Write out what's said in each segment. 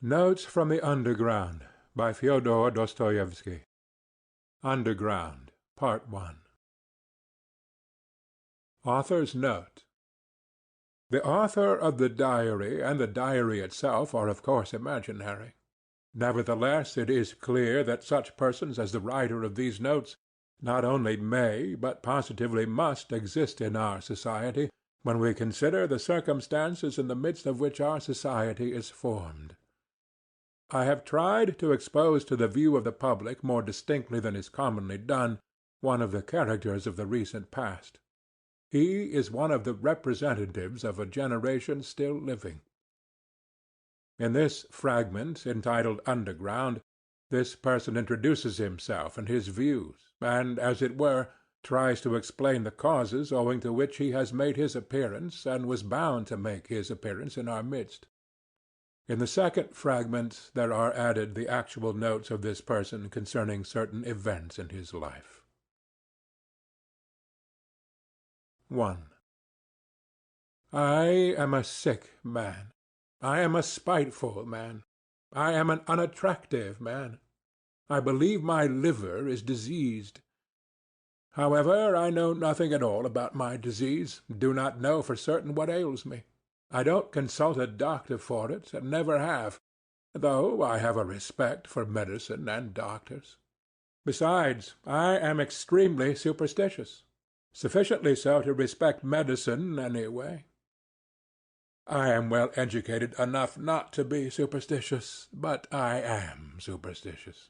Notes from the Underground by Fyodor Dostoevsky. Underground, Part 1. Author's Note. The author of the diary and the diary itself are of course imaginary. Nevertheless, it is clear that such persons as the writer of these notes not only may, but positively must exist in our society, when we consider the circumstances in the midst of which our society is formed. I have tried to expose to the view of the public more distinctly than is commonly done one of the characters of the recent past. He is one of the representatives of a generation still living. In this fragment, entitled Underground, this person introduces himself and his views, and, as it were, tries to explain the causes owing to which he has made his appearance and was bound to make his appearance in our midst. In the second fragment there are added the actual notes of this person concerning certain events in his life. 1. I am a sick man. I am a spiteful man. I am an unattractive man. I believe my liver is diseased. However, I know nothing at all about my disease, do not know for certain what ails me. I don't consult a doctor for it, and never have, though I have a respect for medicine and doctors. Besides, I am extremely superstitious, sufficiently so to respect medicine anyway. I am well educated enough not to be superstitious, but I am superstitious.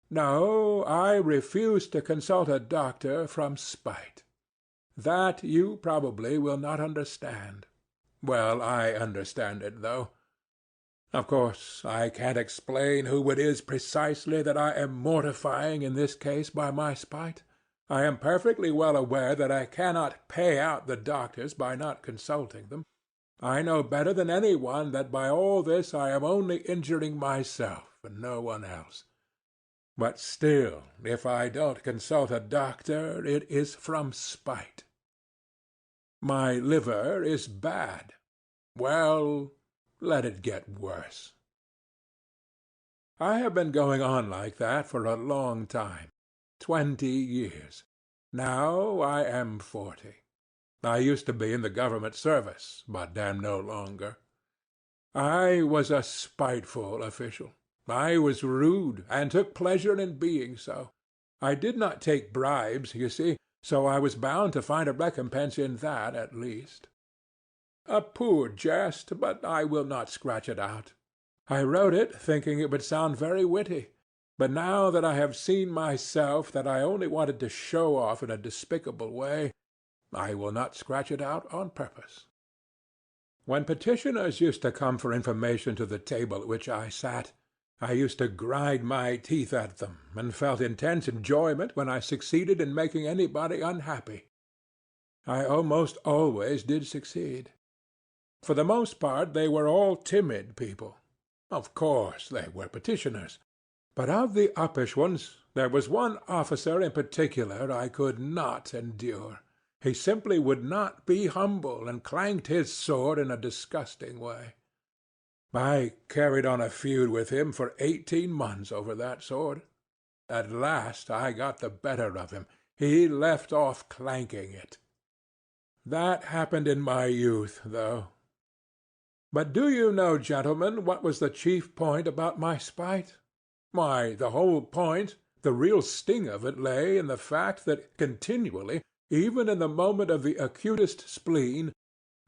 No, I refuse to consult a doctor from spite. That you probably will not understand. Well, I understand it, though. Of course, I can't explain who it is precisely that I am mortifying in this case by my spite. I am perfectly well aware that I cannot pay out the doctors by not consulting them. I know better than any one that by all this I am only injuring myself and no one else. But still, if I don't consult a doctor, it is from spite. My liver is bad. Well, let it get worse. I have been going on like that for a long time, 20 years. Now I am 40. I used to be in the government service, but am no longer. I was a spiteful official. I was rude, and took pleasure in being so. I did not take bribes, you see, so I was bound to find a recompense in that at least. A poor jest, but I will not scratch it out. I wrote it thinking it would sound very witty, but now that I have seen myself that I only wanted to show off in a despicable way, I will not scratch it out on purpose. When petitioners used to come for information to the table at which I sat, I used to grind my teeth at them, and felt intense enjoyment when I succeeded in making anybody unhappy. I almost always did succeed. For the most part they were all timid people. Of course they were petitioners, but of the uppish ones there was one officer in particular I could not endure. He simply would not be humble, and clanked his sword in a disgusting way. I carried on a feud with him for 18 months over that sword. At last I got the better of him. He left off clanking it. That happened in my youth, though. But do you know, gentlemen, what was the chief point about my spite? Why, the whole point, the real sting of it lay in the fact that continually, even in the moment of the acutest spleen,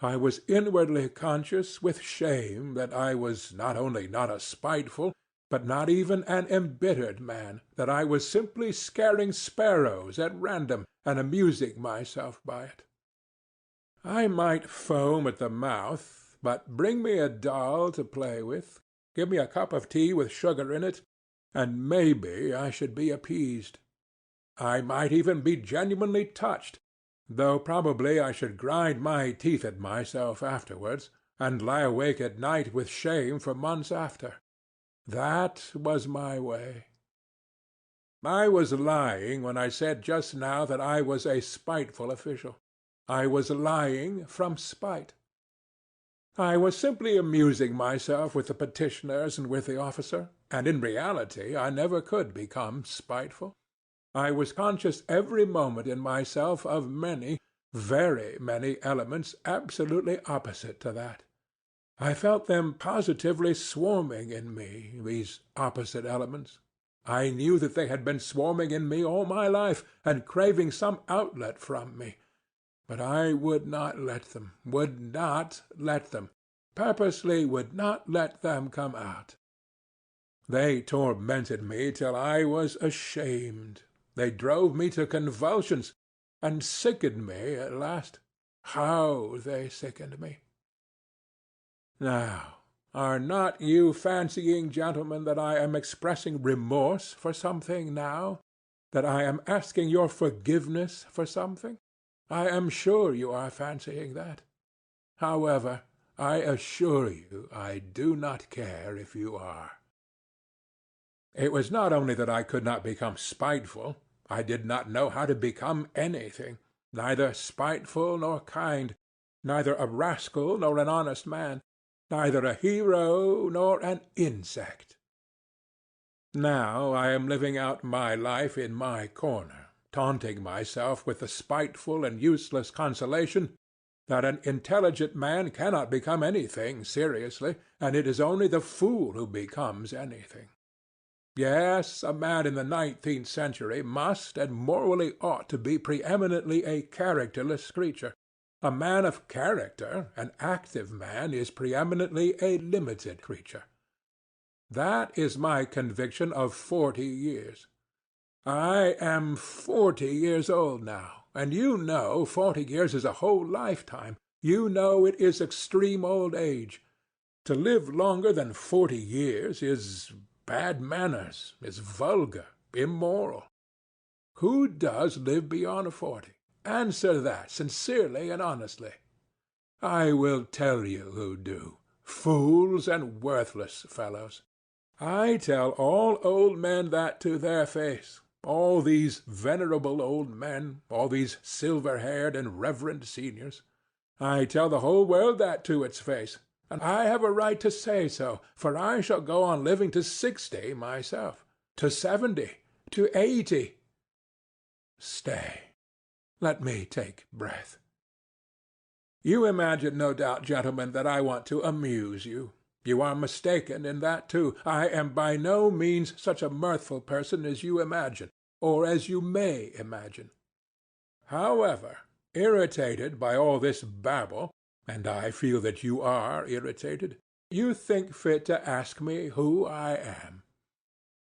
I was inwardly conscious with shame that I was not only not a spiteful, but not even an embittered man, that I was simply scaring sparrows at random and amusing myself by it. I might foam at the mouth, but bring me a doll to play with, give me a cup of tea with sugar in it, and maybe I should be appeased. I might even be genuinely touched, though probably I should grind my teeth at myself afterwards, and lie awake at night with shame for months after. That was my way. I was lying when I said just now that I was a spiteful official. I was lying from spite. I was simply amusing myself with the petitioners and with the officer, and in reality I never could become spiteful. I was conscious every moment in myself of many, very many elements absolutely opposite to that. I felt them positively swarming in me, these opposite elements. I knew that they had been swarming in me all my life, and craving some outlet from me. But I would not let them, purposely would not let them come out. They tormented me till I was ashamed. They drove me to convulsions, and sickened me at last. How they sickened me! Now, are not you fancying, gentlemen, that I am expressing remorse for something now? That I am asking your forgiveness for something? I am sure you are fancying that. However, I assure you I do not care if you are. It was not only that I could not become spiteful. I did not know how to become anything, neither spiteful nor kind, neither a rascal nor an honest man, neither a hero nor an insect. Now I am living out my life in my corner, taunting myself with the spiteful and useless consolation that an intelligent man cannot become anything seriously, and it is only the fool who becomes anything. Yes, a man in the 19th century must and morally ought to be preeminently a characterless creature. A man of character, an active man, is preeminently a limited creature. That is my conviction of 40 years. I am 40 years old now, and you know 40 years is a whole lifetime. You know it is extreme old age. To live longer than 40 years is bad manners, is vulgar, immoral. Who does live beyond 40? Answer that sincerely and honestly. I will tell you who do. Fools and worthless fellows. I tell all old men that to their face. All these venerable old men, all these silver-haired and reverend seniors. I tell the whole world that to its face. And I have a right to say so, for I shall go on living to 60 myself, to 70, to 80. Stay. Let me take breath. You imagine, no doubt, gentlemen, that I want to amuse you. You are mistaken in that, too. I am by no means such a mirthful person as you imagine, or as you may imagine. However, irritated by all this babble, and I feel that you are irritated, you think fit to ask me who I am.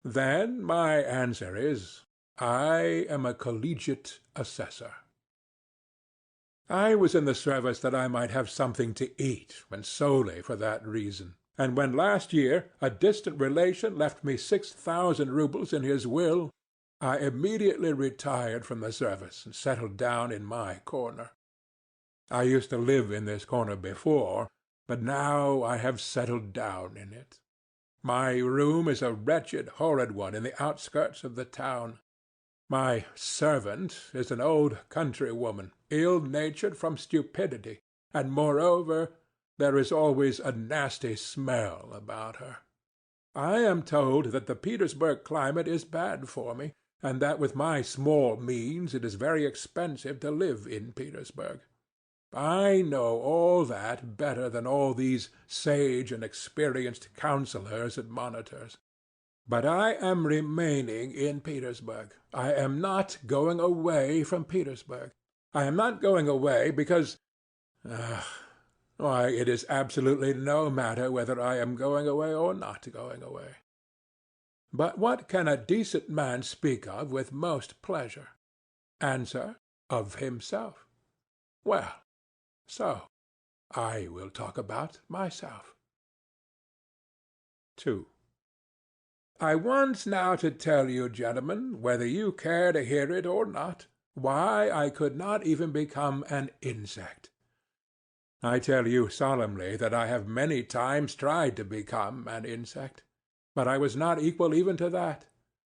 Then my answer is, I am a collegiate assessor. I was in the service that I might have something to eat, and solely for that reason. And when last year a distant relation left me 6,000 roubles in his will, I immediately retired from the service and settled down in my corner. I used to live in this corner before, but now I have settled down in it. My room is a wretched, horrid one in the outskirts of the town. My servant is an old country woman, ill-natured from stupidity, and moreover, there is always a nasty smell about her. I am told that the Petersburg climate is bad for me, and that with my small means it is very expensive to live in Petersburg. I know all that better than all these sage and experienced counselors and monitors. But I am remaining in Petersburg. I am not going away from Petersburg. I am not going away because... why, it is absolutely no matter whether I am going away or not going away. But what can a decent man speak of with most pleasure? Answer, of himself. Well, so I will talk about myself. 2. I want now to tell you, gentlemen, whether you care to hear it or not, why I could not even become an insect. I tell you solemnly that I have many times tried to become an insect, but I was not equal even to that.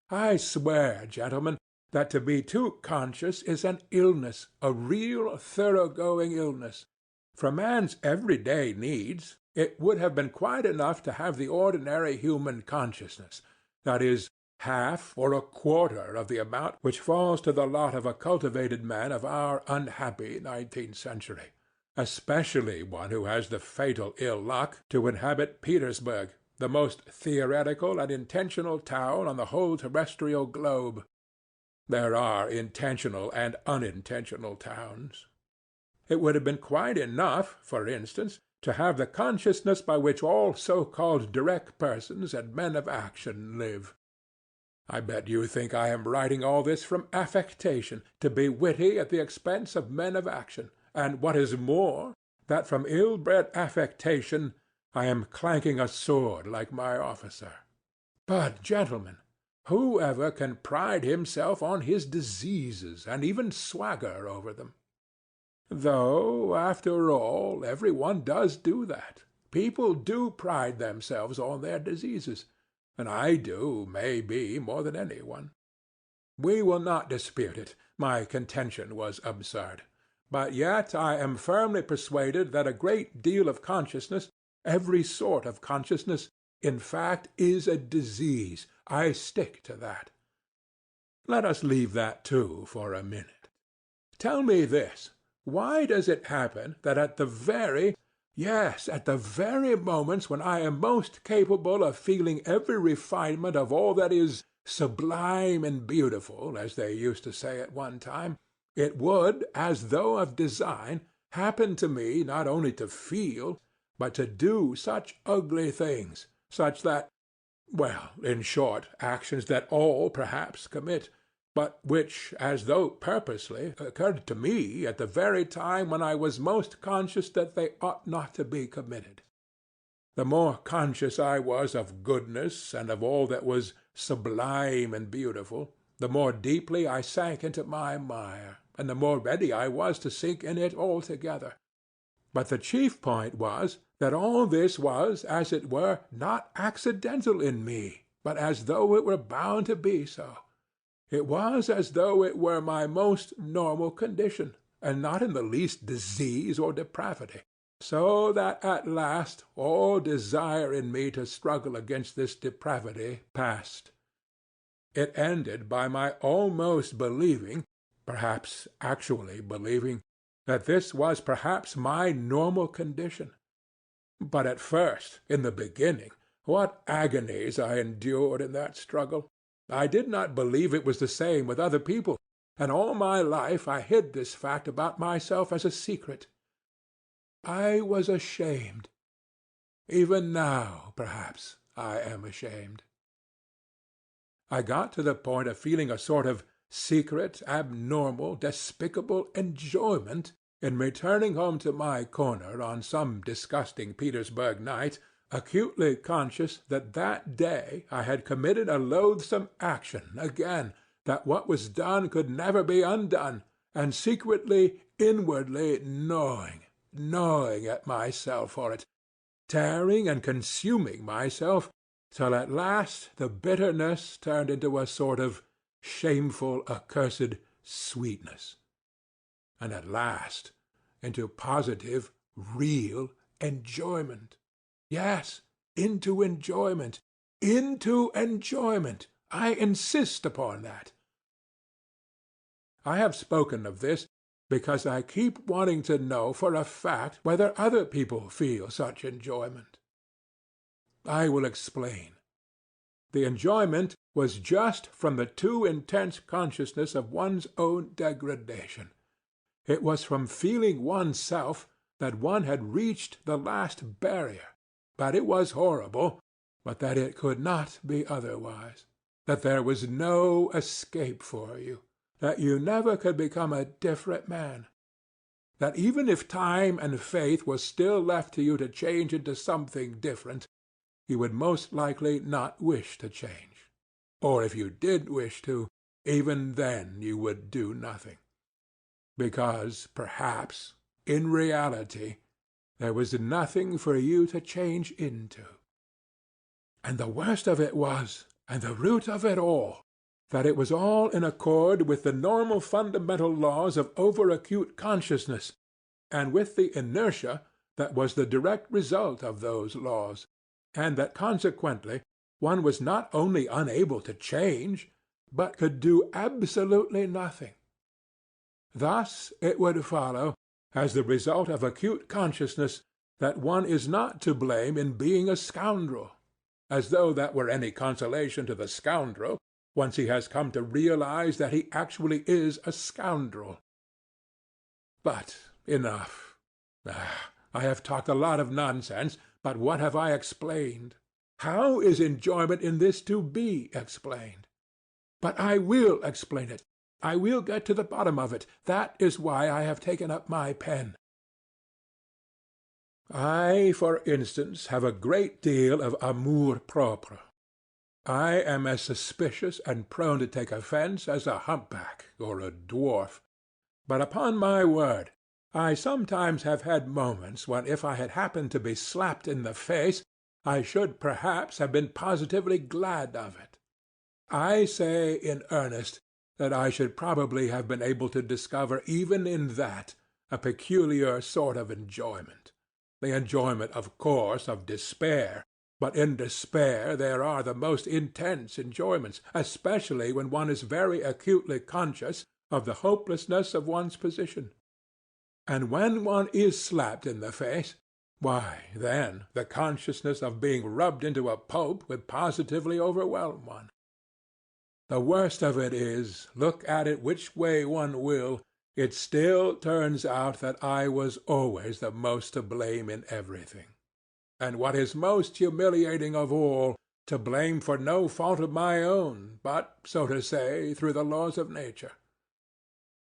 I swear, gentlemen, that to be too conscious is an illness, a real thoroughgoing illness. For man's everyday needs, it would have been quite enough to have the ordinary human consciousness, that is, half or a quarter of the amount which falls to the lot of a cultivated man of our unhappy 19th century, especially one who has the fatal ill luck to inhabit Petersburg, the most theoretical and intentional town on the whole terrestrial globe. There are intentional and unintentional towns. It would have been quite enough, for instance, to have the consciousness by which all so-called direct persons and men of action live. I bet you think I am writing all this from affectation, to be witty at the expense of men of action, and what is more, that from ill-bred affectation I am clanking a sword like my officer. But, gentlemen, whoever can pride himself on his diseases, and even swagger over them? Though, after all, every one does do that. People do pride themselves on their diseases, and I do, maybe, more than any one. We will not dispute it. My contention was absurd. But yet I am firmly persuaded that a great deal of consciousness, every sort of consciousness, in fact, is a disease. I stick to that. Let us leave that, too, for a minute. Tell me this. Why does it happen that at the very moments when I am most capable of feeling every refinement of all that is sublime and beautiful, as they used to say at one time, it would, as though of design, happen to me not only to feel, but to do such ugly things, such that, well, in short, actions that all perhaps commit, but which, as though purposely, occurred to me at the very time when I was most conscious that they ought not to be committed. The more conscious I was of goodness and of all that was sublime and beautiful, the more deeply I sank into my mire, and the more ready I was to sink in it altogether. But the chief point was that all this was, as it were, not accidental in me, but as though it were bound to be so. It was as though it were my most normal condition, and not in the least disease or depravity, so that at last all desire in me to struggle against this depravity passed. It ended by my almost believing, perhaps actually believing, that this was perhaps my normal condition. But at first, in the beginning, what agonies I endured in that struggle! I did not believe it was the same with other people, and all my life I hid this fact about myself as a secret. I was ashamed. Even now, perhaps, I am ashamed. I got to the point of feeling a sort of secret, abnormal, despicable enjoyment in returning home to my corner on some disgusting Petersburg night, acutely conscious that that day I had committed a loathsome action again, that what was done could never be undone, and secretly, inwardly gnawing at myself for it, tearing and consuming myself, till at last the bitterness turned into a sort of shameful, accursed sweetness, and at last into positive, real enjoyment. Yes, into enjoyment. Into enjoyment. I insist upon that. I have spoken of this because I keep wanting to know for a fact whether other people feel such enjoyment. I will explain. The enjoyment was just from the too intense consciousness of one's own degradation. It was from feeling oneself that one had reached the last barrier, that it was horrible, but that it could not be otherwise, that there was no escape for you, that you never could become a different man, that even if time and faith was still left to you to change into something different, you would most likely not wish to change, or if you did wish to, even then you would do nothing, because perhaps, in reality, there was nothing for you to change into. And the worst of it was, and the root of it all, that it was all in accord with the normal fundamental laws of over-acute consciousness, and with the inertia that was the direct result of those laws, and that consequently one was not only unable to change, but could do absolutely nothing. Thus it would follow, as the result of acute consciousness, that one is not to blame in being a scoundrel, as though that were any consolation to the scoundrel, once he has come to realize that he actually is a scoundrel. But enough. I have talked a lot of nonsense, but what have I explained? How is enjoyment in this to be explained? But I will explain it. I will get to the bottom of it. That is why I have taken up my pen. I, for instance, have a great deal of amour-propre. I am as suspicious and prone to take offence as a humpback or a dwarf. But upon my word, I sometimes have had moments when if I had happened to be slapped in the face, I should perhaps have been positively glad of it. I say in earnest that I should probably have been able to discover even in that a peculiar sort of enjoyment. The enjoyment, of course, of despair, but in despair there are the most intense enjoyments, especially when one is very acutely conscious of the hopelessness of one's position. And when one is slapped in the face, why, then, the consciousness of being rubbed into a pulp would positively overwhelm one. The worst of it is, look at it which way one will, it still turns out that I was always the most to blame in everything. And what is most humiliating of all, to blame for no fault of my own, but, so to say, through the laws of nature.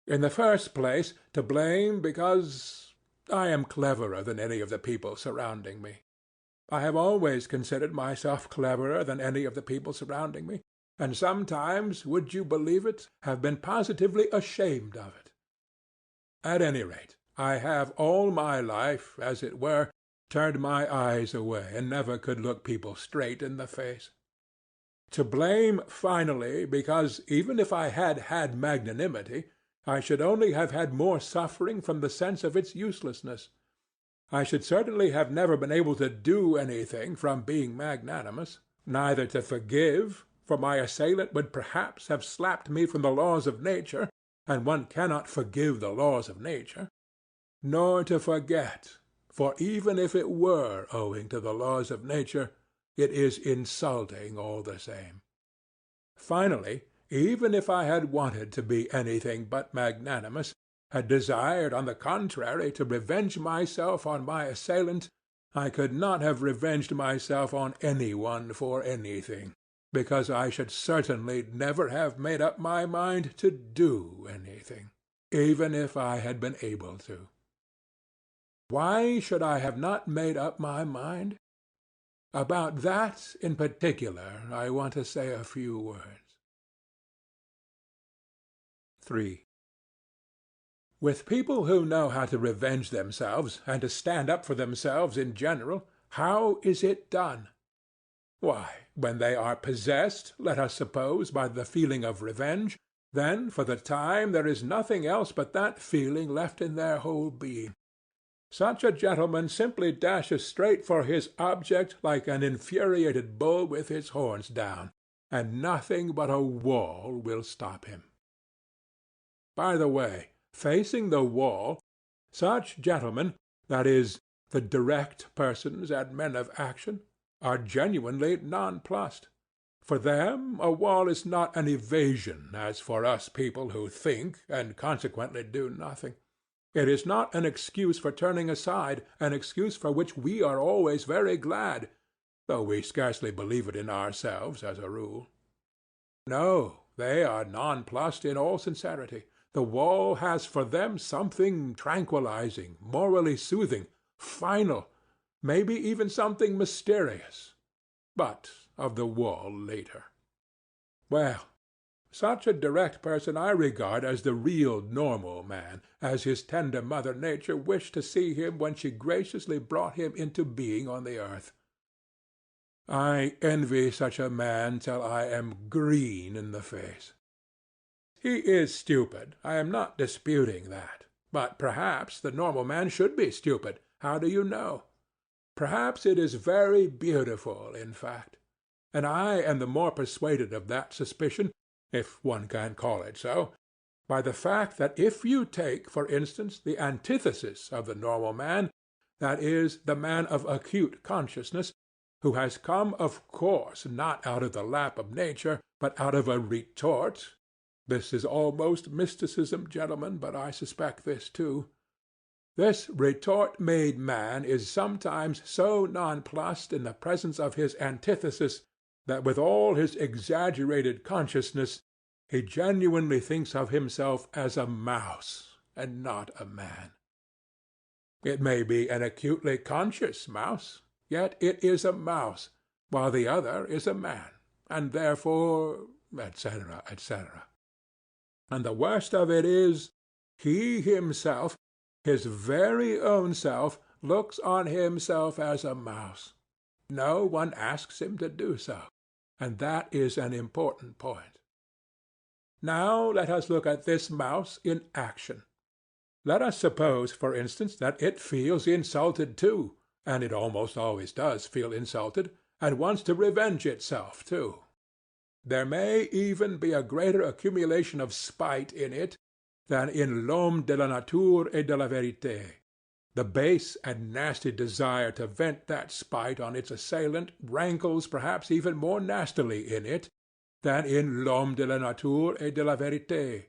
In the first place, to blame because I am cleverer than any of the people surrounding me. I have always considered myself cleverer than any of the people surrounding me, and sometimes, would you believe it, have been positively ashamed of it. At any rate, I have all my life, as it were, turned my eyes away and never could look people straight in the face. To blame, finally, because even if I had had magnanimity, I should only have had more suffering from the sense of its uselessness. I should certainly have never been able to do anything from being magnanimous, neither to forgive, for my assailant would perhaps have slapped me from the laws of nature, and one cannot forgive the laws of nature, nor to forget, for even if it were owing to the laws of nature, it is insulting all the same. Finally, even if I had wanted to be anything but magnanimous, had desired, on the contrary, to revenge myself on my assailant, I could not have revenged myself on any one for anything, because I should certainly never have made up my mind to do anything, even if I had been able to. Why should I have not made up my mind? About that in particular I want to say a few words. 3. With people who know how to revenge themselves, and to stand up for themselves in general, how is it done? Why, when they are possessed, let us suppose, by the feeling of revenge, then for the time there is nothing else but that feeling left in their whole being. Such a gentleman simply dashes straight for his object like an infuriated bull with his horns down, and nothing but a wall will stop him. By the way, facing the wall, such gentlemen, that is, the direct persons and men of action, are genuinely nonplussed. For them a wall is not an evasion, as for us people who think, and consequently do nothing. It is not an excuse for turning aside, an excuse for which we are always very glad, though we scarcely believe it in ourselves as a rule. No, they are nonplussed in all sincerity. The wall has for them something tranquilizing, morally soothing, final, maybe even something mysterious. But of the wall later. Well, such a direct person I regard as the real normal man, as his tender mother Nature wished to see him when she graciously brought him into being on the earth. I envy such a man till I am green in the face. He is stupid, I am not disputing that. But perhaps the normal man should be stupid. How do you know? Perhaps it is very beautiful, in fact. And I am the more persuaded of that suspicion, if one can call it so, by the fact that if you take, for instance, the antithesis of the normal man, that is, the man of acute consciousness, who has come, of course, not out of the lap of nature, but out of a retort. This is almost mysticism, gentlemen, but I suspect this too. This retort-made man is sometimes so nonplussed in the presence of his antithesis that with all his exaggerated consciousness he genuinely thinks of himself as a mouse and not a man. It may be an acutely conscious mouse, yet it is a mouse, while the other is a man, and therefore, etc., etc. And the worst of it is, he himself, his very own self, looks on himself as a mouse. No one asks him to do so, and that is an important point. Now let us look at this mouse in action. Let us suppose, for instance, that it feels insulted too, and it almost always does feel insulted, and wants to revenge itself too. There may even be a greater accumulation of spite in it than in l'homme de la nature et de la vérité. The base and nasty desire to vent that spite on its assailant rankles perhaps even more nastily in it than in l'homme de la nature et de la vérité.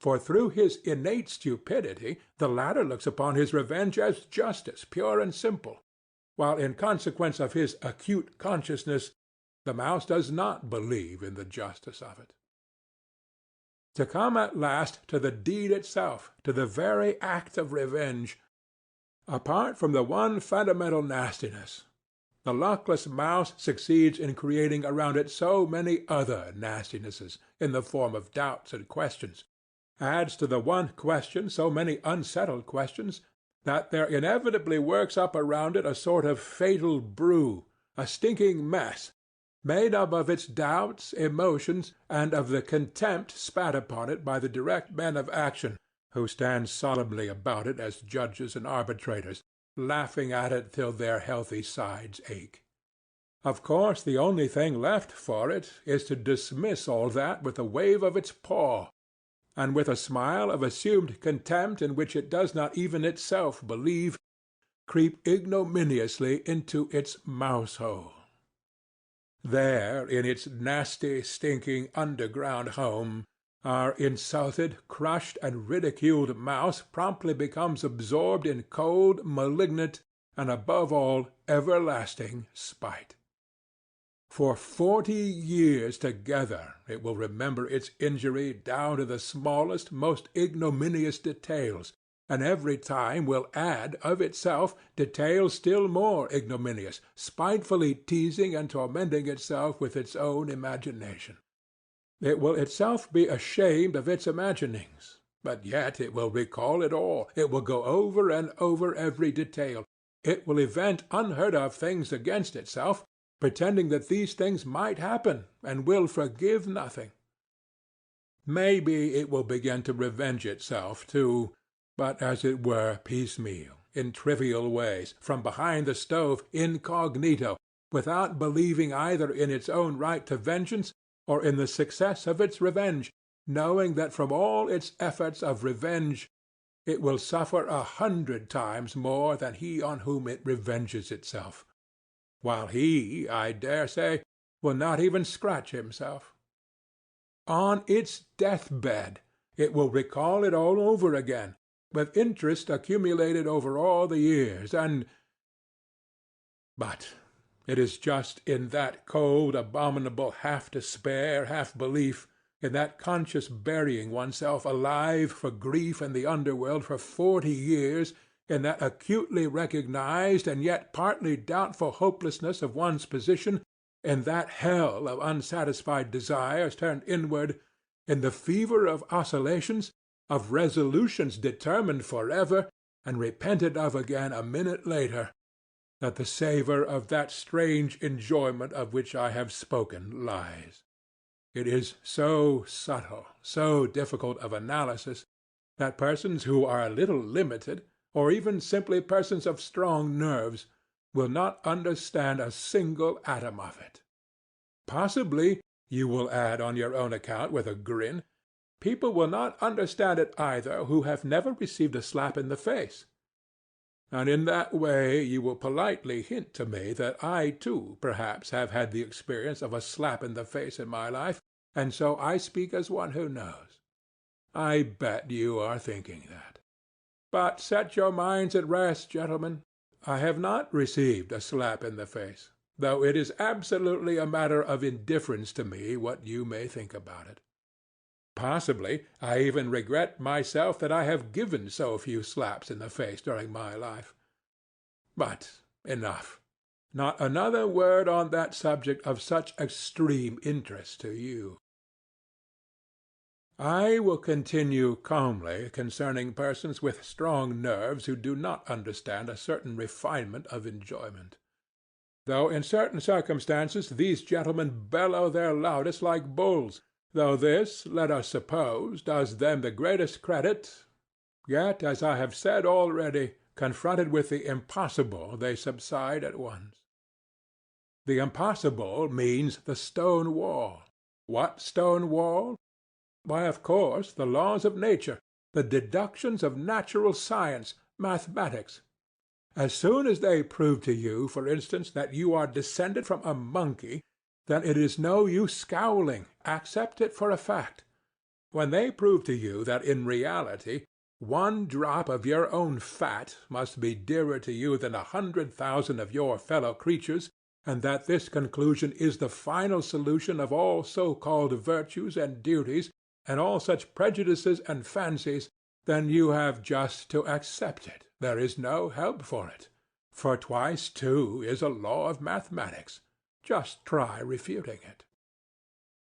For through his innate stupidity the latter looks upon his revenge as justice, pure and simple, while in consequence of his acute consciousness the mouse does not believe in the justice of it. To come at last to the deed itself, to the very act of revenge, apart from the one fundamental nastiness, the luckless mouse succeeds in creating around it so many other nastinesses, in the form of doubts and questions, adds to the one question so many unsettled questions, that there inevitably works up around it a sort of fatal brew, a stinking mess, made up of its doubts, emotions, and of the contempt spat upon it by the direct men of action, who stand solemnly about it as judges and arbitrators, laughing at it till their healthy sides ache. Of course, the only thing left for it is to dismiss all that with a wave of its paw, and with a smile of assumed contempt in which it does not even itself believe, creep ignominiously into its mouse-hole. There, in its nasty, stinking, underground home, our insulted, crushed, and ridiculed mouse promptly becomes absorbed in cold, malignant, and above all, everlasting spite. For 40 years together it will remember its injury down to the smallest, most ignominious details, and every time will add of itself details still more ignominious, spitefully teasing and tormenting itself with its own imagination. It will itself be ashamed of its imaginings, but yet it will recall it all, it will go over and over every detail, it will invent unheard-of things against itself, pretending that these things might happen, and will forgive nothing. Maybe it will begin to revenge itself too, but as it were piecemeal, in trivial ways, from behind the stove, incognito, without believing either in its own right to vengeance or in the success of its revenge, knowing that from all its efforts of revenge it will suffer 100 times more than he on whom it revenges itself, while he, I dare say, will not even scratch himself. On its death-bed it will recall it all over again, with interest accumulated over all the years, and— But it is just in that cold, abominable half-despair, half-belief, in that conscious burying oneself alive for grief in the underworld for 40 years, in that acutely recognized and yet partly doubtful hopelessness of one's position, in that hell of unsatisfied desires turned inward, in the fever of oscillations, of resolutions determined forever and repented of again a minute later, that the savour of that strange enjoyment of which I have spoken lies. It is so subtle, so difficult of analysis, that persons who are a little limited, or even simply persons of strong nerves, will not understand a single atom of it. Possibly, you will add on your own account with a grin, people will not understand it either who have never received a slap in the face. And in that way you will politely hint to me that I too perhaps have had the experience of a slap in the face in my life, and so I speak as one who knows. I bet you are thinking that. But set your minds at rest, gentlemen. I have not received a slap in the face, though it is absolutely a matter of indifference to me what you may think about it. Possibly I even regret myself that I have given so few slaps in the face during my life. But enough. Not another word on that subject of such extreme interest to you. I will continue calmly concerning persons with strong nerves who do not understand a certain refinement of enjoyment. Though in certain circumstances these gentlemen bellow their loudest like bulls, though this, let us suppose, does them the greatest credit, yet, as I have said already, confronted with the impossible, they subside at once. The impossible means the stone wall. What stone wall? Why, of course, the laws of nature, the deductions of natural science, mathematics. As soon as they prove to you, for instance, that you are descended from a monkey, then it is no use scowling. Accept it for a fact. When they prove to you that in reality one drop of your own fat must be dearer to you than 100,000 of your fellow creatures, and that this conclusion is the final solution of all so-called virtues and duties, and all such prejudices and fancies, then you have just to accept it. There is no help for it. For twice two is a law of mathematics. Just try refuting it.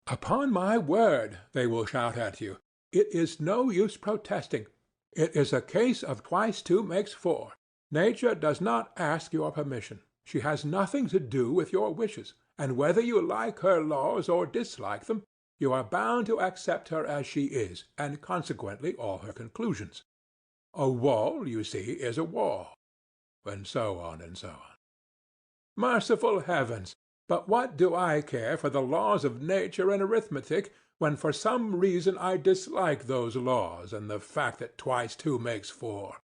Upon my word, they will shout at you, it is no use protesting. It is a case of twice two makes four. Nature does not ask your permission. She has nothing to do with your wishes, and whether you like her laws or dislike them, you are bound to accept her as she is, and consequently all her conclusions. A wall, you see, is a wall, and so on and so on. Merciful heavens! But what do I care for the laws of nature and arithmetic, when for some reason I dislike those laws and the fact that twice two makes four?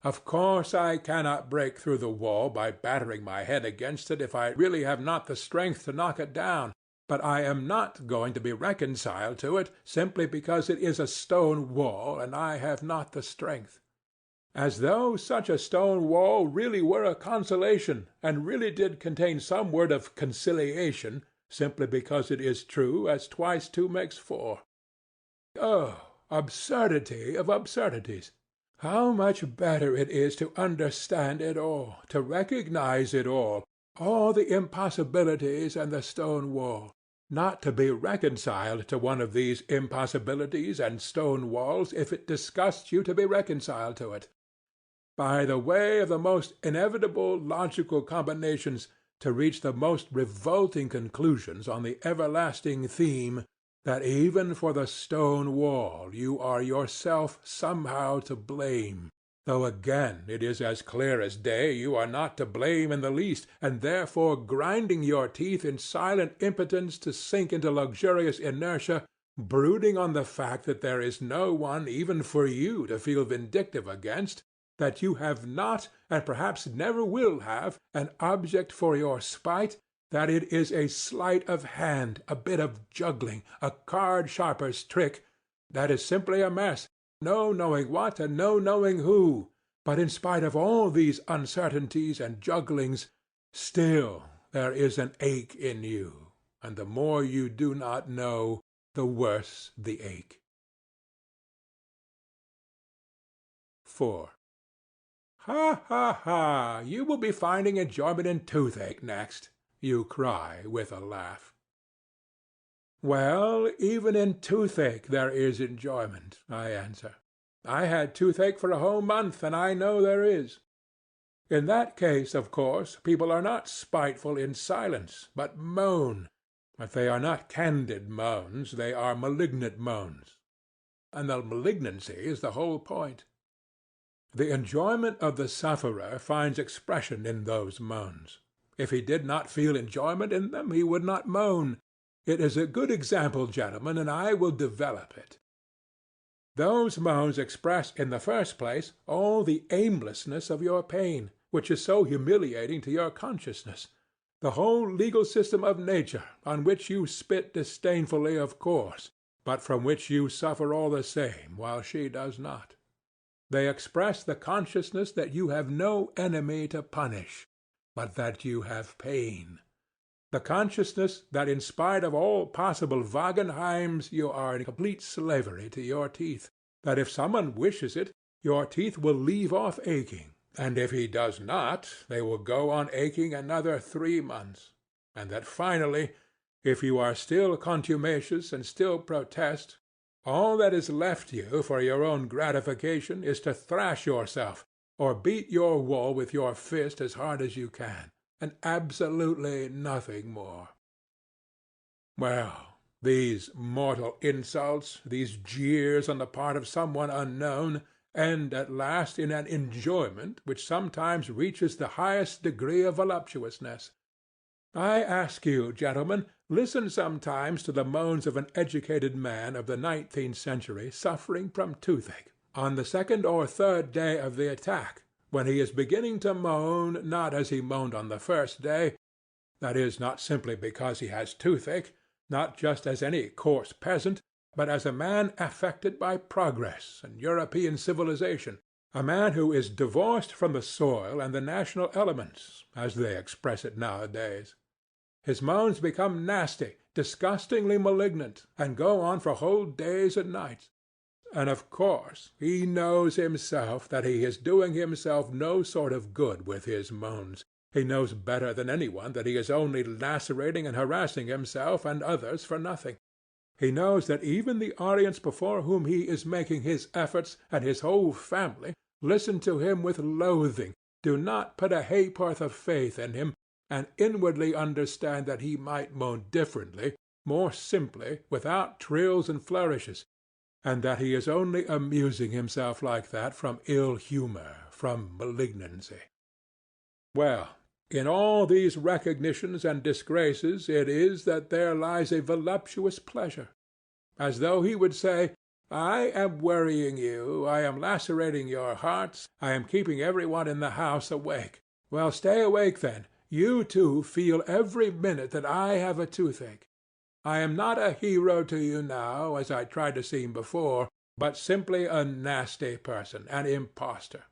Of course I cannot break through the wall by battering my head against it if I really have not the strength to knock it down, but I am not going to be reconciled to it simply because it is a stone wall and I have not the strength. As though such a stone wall really were a consolation, and really did contain some word of conciliation, simply because it is true as twice two makes four. Oh, absurdity of absurdities! How much better it is to understand it all, to recognize it all the impossibilities and the stone wall, not to be reconciled to one of these impossibilities and stone walls if it disgusts you to be reconciled to it. By the way of the most inevitable logical combinations, to reach the most revolting conclusions on the everlasting theme that even for the stone wall you are yourself somehow to blame, though again it is as clear as day you are not to blame in the least, and therefore grinding your teeth in silent impotence to sink into luxurious inertia, brooding on the fact that there is no one even for you to feel vindictive against, that you have not, and perhaps never will have, an object for your spite, that it is a sleight of hand, a bit of juggling, a card-sharper's trick, that is simply a mess, no knowing what and no knowing who, but in spite of all these uncertainties and jugglings, still there is an ache in you, and the more you do not know, the worse the ache. 4. Ha, ha, ha! You will be finding enjoyment in toothache next, you cry with a laugh. Well, even in toothache there is enjoyment, I answer. I had toothache for a whole month, and I know there is. In that case, of course, people are not spiteful in silence, but moan. If they are not candid moans, they are malignant moans. and the malignancy is the whole point. The enjoyment of the sufferer finds expression in those moans. If he did not feel enjoyment in them, he would not moan. It is a good example, gentlemen, and I will develop it. Those moans express, in the first place, all the aimlessness of your pain, which is so humiliating to your consciousness, the whole legal system of nature, on which you spit disdainfully, of course, but from which you suffer all the same, while she does not. They express the consciousness that you have no enemy to punish, but that you have pain. The consciousness that in spite of all possible Wagenheims you are in complete slavery to your teeth, that if someone wishes it, your teeth will leave off aching, and if he does not, they will go on aching another 3 months, and that finally, if you are still contumacious and still protest, all that is left you for your own gratification is to thrash yourself, or beat your wall with your fist as hard as you can, and absolutely nothing more. Well, these mortal insults, these jeers on the part of someone unknown, end at last in an enjoyment which sometimes reaches the highest degree of voluptuousness. I ask you, gentlemen, listen sometimes to the moans of an educated man of the 19th century suffering from toothache, on the 2nd or 3rd day of the attack, when he is beginning to moan, not as he moaned on the 1st day, that is, not simply because he has toothache, not just as any coarse peasant, but as a man affected by progress and European civilization, a man who is divorced from the soil and the national elements, as they express it nowadays. His moans become nasty, disgustingly malignant, and go on for whole days and nights. And of course he knows himself that he is doing himself no sort of good with his moans. He knows better than any one that he is only lacerating and harassing himself and others for nothing. He knows that even the audience before whom he is making his efforts, and his whole family, listen to him with loathing, do not put a ha'porth of faith in him, and inwardly understand that he might moan differently, more simply, without trills and flourishes, and that he is only amusing himself like that from ill-humor, from malignancy. Well, in all these recognitions and disgraces it is that there lies a voluptuous pleasure, as though he would say, I am worrying you, I am lacerating your hearts, I am keeping every one in the house awake. Well, stay awake then. You too feel every minute that I have a toothache. I am not a hero to you now, as I tried to seem before, but simply a nasty person, an impostor.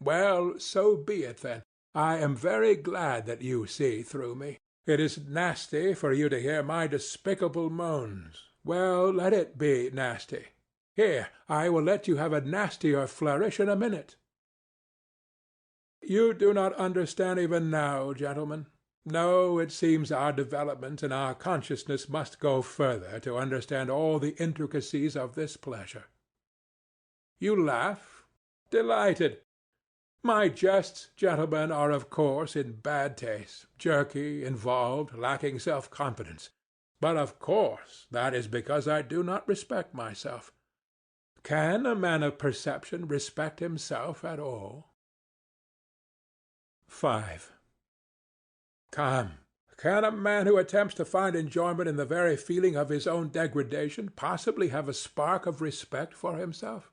Well, so be it then. I am very glad that you see through me. It is nasty for you to hear my despicable moans. Well, let it be nasty. Here, I will let you have a nastier flourish in a minute. You do not understand even now, gentlemen. No, it seems our development and our consciousness must go further to understand all the intricacies of this pleasure. You laugh? Delighted. My jests, gentlemen, are of course in bad taste, jerky, involved, lacking self-confidence. But of course that is because I do not respect myself. Can a man of perception respect himself at all? 5. Come, can a man who attempts to find enjoyment in the very feeling of his own degradation possibly have a spark of respect for himself?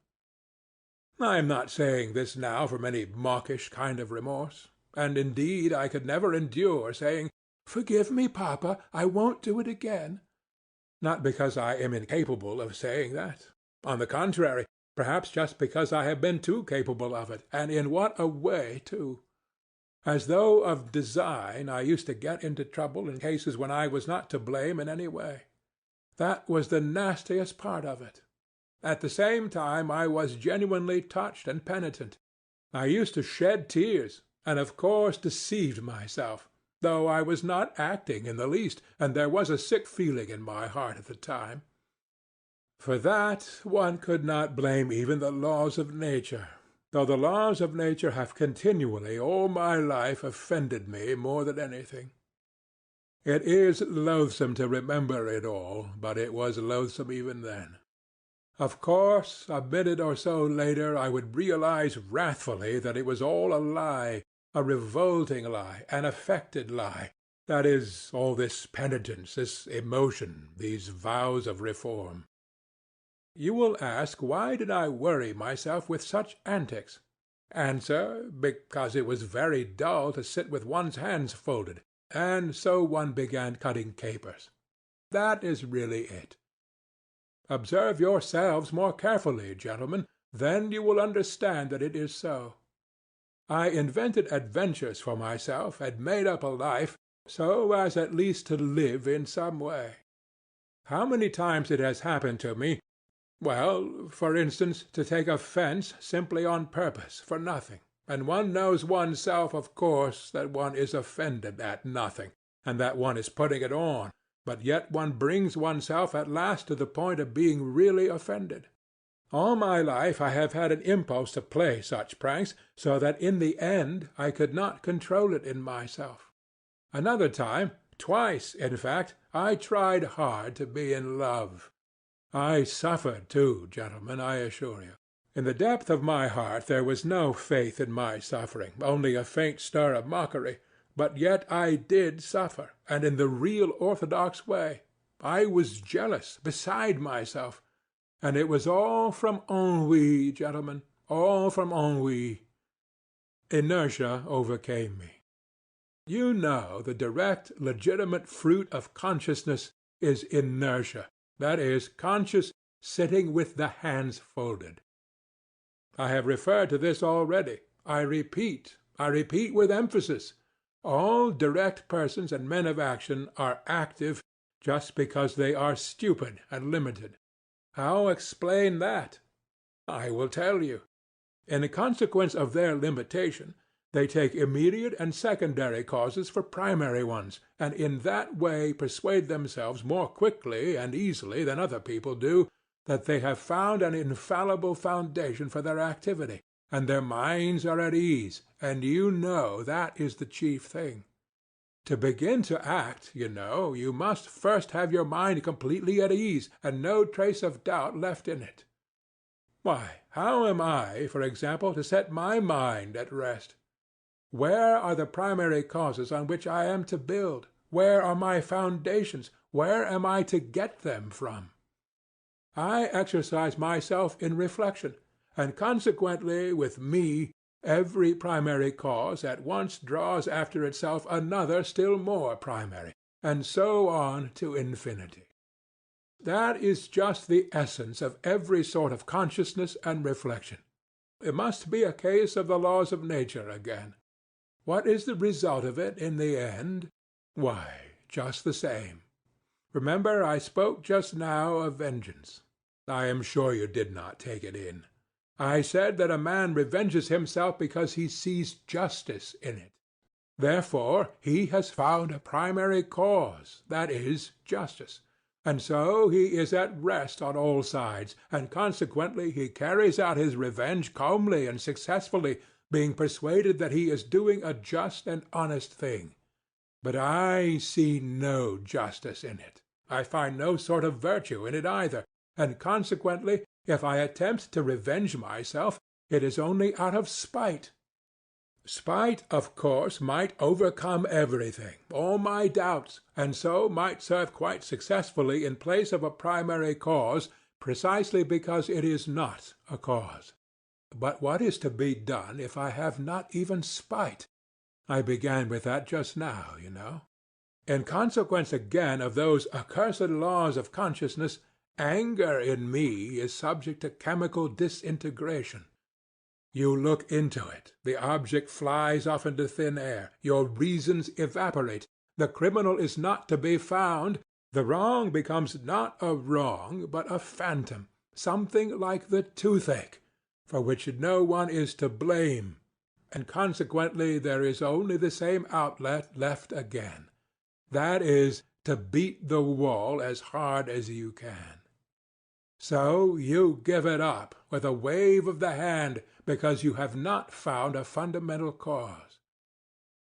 I am not saying this now from any mawkish kind of remorse, and indeed I could never endure saying, "Forgive me, Papa, I won't do it again," not because I am incapable of saying that. On the contrary, perhaps just because I have been too capable of it, and in what a way, too! As though of design I used to get into trouble in cases when I was not to blame in any way. That was the nastiest part of it. At the same time I was genuinely touched and penitent. I used to shed tears, and of course deceived myself, though I was not acting in the least, and there was a sick feeling in my heart at the time. For that one could not blame even the laws of nature, though the laws of nature have continually all my life offended me more than anything. It is loathsome to remember it all, but it was loathsome even then. Of course, a minute or so later I would realize wrathfully that it was all a lie, a revolting lie, an affected lie. That is, all this penitence, this emotion, these vows of reform. You will ask, why did I worry myself with such antics? Answer, because it was very dull to sit with one's hands folded, and so one began cutting capers. That is really it. Observe yourselves more carefully, gentlemen, then you will understand that it is so. I invented adventures for myself and made up a life so as at least to live in some way. How many times it has happened to me, well, for instance, to take offence simply on purpose, for nothing, and one knows oneself, of course, that one is offended at nothing, and that one is putting it on, but yet one brings oneself at last to the point of being really offended. All my life I have had an impulse to play such pranks, so that in the end I could not control it in myself. Another time, twice in fact, I tried hard to be in love. I suffered too, gentlemen, I assure you. In the depth of my heart there was no faith in my suffering, only a faint stir of mockery. But yet I did suffer, and in the real orthodox way. I was jealous, beside myself. And it was all from ennui, gentlemen, all from ennui. Inertia overcame me. You know the direct, legitimate fruit of consciousness is inertia, that is, conscious sitting with the hands folded. I have referred to this already. I repeat with emphasis. All direct persons and men of action are active just because they are stupid and limited. How explain that? I will tell you. In consequence of their limitation, they take immediate and secondary causes for primary ones, and in that way persuade themselves more quickly and easily than other people do that they have found an infallible foundation for their activity, and their minds are at ease, and you know that is the chief thing. To begin to act, you know, you must first have your mind completely at ease, and no trace of doubt left in it. Why, how am I, for example, to set my mind at rest? Where are the primary causes on which I am to build? Where are my foundations? Where am I to get them from? I exercise myself in reflection, and consequently with me every primary cause at once draws after itself another still more primary, and so on to infinity. That is just the essence of every sort of consciousness and reflection. It must be a case of the laws of nature again. What is the result of it in the end? Why, just the same. Remember I spoke just now of vengeance. I am sure you did not take it in. I said that a man revenges himself because he sees justice in it. Therefore he has found a primary cause, that is, justice, and so he is at rest on all sides, and consequently he carries out his revenge calmly and successfully, being persuaded that he is doing a just and honest thing. But I see no justice in it. I find no sort of virtue in it either, and consequently, if I attempt to revenge myself, it is only out of spite. Spite, of course, might overcome everything, all my doubts, and so might serve quite successfully in place of a primary cause, precisely because it is not a cause. But what is to be done if I have not even spite? I began with that just now, you know. In consequence again of those accursed laws of consciousness, anger in me is subject to chemical disintegration. You look into it, the object flies off into thin air, your reasons evaporate, the criminal is not to be found, the wrong becomes not a wrong, but a phantom, something like the toothache, for which no one is to blame, and consequently there is only the same outlet left again. That is, to beat the wall as hard as you can. So you give it up with a wave of the hand because you have not found a fundamental cause.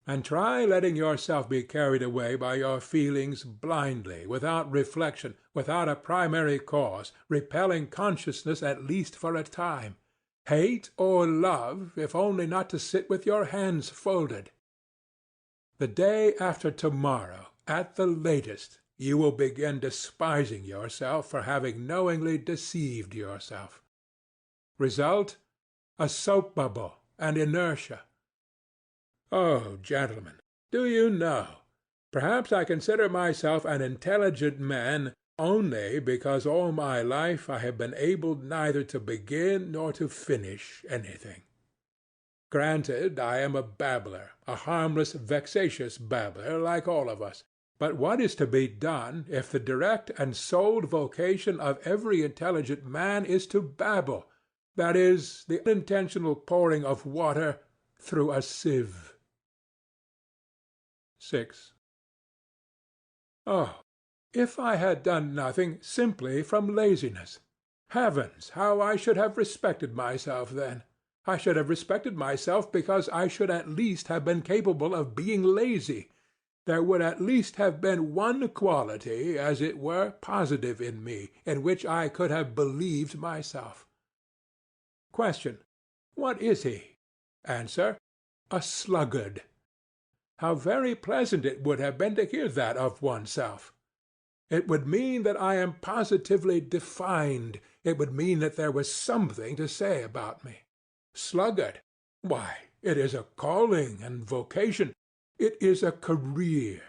and try letting yourself be carried away by your feelings blindly, without reflection, without a primary cause, repelling consciousness at least for a time. Hate or love, if only not to sit with your hands folded. The day after tomorrow, at the latest, you will begin despising yourself for having knowingly deceived yourself. Result, a soap bubble and inertia. Oh, gentlemen, do you know, perhaps I consider myself an intelligent man only because all my life I have been able neither to begin nor to finish anything. Granted, I am a babbler, a harmless, vexatious babbler, like all of us. But what is to be done if the direct and sole vocation of every intelligent man is to babble, that is, the unintentional pouring of water through a sieve? 6. Oh, if I had done nothing simply from laziness! Heavens, how I should have respected myself then! I should have respected myself because I should at least have been capable of being lazy. There would at least have been one quality, as it were, positive in me, in which I could have believed myself. Question: what is he? Answer: a sluggard. How very pleasant it would have been to hear that of oneself! It would mean that I am positively defined. It would mean that there was something to say about me. Sluggard! Why, it is a calling and vocation. It is a career.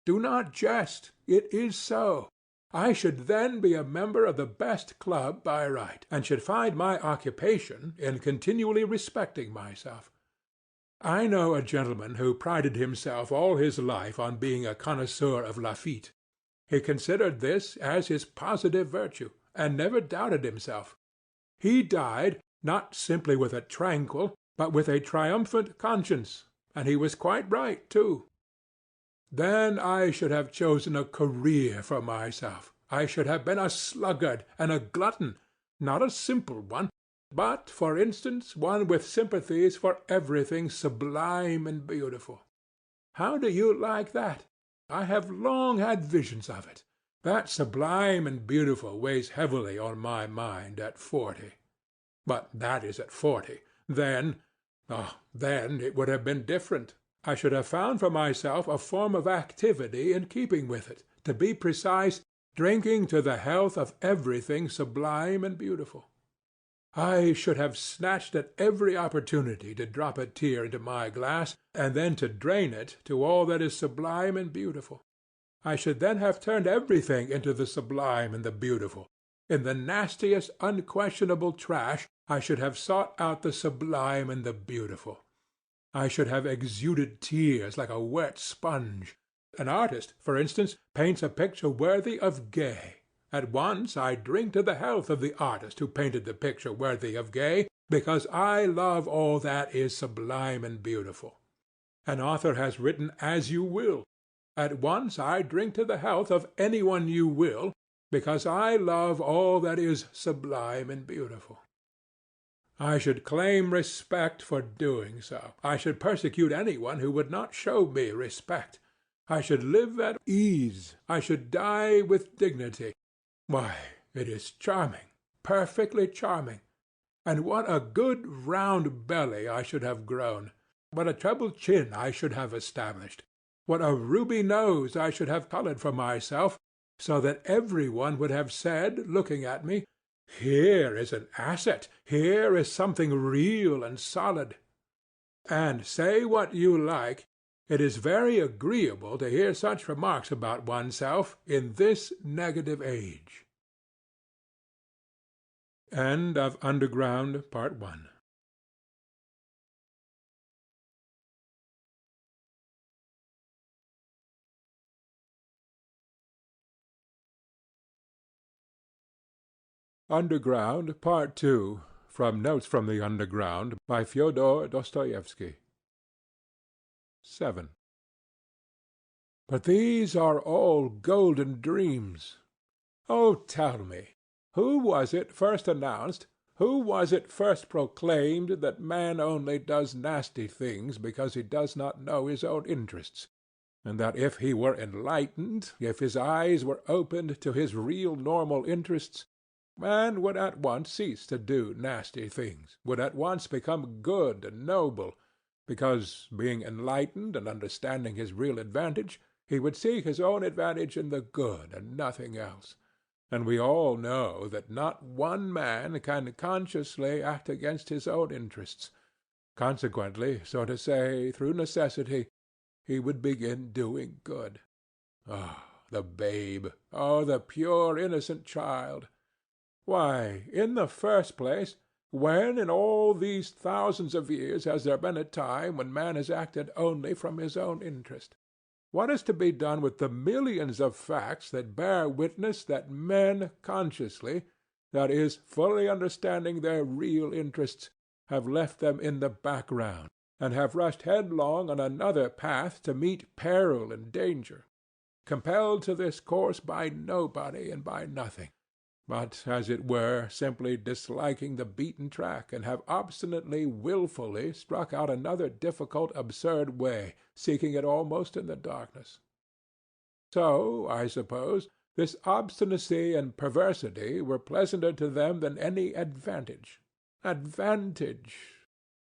Do not jest. It is so. I should then be a member of the best club by right, and should find my occupation in continually respecting myself. I know a gentleman who prided himself all his life on being a connoisseur of Lafitte. He considered this as his positive virtue, and never doubted himself. He died, not simply with a tranquil, but with a triumphant conscience, and he was quite right, too. Then I should have chosen a career for myself. I should have been a sluggard and a glutton, not a simple one, but, for instance, one with sympathies for everything sublime and beautiful. How do you like that? I have long had visions of it. That sublime and beautiful weighs heavily on my mind at 40. But that is at 40. Then it would have been different. I should have found for myself a form of activity in keeping with it, to be precise, drinking to the health of everything sublime and beautiful. I should have snatched at every opportunity to drop a tear into my glass, and then to drain it to all that is sublime and beautiful. I should then have turned everything into the sublime and the beautiful. In the nastiest unquestionable trash I should have sought out the sublime and the beautiful. I should have exuded tears like a wet sponge. An artist, for instance, paints a picture worthy of Gay. At once I drink to the health of the artist who painted the picture worthy of Gay, because I love all that is sublime and beautiful. An author has written As You Will. At once I drink to the health of anyone you will, because I love all that is sublime and beautiful. I should claim respect for doing so. I should persecute anyone who would not show me respect. I should live at ease. I should die with dignity. Why, it is charming, perfectly charming. And what a good round belly I should have grown! What a treble chin I should have established! What a ruby nose I should have colored for myself, so that every one would have said, looking at me, "Here is an asset. Here is something real and solid." And say what you like, it is very agreeable to hear such remarks about oneself in this negative age. End of Underground, Part 1. Underground, Part 2, from Notes from the Underground, by Fyodor Dostoevsky. 7. But these are all golden dreams. Oh, tell me, who was it first announced, Who was it first proclaimed that man only does nasty things because he does not know his own interests, and that if he were enlightened, if his eyes were opened to his real normal interests, man would at once cease to do nasty things, would at once become good and noble, because, being enlightened and understanding his real advantage, he would seek his own advantage in the good and nothing else. And we all know that not one man can consciously act against his own interests. Consequently, so to say, through necessity, he would begin doing good. Ah, the babe! Oh, the pure, innocent child! Why, in the first place, when in all these thousands of years has there been a time when man has acted only from his own interest? What is to be done with the millions of facts that bear witness that men consciously, that is, fully understanding their real interests, have left them in the background, and have rushed headlong on another path to meet peril and danger, compelled to this course by nobody and by nothing, but, as it were, simply disliking the beaten track, and have obstinately, wilfully struck out another difficult, absurd way, seeking it almost in the darkness. So, I suppose, this obstinacy and perversity were pleasanter to them than any advantage. Advantage!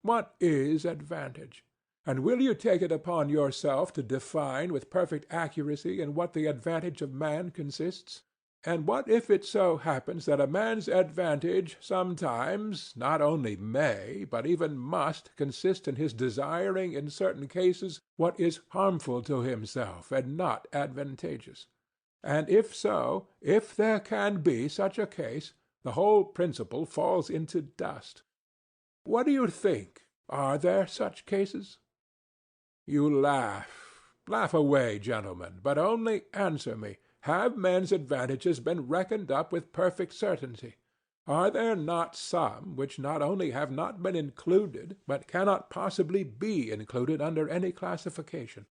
What is advantage? And will you take it upon yourself to define with perfect accuracy in what the advantage of man consists? And what if it so happens that a man's advantage sometimes not only may, but even must, consist in his desiring in certain cases what is harmful to himself and not advantageous? And if so, if there can be such a case, the whole principle falls into dust. What do you think? Are there such cases? You laugh. Laugh away, gentlemen, but only answer me. Have men's advantages been reckoned up with perfect certainty? Are there not some which not only have not been included, but cannot possibly be included under any classification?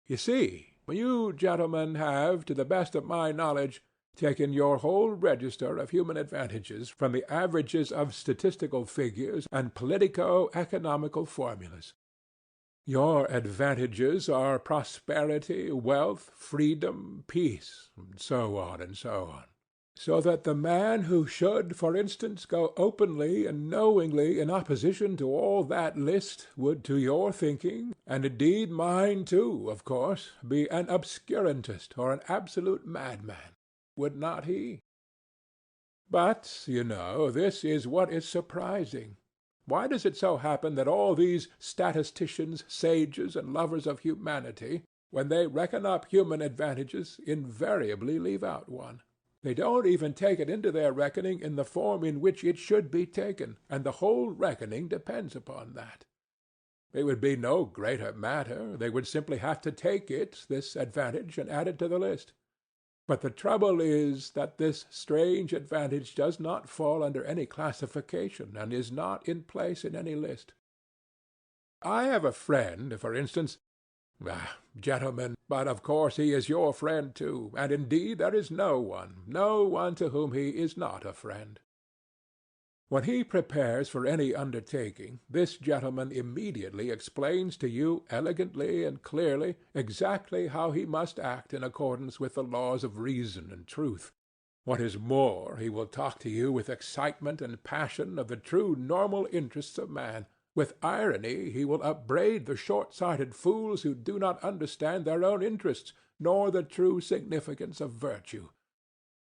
You see, you gentlemen have, to the best of my knowledge, taken your whole register of human advantages from the averages of statistical figures and politico-economical formulas. Your advantages are prosperity, wealth, freedom, peace, and so on and so on. So that the man who should, for instance, go openly and knowingly in opposition to all that list would, to your thinking, and indeed mine too, of course, be an obscurantist or an absolute madman. Would not he? But, you know, this is what is surprising. Why does it so happen that all these statisticians, sages, and lovers of humanity, when they reckon up human advantages, invariably leave out one? They don't even take it into their reckoning in the form in which it should be taken, and the whole reckoning depends upon that. It would be no greater matter. They would simply have to take it, this advantage, and add it to the list. But the trouble is that this strange advantage does not fall under any classification and is not in place in any list. I have a friend, for instance. Gentlemen, but of course he is your friend too, and indeed there is no one to whom he is not a friend. When he prepares for any undertaking, this gentleman immediately explains to you elegantly and clearly exactly how he must act in accordance with the laws of reason and truth. What is more, he will talk to you with excitement and passion of the true normal interests of man. With irony he will upbraid the short-sighted fools who do not understand their own interests, nor the true significance of virtue.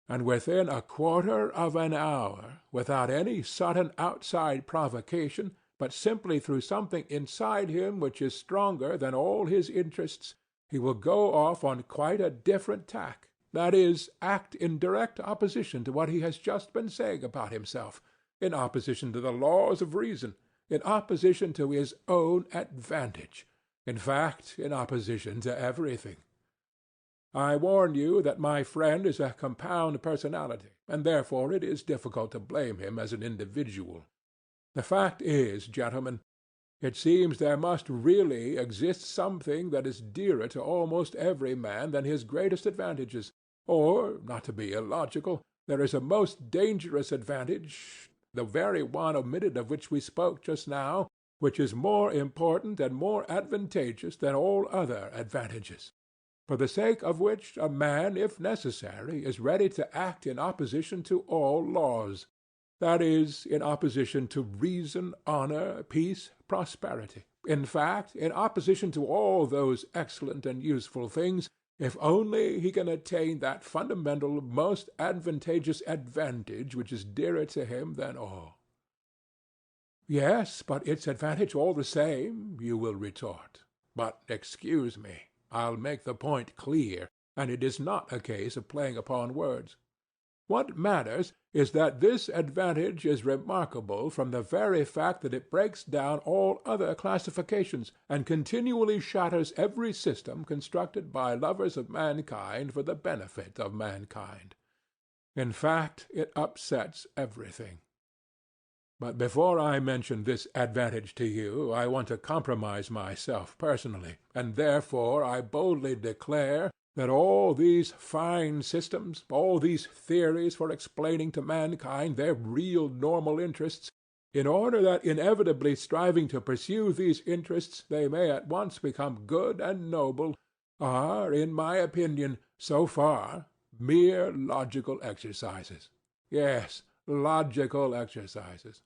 And within a quarter of an hour, without any sudden outside provocation, but simply through something inside him which is stronger than all his interests, he will go off on quite a different tack, that is, act in direct opposition to what he has just been saying about himself, in opposition to the laws of reason, in opposition to his own advantage, in fact, in opposition to everything. I warn you that my friend is a compound personality, and therefore it is difficult to blame him as an individual. The fact is, gentlemen, it seems there must really exist something that is dearer to almost every man than his greatest advantages, or, not to be illogical, there is a most dangerous advantage, the very one omitted of which we spoke just now, which is more important and more advantageous than all other advantages, for the sake of which a man, if necessary, is ready to act in opposition to all laws, that is, in opposition to reason, honor, peace, prosperity, in fact, in opposition to all those excellent and useful things, if only he can attain that fundamental, most advantageous advantage which is dearer to him than all. Yes, but its advantage all the same, you will retort. But excuse me, I'll make the point clear, and it is not a case of playing upon words. What matters is that this advantage is remarkable from the very fact that it breaks down all other classifications, and continually shatters every system constructed by lovers of mankind for the benefit of mankind. In fact, it upsets everything. But before I mention this advantage to you, I want to compromise myself personally, and therefore I boldly declare that all these fine systems, all these theories for explaining to mankind their real normal interests, in order that inevitably striving to pursue these interests they may at once become good and noble, are, in my opinion, so far, mere logical exercises. Yes, logical exercises.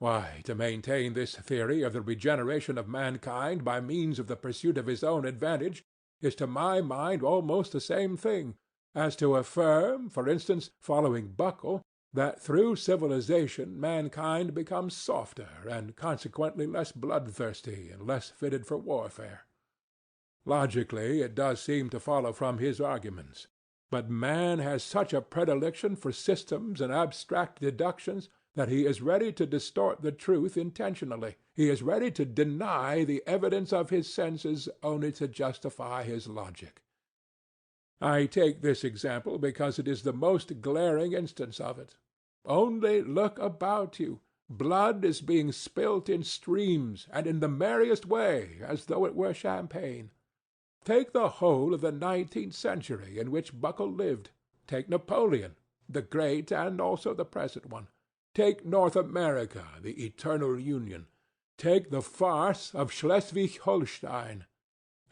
Why, to maintain this theory of the regeneration of mankind by means of the pursuit of his own advantage is to my mind almost the same thing as to affirm, for instance, following Buckle, that through civilization mankind becomes softer and consequently less bloodthirsty and less fitted for warfare. Logically, it does seem to follow from his arguments. But man has such a predilection for systems and abstract deductions that he is ready to distort the truth intentionally. He is ready to deny the evidence of his senses only to justify his logic. I take this example because it is the most glaring instance of it. Only look about you. Blood is being spilt in streams, and in the merriest way, as though it were champagne. Take the whole of the 19th century in which Buckle lived. Take Napoleon, the great and also the present one. Take North America, the eternal Union. Take the farce of Schleswig-Holstein.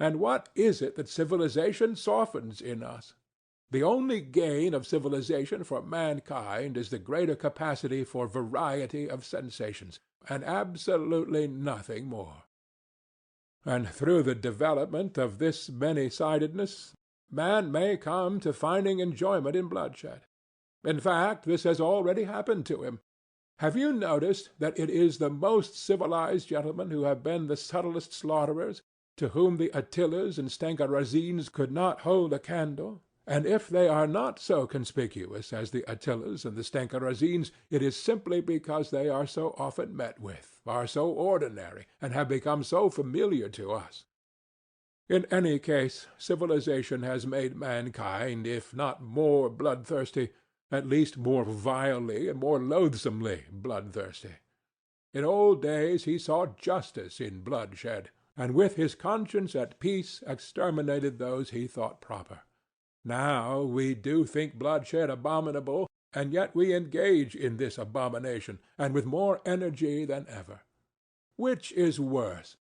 And what is it that civilization softens in us? The only gain of civilization for mankind is the greater capacity for variety of sensations, and absolutely nothing more. And through the development of this many-sidedness, man may come to finding enjoyment in bloodshed. In fact, this has already happened to him. Have you noticed that it is the most civilized gentlemen who have been the subtlest slaughterers, to whom the Attilas and Stenka-Razins could not hold a candle? And if they are not so conspicuous as the Attilas and the Stenka-Razins, it is simply because they are so often met with, are so ordinary, and have become so familiar to us. In any case, civilization has made mankind, if not more bloodthirsty, at least more vilely and more loathsomely bloodthirsty. In old days he saw justice in bloodshed, and with his conscience at peace exterminated those he thought proper. Now we do think bloodshed abominable, and yet we engage in this abomination, and with more energy than ever. Which is worse?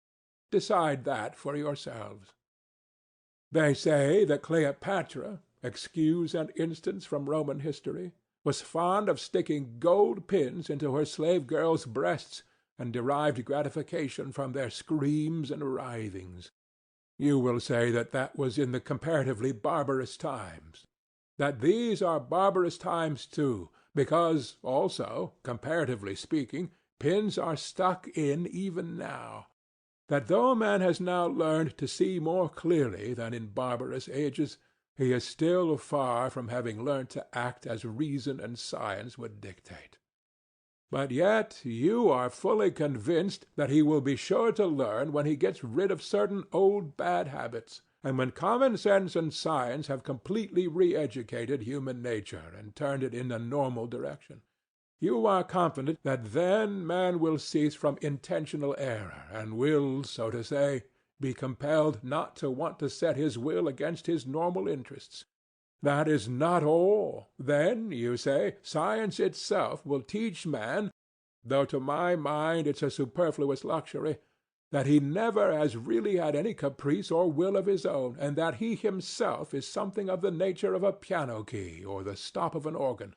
Decide that for yourselves. They say that Cleopatra, excuse an instance from Roman history, was fond of sticking gold pins into her slave girls' breasts, and derived gratification from their screams and writhings. You will say that that was in the comparatively barbarous times. That these are barbarous times too, because, also, comparatively speaking, pins are stuck in even now. That though man has now learned to see more clearly than in barbarous ages, he is still far from having learnt to act as reason and science would dictate. But yet you are fully convinced that he will be sure to learn when he gets rid of certain old bad habits, and when common sense and science have completely re-educated human nature and turned it in a normal direction. You are confident that then man will cease from intentional error, and will, so to say, be compelled not to want to set his will against his normal interests. That is not all. Then, you say, science itself will teach man, though to my mind it's a superfluous luxury, that he never has really had any caprice or will of his own, and that he himself is something of the nature of a piano key or the stop of an organ,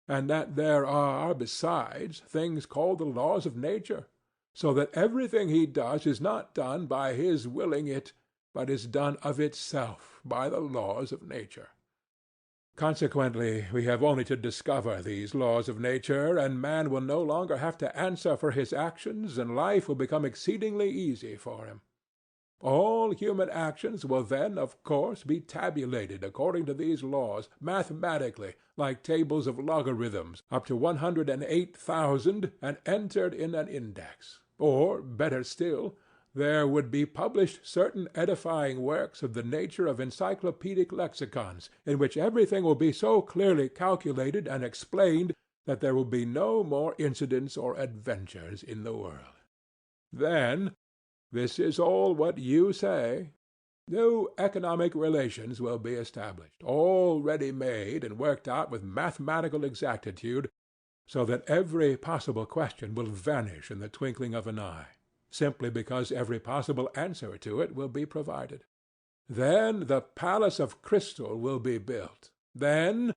and that there are, besides, things called the laws of nature, so that everything he does is not done by his willing it, but is done of itself by the laws of nature. Consequently, we have only to discover these laws of nature, and man will no longer have to answer for his actions, and life will become exceedingly easy for him. All human actions will then, of course, be tabulated according to these laws, mathematically, like tables of logarithms, up to 108,000, and entered in an index. Or, better still, there would be published certain edifying works of the nature of encyclopedic lexicons, in which everything will be so clearly calculated and explained that there will be no more incidents or adventures in the world. Then, this is all what you say, new economic relations will be established, all ready-made and worked out with mathematical exactitude, so that every possible question will vanish in the twinkling of an eye, simply because every possible answer to it will be provided. Then the palace of crystal will be built. Then,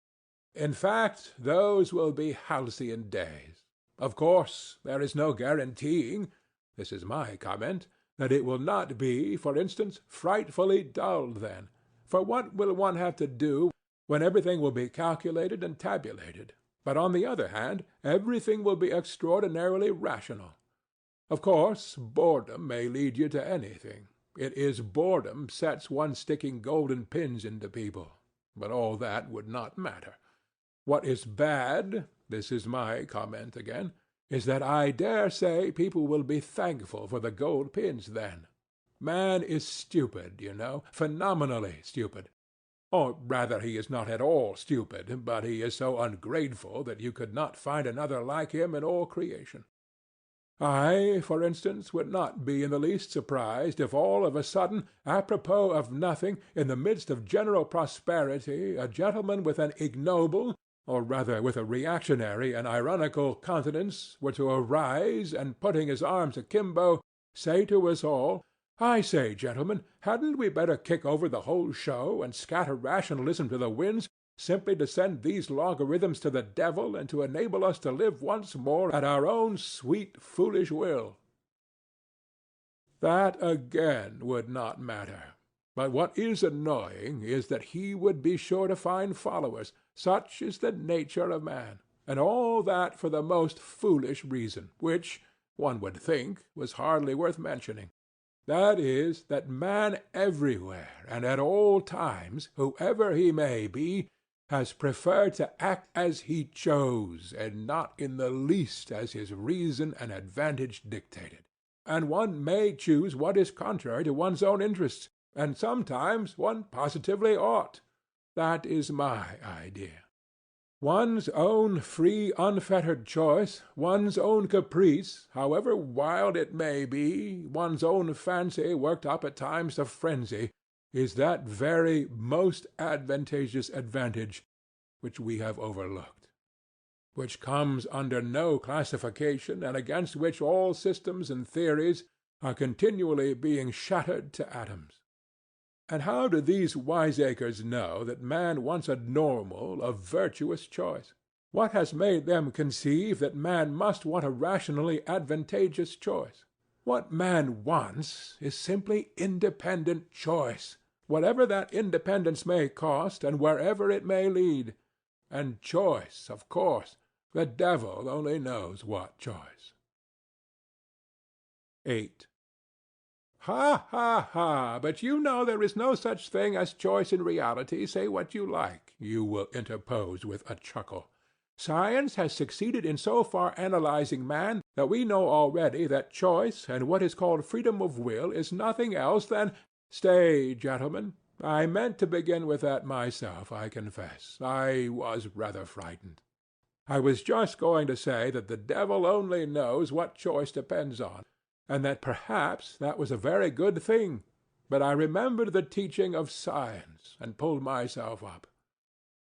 in fact, those will be halcyon days. Of course, there is no guaranteeing, this is my comment, that it will not be, for instance, frightfully dull then. For what will one have to do when everything will be calculated and tabulated? But on the other hand, everything will be extraordinarily rational. Of course, boredom may lead you to anything. It is boredom sets one sticking golden pins into people. But all that would not matter. What is bad, this is my comment again, is that I dare say people will be thankful for the gold pins then. Man is stupid, you know, phenomenally stupid. Or rather, he is not at all stupid, but he is so ungrateful that you could not find another like him in all creation. I, for instance, would not be in the least surprised if all of a sudden, apropos of nothing, in the midst of general prosperity, a gentleman with an ignoble, or rather with a reactionary and ironical countenance, were to arise and, putting his arms akimbo, say to us all, "I say, gentlemen, hadn't we better kick over the whole show and scatter rationalism to the winds, simply to send these logarithms to the devil and to enable us to live once more at our own sweet, foolish will?" That, again, would not matter. But what is annoying is that he would be sure to find followers. Such is the nature of man, and all that for the most foolish reason, which, one would think, was hardly worth mentioning. That is, that man everywhere and at all times, whoever he may be, has preferred to act as he chose, and not in the least as his reason and advantage dictated. And one may choose what is contrary to one's own interests, and sometimes one positively ought. That is my idea. One's own free, unfettered choice, one's own caprice, however wild it may be, one's own fancy worked up at times to frenzy, is that very most advantageous advantage which we have overlooked, which comes under no classification, and against which all systems and theories are continually being shattered to atoms. And how do these wiseacres know that man wants a normal, a virtuous choice? What has made them conceive that man must want a rationally advantageous choice? What man wants is simply independent choice, whatever that independence may cost and wherever it may lead. And choice, of course, the devil only knows what choice. 8. Ha, ha, ha! But you know there is no such thing as choice in reality, say what you like, you will interpose with a chuckle. Science has succeeded in so far analyzing man that we know already that choice and what is called freedom of will is nothing else than— Stay, gentlemen, I meant to begin with that myself, I confess. I was rather frightened. I was just going to say that the devil only knows what choice depends on, and that perhaps that was a very good thing, but I remembered the teaching of science, and pulled myself up.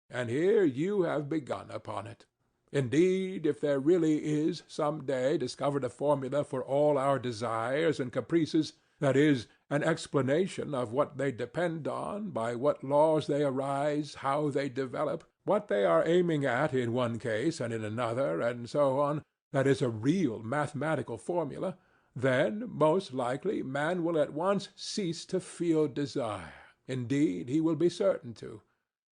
and here you have begun upon it. Indeed, if there really is some day discovered a formula for all our desires and caprices, that is, an explanation of what they depend on, by what laws they arise, how they develop, what they are aiming at in one case and in another, and so on, that is a real mathematical formula, then, most likely, man will at once cease to feel desire. Indeed, he will be certain to.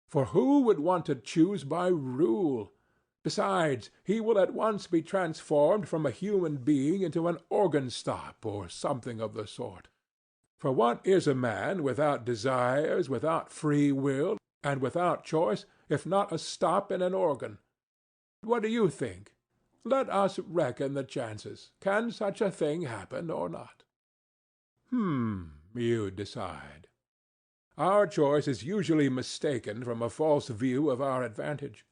For who would want to choose by rule? Besides, he will at once be transformed from a human being into an organ stop or something of the sort. For what is a man without desires, without free will, and without choice, if not a stop in an organ? What do you think? Let us reckon the chances. Can such a thing happen or not? You decide. Our choice is usually mistaken from a false view of our advantage.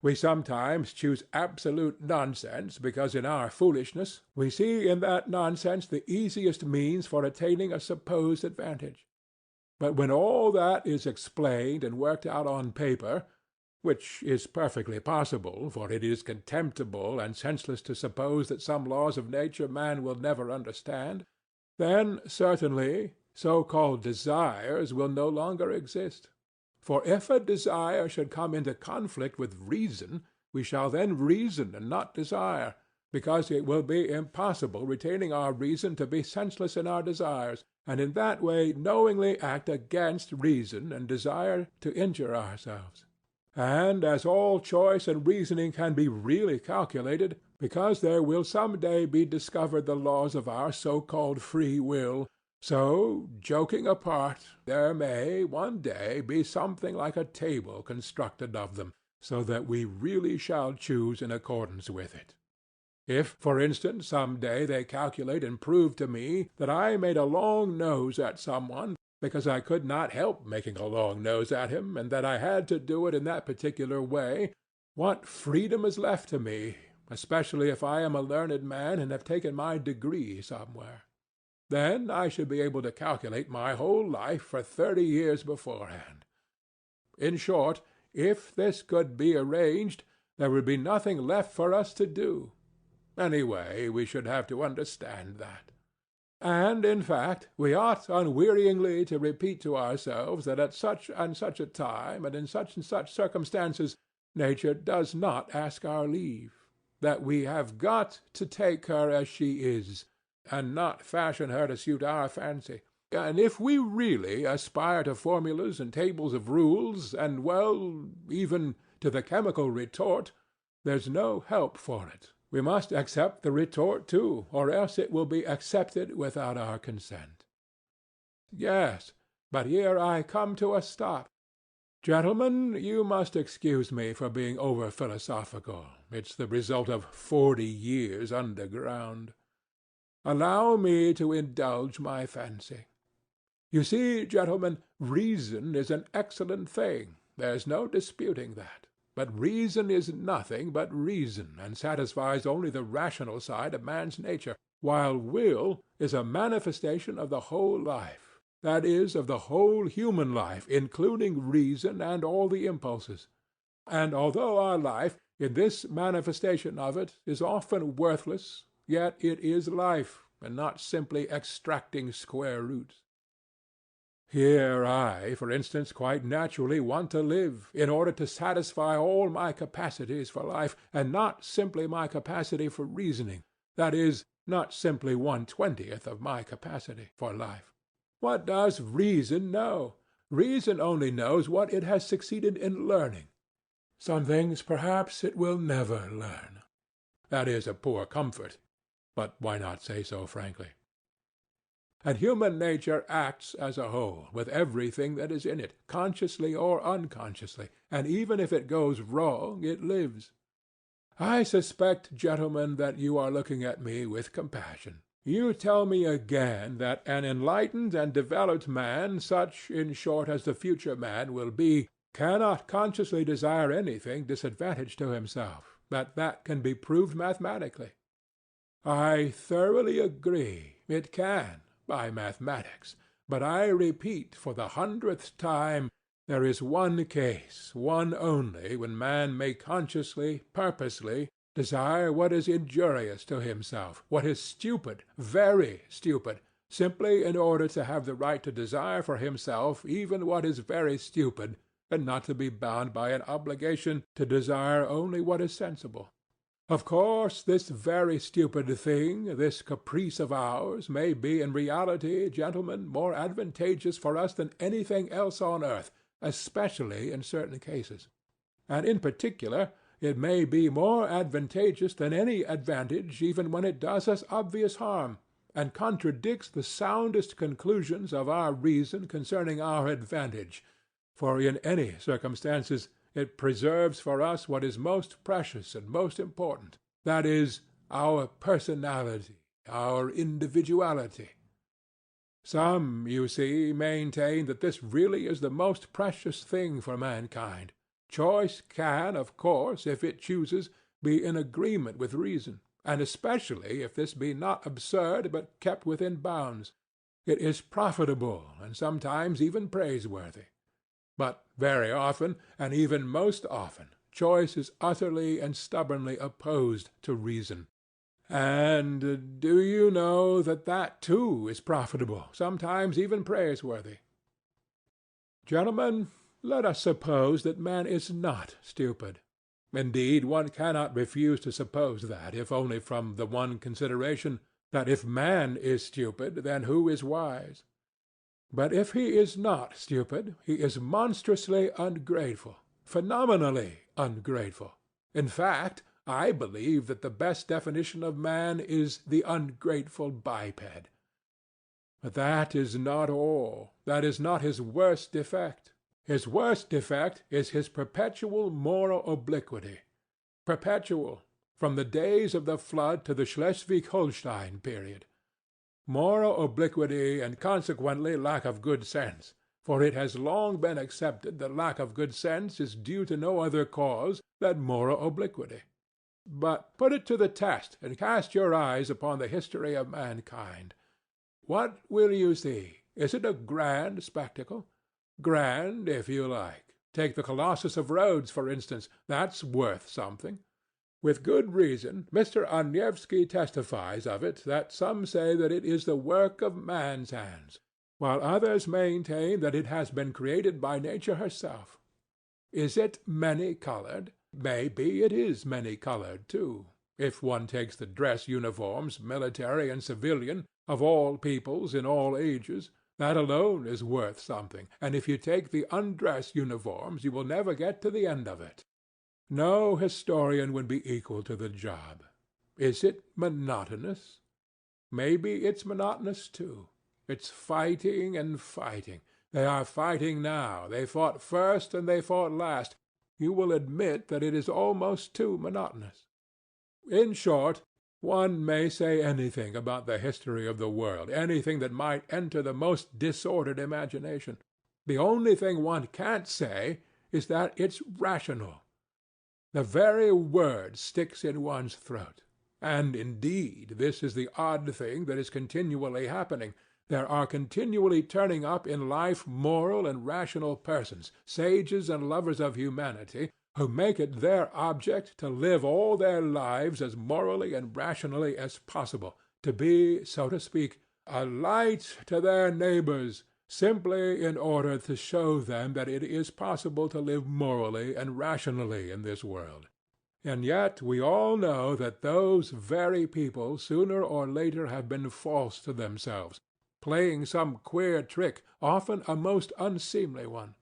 We sometimes choose absolute nonsense because in our foolishness we see in that nonsense the easiest means for attaining a supposed advantage. But when all that is explained and worked out on paper, which is perfectly possible, for it is contemptible and senseless to suppose that some laws of nature man will never understand, then certainly so-called desires will no longer exist. For if a desire should come into conflict with reason, we shall then reason and not desire, because it will be impossible retaining our reason to be senseless in our desires, and in that way knowingly act against reason and desire to injure ourselves. And as all choice and reasoning can be really calculated, because there will some day be discovered the laws of our so-called free will, so, joking apart, there may one day be something like a table constructed of them, so that we really shall choose in accordance with it. If, for instance, some day they calculate and prove to me that I made a long nose at some one, because I could not help making a long nose at him, and that I had to do it in that particular way, what freedom is left to me, especially if I am a learned man and have taken my degree somewhere? Then I should be able to calculate my whole life for 30 years beforehand. In short, if this could be arranged, there would be nothing left for us to do. Anyway, we should have to understand that. And, in fact, we ought unwearyingly to repeat to ourselves that at such and such a time and such circumstances nature does not ask our leave, that we have got to take her as she is, and not fashion her to suit our fancy. And if we really aspire to formulas and tables of rules, and, well, even to the chemical retort, there's no help for it. We must accept the retort too, or else it will be accepted without our consent. Yes, but here I come to a stop. Gentlemen, you must excuse me for being over-philosophical. It's the result of 40 years underground. Allow me to indulge my fancy. You see, gentlemen, reason is an excellent thing. There's no disputing that. But reason is nothing but reason, and satisfies only the rational side of man's nature, while will is a manifestation of the whole life, that is, of the whole human life, including reason and all the impulses. And although our life, in this manifestation of it, is often worthless, yet it is life, and not simply extracting square roots. Here I, for instance, quite naturally want to live, in order to satisfy all my capacities for life, and not simply my capacity for reasoning, that is, not simply 1/20th of my capacity for life. What does reason know? Reason only knows what it has succeeded in learning. Some things, perhaps, it will never learn. That is a poor comfort. But why not say so frankly? And human nature acts as a whole, with everything that is in it, consciously or unconsciously, and even if it goes wrong, it lives. I suspect, gentlemen, that you are looking at me with compassion. You tell me again that an enlightened and developed man, such, in short, as the future man will be, cannot consciously desire anything disadvantage to himself, that can be proved mathematically. I thoroughly agree. It can, by mathematics. But I repeat for the 100th time There is one case, one only, when man may consciously, purposely, desire what is injurious to himself, what is stupid, very stupid, simply in order to have the right to desire for himself even what is very stupid, and not to be bound by an obligation to desire only what is sensible. Of course, this very stupid thing, this caprice of ours, may be in reality, gentlemen, more advantageous for us than anything else on earth, especially in certain cases. And in particular, it may be more advantageous than any advantage even when it does us obvious harm, and contradicts the soundest conclusions of our reason concerning our advantage, for in any circumstances it preserves for us what is most precious and most important, that is, our personality, our individuality. Some, you see, maintain that this really is the most precious thing for mankind. Choice can, of course, if it chooses, be in agreement with reason, and especially if this be not absurd but kept within bounds. It is profitable, and sometimes even praiseworthy. But very often, and even most often, choice is utterly and stubbornly opposed to reason. And do you know that that too is profitable, sometimes even praiseworthy? Gentlemen, let us suppose that man is not stupid. Indeed, one cannot refuse to suppose that, if only from the one consideration that if man is stupid, then who is wise? But if he is not stupid, he is monstrously ungrateful, phenomenally ungrateful. In fact, I believe that the best definition of man is the ungrateful biped. But that is not all. That is not his worst defect. His worst defect is his perpetual moral obliquity. Perpetual, from the days of the flood to the Schleswig-Holstein period. Moral obliquity and consequently lack of good sense, for it has long been accepted that lack of good sense is due to no other cause than moral obliquity. But put it to the test and cast your eyes upon the history of mankind. What will you see? Is it a grand spectacle? Grand, if you like. Take the Colossus of Rhodes, for instance. That's worth something. With good reason, Mr. Chernyshevsky testifies of it that some say that it is the work of man's hands, while others maintain that it has been created by nature herself. Is it many-colored? Maybe it is many-colored, too. If one takes the dress uniforms, military and civilian, of all peoples in all ages, that alone is worth something, and if you take the undress uniforms, you will never get to the end of it. No historian would be equal to the job. Is it monotonous? Maybe it's monotonous, too. It's fighting and fighting. They are fighting now. They fought first and they fought last. You will admit that it is almost too monotonous. In short, one may say anything about the history of the world, anything that might enter the most disordered imagination. The only thing one can't say is that it's rational. The very word sticks in one's throat. And indeed, this is the odd thing that is continually happening. There are continually turning up in life moral and rational persons, sages and lovers of humanity, who make it their object to live all their lives as morally and rationally as possible, to be, so to speak, a light to their neighbors, simply in order to show them that it is possible to live morally and rationally in this world. And yet we all know that those very people sooner or later have been false to themselves, playing some queer trick, often a most unseemly one.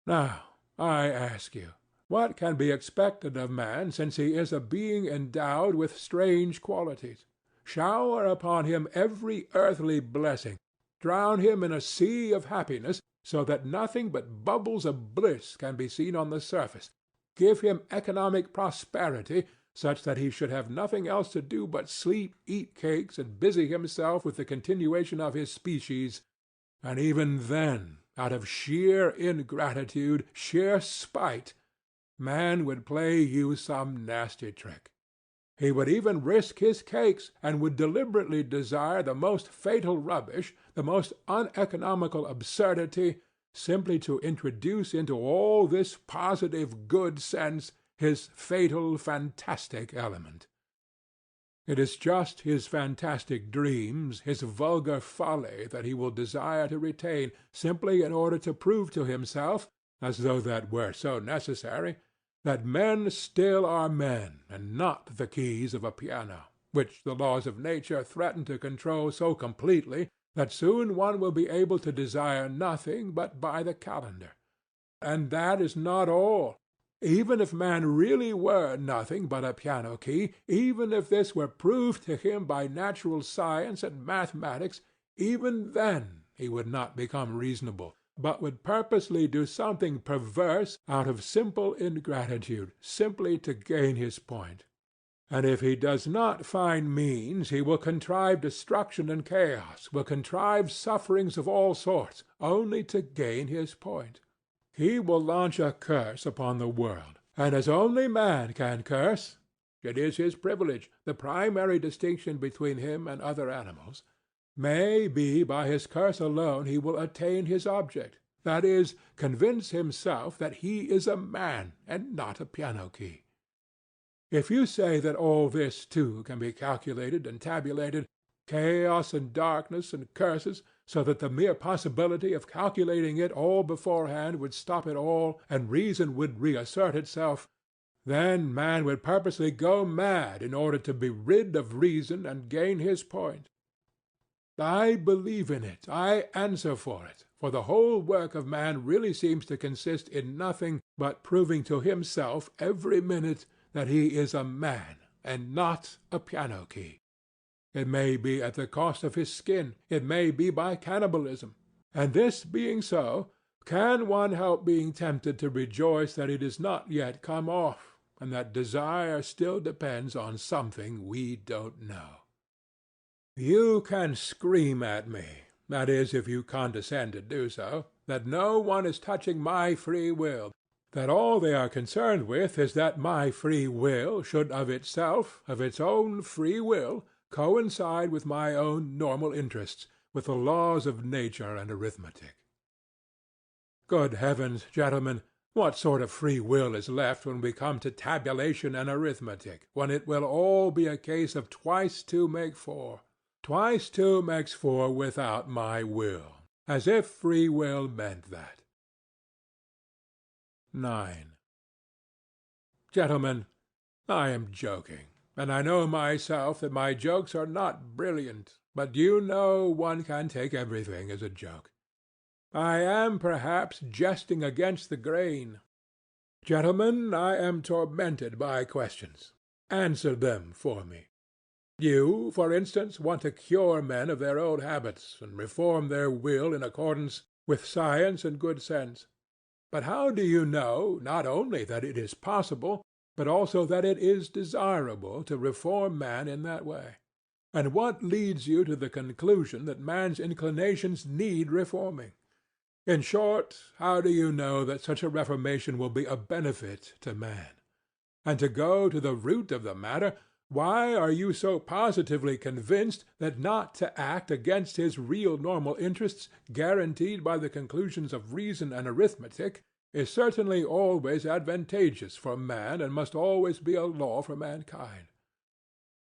Now, I ask you, what can be expected of man since he is a being endowed with strange qualities? Shower upon him every earthly blessing, drown him in a sea of happiness, so that nothing but bubbles of bliss can be seen on the surface. Give him economic prosperity, such that he should have nothing else to do but sleep, eat cakes, and busy himself with the continuation of his species, and even then, out of sheer ingratitude, sheer spite, man would play you some nasty trick. He would even risk his cakes, and would deliberately desire the most fatal rubbish, the most uneconomical absurdity, simply to introduce into all this positive good sense his fatal fantastic element. It is just his fantastic dreams, his vulgar folly, that he will desire to retain, simply in order to prove to himself, as though that were so necessary, that men still are men, and not the keys of a piano, which the laws of nature threaten to control so completely that soon one will be able to desire nothing but by the calendar. And that is not all. Even if man really were nothing but a piano key, even if this were proved to him by natural science and mathematics, even then he would not become reasonable, but would purposely do something perverse out of simple ingratitude, simply to gain his point. And if he does not find means, he will contrive destruction and chaos, will contrive sufferings of all sorts, only to gain his point. He will launch a curse upon the world, and as only man can curse, it is his privilege, the primary distinction between him and other animals. May be by his curse alone he will attain his object, that is, convince himself that he is a man and not a piano key. If you say that all this, too, can be calculated and tabulated, chaos and darkness and curses, so that the mere possibility of calculating it all beforehand would stop it all, and reason would reassert itself, then man would purposely go mad in order to be rid of reason and gain his point. I believe in it, I answer for it, for the whole work of man really seems to consist in nothing but proving to himself every minute that he is a man and not a piano key. It may be at the cost of his skin, it may be by cannibalism, and this being so, can one help being tempted to rejoice that it is not yet come off, and that desire still depends on something we don't know? You can scream at me, that is, if you condescend to do so, that no one is touching my free will, that all they are concerned with is that my free will should of itself, of its own free will, coincide with my own normal interests, with the laws of nature and arithmetic. Good heavens, gentlemen, what sort of free will is left when we come to tabulation and arithmetic, when it will all be a case of twice two make four? Twice two makes four without my will, as if free will meant that. 9. Gentlemen, I am joking, and I know myself that my jokes are not brilliant, but you know one can take everything as a joke. I am perhaps jesting against the grain. Gentlemen, I am tormented by questions. Answer them for me. You, for instance, want to cure men of their old habits, and reform their will in accordance with science and good sense. But how do you know not only that it is possible, but also that it is desirable to reform man in that way? And what leads you to the conclusion that man's inclinations need reforming? In short, how do you know that such a reformation will be a benefit to man? And to go to the root of the matter, why are you so positively convinced that not to act against his real normal interests, guaranteed by the conclusions of reason and arithmetic, is certainly always advantageous for man and must always be a law for mankind?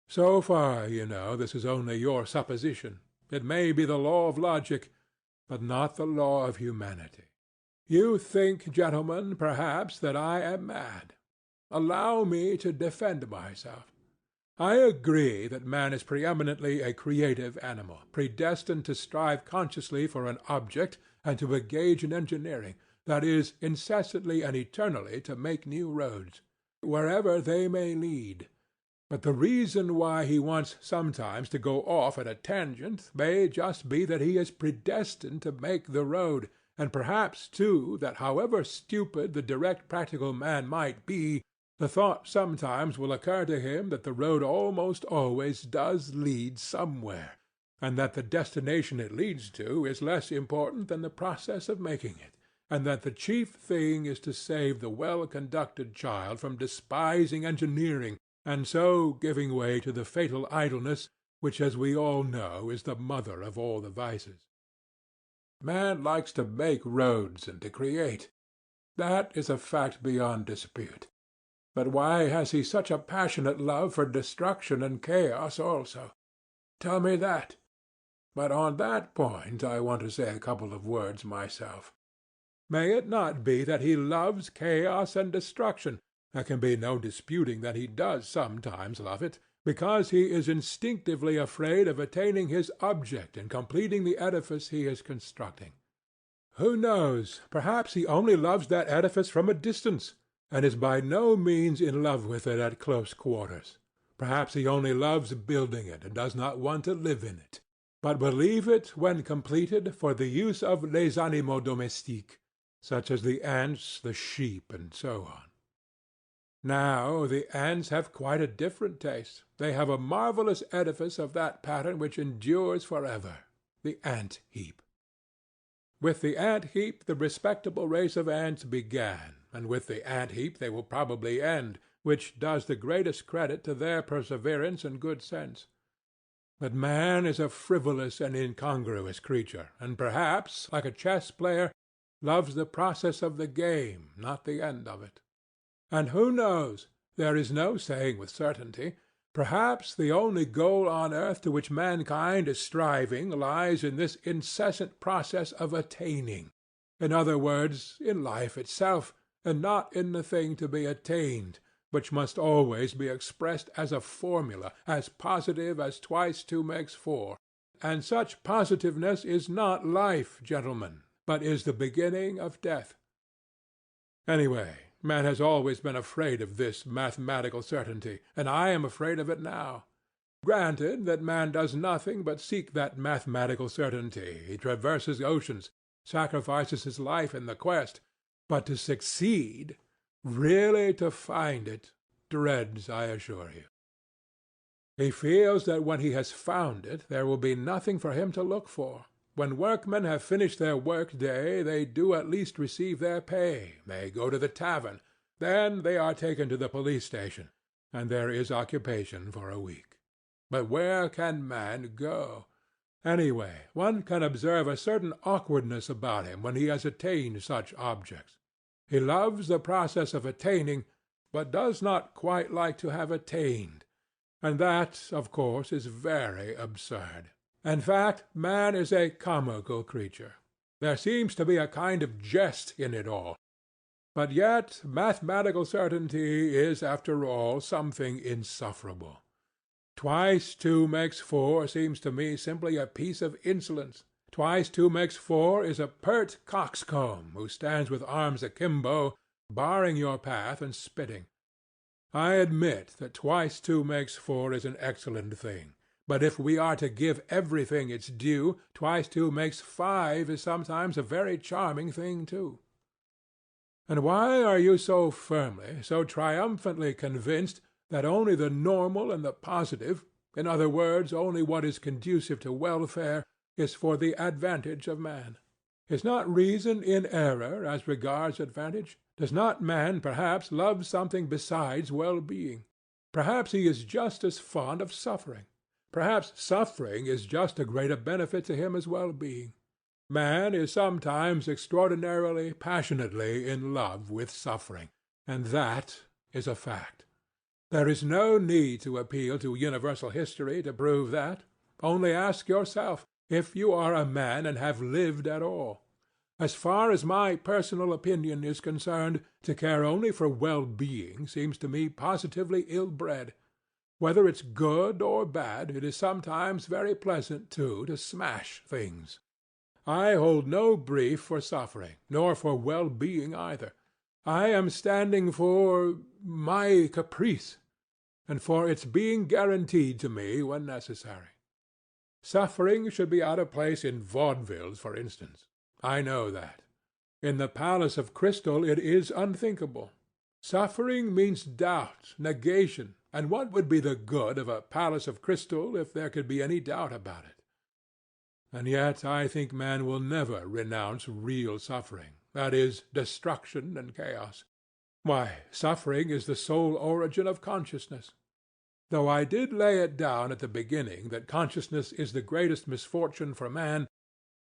So far, you know, this is only your supposition. It may be the law of logic, but not the law of humanity. You think, gentlemen, perhaps, that I am mad. Allow me to defend myself. I agree that man is preeminently a creative animal, predestined to strive consciously for an object and to engage in engineering, that is, incessantly and eternally to make new roads, wherever they may lead. But the reason why he wants sometimes to go off at a tangent may just be that he is predestined to make the road, and perhaps, too, that however stupid the direct practical man might be, the thought sometimes will occur to him that the road almost always does lead somewhere, and that the destination it leads to is less important than the process of making it, and that the chief thing is to save the well-conducted child from despising engineering, and so giving way to the fatal idleness which, as we all know, is the mother of all the vices. Man likes to make roads and to create. That is a fact beyond dispute. But why has he such a passionate love for destruction and chaos also? Tell me that. But on that point I want to say a couple of words myself. May it not be that he loves chaos and destruction? There can be no disputing that he does sometimes love it, because he is instinctively afraid of attaining his object in completing the edifice he is constructing. Who knows? Perhaps he only loves that edifice from a distance, and is by no means in love with it at close quarters. Perhaps he only loves building it, and does not want to live in it, but will leave it, when completed, for the use of les animaux domestiques, such as the ants, the sheep, and so on. Now the ants have quite a different taste. They have a marvellous edifice of that pattern which endures forever, the ant-heap. With the ant-heap the respectable race of ants began, and with the ant-heap they will probably end, which does the greatest credit to their perseverance and good sense. But man is a frivolous and incongruous creature, and perhaps, like a chess-player, loves the process of the game, not the end of it. And who knows? There is no saying with certainty. Perhaps the only goal on earth to which mankind is striving lies in this incessant process of attaining. In other words, in life itself, and not in the thing to be attained, which must always be expressed as a formula, as positive as twice two makes four. And such positiveness is not life, gentlemen, but is the beginning of death. Anyway, man has always been afraid of this mathematical certainty, and I am afraid of it now. Granted that man does nothing but seek that mathematical certainty, he traverses oceans, sacrifices his life in the quest, but to succeed, really to find it, dreads, I assure you. He feels that when he has found it, there will be nothing for him to look for. When workmen have finished their work-day, they do at least receive their pay, they go to the tavern, then they are taken to the police station, and there is occupation for a week. But where can man go? Anyway, one can observe a certain awkwardness about him when he has attained such objects. He loves the process of attaining, but does not quite like to have attained, and that, of course, is very absurd. In fact, man is a comical creature. There seems to be a kind of jest in it all. But yet mathematical certainty is, after all, something insufferable. Twice two makes four seems to me simply a piece of insolence. Twice two makes four is a pert coxcomb who stands with arms akimbo, barring your path and spitting. I admit that twice two makes four is an excellent thing. But if we are to give everything its due, twice two makes five is sometimes a very charming thing too. And why are you so firmly, so triumphantly convinced that only the normal and the positive, in other words, only what is conducive to welfare, is for the advantage of man? Is not reason in error as regards advantage? Does not man perhaps love something besides well-being? Perhaps he is just as fond of suffering. Perhaps suffering is just a greater benefit to him as well-being. Man is sometimes extraordinarily, passionately in love with suffering, and that is a fact. There is no need to appeal to universal history to prove that. Only ask yourself, if you are a man and have lived at all. As far as my personal opinion is concerned, to care only for well-being seems to me positively ill-bred. Whether it's good or bad, it is sometimes very pleasant, too, to smash things. I hold no brief for suffering, nor for well-being either. I am standing for my caprice, and for its being guaranteed to me when necessary. Suffering should be out of place in vaudevilles, for instance. I know that. In the Palace of Crystal it is unthinkable. Suffering means doubt, negation, and what would be the good of a palace of crystal if there could be any doubt about it? And yet I think man will never renounce real suffering, that is, destruction and chaos. Why, suffering is the sole origin of consciousness. Though I did lay it down at the beginning that consciousness is the greatest misfortune for man,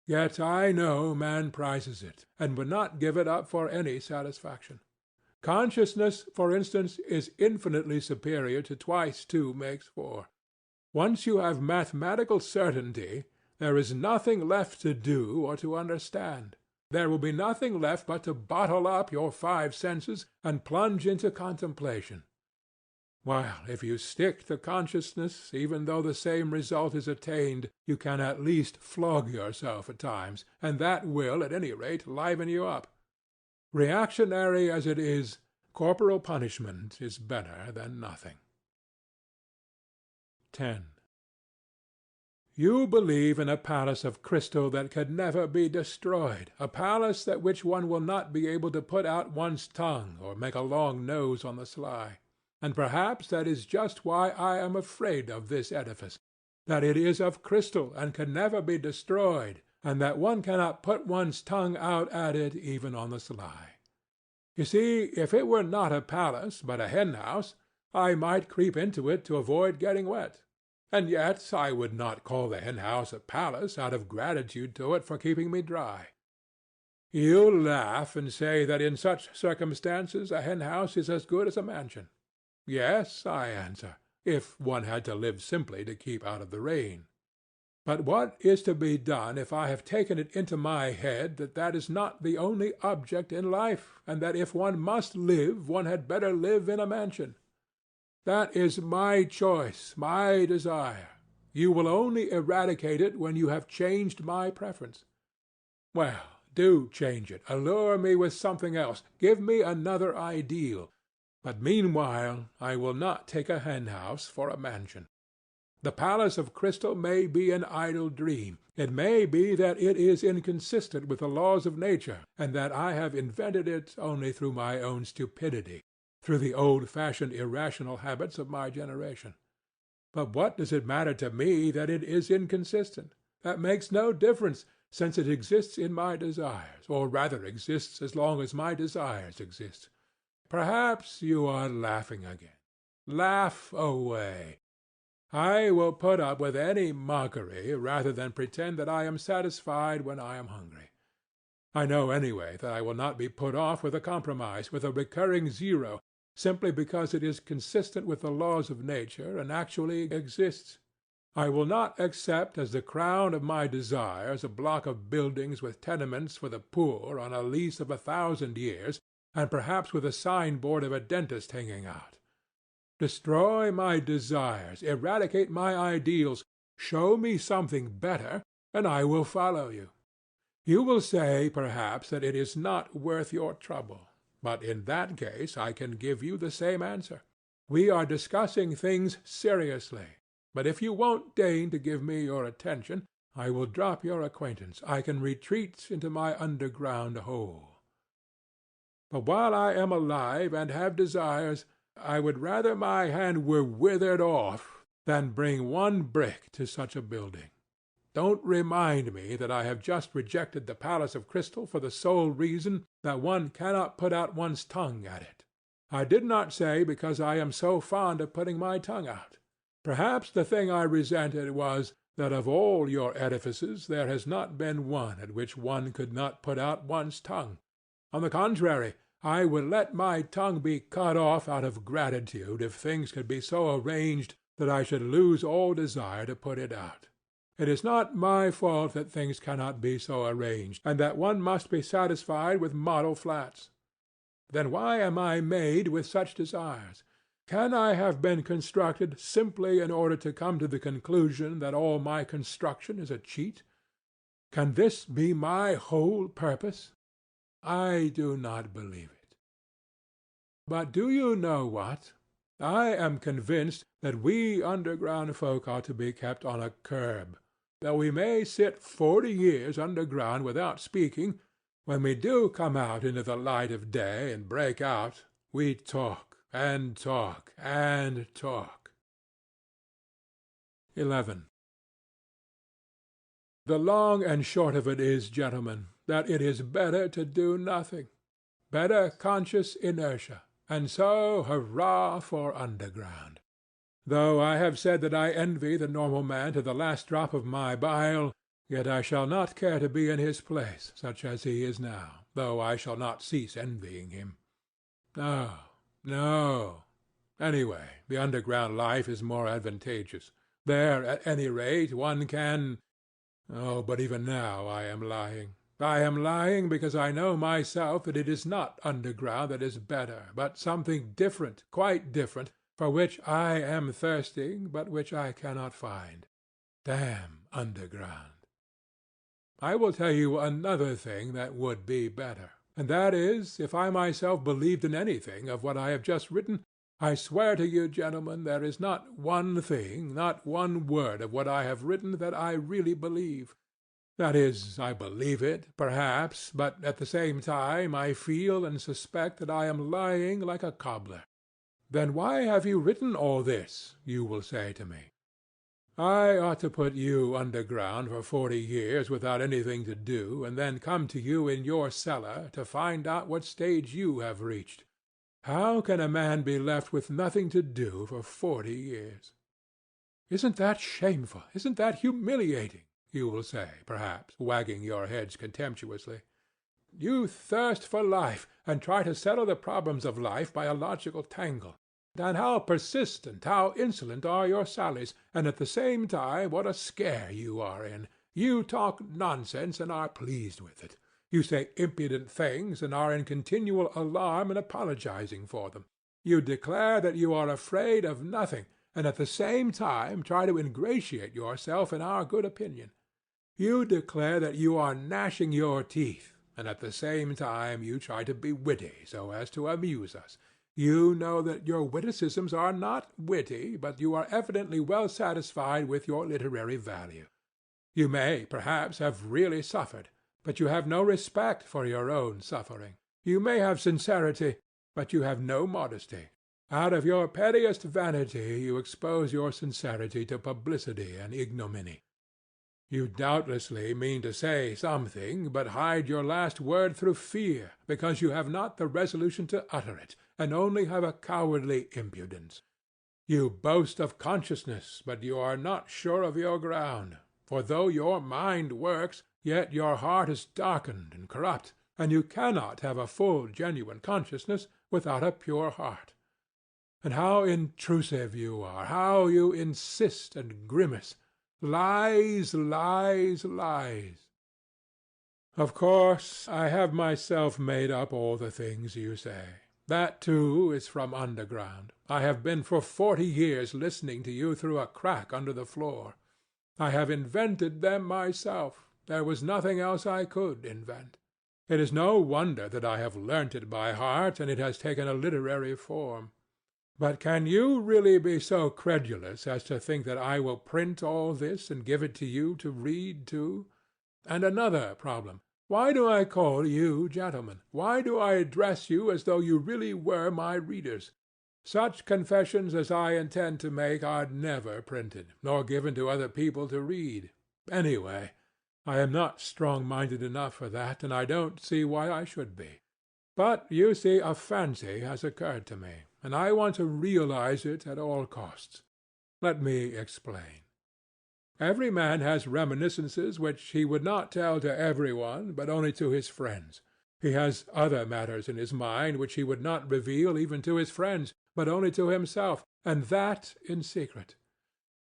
Yet I know man prizes it, and would not give it up for any satisfaction. Consciousness, for instance, is infinitely superior to twice two makes four. Once you have mathematical certainty, there is nothing left to do or to understand. There will be nothing left but to bottle up your five senses and plunge into contemplation. While if you stick to consciousness, even though the same result is attained, you can at least flog yourself at times, and that will, at any rate, liven you up. Reactionary as it is, corporal punishment is better than nothing. 10. You believe in a palace of crystal that could never be destroyed, a palace at which one will not be able to put out one's tongue or make a long nose on the sly. And perhaps that is just why I am afraid of this edifice, that it is of crystal and can never be destroyed, and that one cannot put one's tongue out at it even on the sly. You see, if it were not a palace, but a hen-house, I might creep into it to avoid getting wet. And yet I would not call the hen-house a palace out of gratitude to it for keeping me dry. You laugh and say that in such circumstances a hen-house is as good as a mansion. Yes, I answer, if one had to live simply to keep out of the rain. But what is to be done if I have taken it into my head that that is not the only object in life, and that if one must live, one had better live in a mansion? That is my choice, my desire. You will only eradicate it when you have changed my preference. Well, do change it. Allure me with something else. Give me another ideal. But meanwhile I will not take a hen-house for a mansion. The palace of crystal may be an idle dream. It may be that it is inconsistent with the laws of nature, and that I have invented it only through my own stupidity, through the old-fashioned irrational habits of my generation. But what does it matter to me that it is inconsistent? That makes no difference, since it exists in my desires, or rather exists as long as my desires exist. Perhaps you are laughing again. Laugh away. I will put up with any mockery rather than pretend that I am satisfied when I am hungry. I know anyway that I will not be put off with a compromise, with a recurring zero, simply because it is consistent with the laws of nature and actually exists. I will not accept as the crown of my desires a block of buildings with tenements for the poor on a lease of 1,000 years, and perhaps with a signboard of a dentist hanging out. Destroy my desires, eradicate my ideals, show me something better, and I will follow you. You will say, perhaps, that it is not worth your trouble, but in that case I can give you the same answer. We are discussing things seriously, but if you won't deign to give me your attention, I will drop your acquaintance. I can retreat into my underground hole. But while I am alive and have desires, I would rather my hand were withered off than bring one brick to such a building. Don't remind me that I have just rejected the palace of crystal for the sole reason that one cannot put out one's tongue at it. I did not say because I am so fond of putting my tongue out. Perhaps the thing I resented was that of all your edifices there has not been one at which one could not put out one's tongue. On the contrary, I would let my tongue be cut off out of gratitude if things could be so arranged that I should lose all desire to put it out. It is not my fault that things cannot be so arranged, and that one must be satisfied with model flats. Then why am I made with such desires? Can I have been constructed simply in order to come to the conclusion that all my construction is a cheat? Can this be my whole purpose? I do not believe it. But do you know what? I am convinced that we underground folk ought to be kept on a curb. Though we may sit 40 years underground without speaking, when we do come out into the light of day and break out, we talk and talk and talk. 11. The long and short of it is, gentlemen, that it is better to do nothing, better conscious inertia, and so hurrah for underground. Though I have said that I envy the normal man to the last drop of my bile, Yet I shall not care to be in his place, such as he is now, though I shall not cease envying him. No, no. Anyway, the underground life is more advantageous. There, at any rate, one can— Oh, but even now I am lying. I am lying because I know myself that it is not underground that is better, but something different, quite different, for which I am thirsting, but which I cannot find. Damn underground. I will tell you another thing that would be better, and that is, if I myself believed in anything of what I have just written, I swear to you, gentlemen, there is not one thing, not one word of what I have written that I really believe. That is, I believe it, perhaps, but at the same time I feel and suspect that I am lying like a cobbler. Then why have you written all this, you will say to me. I ought to put you underground for 40 years without anything to do, and then come to you in your cellar to find out what stage you have reached. How can a man be left with nothing to do for 40 years? Isn't that shameful? Isn't that humiliating? You will say, perhaps, wagging your heads contemptuously. You thirst for life, and try to settle the problems of life by a logical tangle. And how persistent, how insolent are your sallies, and at the same time what a scare you are in. You talk nonsense and are pleased with it. You say impudent things and are in continual alarm and apologizing for them. You declare that you are afraid of nothing, and at the same time try to ingratiate yourself in our good opinion. You declare that you are gnashing your teeth, and at the same time you try to be witty so as to amuse us. You know that your witticisms are not witty, but you are evidently well satisfied with your literary value. You may, perhaps, have really suffered, but you have no respect for your own suffering. You may have sincerity, but you have no modesty. Out of your pettiest vanity you expose your sincerity to publicity and ignominy. You doubtlessly mean to say something, but hide your last word through fear, because you have not the resolution to utter it, and only have a cowardly impudence. You boast of consciousness, but you are not sure of your ground, for though your mind works, yet your heart is darkened and corrupt, and you cannot have a full, genuine consciousness without a pure heart. And how intrusive you are, how you insist and grimace. Lies, lies, lies. Of course, I have myself made up all the things you say. That, too, is from underground. I have been for 40 years listening to you through a crack under the floor. I have invented them myself. There was nothing else I could invent. It is no wonder that I have learnt it by heart, and it has taken a literary form. But can you really be so credulous as to think that I will print all this and give it to you to read too? And another problem. Why do I call you gentlemen? Why do I address you as though you really were my readers? Such confessions as I intend to make are never printed, nor given to other people to read. Anyway, I am not strong-minded enough for that, and I don't see why I should be. But, you see, a fancy has occurred to me, and I want to realize it at all costs. Let me explain. Every man has reminiscences which he would not tell to every one, but only to his friends. He has other matters in his mind which he would not reveal even to his friends, but only to himself, and that in secret.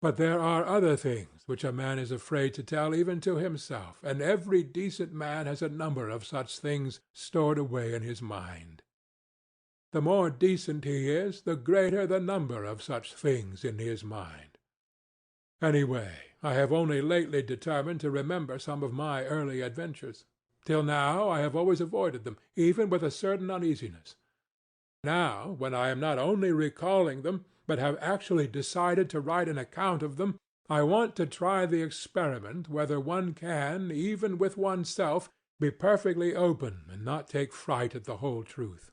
But there are other things which a man is afraid to tell even to himself, and every decent man has a number of such things stored away in his mind. The more decent he is, the greater the number of such things in his mind. Anyway, I have only lately determined to remember some of my early adventures. Till now I have always avoided them, even with a certain uneasiness. Now, when I am not only recalling them, but have actually decided to write an account of them, I want to try the experiment whether one can, even with oneself, be perfectly open and not take fright at the whole truth.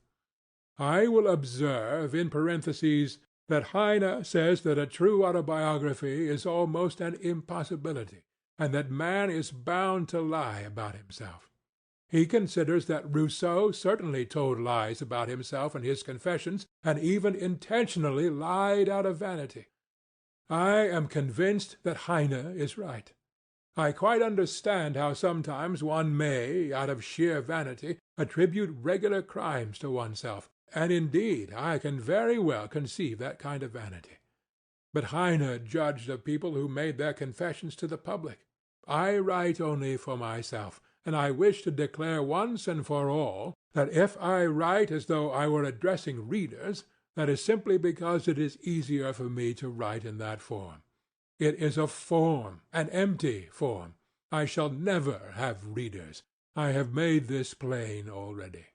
I will observe, in parentheses, that Heine says that a true autobiography is almost an impossibility, and that man is bound to lie about himself. He considers that Rousseau certainly told lies about himself in his confessions, and even intentionally lied out of vanity. I am convinced that Heine is right. I quite understand how sometimes one may, out of sheer vanity, attribute regular crimes to oneself, and indeed I can very well conceive that kind of vanity. But Heine judged of people who made their confessions to the public. I write only for myself, and I wish to declare once and for all that if I write as though I were addressing readers, that is simply because it is easier for me to write in that form. It is a form, an empty form. I shall never have readers. I have made this plain already.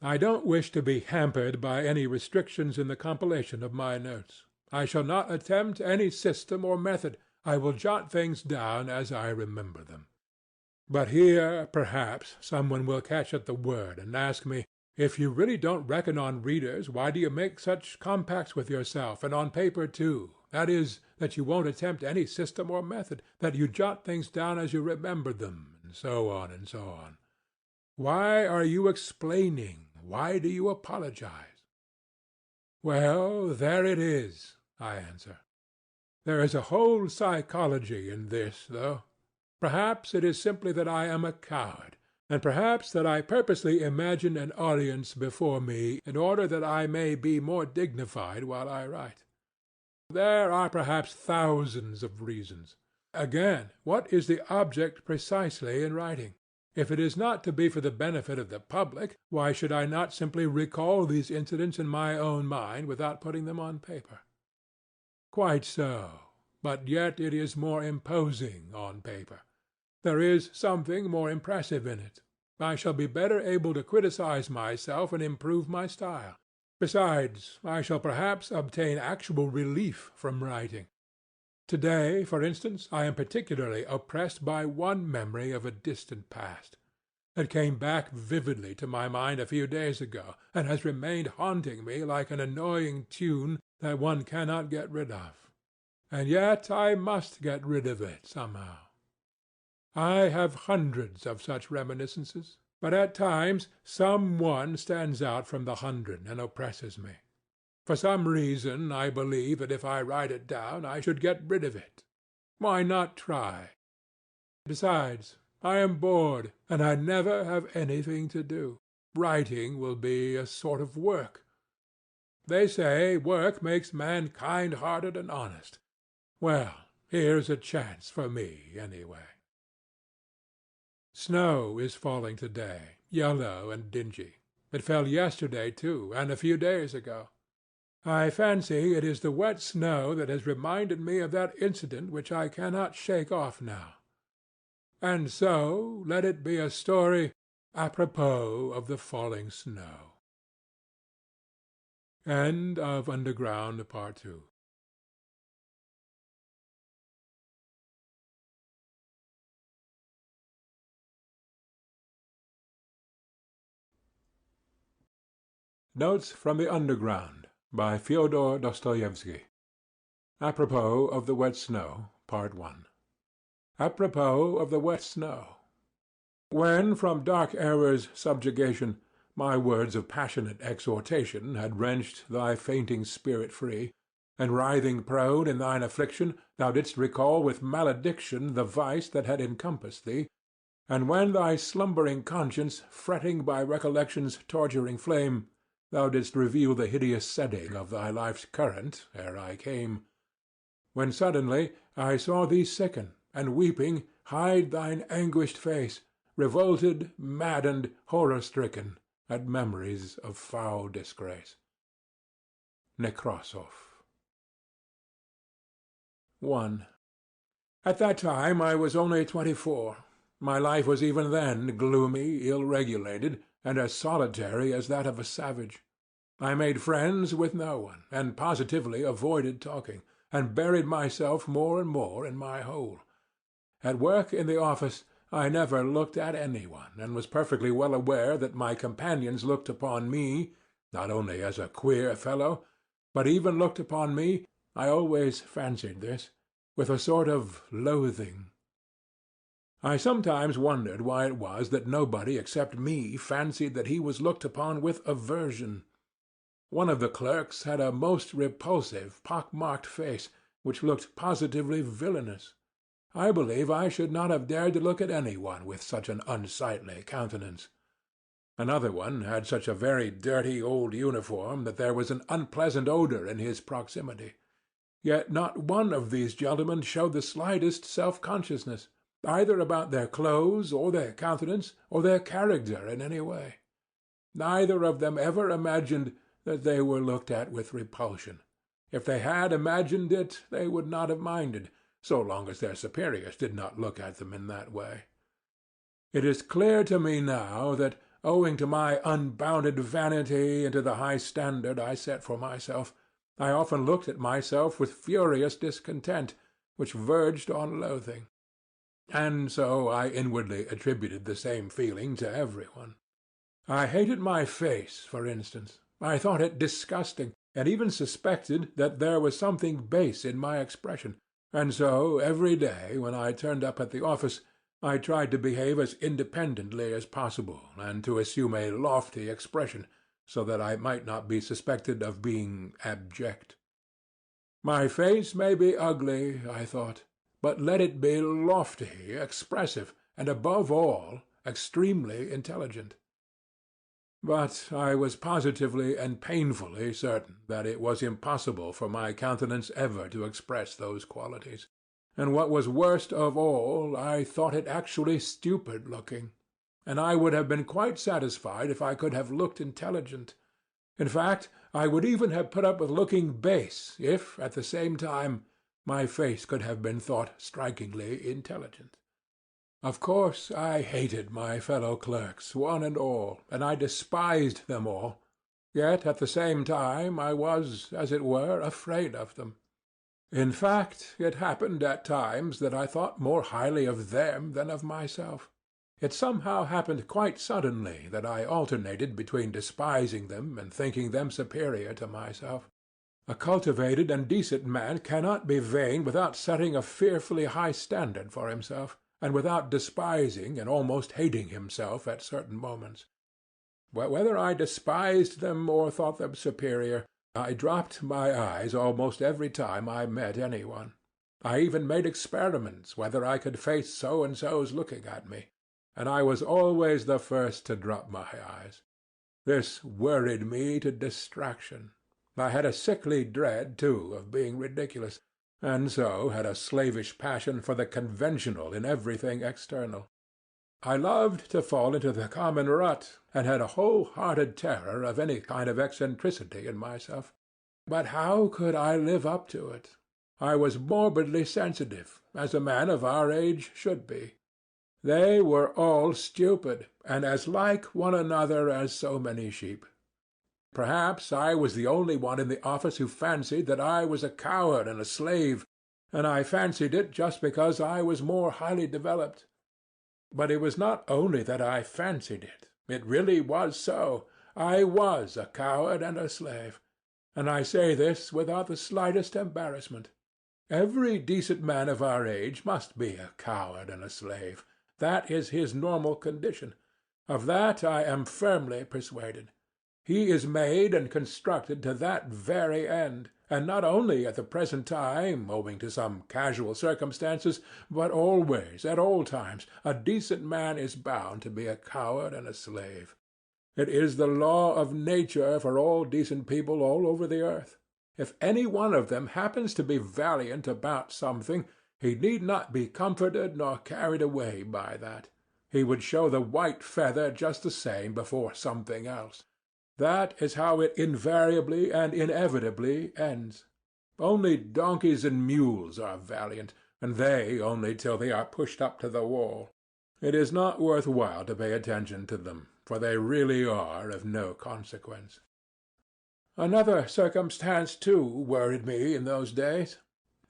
I don't wish to be hampered by any restrictions in the compilation of my notes. I shall not attempt any system or method. I will jot things down as I remember them. But here, perhaps, someone will catch at the word and ask me, if you really don't reckon on readers, why do you make such compacts with yourself, and on paper too? That is, that you won't attempt any system or method, that you jot things down as you remember them, and so on and so on. Why are you explaining? Why do you apologize? Well, there it is, I answer. There is a whole psychology in this, though. Perhaps it is simply that I am a coward, and perhaps that I purposely imagine an audience before me in order that I may be more dignified while I write. There are perhaps thousands of reasons. Again, what is the object precisely in writing? If it is not to be for the benefit of the public, why should I not simply recall these incidents in my own mind without putting them on paper? Quite so, but yet it is more imposing on paper. There is something more impressive in it. I shall be better able to criticize myself and improve my style. Besides, I shall perhaps obtain actual relief from writing. Today, for instance, I am particularly oppressed by one memory of a distant past. It came back vividly to my mind a few days ago, and has remained haunting me like an annoying tune that one cannot get rid of. And yet I must get rid of it somehow. I have hundreds of such reminiscences, but at times some one stands out from the hundred and oppresses me. For some reason I believe that if I write it down I should get rid of it. Why not try? Besides, I am bored, and I never have anything to do. Writing will be a sort of work. They say work makes man kind-hearted and honest. Well, here's a chance for me, anyway. Snow is falling today, yellow and dingy. It fell yesterday, too, and a few days ago. I fancy it is the wet snow that has reminded me of that incident which I cannot shake off now. And so let it be a story apropos of the falling snow. End of Underground, Part 2. Notes from the Underground by Fyodor Dostoevsky. Apropos of the wet snow, Part 1. Apropos of the wet snow. When from dark error's subjugation my words of passionate exhortation had wrenched thy fainting spirit free, and writhing prone in thine affliction thou didst recall with malediction the vice that had encompassed thee, and when thy slumbering conscience, fretting by recollection's torturing flame, thou didst reveal the hideous setting of thy life's current ere I came, when suddenly I saw thee sicken, and weeping hide thine anguished face, revolted, maddened, horror-stricken at memories of foul disgrace. Nekrasov. 1. At that time I was only 24. My life was even then gloomy, ill-regulated, and as solitary as that of a savage. I made friends with no one, and positively avoided talking, and buried myself more and more in my hole. At work in the office I never looked at anyone, and was perfectly well aware that my companions looked upon me, not only as a queer fellow, but even looked upon me, I always fancied this, with a sort of loathing. I sometimes wondered why it was that nobody except me fancied that he was looked upon with aversion. One of the clerks had a most repulsive, pock-marked face, which looked positively villainous. I believe I should not have dared to look at any one with such an unsightly countenance. Another one had such a very dirty old uniform that there was an unpleasant odour in his proximity. Yet not one of these gentlemen showed the slightest self-consciousness, either about their clothes, or their countenance, or their character in any way. Neither of them ever imagined that they were looked at with repulsion. If they had imagined it, they would not have minded, so long as their superiors did not look at them in that way. It is clear to me now that, owing to my unbounded vanity and to the high standard I set for myself, I often looked at myself with furious discontent, which verged on loathing. And so I inwardly attributed the same feeling to every one. I hated my face, for instance. I thought it disgusting, and even suspected that there was something base in my expression, and so every day when I turned up at the office I tried to behave as independently as possible and to assume a lofty expression, so that I might not be suspected of being abject. My face may be ugly, I thought, but let it be lofty, expressive, and above all, extremely intelligent. But I was positively and painfully certain that it was impossible for my countenance ever to express those qualities. And what was worst of all, I thought it actually stupid-looking, and I would have been quite satisfied if I could have looked intelligent. In fact, I would even have put up with looking base if, at the same time, my face could have been thought strikingly intelligent. Of course I hated my fellow-clerks, one and all, and I despised them all, yet at the same time I was, as it were, afraid of them. In fact, it happened at times that I thought more highly of them than of myself. It somehow happened quite suddenly that I alternated between despising them and thinking them superior to myself. A cultivated and decent man cannot be vain without setting a fearfully high standard for himself, and without despising and almost hating himself at certain moments. Whether I despised them or thought them superior, I dropped my eyes almost every time I met any one. I even made experiments whether I could face so-and-so's looking at me, and I was always the first to drop my eyes. This worried me to distraction. I had a sickly dread, too, of being ridiculous, and so had a slavish passion for the conventional in everything external. I loved to fall into the common rut, and had a whole-hearted terror of any kind of eccentricity in myself. But how could I live up to it? I was morbidly sensitive, as a man of our age should be. They were all stupid, and as like one another as so many sheep. Perhaps I was the only one in the office who fancied that I was a coward and a slave, and I fancied it just because I was more highly developed. But it was not only that I fancied it. It really was so. I was a coward and a slave, and I say this without the slightest embarrassment. Every decent man of our age must be a coward and a slave. That is his normal condition. Of that I am firmly persuaded. He is made and constructed to that very end, and not only at the present time, owing to some casual circumstances, but always, at all times, a decent man is bound to be a coward and a slave. It is the law of nature for all decent people all over the earth. If any one of them happens to be valiant about something, he need not be comforted nor carried away by that. He would show the white feather just the same before something else. That is how it invariably and inevitably ends. Only donkeys and mules are valiant, and they only till they are pushed up to the wall. It is not worth while to pay attention to them, for they really are of no consequence. Another circumstance, too, worried me in those days,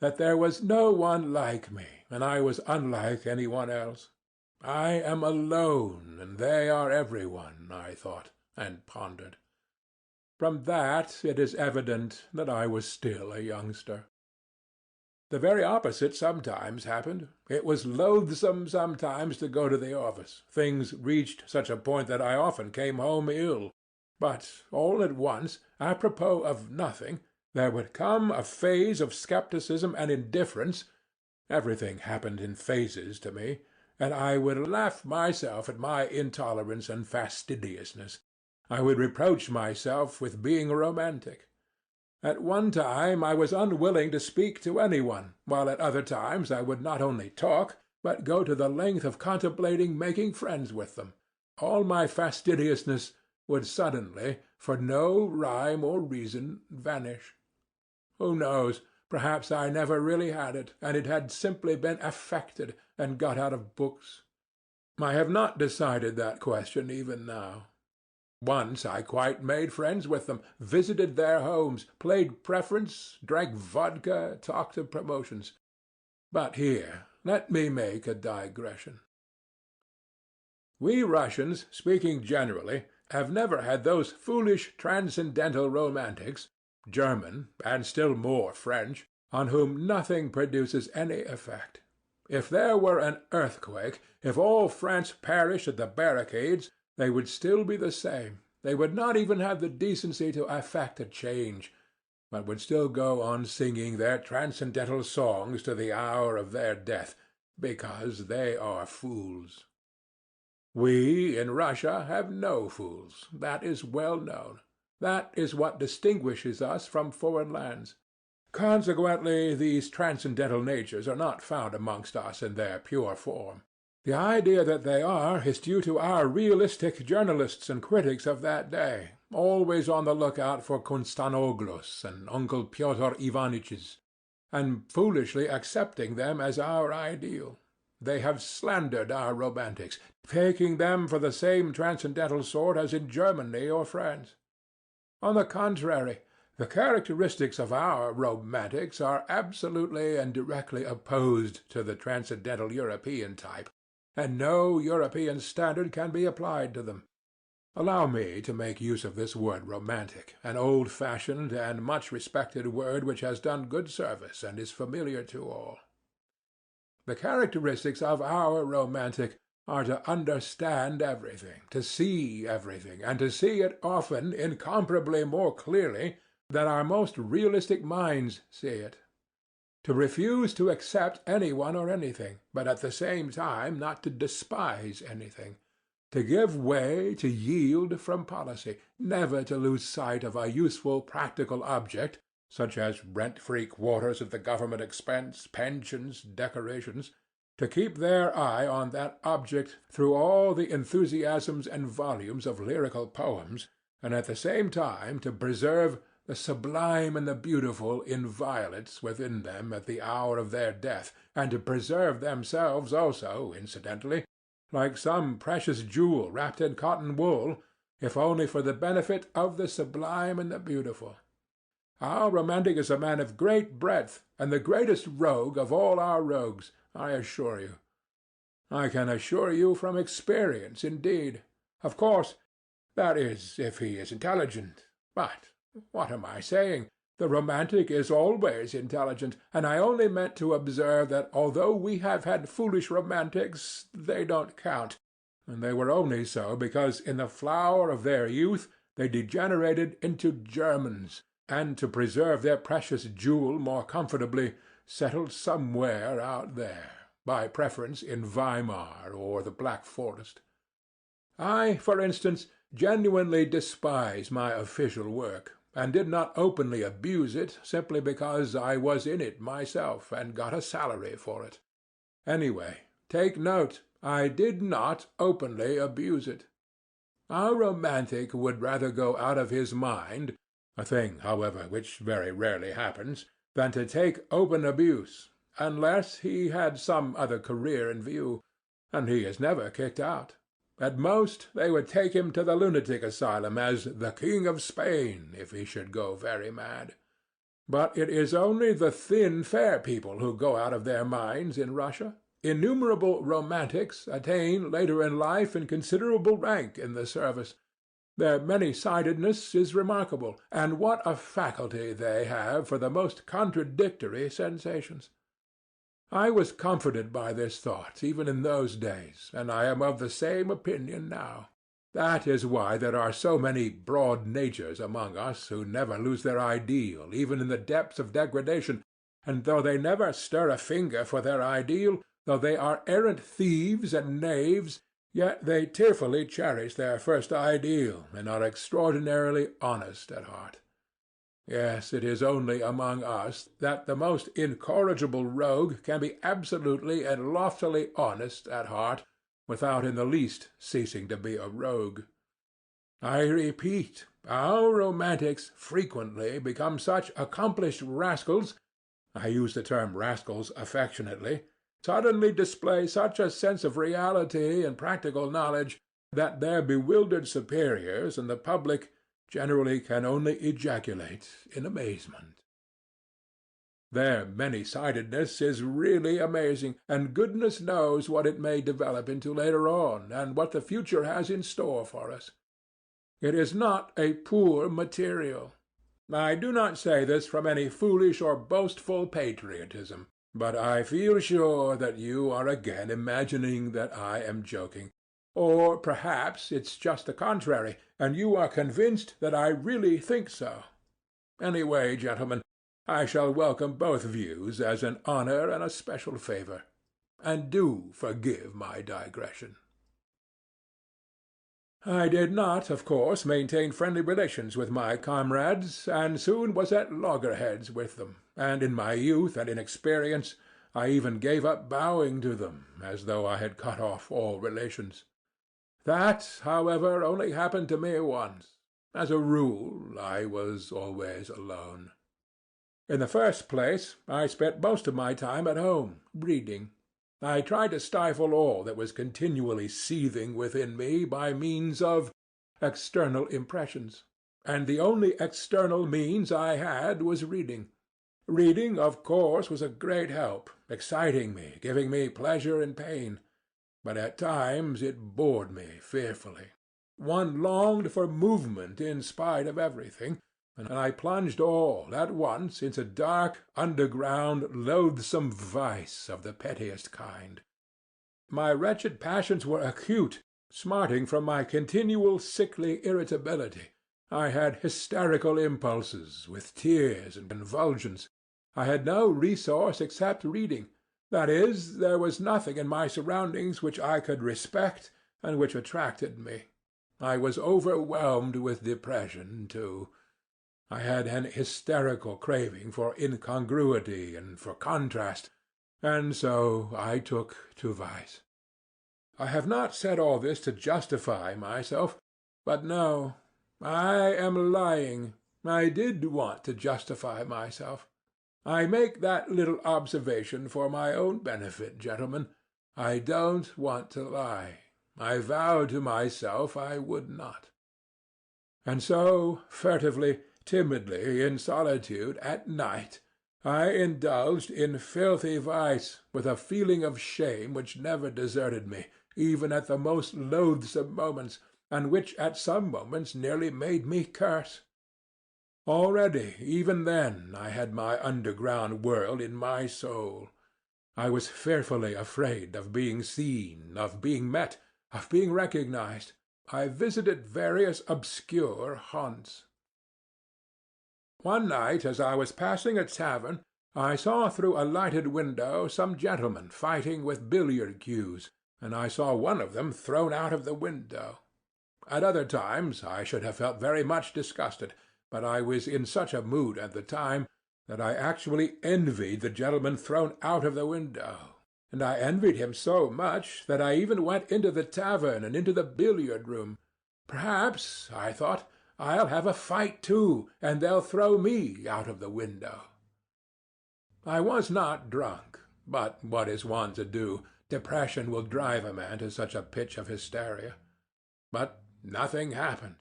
that there was no one like me, and I was unlike any one else. I am alone, and they are every one, I thought, and pondered. From that it is evident that I was still a youngster. The very opposite sometimes happened. It was loathsome sometimes to go to the office. Things reached such a point that I often came home ill. But all at once, apropos of nothing, there would come a phase of scepticism and indifference Everything happened in phases to me, and I would laugh myself at my intolerance and fastidiousness. I would reproach myself with being romantic. At one time I was unwilling to speak to any one, while at other times I would not only talk, but go to the length of contemplating making friends with them. All my fastidiousness would suddenly, for no rhyme or reason, vanish. Who knows? Perhaps I never really had it, and it had simply been affected and got out of books. I have not decided that question even now. Once I quite made friends with them, visited their homes, played preference, drank vodka, talked of promotions. But here, let me make a digression. We Russians, speaking generally, have never had those foolish transcendental romantics, German, and still more French, on whom nothing produces any effect. If there were an earthquake, if all France perished at the barricades, they would still be the same. They would not even have the decency to affect a change, but would still go on singing their transcendental songs to the hour of their death, because they are fools. We in Russia have no fools. That is well known. That is what distinguishes us from foreign lands. Consequently, these transcendental natures are not found amongst us in their pure form. The idea that they are is due to our realistic journalists and critics of that day, always on the lookout for Konstanoglos and Uncle Pyotr Ivanitchs, and foolishly accepting them as our ideal. They have slandered our romantics, taking them for the same transcendental sort as in Germany or France. On the contrary, the characteristics of our romantics are absolutely and directly opposed to the transcendental European type, and no European standard can be applied to them. Allow me to make use of this word romantic, an old-fashioned and much-respected word which has done good service and is familiar to all. The characteristics of our romantic are to understand everything, to see everything, and to see it often incomparably more clearly than our most realistic minds see it. To refuse to accept any one or anything, but at the same time not to despise anything. To give way, to yield from policy, never to lose sight of a useful practical object, such as rent-free quarters at the government expense, pensions, decorations, to keep their eye on that object through all the enthusiasms and volumes of lyrical poems, and at the same time to preserve the sublime and the beautiful inviolates within them at the hour of their death, and to preserve themselves also, incidentally, like some precious jewel wrapped in cotton wool, if only for the benefit of the sublime and the beautiful. Our romantic is a man of great breadth, and the greatest rogue of all our rogues, I assure you. I can assure you from experience, indeed. Of course, that is, if he is intelligent. But what am I saying? The romantic is always intelligent, and I only meant to observe that although we have had foolish romantics, they don't count, and they were only so because in the flower of their youth they degenerated into Germans, and to preserve their precious jewel more comfortably, settled somewhere out there, by preference in Weimar or the Black Forest. I, for instance, genuinely despise my official work, and did not openly abuse it simply because I was in it myself and got a salary for it. Anyway, take note, I did not openly abuse it. Our romantic would rather go out of his mind, a thing, however, which very rarely happens, than to take open abuse, unless he had some other career in view, and he is never kicked out. At most, they would take him to the lunatic asylum as the King of Spain, if he should go very mad. But it is only the thin, fair people who go out of their minds in Russia. Innumerable romantics attain later in life in considerable rank in the service. Their many-sidedness is remarkable, and what a faculty they have for the most contradictory sensations! I was comforted by this thought even in those days, and I am of the same opinion now. That is why there are so many broad natures among us who never lose their ideal even in the depths of degradation, and though they never stir a finger for their ideal, though they are arrant thieves and knaves, yet they tearfully cherish their first ideal and are extraordinarily honest at heart. Yes, it is only among us that the most incorrigible rogue can be absolutely and loftily honest at heart without in the least ceasing to be a rogue. I repeat, our romantics frequently become such accomplished rascals, I use the term rascals affectionately, suddenly display such a sense of reality and practical knowledge, that their bewildered superiors and the public generally can only ejaculate in amazement. Their many-sidedness is really amazing, and goodness knows what it may develop into later on, and what the future has in store for us. It is not a poor material. I do not say this from any foolish or boastful patriotism, but I feel sure that you are again imagining that I am joking. Or perhaps it's just the contrary, and you are convinced that I really think so. Anyway, gentlemen, I shall welcome both views as an honor and a special favor. And do forgive my digression. I did not, of course, maintain friendly relations with my comrades, and soon was at loggerheads with them, and in my youth and inexperience I even gave up bowing to them, as though I had cut off all relations. That, however, only happened to me once. As a rule, I was always alone. In the first place, I spent most of my time at home, reading. I tried to stifle all that was continually seething within me by means of external impressions, and the only external means I had was reading. Reading, of course, was a great help, exciting me, giving me pleasure and pain. But at times it bored me fearfully. One longed for movement in spite of everything, and I plunged all at once into dark, underground, loathsome vice of the pettiest kind. My wretched passions were acute, smarting from my continual sickly irritability. I had hysterical impulses, with tears and convulsions. I had no resource except reading. That is, there was nothing in my surroundings which I could respect and which attracted me. I was overwhelmed with depression, too. I had an hysterical craving for incongruity and for contrast, and so I took to vice. I have not said all this to justify myself, but no, I am lying. I did want to justify myself. I make that little observation for my own benefit, gentlemen. I don't want to lie. I vowed to myself I would not. And so, furtively, timidly, in solitude, at night, I indulged in filthy vice, with a feeling of shame which never deserted me, even at the most loathsome moments, and which at some moments nearly made me curse. Already, even then, I had my underground world in my soul. I was fearfully afraid of being seen, of being met, of being recognized. I visited various obscure haunts. One night, as I was passing a tavern, I saw through a lighted window some gentlemen fighting with billiard cues, and I saw one of them thrown out of the window. At other times I should have felt very much disgusted, but I was in such a mood at the time that I actually envied the gentleman thrown out of the window, and I envied him so much that I even went into the tavern and into the billiard-room. Perhaps, I thought, I'll have a fight too, and they'll throw me out of the window. I was not drunk, but what is one to do? Depression will drive a man to such a pitch of hysteria. But nothing happened.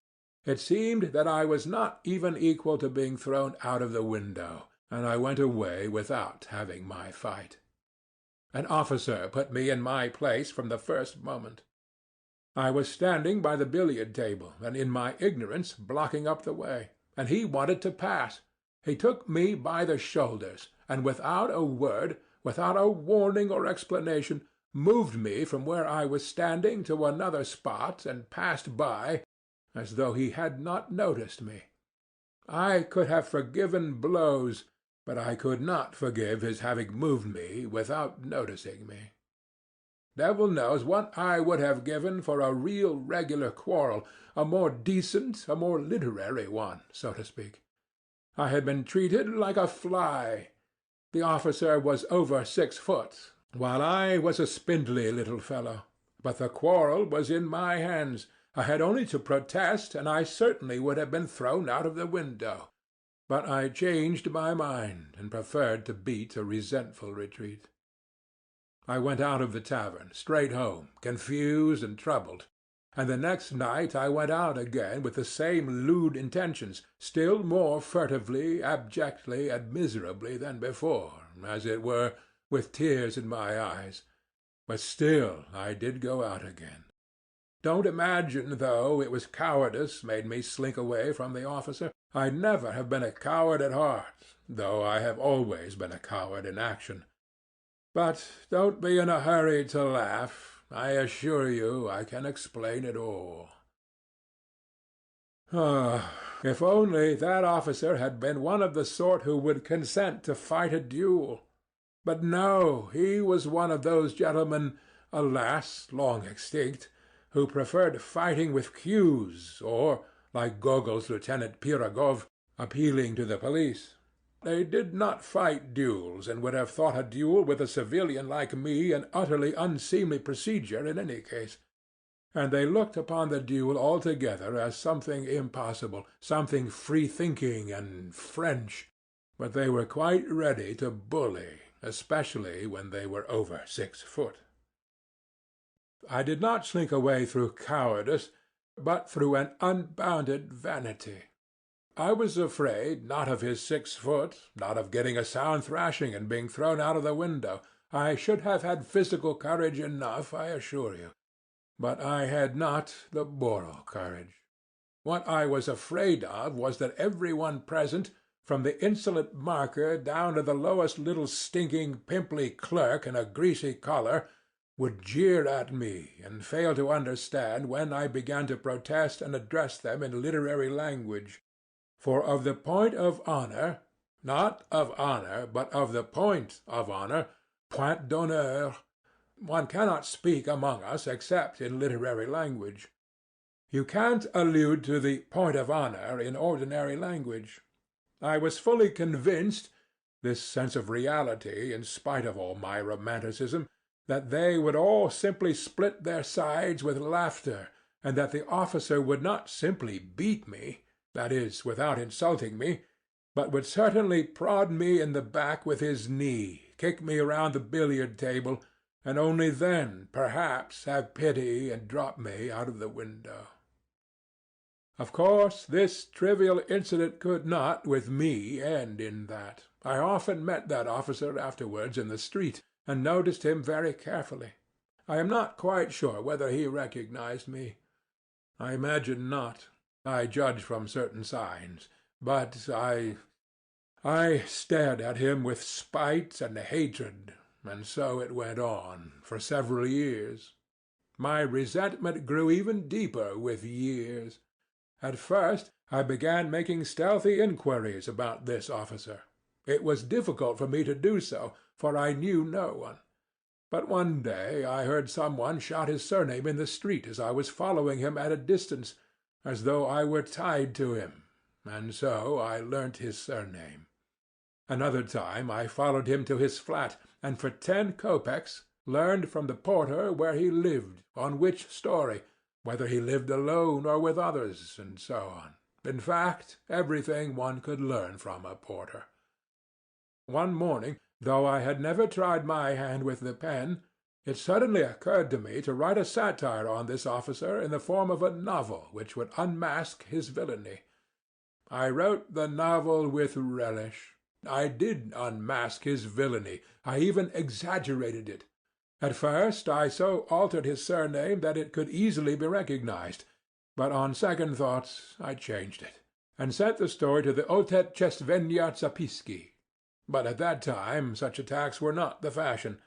It seemed that I was not even equal to being thrown out of the window, and I went away without having my fight. An officer put me in my place from the first moment. I was standing by the billiard table, and in my ignorance blocking up the way, and he wanted to pass. He took me by the shoulders, and without a word, without a warning or explanation, moved me from where I was standing to another spot and passed by as though he had not noticed me. I could have forgiven blows, but I could not forgive his having moved me without noticing me. Devil knows what I would have given for a real regular quarrel, a more decent, a more literary one, so to speak. I had been treated like a fly. The officer was over 6 foot, while I was a spindly little fellow. But the quarrel was in my hands. I had only to protest, and I certainly would have been thrown out of the window. But I changed my mind, and preferred to beat a resentful retreat. I went out of the tavern, straight home, confused and troubled, and the next night I went out again with the same lewd intentions, still more furtively, abjectly, and miserably than before, as it were, with tears in my eyes. But still I did go out again. Don't imagine, though, it was cowardice made me slink away from the officer. I never have been a coward at heart, though I have always been a coward in action. But don't be in a hurry to laugh. I assure you I can explain it all. If only that officer had been one of the sort who would consent to fight a duel. But no, he was one of those gentlemen, alas, long extinct, who preferred fighting with cues, or, like Gogol's Lieutenant Pirogov, appealing to the police. They did not fight duels, and would have thought a duel with a civilian like me an utterly unseemly procedure in any case. And they looked upon the duel altogether as something impossible, something free-thinking and French. But they were quite ready to bully, especially when they were over 6 foot. I did not slink away through cowardice, but through an unbounded vanity. I was afraid, not of his 6 foot, not of getting a sound thrashing and being thrown out of the window. I should have had physical courage enough, I assure you. But I had not the moral courage. What I was afraid of was that every one present, from the insolent marker down to the lowest little stinking pimply clerk in a greasy collar, would jeer at me and fail to understand when I began to protest and address them in literary language. For of the point of honor, not of honor, but of the point of honor, point d'honneur, one cannot speak among us except in literary language. You can't allude to the point of honor in ordinary language. I was fully convinced, this sense of reality in spite of all my romanticism, that they would all simply split their sides with laughter, and that the officer would not simply beat me, that is, without insulting me, but would certainly prod me in the back with his knee, kick me round the billiard-table, and only then, perhaps, have pity and drop me out of the window. Of course, this trivial incident could not, with me, end in that. I often met that officer afterwards in the street, and noticed him very carefully. I am not quite sure whether he recognized me. I imagine not. I judge from certain signs. But I stared at him with spite and hatred, and so it went on for several years. My resentment grew even deeper with years. At first I began making stealthy inquiries about this officer. It was difficult for me to do so, for I knew no one. But one day I heard some one shout his surname in the street as I was following him at a distance, as though I were tied to him, and so I learnt his surname. Another time I followed him to his flat, and for 10 kopecks learned from the porter where he lived, on which story, whether he lived alone or with others, and so on. In fact, everything one could learn from a porter. One morning, though I had never tried my hand with the pen, it suddenly occurred to me to write a satire on this officer in the form of a novel which would unmask his villainy. I wrote the novel with relish. I did unmask his villainy. I even exaggerated it. At first I so altered his surname that it could easily be recognized, but on second thoughts I changed it, and sent the story to the Otetchestvenia Zapíski. But at that time such attacks were not the fashion,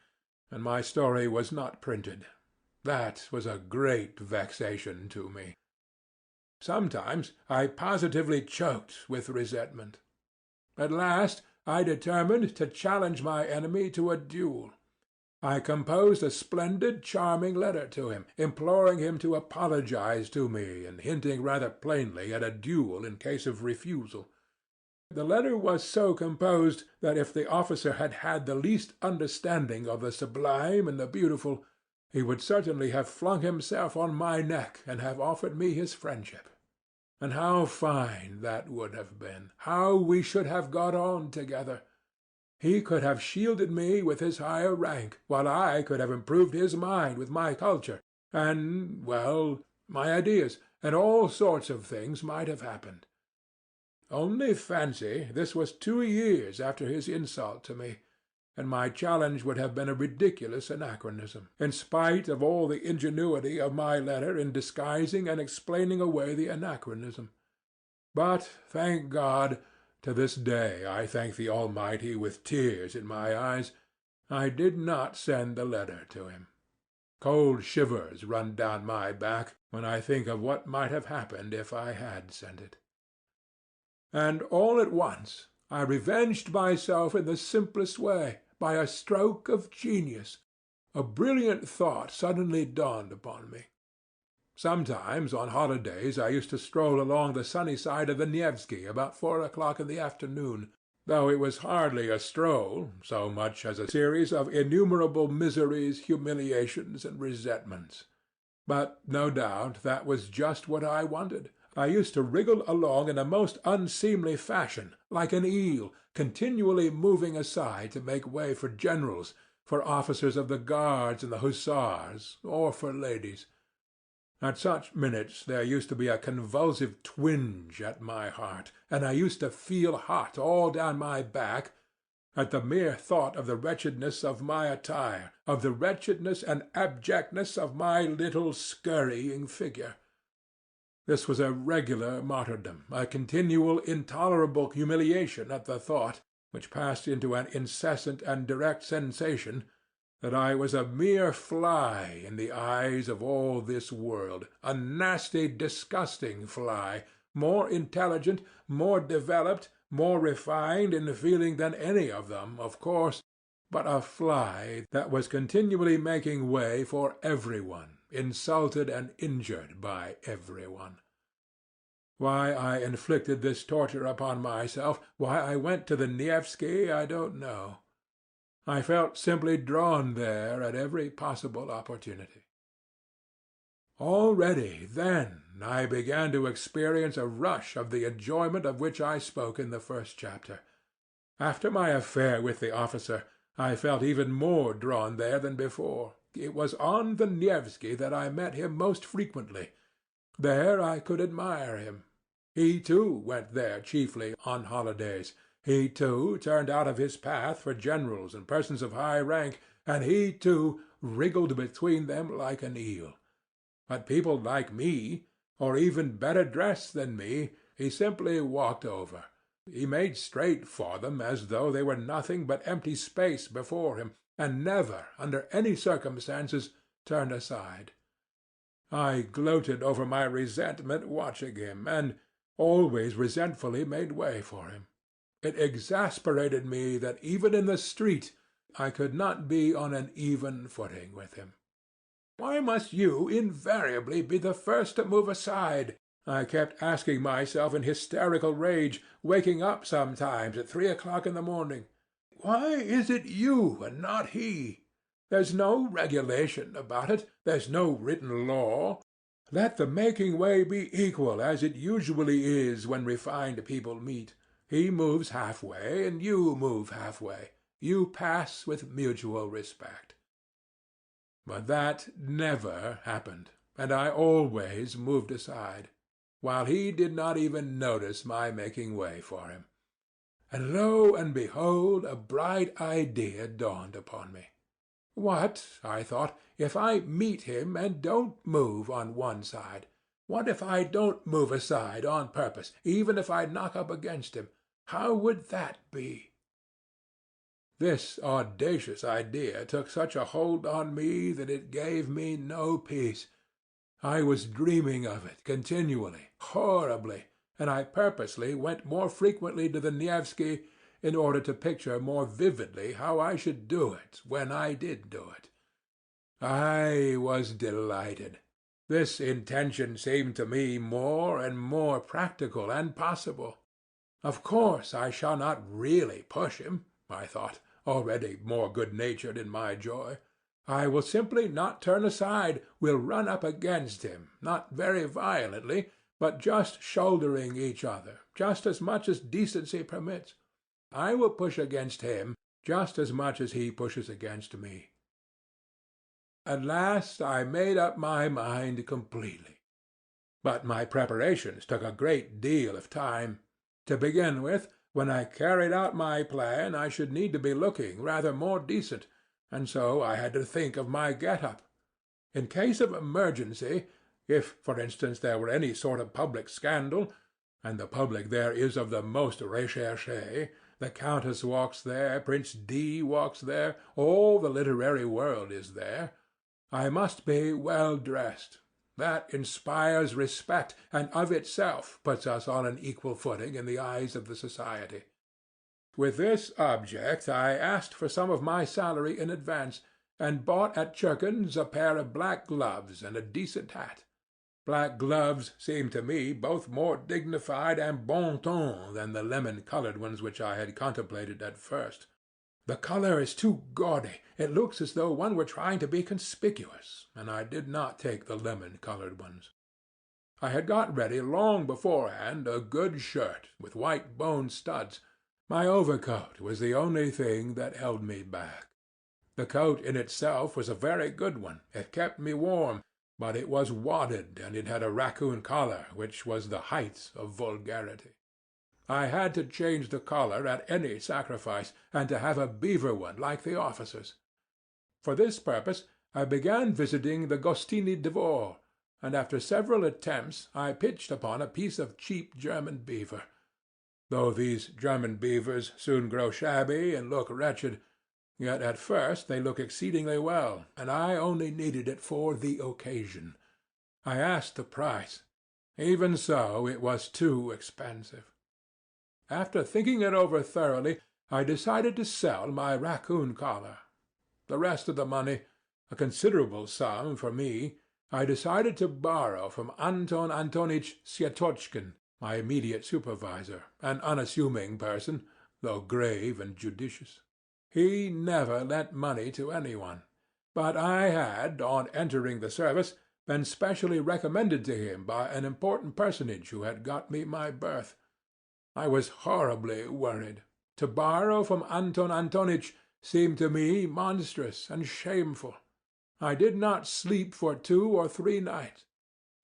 and my story was not printed. That was a great vexation to me. Sometimes I positively choked with resentment. At last I determined to challenge my enemy to a duel. I composed a splendid, charming letter to him, imploring him to apologize to me and hinting rather plainly at a duel in case of refusal. The letter was so composed that if the officer had had the least understanding of the sublime and the beautiful, he would certainly have flung himself on my neck and have offered me his friendship. And how fine that would have been! How we should have got on together! He could have shielded me with his higher rank, while I could have improved his mind with my culture, and, well, my ideas, and all sorts of things might have happened. Only fancy, this was 2 years after his insult to me, and my challenge would have been a ridiculous anachronism, in spite of all the ingenuity of my letter in disguising and explaining away the anachronism. But, thank God, to this day I thank the Almighty with tears in my eyes, I did not send the letter to him. Cold shivers run down my back when I think of what might have happened if I had sent it. And all at once I revenged myself in the simplest way, by a stroke of genius. A brilliant thought suddenly dawned upon me. Sometimes on holidays I used to stroll along the sunny side of the Nevsky about 4 o'clock in the afternoon, though it was hardly a stroll, so much as a series of innumerable miseries, humiliations, and resentments. But no doubt that was just what I wanted. I used to wriggle along in a most unseemly fashion, like an eel, continually moving aside to make way for generals, for officers of the guards and the hussars, or for ladies. At such minutes there used to be a convulsive twinge at my heart, and I used to feel hot all down my back at the mere thought of the wretchedness of my attire, of the wretchedness and abjectness of my little scurrying figure. This was a regular martyrdom, a continual intolerable humiliation at the thought, which passed into an incessant and direct sensation, that I was a mere fly in the eyes of all this world, a nasty, disgusting fly, more intelligent, more developed, more refined in feeling than any of them, of course, but a fly that was continually making way for every one, insulted and injured by every one. Why I inflicted this torture upon myself, why I went to the Nevsky, I don't know. I felt simply drawn there at every possible opportunity. Already, then, I began to experience a rush of the enjoyment of which I spoke in the first chapter. After my affair with the officer, I felt even more drawn there than before. It was on the Nevsky that I met him most frequently. There I could admire him. He, too, went there chiefly on holidays. He, too, turned out of his path for generals and persons of high rank, and he, too, wriggled between them like an eel. But people like me, or even better dressed than me, he simply walked over. He made straight for them as though they were nothing but empty space before him, and never, under any circumstances, turned aside. I gloated over my resentment watching him, and always resentfully made way for him. It exasperated me that even in the street I could not be on an even footing with him. Why must you invariably be the first to move aside? I kept asking myself in hysterical rage, waking up sometimes at 3 o'clock in the morning. Why is it you and not he? There's no regulation about it. There's no written law. Let the making way be equal, as it usually is when refined people meet. He moves half-way, and you move half-way. You pass with mutual respect. But that never happened, and I always moved aside, while he did not even notice my making way for him. And lo and behold, a bright idea dawned upon me. What, I thought, if I meet him and don't move on one side? What if I don't move aside on purpose, even if I knock up against him? How would that be? This audacious idea took such a hold on me that it gave me no peace. I was dreaming of it continually, horribly, and I purposely went more frequently to the Nevsky in order to picture more vividly how I should do it when I did do it. I was delighted. This intention seemed to me more and more practical and possible. Of course I shall not really push him, I thought, already more good-natured in my joy. I will simply not turn aside, will run up against him, not very violently, but just shouldering each other, just as much as decency permits. I will push against him just as much as he pushes against me. At last I made up my mind completely. But my preparations took a great deal of time. To begin with, when I carried out my plan, I should need to be looking rather more decent, and so I had to think of my get-up. In case of emergency, if, for instance, there were any sort of public scandal, and the public there is of the most recherché, the Countess walks there, Prince D. walks there, all the literary world is there, I must be well dressed. That inspires respect, and of itself puts us on an equal footing in the eyes of the society. With this object I asked for some of my salary in advance, and bought at Churkin's a pair of black gloves and a decent hat. Black gloves seemed to me both more dignified and bon ton than the lemon-coloured ones which I had contemplated at first. The colour is too gaudy. It looks as though one were trying to be conspicuous, and I did not take the lemon-coloured ones. I had got ready long beforehand a good shirt with white bone studs. My overcoat was the only thing that held me back. The coat in itself was a very good one. It kept me warm, but it was wadded, and it had a raccoon collar, which was the height of vulgarity. I had to change the collar at any sacrifice, and to have a beaver one like the officers. For this purpose I began visiting the Gostiny Dvor, and after several attempts I pitched upon a piece of cheap German beaver. Though these German beavers soon grow shabby and look wretched, yet at first they look exceedingly well, and I only needed it for the occasion. I asked the price. Even so, it was too expensive. After thinking it over thoroughly, I decided to sell my raccoon collar. The rest of the money, a considerable sum for me, I decided to borrow from Anton Antonitch Syetotchkin, my immediate supervisor, an unassuming person, though grave and judicious. He never lent money to anyone, but I had, on entering the service, been specially recommended to him by an important personage who had got me my berth. I was horribly worried. To borrow from Anton Antonitch seemed to me monstrous and shameful. I did not sleep for 2 or 3 nights.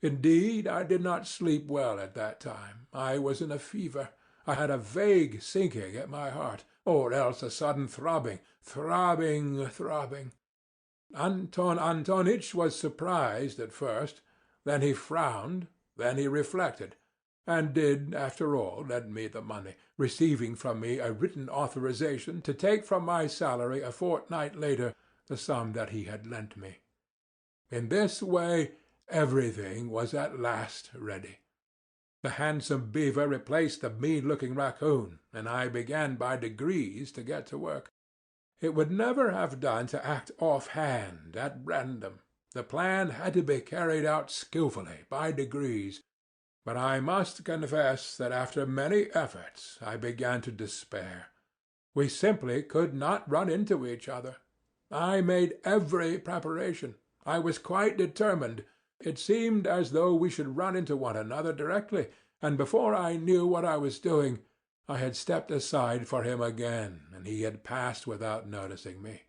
Indeed, I did not sleep well at that time. I was in a fever. I had a vague sinking at my heart, or else a sudden throbbing. Anton Antonitch was surprised at first, then he frowned, then he reflected, and did, after all, lend me the money, receiving from me a written authorization to take from my salary a fortnight later the sum that he had lent me. In this way everything was at last ready. The handsome beaver replaced the mean-looking raccoon, and I began by degrees to get to work. It would never have done to act off-hand, at random. The plan had to be carried out skilfully, by degrees. But I must confess that after many efforts I began to despair. We simply could not run into each other. I made every preparation. I was quite determined. It seemed as though we should run into one another directly, and before I knew what I was doing, I had stepped aside for him again, and he had passed without noticing me.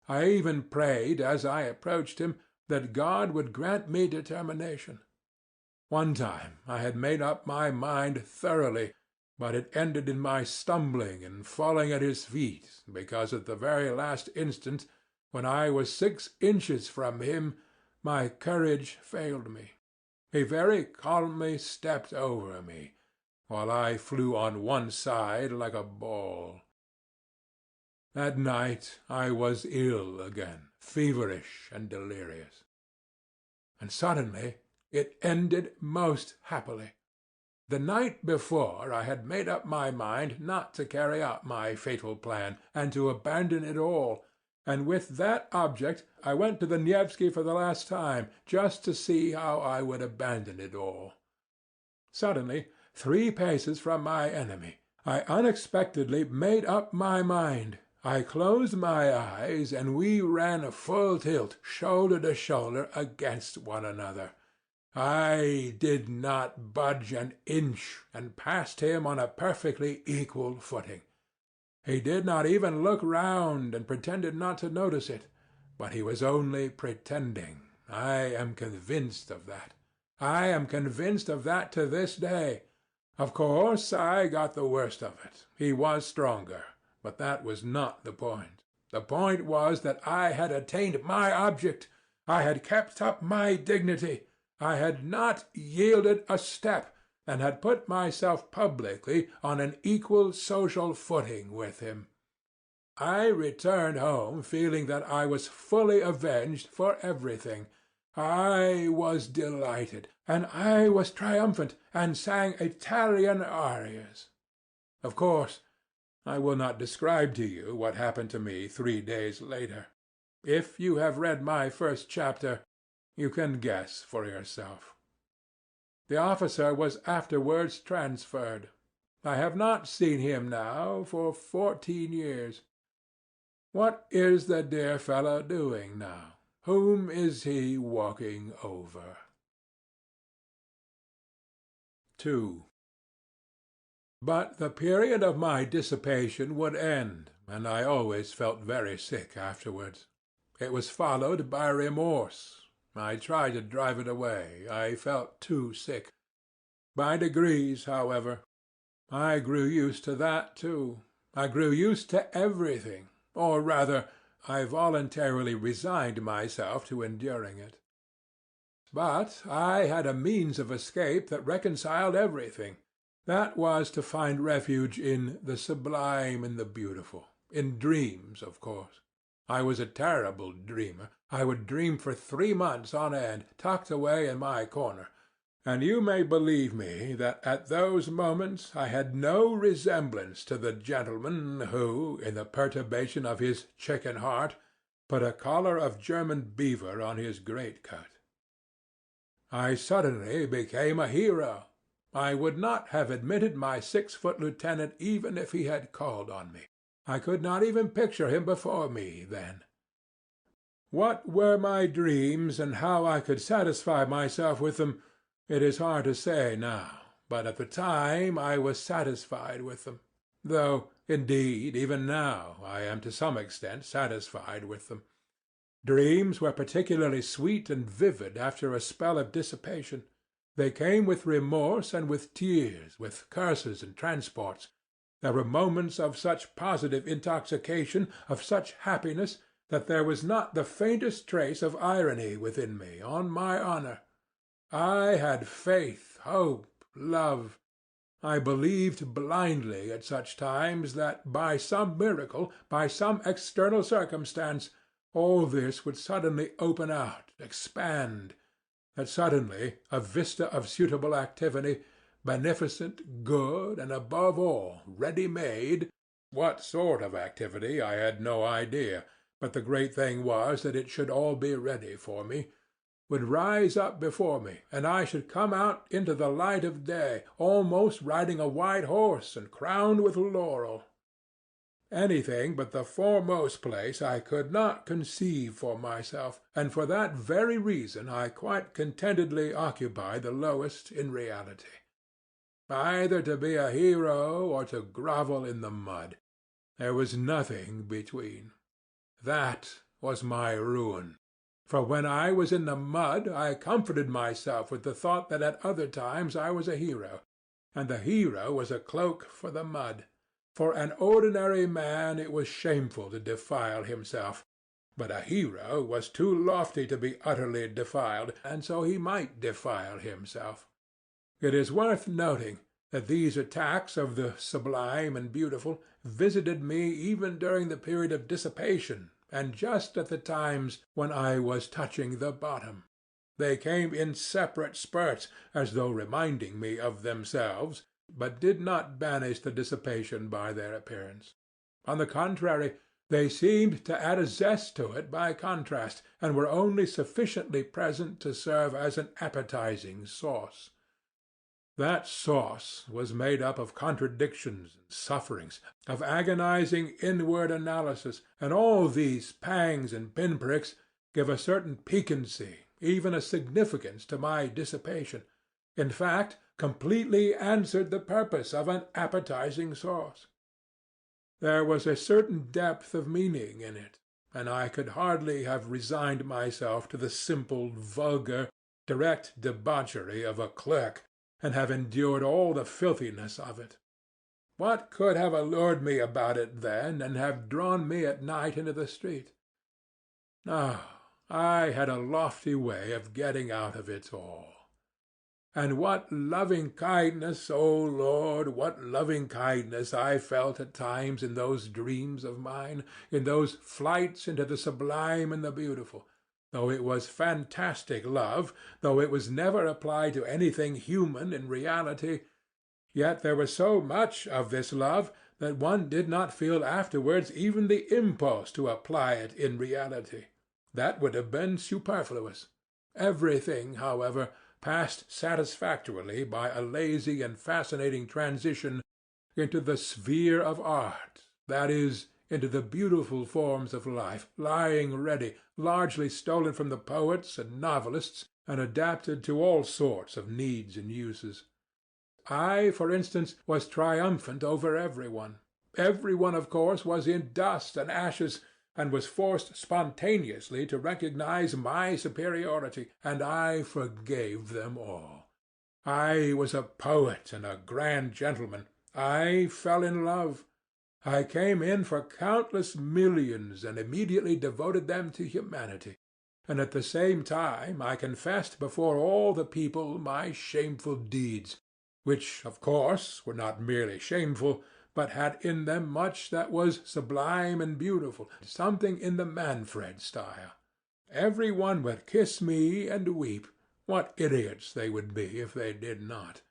I even prayed, as I approached him, that God would grant me determination. One time I had made up my mind thoroughly, but it ended in my stumbling and falling at his feet, because at the very last instant, when I was 6 inches from him, my courage failed me. He very calmly stepped over me, while I flew on one side like a ball. That night I was ill again, feverish and delirious. And suddenly it ended most happily. The night before I had made up my mind not to carry out my fatal plan, and to abandon it all, and with that object I went to the Nevsky for the last time, just to see how I would abandon it all. Suddenly, 3 paces from my enemy, I unexpectedly made up my mind. I closed my eyes, and we ran full tilt, shoulder to shoulder, against one another. I did not budge an inch, and passed him on a perfectly equal footing. He did not even look round, and pretended not to notice it. But he was only pretending. I am convinced of that. I am convinced of that to this day. Of course, I got the worst of it. He was stronger, but that was not the point. The point was that I had attained my object. I had kept up my dignity. I had not yielded a step, and had put myself publicly on an equal social footing with him. I returned home feeling that I was fully avenged for everything. I was delighted, and I was triumphant, and sang Italian arias. Of course, I will not describe to you what happened to me 3 days later. If you have read my first chapter, you can guess for yourself. The officer was afterwards transferred. I have not seen him now for 14 years. What is the dear fellow doing now? Whom is he walking over? 2. But the period of my dissipation would end, and I always felt very sick afterwards. It was followed by remorse. I tried to drive it away. I felt too sick. By degrees, however, I grew used to that too. I grew used to everything, or rather, I voluntarily resigned myself to enduring it. But I had a means of escape that reconciled everything. That was to find refuge in the sublime and the beautiful, in dreams, of course. I was a terrible dreamer. I would dream for 3 months on end, tucked away in my corner, and you may believe me that at those moments I had no resemblance to the gentleman who, in the perturbation of his chicken heart, put a collar of German beaver on his greatcoat. I suddenly became a hero. I would not have admitted my 6-foot lieutenant even if he had called on me. I could not even picture him before me then. What were my dreams, and how I could satisfy myself with them, it is hard to say now, but at the time I was satisfied with them, though, indeed, even now I am to some extent satisfied with them. Dreams were particularly sweet and vivid after a spell of dissipation. They came with remorse and with tears, with curses and transports. There were moments of such positive intoxication, of such happiness, that there was not the faintest trace of irony within me, on my honor. I had faith, hope, love. I believed blindly at such times that by some miracle, by some external circumstance, all this would suddenly open out, expand, that suddenly a vista of suitable activity, beneficent, good, and above all, ready-made, what sort of activity I had no idea, but the great thing was that it should all be ready for me, would rise up before me, and I should come out into the light of day, almost riding a white horse and crowned with laurel. Anything but the foremost place I could not conceive for myself, and for that very reason I quite contentedly occupy the lowest in reality. Either to be a hero or to grovel in the mud. There was nothing between. That was my ruin. For when I was in the mud I comforted myself with the thought that at other times I was a hero, and the hero was a cloak for the mud. For an ordinary man it was shameful to defile himself, but a hero was too lofty to be utterly defiled, and so he might defile himself. It is worth noting that these attacks of the sublime and beautiful visited me even during the period of dissipation, and just at the times when I was touching the bottom. They came in separate spurts, as though reminding me of themselves, but did not banish the dissipation by their appearance. On the contrary, they seemed to add a zest to it by contrast, and were only sufficiently present to serve as an appetizing sauce. That sauce was made up of contradictions and sufferings, of agonizing inward analysis, and all these pangs and pinpricks give a certain piquancy, even a significance, to my dissipation, in fact, completely answered the purpose of an appetizing sauce. There was a certain depth of meaning in it, and I could hardly have resigned myself to the simple, vulgar, direct debauchery of a clerk, and have endured all the filthiness of it. What could have allured me about it then, and have drawn me at night into the street? No, I had a lofty way of getting out of it all. And what loving-kindness, O Lord, what loving-kindness I felt at times in those dreams of mine, in those flights into the sublime and the beautiful! Though it was fantastic love, though it was never applied to anything human in reality, yet there was so much of this love that one did not feel afterwards even the impulse to apply it in reality. That would have been superfluous. Everything, however, passed satisfactorily by a lazy and fascinating transition into the sphere of art, that is, into the beautiful forms of life, lying ready, largely stolen from the poets and novelists, and adapted to all sorts of needs and uses. I, for instance, was triumphant over every one. Every one, of course, was in dust and ashes, and was forced spontaneously to recognize my superiority, and I forgave them all. I was a poet and a grand gentleman. I fell in love. I came in for countless millions and immediately devoted them to humanity, and at the same time I confessed before all the people my shameful deeds, which, of course, were not merely shameful, but had in them much that was sublime and beautiful, something in the Manfred style. Every one would kiss me and weep. What idiots they would be if they did not,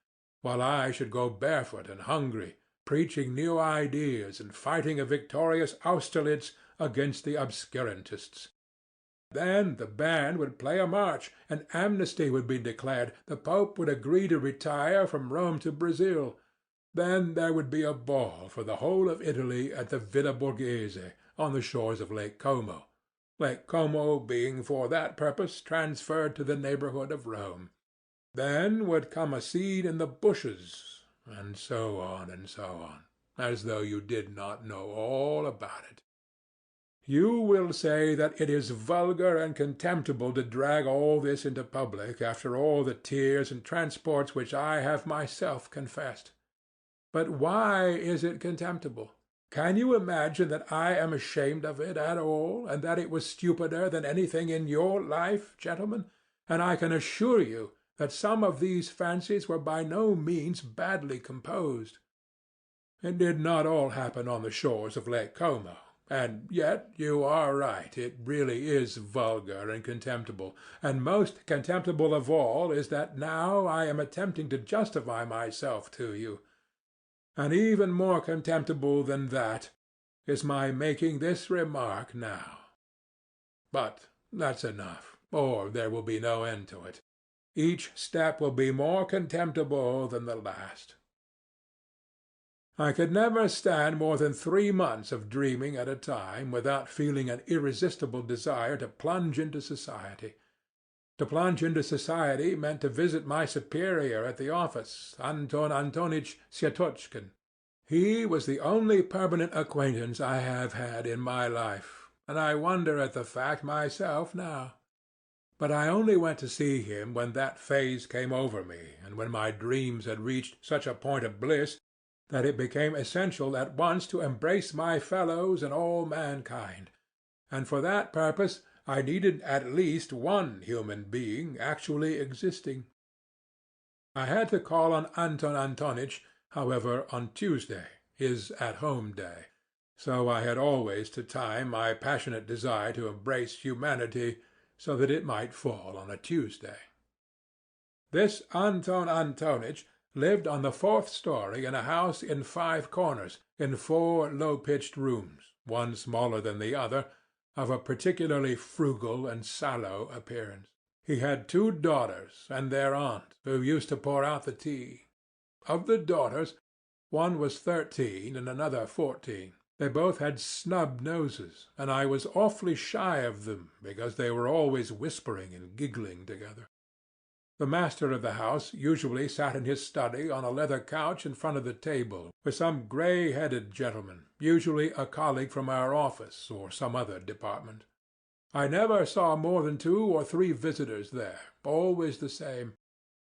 while I should go barefoot and hungry, preaching new ideas and fighting a victorious Austerlitz against the obscurantists. Then the band would play a march, an amnesty would be declared, the Pope would agree to retire from Rome to Brazil. Then there would be a ball for the whole of Italy at the Villa Borghese, on the shores of Lake Como, Lake Como being for that purpose transferred to the neighborhood of Rome. Then would come a scene in the bushes, and so on, as though you did not know all about it. You will say that it is vulgar and contemptible to drag all this into public after all the tears and transports which I have myself confessed. But why is it contemptible? Can you imagine that I am ashamed of it at all, and that it was stupider than anything in your life, gentlemen? And I can assure you that some of these fancies were by no means badly composed. It did not all happen on the shores of Lake Como, and yet you are right, it really is vulgar and contemptible, and most contemptible of all is that now I am attempting to justify myself to you. And even more contemptible than that is my making this remark now. But that's enough, or there will be no end to it. Each step will be more contemptible than the last. I could never stand more than 3 months of dreaming at a time without feeling an irresistible desire to plunge into society. To plunge into society meant to visit my superior at the office, Anton Antonitch Syetotchkin. He was the only permanent acquaintance I have had in my life, and I wonder at the fact myself now. But I only went to see him when that phase came over me, and when my dreams had reached such a point of bliss that it became essential at once to embrace my fellows and all mankind, and for that purpose I needed at least one human being actually existing. I had to call on Anton Antonitch, however, on Tuesday, his at-home day, so I had always to time my passionate desire to embrace humanity so that it might fall on a Tuesday. This Anton Antonitch lived on the fourth story in a house in 5 corners, in 4 low-pitched rooms, one smaller than the other, of a particularly frugal and sallow appearance. He had 2 daughters and their aunt, who used to pour out the tea. Of the daughters, one was 13 and another 14. They both had snub noses, and I was awfully shy of them because they were always whispering and giggling together. The master of the house usually sat in his study on a leather couch in front of the table with some grey-headed gentleman, usually a colleague from our office or some other department. I never saw more than 2 or 3 visitors there, always the same.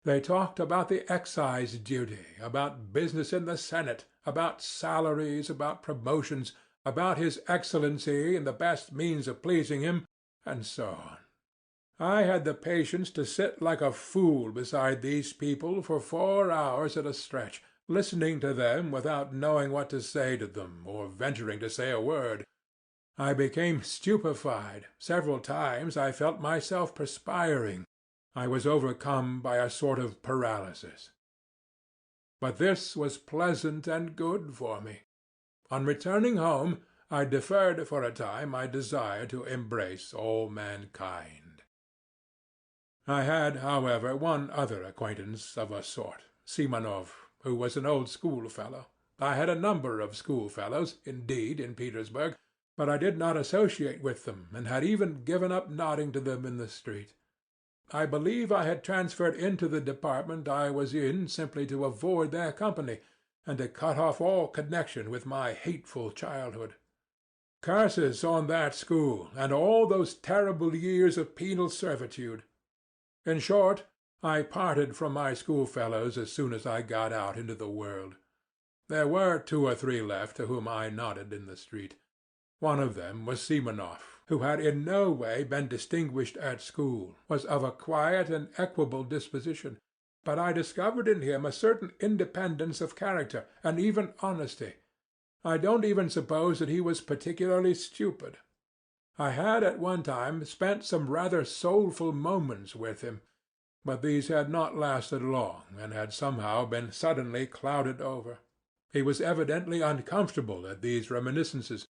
They talked about the excise duty, about business in the Senate, about salaries, about promotions, about His Excellency and the best means of pleasing him, and so on. I had the patience to sit like a fool beside these people for 4 hours at a stretch, listening to them without knowing what to say to them or venturing to say a word. I became stupefied. Several times I felt myself perspiring. I was overcome by a sort of paralysis. But this was pleasant and good for me. On returning home, I deferred for a time my desire to embrace all mankind. I had, however, one other acquaintance of a sort, Simonov, who was an old schoolfellow. I had a number of schoolfellows, indeed, in Petersburg, but I did not associate with them, and had even given up nodding to them in the street. I believe I had transferred into the department I was in simply to avoid their company, and to cut off all connection with my hateful childhood. Curses on that school, and all those terrible years of penal servitude! In short, I parted from my schoolfellows as soon as I got out into the world. There were 2 or 3 left to whom I nodded in the street. One of them was Simonov, who had in no way been distinguished at school, was of a quiet and equable disposition, but I discovered in him a certain independence of character, and even honesty. I don't even suppose that he was particularly stupid. I had at one time spent some rather soulful moments with him, but these had not lasted long, and had somehow been suddenly clouded over. He was evidently uncomfortable at these reminiscences,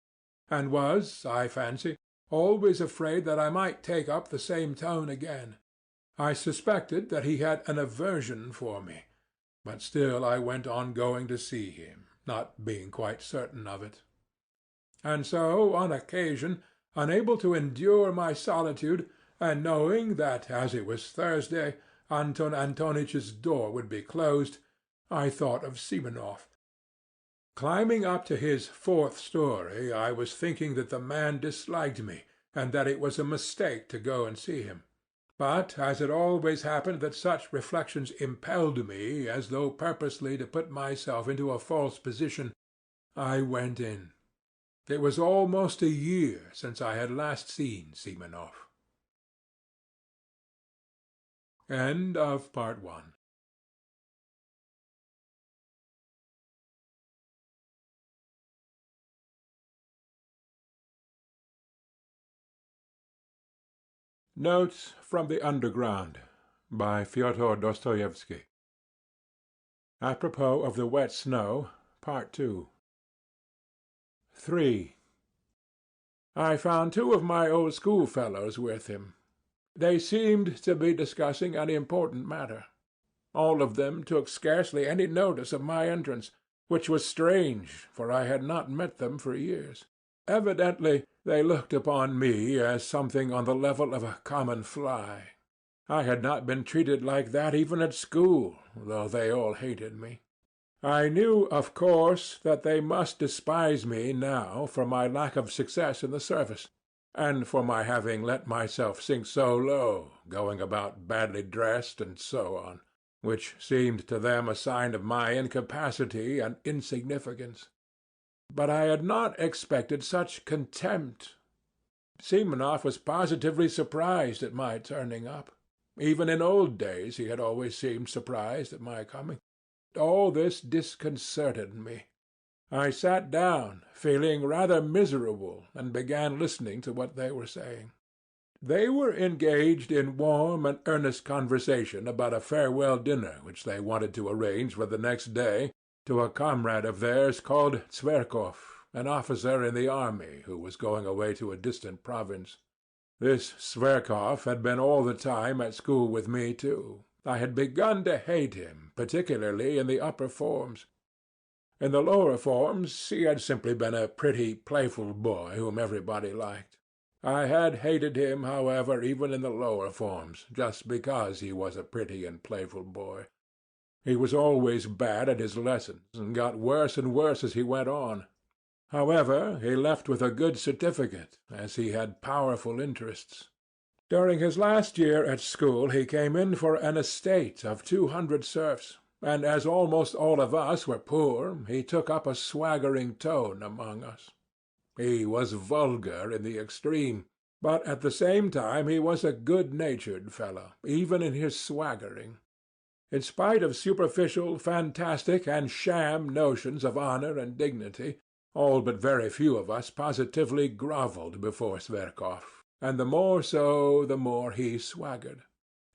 and was, I fancy, always afraid that I might take up the same tone again. I suspected that he had an aversion for me, but still I went on going to see him, not being quite certain of it. And so, on occasion, unable to endure my solitude, and knowing that, as it was Thursday, Anton Antonitch's door would be closed, I thought of Simonov. Climbing up to his 4th story, I was thinking that the man disliked me, and that it was a mistake to go and see him. But as it always happened that such reflections impelled me, as though purposely to put myself into a false position, I went in. It was almost a year since I had last seen Simonov. End of Part 1. Notes from the Underground by Fyodor Dostoevsky. Apropos of the wet snow, Part 2. 3. I found 2 of my old schoolfellows with him. They seemed to be discussing an important matter. All of them took scarcely any notice of my entrance, which was strange, for I had not met them for years. Evidently they looked upon me as something on the level of a common fly. I had not been treated like that even at school, though they all hated me. I knew, of course, that they must despise me now for my lack of success in the service, and for my having let myself sink so low, going about badly dressed and so on, which seemed to them a sign of my incapacity and insignificance. But I had not expected such contempt. Simonov was positively surprised at my turning up. Even in old days he had always seemed surprised at my coming. All this disconcerted me. I sat down, feeling rather miserable, and began listening to what they were saying. They were engaged in warm and earnest conversation about a farewell dinner which they wanted to arrange for the next day to a comrade of theirs called Tverkov, an officer in the army who was going away to a distant province. This Tverkov had been all the time at school with me too. I had begun to hate him, particularly in the upper forms. In the lower forms he had simply been a pretty, playful boy whom everybody liked. I had hated him, however, even in the lower forms, just because he was a pretty and playful boy. He was always bad at his lessons, and got worse and worse as he went on. However, he left with a good certificate, as he had powerful interests. During his last year at school he came in for an estate of 200 serfs, and as almost all of us were poor, he took up a swaggering tone among us. He was vulgar in the extreme, but at the same time he was a good-natured fellow, even in his swaggering. In spite of superficial, fantastic, and sham notions of honor and dignity, all but very few of us positively grovelled before Tverkov, and the more so the more he swaggered.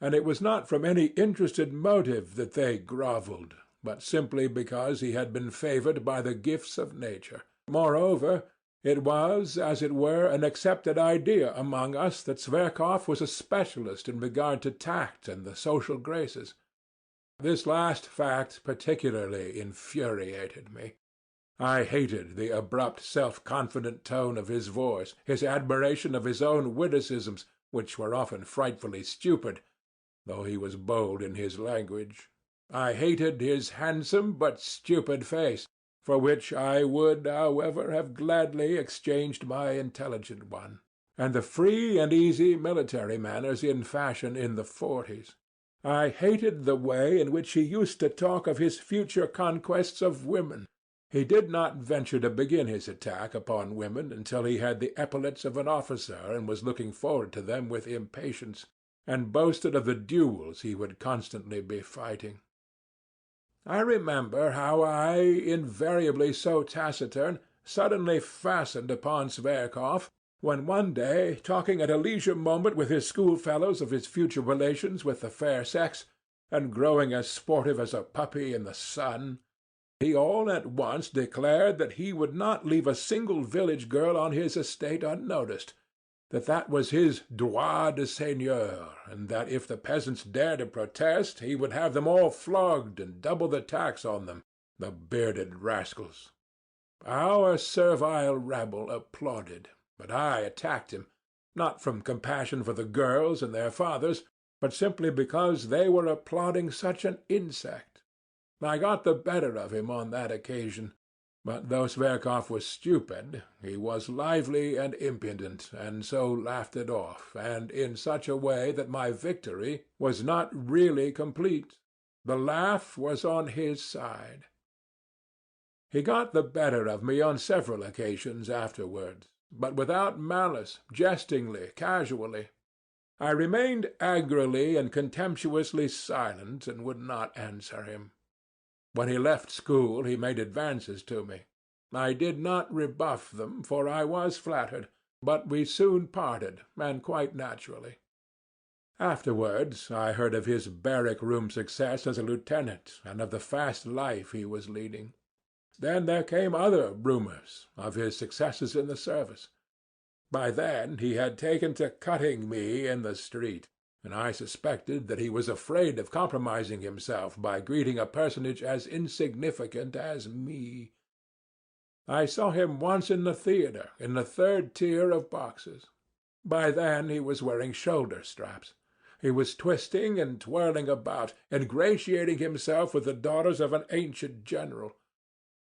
And it was not from any interested motive that they grovelled, but simply because he had been favoured by the gifts of nature. Moreover, it was, as it were, an accepted idea among us that Tverkov was a specialist in regard to tact and the social graces. This last fact particularly infuriated me. I hated the abrupt, self-confident tone of his voice, his admiration of his own witticisms, which were often frightfully stupid, though he was bold in his language. I hated his handsome but stupid face, for which I would, however, have gladly exchanged my intelligent one, and the free and easy military manners in fashion in the 40s. I hated the way in which he used to talk of his future conquests of women. He did not venture to begin his attack upon women until he had the epaulets of an officer and was looking forward to them with impatience, and boasted of the duels he would constantly be fighting. I remember how I, invariably so taciturn, suddenly fastened upon Tverkov, when one day, talking at a leisure moment with his schoolfellows of his future relations with the fair sex, and growing as sportive as a puppy in the sun, he all at once declared that he would not leave a single village girl on his estate unnoticed, that was his droit de seigneur, and that if the peasants dared to protest, he would have them all flogged and double the tax on them, the bearded rascals. Our servile rabble applauded, but I attacked him, not from compassion for the girls and their fathers, but simply because they were applauding such an insect. I got the better of him on that occasion, but though Tverkov was stupid, he was lively and impudent, and so laughed it off, and in such a way that my victory was not really complete. The laugh was on his side. He got the better of me on several occasions afterwards, but without malice, jestingly, casually. I remained angrily and contemptuously silent, and would not answer him. When he left school he made advances to me. I did not rebuff them, for I was flattered, but we soon parted, and quite naturally. Afterwards I heard of his barrack-room success as a lieutenant, and of the fast life he was leading. Then there came other rumours of his successes in the service. By then he had taken to cutting me in the street, and I suspected that he was afraid of compromising himself by greeting a personage as insignificant as me. I saw him once in the theatre, in the third tier of boxes. By then he was wearing shoulder-straps. He was twisting and twirling about, ingratiating himself with the daughters of an ancient general.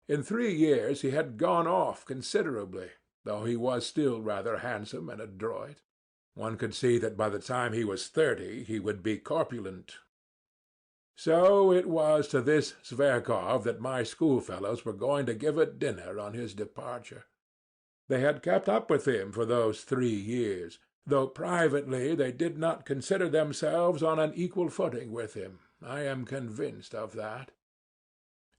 In 3 years he had gone off considerably, though he was still rather handsome and adroit. One could see that by the time he was 30 he would be corpulent. So it was to this Tverkov that my schoolfellows were going to give a dinner on his departure. They had kept up with him for those 3 years, though privately they did not consider themselves on an equal footing with him. I am convinced of that.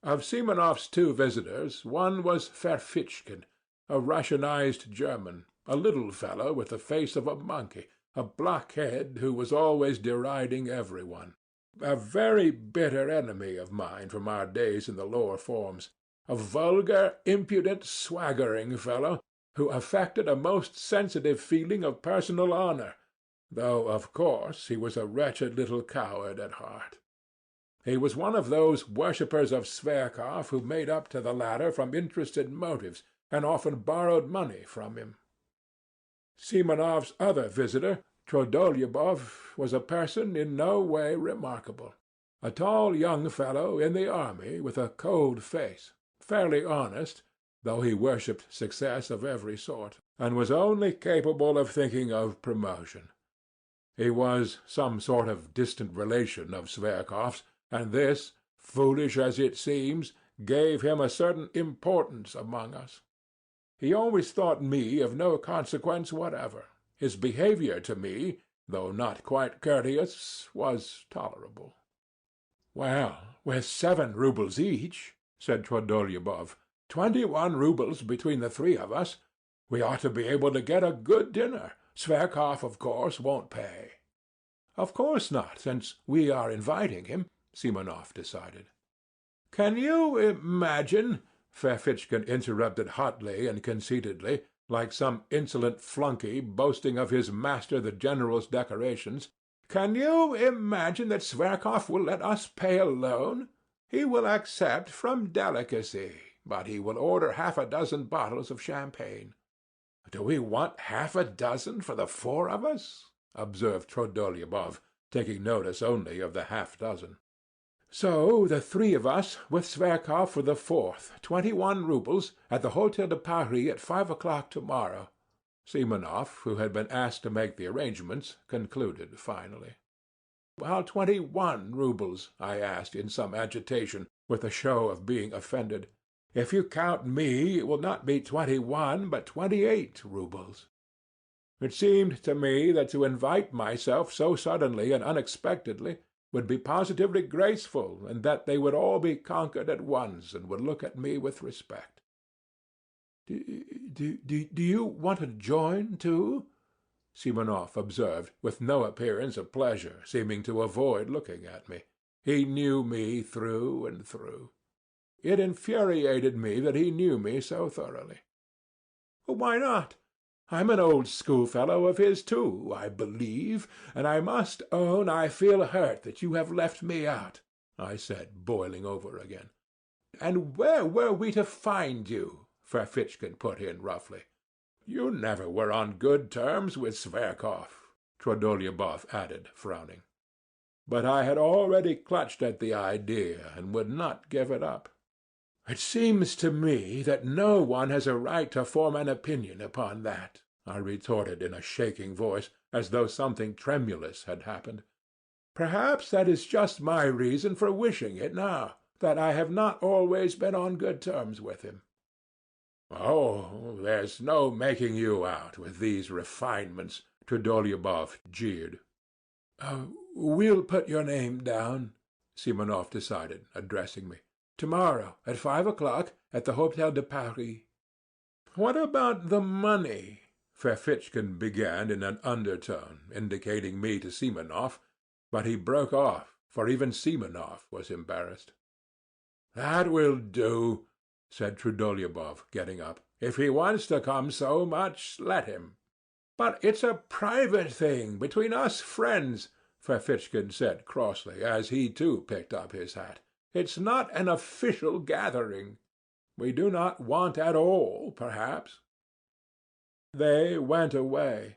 Of Simonov's 2 visitors, one was Ferfitchkin, a Russianized German, a little fellow with the face of a monkey, a blockhead who was always deriding everyone, a very bitter enemy of mine from our days in the lower forms, a vulgar, impudent, swaggering fellow who affected a most sensitive feeling of personal honour, though, of course, he was a wretched little coward at heart. He was one of those worshippers of Zverkov who made up to the latter from interested motives, and often borrowed money from him. Simonov's other visitor, Trudolyubov, was a person in no way remarkable. A tall young fellow in the army with a cold face, fairly honest, though he worshipped success of every sort, and was only capable of thinking of promotion. He was some sort of distant relation of Zverkov's, and this, foolish as it seems, gave him a certain importance among us. He always thought me of no consequence whatever. His behaviour to me, though not quite courteous, was tolerable. "Well, with 7 roubles each," said Trudolyubov, 21 roubles between the 3 of us, we ought to be able to get a good dinner. Zverkov, of course, won't pay." "Of course not, since we are inviting him," Simonov decided. "Can you imagine," Ferfitchkin interrupted hotly and conceitedly, like some insolent flunkey boasting of his master the general's decorations, "can you imagine that Zverkov will let us pay alone? He will accept from delicacy, but he will order 6 bottles of champagne." "Do we want 6 for the 4 of us?" observed Trudolyubov, taking notice only of the 6. "So the 3 of us, with Zverkov for the 4th, 21 roubles, at the Hôtel de Paris at 5 o'clock tomorrow," Simonov, who had been asked to make the arrangements, concluded finally. "How 21 roubles?" I asked in some agitation, with a show of being offended. "If you count me, it will not be 21, but 28 roubles." It seemed to me that to invite myself so suddenly and unexpectedly would be positively graceful, and that they would all be conquered at once and would look at me with respect. Do you want to join, too?" Simonov observed, with no appearance of pleasure, seeming to avoid looking at me. He knew me through and through. It infuriated me that he knew me so thoroughly. "Why not? I'm an old schoolfellow of his, too, I believe, and I must own I feel hurt that you have left me out," I said, boiling over again. "And where were we to find you?" Ferfitchkin put in roughly. "You never were on good terms with Zverkov," Trudolyubov added, frowning. But I had already clutched at the idea and would not give it up. "It seems to me that no one has a right to form an opinion upon that," I retorted in a shaking voice, as though something tremulous had happened. "Perhaps that is just my reason for wishing it now, that I have not always been on good terms with him." "Oh, there's no making you out with these refinements," Trudolyubov jeered. "We'll put your name down," Simonov decided, addressing me. "Tomorrow at 5 o'clock at the Hôtel de Paris." "What about the money?" Ferfitchkin began in an undertone, indicating me to Simonov, but he broke off, for even Simonov was embarrassed. "That will do," said Trudolyubov, getting up. "If he wants to come so much, let him." "But it's a private thing, between us friends," Ferfitchkin said crossly, as he too picked up his hat. "It's not an official gathering. We do not want at all, perhaps." They went away.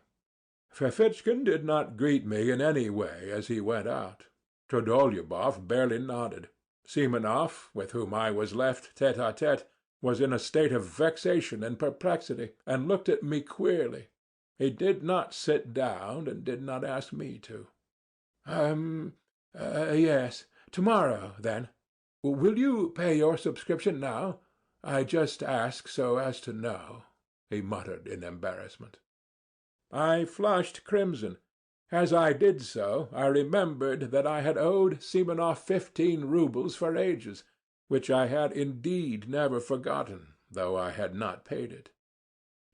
Ferfitchkin did not greet me in any way as he went out. Trudolyubov barely nodded. Simonov, with whom I was left tête-à-tête, was in a state of vexation and perplexity, and looked at me queerly. He did not sit down, and did not ask me to. Yes. Tomorrow, then. Will you pay your subscription now? I just ask so as to know," he muttered in embarrassment. I flushed crimson. As I did so, I remembered that I had owed Simonov 15 roubles for ages, which I had indeed never forgotten, though I had not paid it.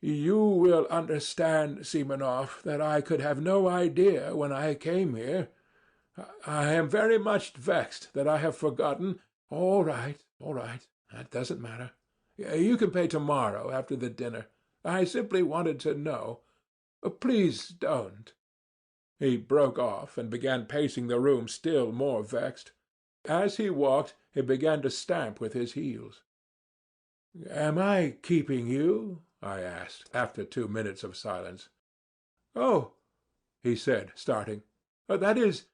You will understand, Simonov, that I could have no idea when I came here. I am very much vexed that I have forgotten. All right. That doesn't matter. You can pay tomorrow after the dinner. I simply wanted to know. Please don't." He broke off and began pacing the room still more vexed. As he walked, he began to stamp with his heels. "Am I keeping you?" I asked, after 2 minutes of silence. "Oh," he said, starting. "That is,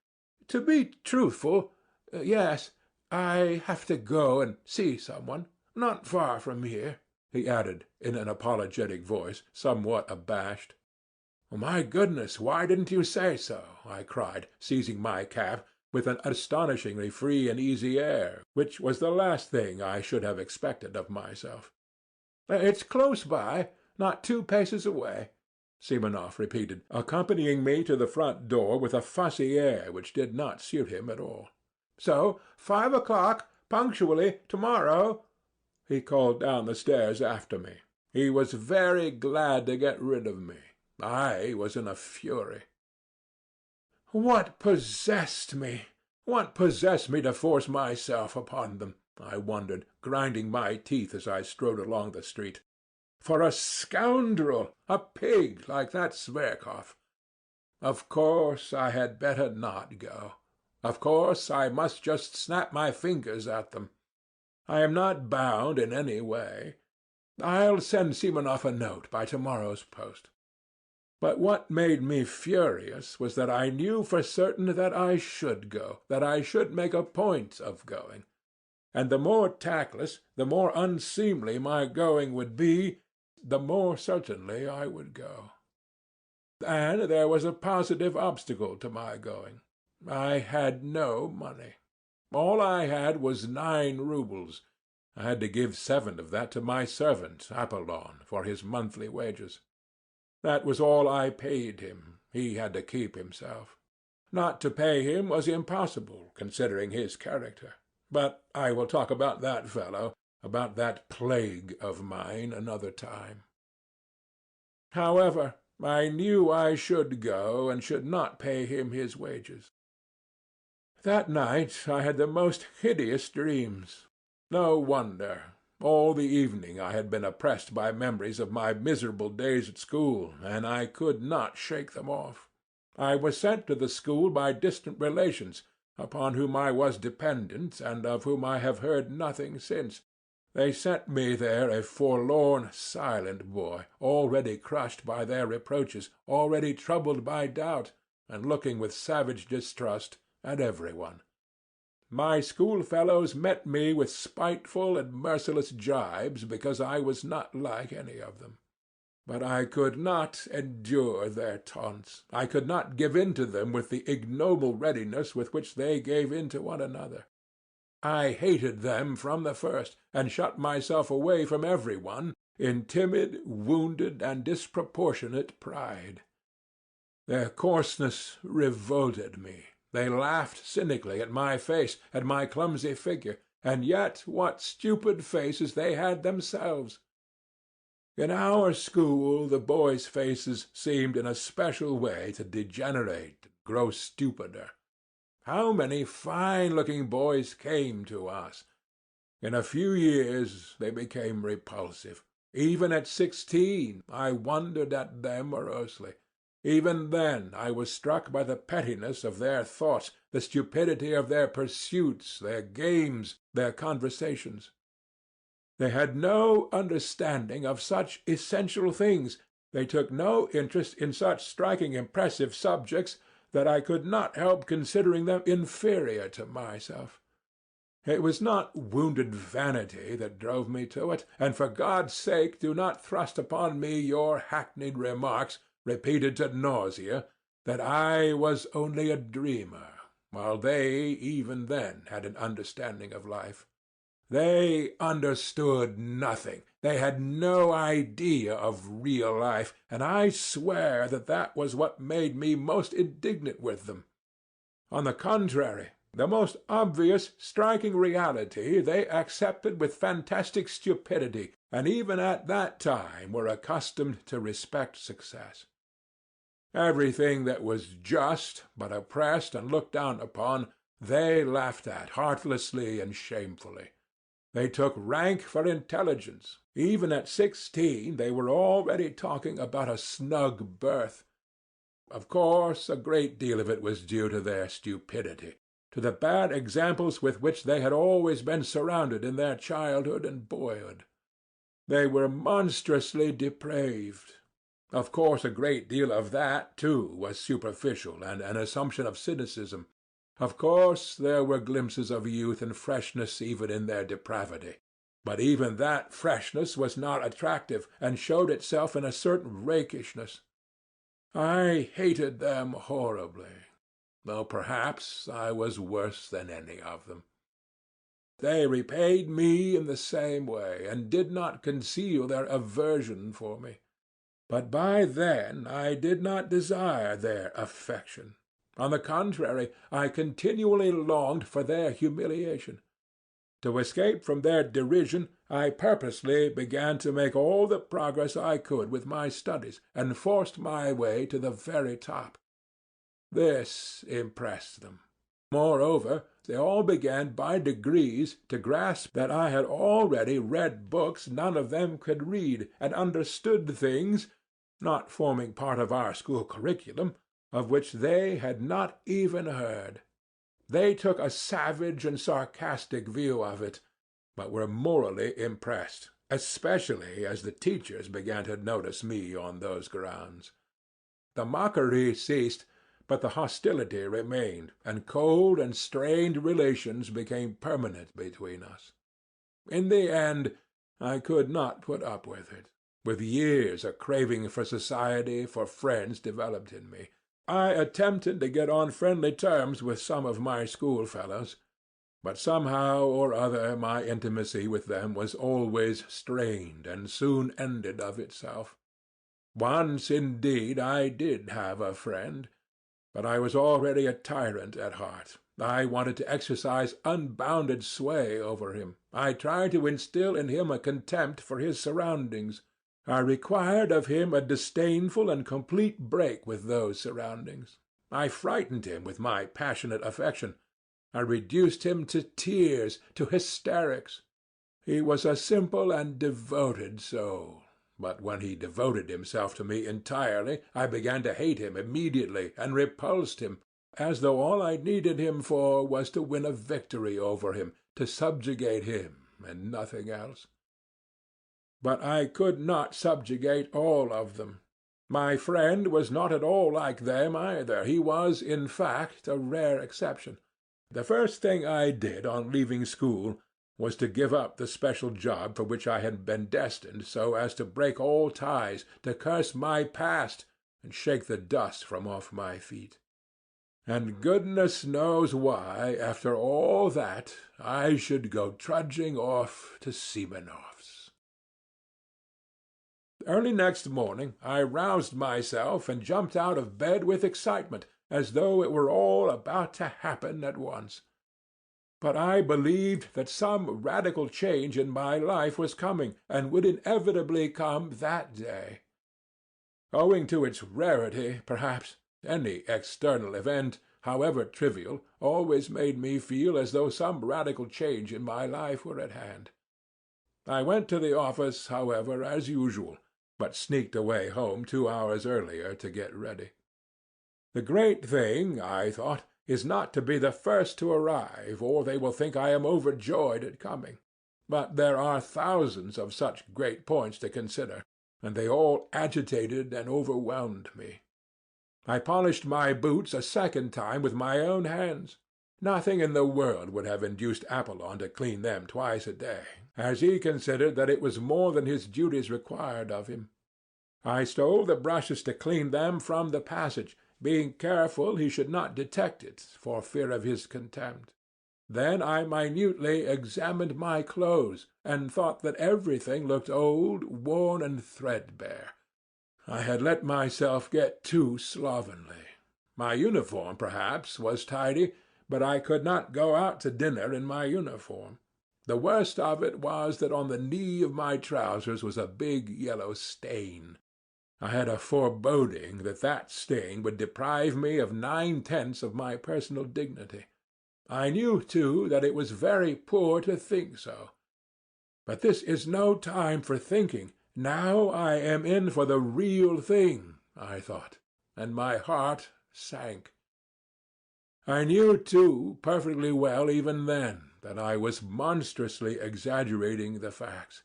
to be truthful, yes. I have to go and see someone. Not far from here," he added, in an apologetic voice, somewhat abashed. "My goodness, why didn't you say so?" I cried, seizing my cap, with an astonishingly free and easy air, which was the last thing I should have expected of myself. "It's close by, not 2 paces away," Simonov repeated, accompanying me to the front door with a fussy air which did not suit him at all. "So 5 o'clock, punctually, tomorrow," he called down the stairs after me. He was very glad to get rid of me. I was in a fury. What possessed me? What possessed me to force myself upon them? I wondered, grinding my teeth as I strode along the street. For a scoundrel, a pig like that Sverkov. Of course I had better not go. Of course I must just snap my fingers at them. I am not bound in any way. I'll send Simonov a note by tomorrow's post. But what made me furious was that I knew for certain that I should go, that I should make a point of going. And the more tactless, the more unseemly my going would be, the more certainly I would go. And there was a positive obstacle to my going. I had no money. All I had was 9 roubles. I had to give 7 of that to my servant, Apollon, for his monthly wages. That was all I paid him. He had to keep himself. Not to pay him was impossible, considering his character. But I will talk about that fellow, about that plague of mine, another time. However, I knew I should go and should not pay him his wages. That night I had the most hideous dreams. No wonder. All the evening I had been oppressed by memories of my miserable days at school, and I could not shake them off. I was sent to the school by distant relations, upon whom I was dependent, and of whom I have heard nothing since. They sent me there a forlorn, silent boy, already crushed by their reproaches, already troubled by doubt, and looking with savage distrust at every one. My schoolfellows met me with spiteful and merciless gibes because I was not like any of them. But I could not endure their taunts. I could not give in to them with the ignoble readiness with which they gave in to one another. I hated them from the first, and shut myself away from every one in timid, wounded, and disproportionate pride. Their coarseness revolted me. They laughed cynically at my face, at my clumsy figure, and yet what stupid faces they had themselves! In our school the boys' faces seemed in a special way to degenerate and grow stupider. How many fine-looking boys came to us! In a few years they became repulsive. Even at 16 I wondered at them morosely. Even then I was struck by the pettiness of their thoughts, the stupidity of their pursuits, their games, their conversations. They had no understanding of such essential things. They took no interest in such striking, impressive subjects that I could not help considering them inferior to myself. It was not wounded vanity that drove me to it, and for God's sake do not thrust upon me your hackneyed remarks, repeated to nausea, that I was only a dreamer, while they even then had an understanding of life. They understood nothing. They had no idea of real life, and I swear that that was what made me most indignant with them. On the contrary, The most obvious, striking reality they accepted with fantastic stupidity, and even at that time were accustomed to respect success. Everything that was just, but oppressed and looked down upon, they laughed at heartlessly and shamefully. They took rank for intelligence. Even at 16 they were already talking about a snug berth. Of course, a great deal of it was due to their stupidity, to the bad examples with which they had always been surrounded in their childhood and boyhood. They were monstrously depraved. Of course, a great deal of that, too, was superficial and an assumption of cynicism. Of course, there were glimpses of youth and freshness even in their depravity, but even that freshness was not attractive, and showed itself in a certain rakishness. I hated them horribly, though perhaps I was worse than any of them. They repaid me in the same way, and did not conceal their aversion for me. But by then I did not desire their affection. On the contrary, I continually longed for their humiliation. To escape from their derision, I purposely began to make all the progress I could with my studies, and forced my way to the very top. This impressed them. Moreover, they all began by degrees to grasp that I had already read books none of them could read, and understood things, not forming part of our school curriculum, of which they had not even heard. They took a savage and sarcastic view of it, but were morally impressed, especially as the teachers began to notice me on those grounds. The mockery ceased, but the hostility remained, and cold and strained relations became permanent between us. In the end, I could not put up with it. With years a craving for society, for friends, developed in me. I attempted to get on friendly terms with some of my schoolfellows, but somehow or other my intimacy with them was always strained, and soon ended of itself. Once, indeed, I did have a friend, but I was already a tyrant at heart. I wanted to exercise unbounded sway over him. I tried to instill in him a contempt for his surroundings. I required of him a disdainful and complete break with those surroundings. I frightened him with my passionate affection. I reduced him to tears, to hysterics. He was a simple and devoted soul, but when he devoted himself to me entirely, I began to hate him immediately and repulsed him, as though all I needed him for was to win a victory over him, to subjugate him, and nothing else. But I could not subjugate all of them. My friend was not at all like them either. He was, in fact, a rare exception. The first thing I did on leaving school was to give up the special job for which I had been destined, so as to break all ties, to curse my past, and shake the dust from off my feet. And goodness knows why, after all that, I should go trudging off to Semenov's. Early next morning I roused myself and jumped out of bed with excitement, as though it were all about to happen at once. But I believed that some radical change in my life was coming, and would inevitably come that day. Owing to its rarity, perhaps, any external event, however trivial, always made me feel as though some radical change in my life were at hand. I went to the office, however, as usual, but sneaked away home 2 hours earlier to get ready. The great thing, I thought, is not to be the first to arrive, or they will think I am overjoyed at coming. But there are thousands of such great points to consider, and they all agitated and overwhelmed me. I polished my boots a second time with my own hands. Nothing in the world would have induced Apollon to clean them twice a day, as he considered that it was more than his duties required of him. I stole the brushes to clean them from the passage, being careful he should not detect it, for fear of his contempt. Then I minutely examined my clothes, and thought that everything looked old, worn, and threadbare. I had let myself get too slovenly. My uniform, perhaps, was tidy, but I could not go out to dinner in my uniform. The worst of it was that on the knee of my trousers was a big yellow stain. I had a foreboding that that stain would deprive me of 9/10 of my personal dignity. I knew, too, that it was very poor to think so. But this is no time for thinking. Now I am in for the real thing, I thought, and my heart sank. I knew, too, perfectly well even then, that I was monstrously exaggerating the facts.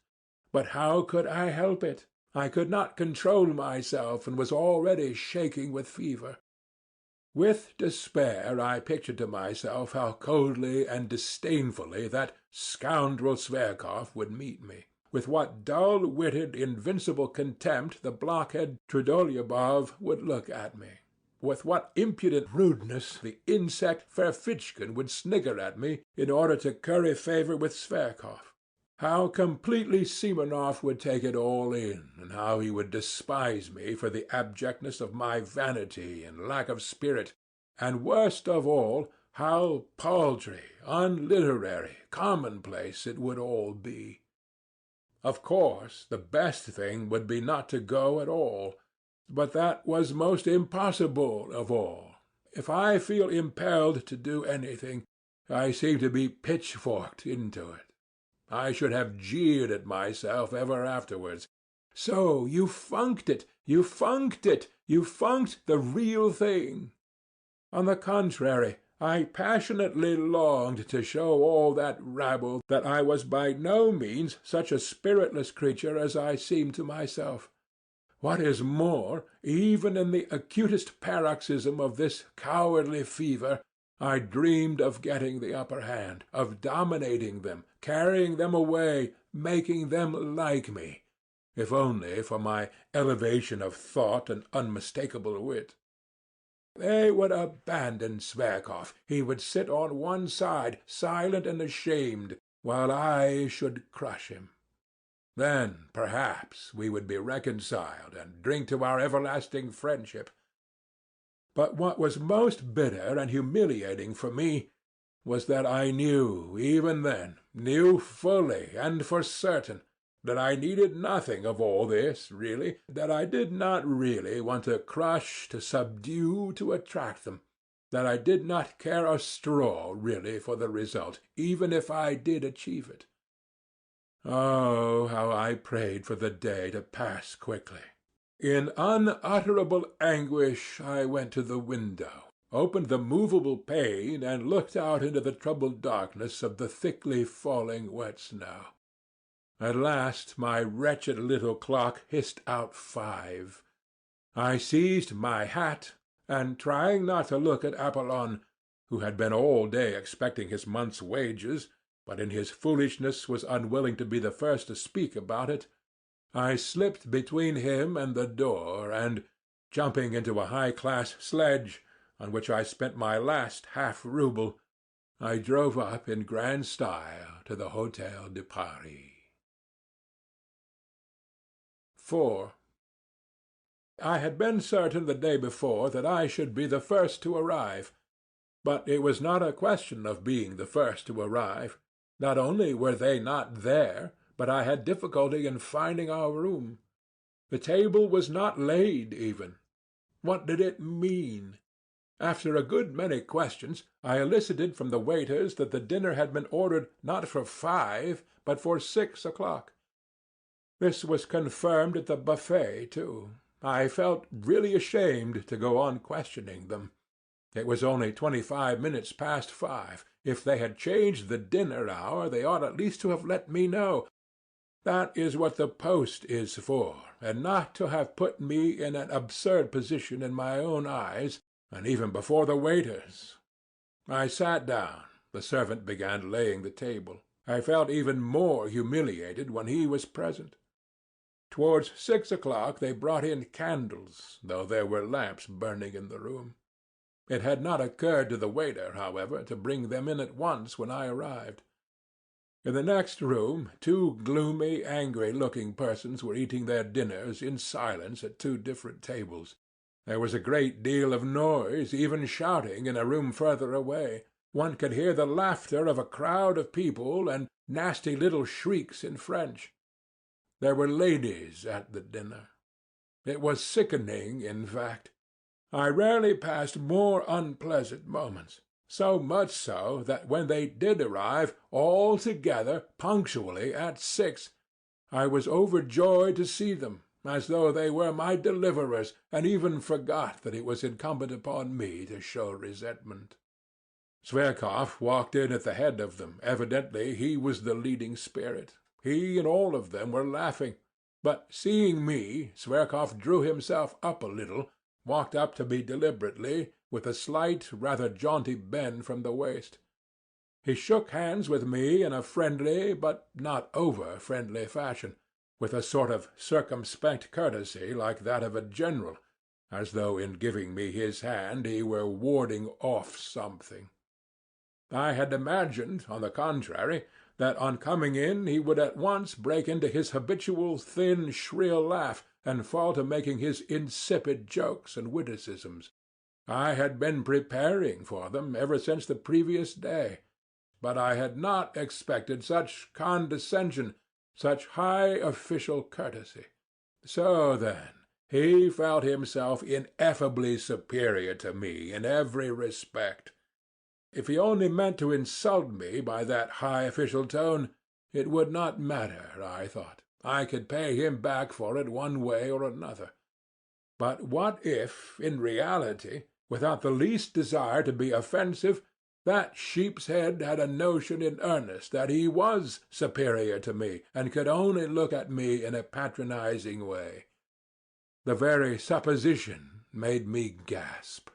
But how could I help it? I could not control myself, and was already shaking with fever. With despair I pictured to myself how coldly and disdainfully that scoundrel Zverkov would meet me, with what dull-witted, invincible contempt the blockhead Trudolyubov would look at me, with what impudent rudeness the insect Ferfitchkin would snigger at me in order to curry favor with Zverkov, how completely Simonov would take it all in, and how he would despise me for the abjectness of my vanity and lack of spirit, and worst of all, how paltry, unliterary, commonplace it would all be. Of course, the best thing would be not to go at all, but that was most impossible of all. If I feel impelled to do anything, I seem to be pitchforked into it. I should have jeered at myself ever afterwards. So you funked it! You funked it! You funked the real thing! On the contrary, I passionately longed to show all that rabble that I was by no means such a spiritless creature as I seemed to myself. What is more, even in the acutest paroxysm of this cowardly fever, I dreamed of getting the upper hand, of dominating them, carrying them away, making them like me, if only for my elevation of thought and unmistakable wit. They would abandon Zverkov. He would sit on one side, silent and ashamed, while I should crush him. Then, perhaps, we would be reconciled and drink to our everlasting friendship. But what was most bitter and humiliating for me was that I knew, even then, knew fully and for certain, that I needed nothing of all this, really, that I did not really want to crush, to subdue, to attract them, that I did not care a straw, really, for the result, even if I did achieve it. Oh, how I prayed for the day to pass quickly! In unutterable anguish I went to the window, opened the movable pane, and looked out into the troubled darkness of the thickly falling wet snow. At last my wretched little clock hissed out 5. I seized my hat, and trying not to look at Apollon, who had been all day expecting his month's wages, but in his foolishness was unwilling to be the first to speak about it, I slipped between him and the door, and, jumping into a high-class sledge, on which I spent my last half-rouble, I drove up in grand style to the Hôtel de Paris. 4. I had been certain the day before that I should be the first to arrive. But it was not a question of being the first to arrive. Not only were they not there, but I had difficulty in finding our room. The table was not laid even. What did it mean? After a good many questions, I elicited from the waiters that the dinner had been ordered not for 5, but for 6 o'clock. This was confirmed at the buffet, too. I felt really ashamed to go on questioning them. It was only 25 minutes past 5. If they had changed the dinner hour, they ought at least to have let me know. That is what the post is for, and not to have put me in an absurd position in my own eyes, and even before the waiters. I sat down. The servant began laying the table. I felt even more humiliated when he was present. Towards 6 o'clock they brought in candles, though there were lamps burning in the room. It had not occurred to the waiter, however, to bring them in at once when I arrived. In the next room 2 gloomy, angry-looking persons were eating their dinners in silence at 2 different tables. There was a great deal of noise, even shouting, in a room further away. One could hear the laughter of a crowd of people and nasty little shrieks in French. There were ladies at the dinner. It was sickening, in fact. I rarely passed more unpleasant moments, so much so that when they did arrive, all together, punctually at 6, I was overjoyed to see them, as though they were my deliverers, and even forgot that it was incumbent upon me to show resentment. Zverkov walked in at the head of them. Evidently he was the leading spirit. He and all of them were laughing, but seeing me, Zverkov drew himself up a little, walked up to me deliberately, with a slight, rather jaunty bend from the waist. He shook hands with me in a friendly, but not over-friendly fashion, with a sort of circumspect courtesy like that of a general, as though in giving me his hand he were warding off something. I had imagined, on the contrary, that on coming in he would at once break into his habitual thin, shrill laugh, and fall to making his insipid jokes and witticisms. I had been preparing for them ever since the previous day, but I had not expected such condescension, such high official courtesy. So then, he felt himself ineffably superior to me in every respect. If he only meant to insult me by that high official tone, it would not matter, I thought. I could pay him back for it one way or another. But what if, in reality, without the least desire to be offensive, that sheep's head had a notion in earnest that he was superior to me, and could only look at me in a patronizing way? The very supposition made me gasp.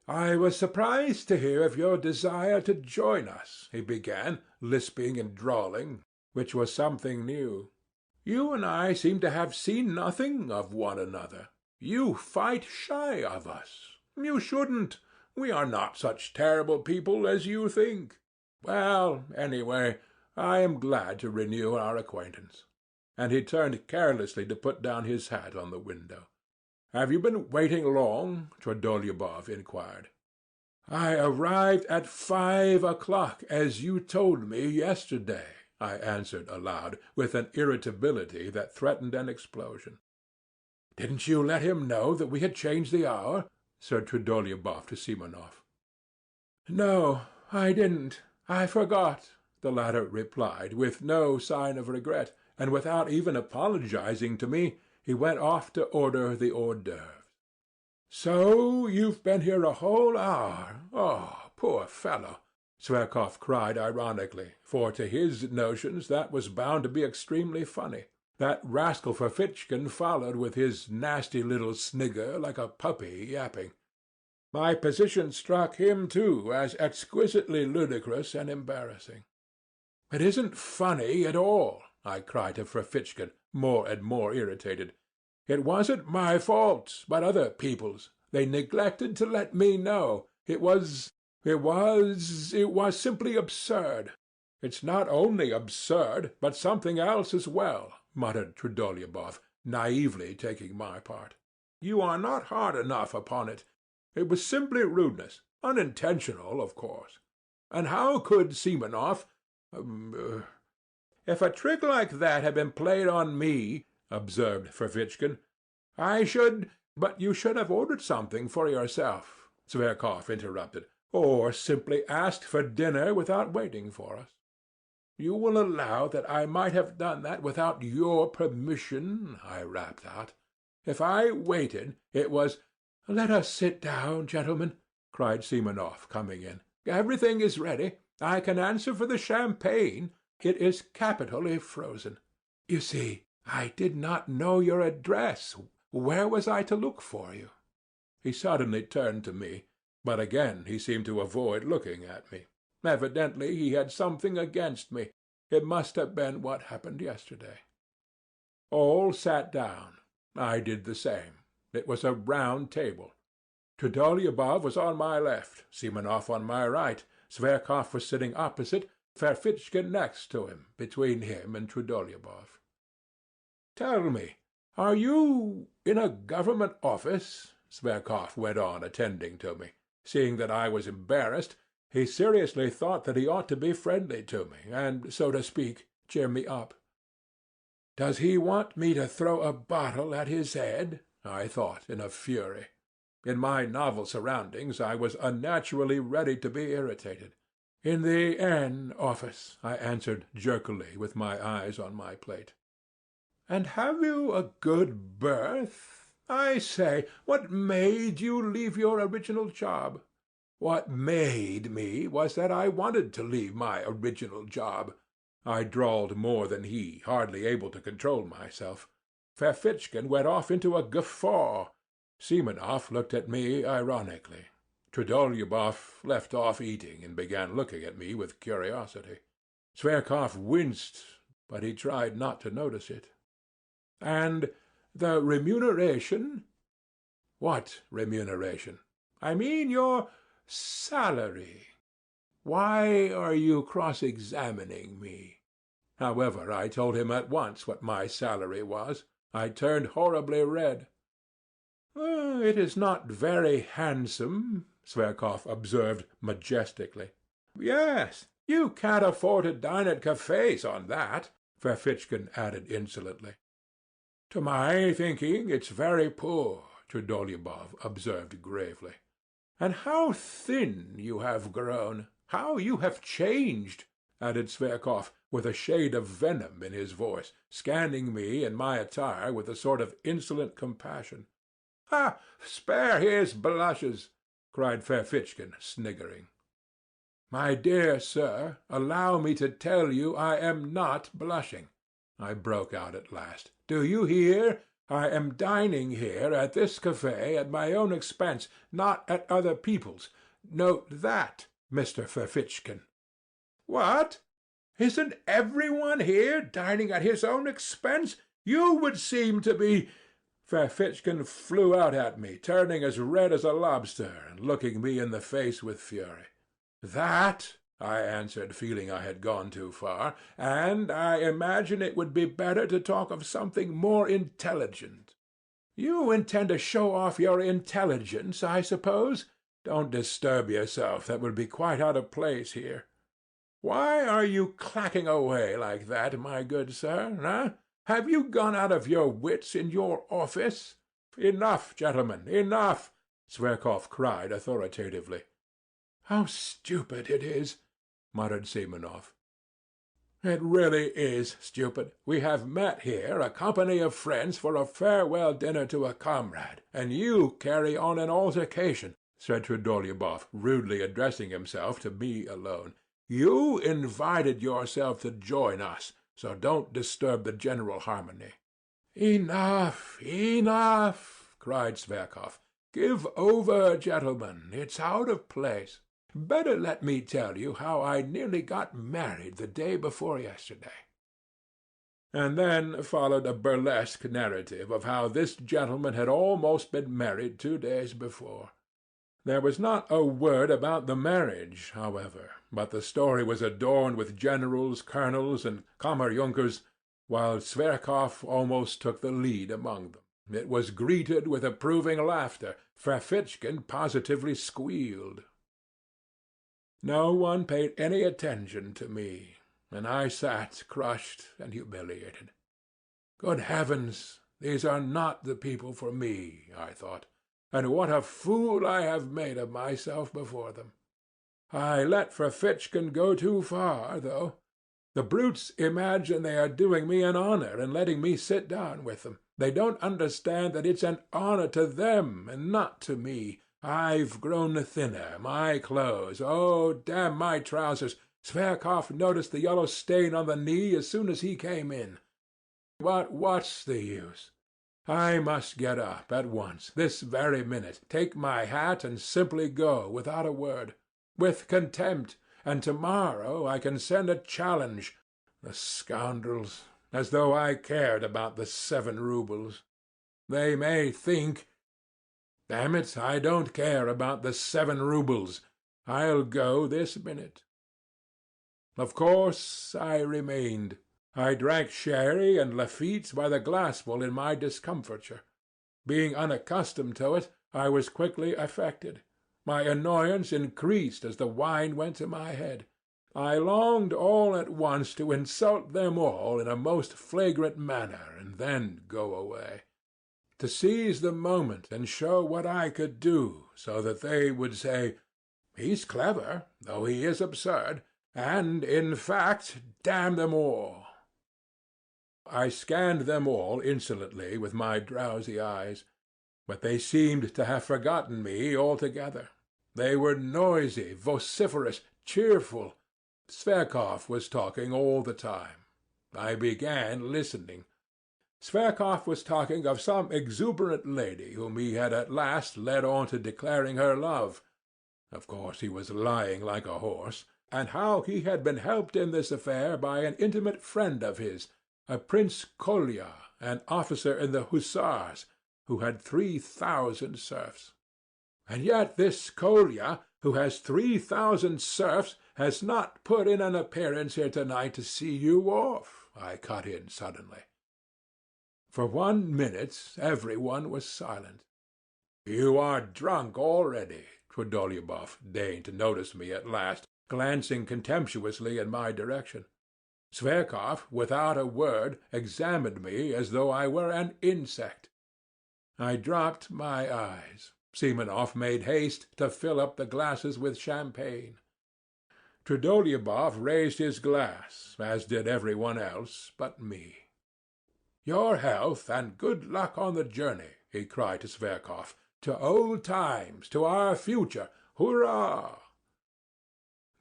"I was surprised to hear of your desire to join us," he began, lisping and drawling, which was something new. "You and I seem to have seen nothing of one another. You fight shy of us. You shouldn't. We are not such terrible people as you think. Well, anyway, I am glad to renew our acquaintance." And he turned carelessly to put down his hat on the window. "Have you been waiting long?" Trudolyubov inquired. "I arrived at 5 o'clock, as you told me yesterday," I answered aloud, with an irritability that threatened an explosion. "Didn't you let him know that we had changed the hour?" said Trudolyubov to Simonov. "No, I didn't. I forgot," the latter replied, with no sign of regret, and without even apologizing to me, he went off to order the hors d'oeuvres. "So you've been here a whole hour? Oh, poor fellow!" Zverkov cried ironically, for to his notions that was bound to be extremely funny. That rascal Ferfitchkin followed with his nasty little snigger like a puppy yapping. My position struck him, too, as exquisitely ludicrous and embarrassing. "It isn't funny at all," I cried to Ferfitchkin, more and more irritated. "It wasn't my fault, but other people's. They neglected to let me know. It was simply absurd." "It's not only absurd, but something else as well," muttered Trudolyubov, naively taking my part. "You are not hard enough upon it. It was simply rudeness, unintentional, of course. And how could Simonov— "If a trick like that had been played on me," observed Ferfitchkin, "But you should have ordered something for yourself," Zverkov interrupted, "or simply asked for dinner without waiting for us." "You will allow that I might have done that without your permission," I rapped out. "If I waited, it was—" "Let us sit down, gentlemen," cried Simonov, coming in. "Everything is ready. I can answer for the champagne. It is capitally frozen. You see, I did not know your address. Where was I to look for you?" He suddenly turned to me, but again he seemed to avoid looking at me. Evidently he had something against me. It must have been what happened yesterday. All sat down. I did the same. It was a round table. Trudolyubov was on my left, Simonov on my right. Zverkov was sitting opposite, Ferfitchkin next to him, between him and Trudolyubov. "Tell me, are you in a government office?" Zverkov went on, attending to me. Seeing that I was embarrassed, He seriously thought that he ought to be friendly to me, and, so to speak, cheer me up. Does he want me to throw a bottle at his head? I thought, in a fury. In my novel surroundings, I was unnaturally ready to be irritated. In the N office, I answered jerkily, with my eyes on my plate. And have you a good berth? I say, what made you leave your original job? What made me was that I wanted to leave my original job. I drawled more than he, hardly able to control myself. Ferfitchkin went off into a guffaw. Simonov looked at me ironically. Trudolyubov left off eating and began looking at me with curiosity. Zverkov winced, but he tried not to notice it. And the remuneration? What remuneration? I mean your salary. Why are you cross-examining me? However, I told him at once what my salary was. I turned horribly red. It is not very handsome, Zverkov observed majestically. Yes, you can't afford to dine at cafes on that, Ferfitchkin added insolently. To my thinking, it's very poor, Trudolyubov observed gravely. And how thin you have grown! How you have changed! Added Zverkov, with a shade of venom in his voice, scanning me and my attire with a sort of insolent compassion. Ah, spare his blushes! Cried Ferfitchkin, sniggering. My dear sir, allow me to tell you I am not blushing, I broke out at last. Do you hear? I am dining here at this cafe at my own expense, not at other people's. Note that, Mr. Ferfitchkin. What? Isn't everyone here dining at his own expense? You would seem to be— Ferfitchkin flew out at me, turning as red as a lobster and looking me in the face with fury. That, I answered, feeling I had gone too far, and I imagine it would be better to talk of something more intelligent. You intend to show off your intelligence, I suppose? Don't disturb yourself. That would be quite out of place here. Why are you clacking away like that, my good sir? Huh? Have you gone out of your wits in your office? Enough, gentlemen, enough! Zverkov cried authoritatively. How stupid it is, muttered Simonov. It really is stupid. We have met here, a company of friends, for a farewell dinner to a comrade, and you carry on an altercation, said Trudolyubov, rudely addressing himself to me alone. You invited yourself to join us, so don't disturb the general harmony. Enough, enough, cried Zverkov. Give over, gentlemen. It's out of place. Better let me tell you how I nearly got married the day before yesterday. And then followed a burlesque narrative of how this gentleman had almost been married 2 days before. There was not a word about the marriage, however, but the story was adorned with generals, colonels, and kammerjunkers, while Zverkov almost took the lead among them. It was greeted with approving laughter. Ferfitchkin positively squealed. No one paid any attention to me, and I sat crushed and humiliated. Good heavens, these are not the people for me, I thought, and what a fool I have made of myself before them. I let Ferfitchkin go too far, though. The brutes imagine they are doing me an honor in letting me sit down with them. They don't understand that it's an honor to them and not to me. I've grown thinner, my clothes, oh, damn my trousers. Zverkov noticed the yellow stain on the knee as soon as he came in. What's the use? I must get up at once, this very minute, take my hat and simply go without a word, with contempt, and tomorrow I can send a challenge. The scoundrels, as though I cared about the 7 roubles. They may think— Damn it, I don't care about the 7 roubles. I'll go this minute. Of course I remained. I drank sherry and Lafitte by the glassful in my discomfiture. Being unaccustomed to it, I was quickly affected. My annoyance increased as the wine went to my head. I longed all at once to insult them all in a most flagrant manner and then go away, to seize the moment and show what I could do, so that they would say, "He's clever, though he is absurd, and, in fact, damn them all." I scanned them all insolently with my drowsy eyes, but they seemed to have forgotten me altogether. They were noisy, vociferous, cheerful. Zverkov was talking all the time. I began listening. Zverkov was talking of some exuberant lady whom he had at last led on to declaring her love. Of course he was lying like a horse, and how he had been helped in this affair by an intimate friend of his, a Prince Kolya, an officer in the hussars, who had 3,000 serfs. And yet this Kolya, who has 3,000 serfs, has not put in an appearance here to-night to see you off, I cut in suddenly. For 1 minute every one was silent. "You are drunk already," Trudolyubov deigned to notice me at last, glancing contemptuously in my direction. Zverkov, without a word, examined me as though I were an insect. I dropped my eyes. Simonov made haste to fill up the glasses with champagne. Trudolyubov raised his glass, as did every one else but me. "Your health, and good luck on the journey," he cried to Zverkov. "To old times, to our future. Hurrah!"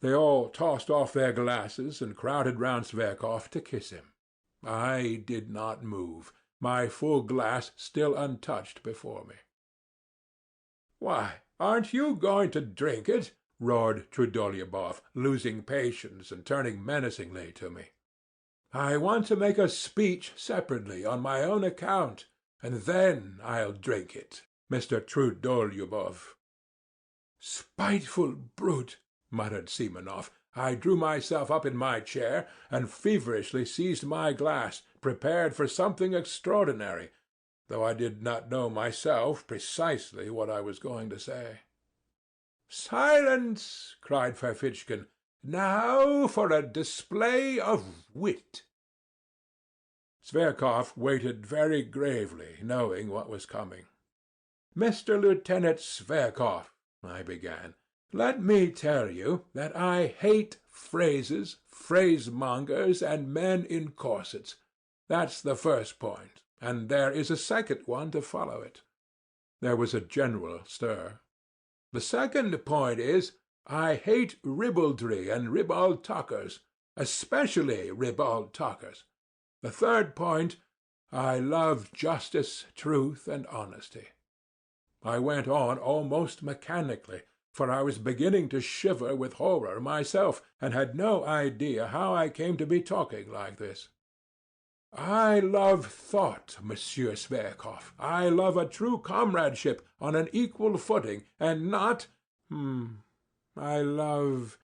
They all tossed off their glasses and crowded round Zverkov to kiss him. I did not move, my full glass still untouched before me. "Why, aren't you going to drink it?" roared Trudolyubov, losing patience and turning menacingly to me. "I want to make a speech separately on my own account, and then I'll drink it, Mr. Trudolyubov." "Spiteful brute!" muttered Simonov. I drew myself up in my chair and feverishly seized my glass, prepared for something extraordinary, though I did not know myself precisely what I was going to say. "Silence!" cried Ferfitchkin. "Now for a display of wit." Zverkov waited very gravely, knowing what was coming. "Mr. Lieutenant Zverkov," I began, "let me tell you that I hate phrases, phrasemongers, and men in corsets. That's the first point, and there is a second one to follow it." There was a general stir. "The second point is, I hate ribaldry and ribald talkers, especially ribald talkers. The third point, I love justice, truth, and honesty." I went on almost mechanically, for I was beginning to shiver with horror myself, and had no idea how I came to be talking like this. "I love thought, Monsieur Zverkov. I love a true comradeship on an equal footing, and not... I love...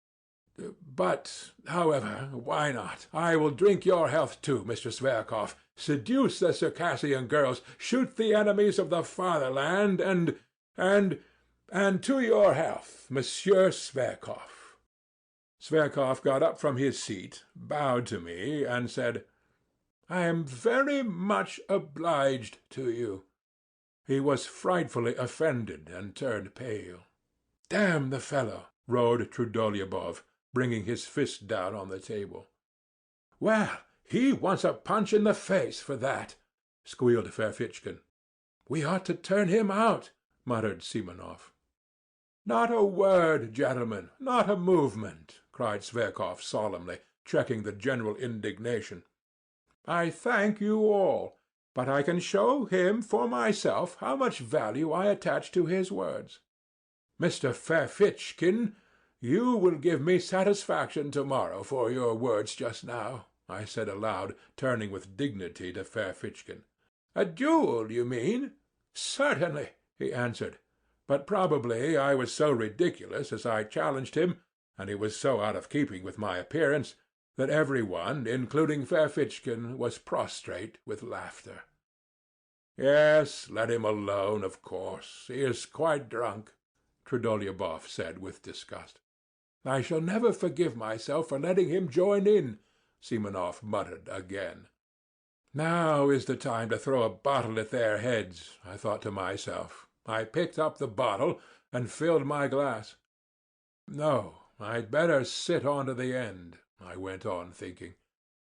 But, however, why not? I will drink your health too, Mr. Zverkov. Seduce the Circassian girls, shoot the enemies of the fatherland, and to your health, Monsieur Zverkov." Zverkov got up from his seat, bowed to me, and said, "I am very much obliged to you." He was frightfully offended and turned pale. "Damn the fellow!" roared Trudolyubov, bringing his fist down on the table. "Well, he wants a punch in the face for that," squealed Ferfitchkin. "We ought to turn him out," muttered Simonov. "Not a word, gentlemen, not a movement," cried Zverkov solemnly, checking the general indignation. "I thank you all, but I can show him for myself how much value I attach to his words. Mr. Ferfitchkin, you will give me satisfaction tomorrow for your words just now," I said aloud, turning with dignity to Ferfitchkin. "A duel, you mean?" "Certainly," he answered, but probably I was so ridiculous as I challenged him, and he was so out of keeping with my appearance, that every one, including Ferfitchkin, was prostrate with laughter. "Yes, let him alone, of course. He is quite drunk." Trudolyubov said with disgust. "I shall never forgive myself for letting him join in," Simonov muttered again. "Now is the time to throw a bottle at their heads," I thought to myself. I picked up the bottle and filled my glass. "No, I'd better sit on to the end," I went on thinking.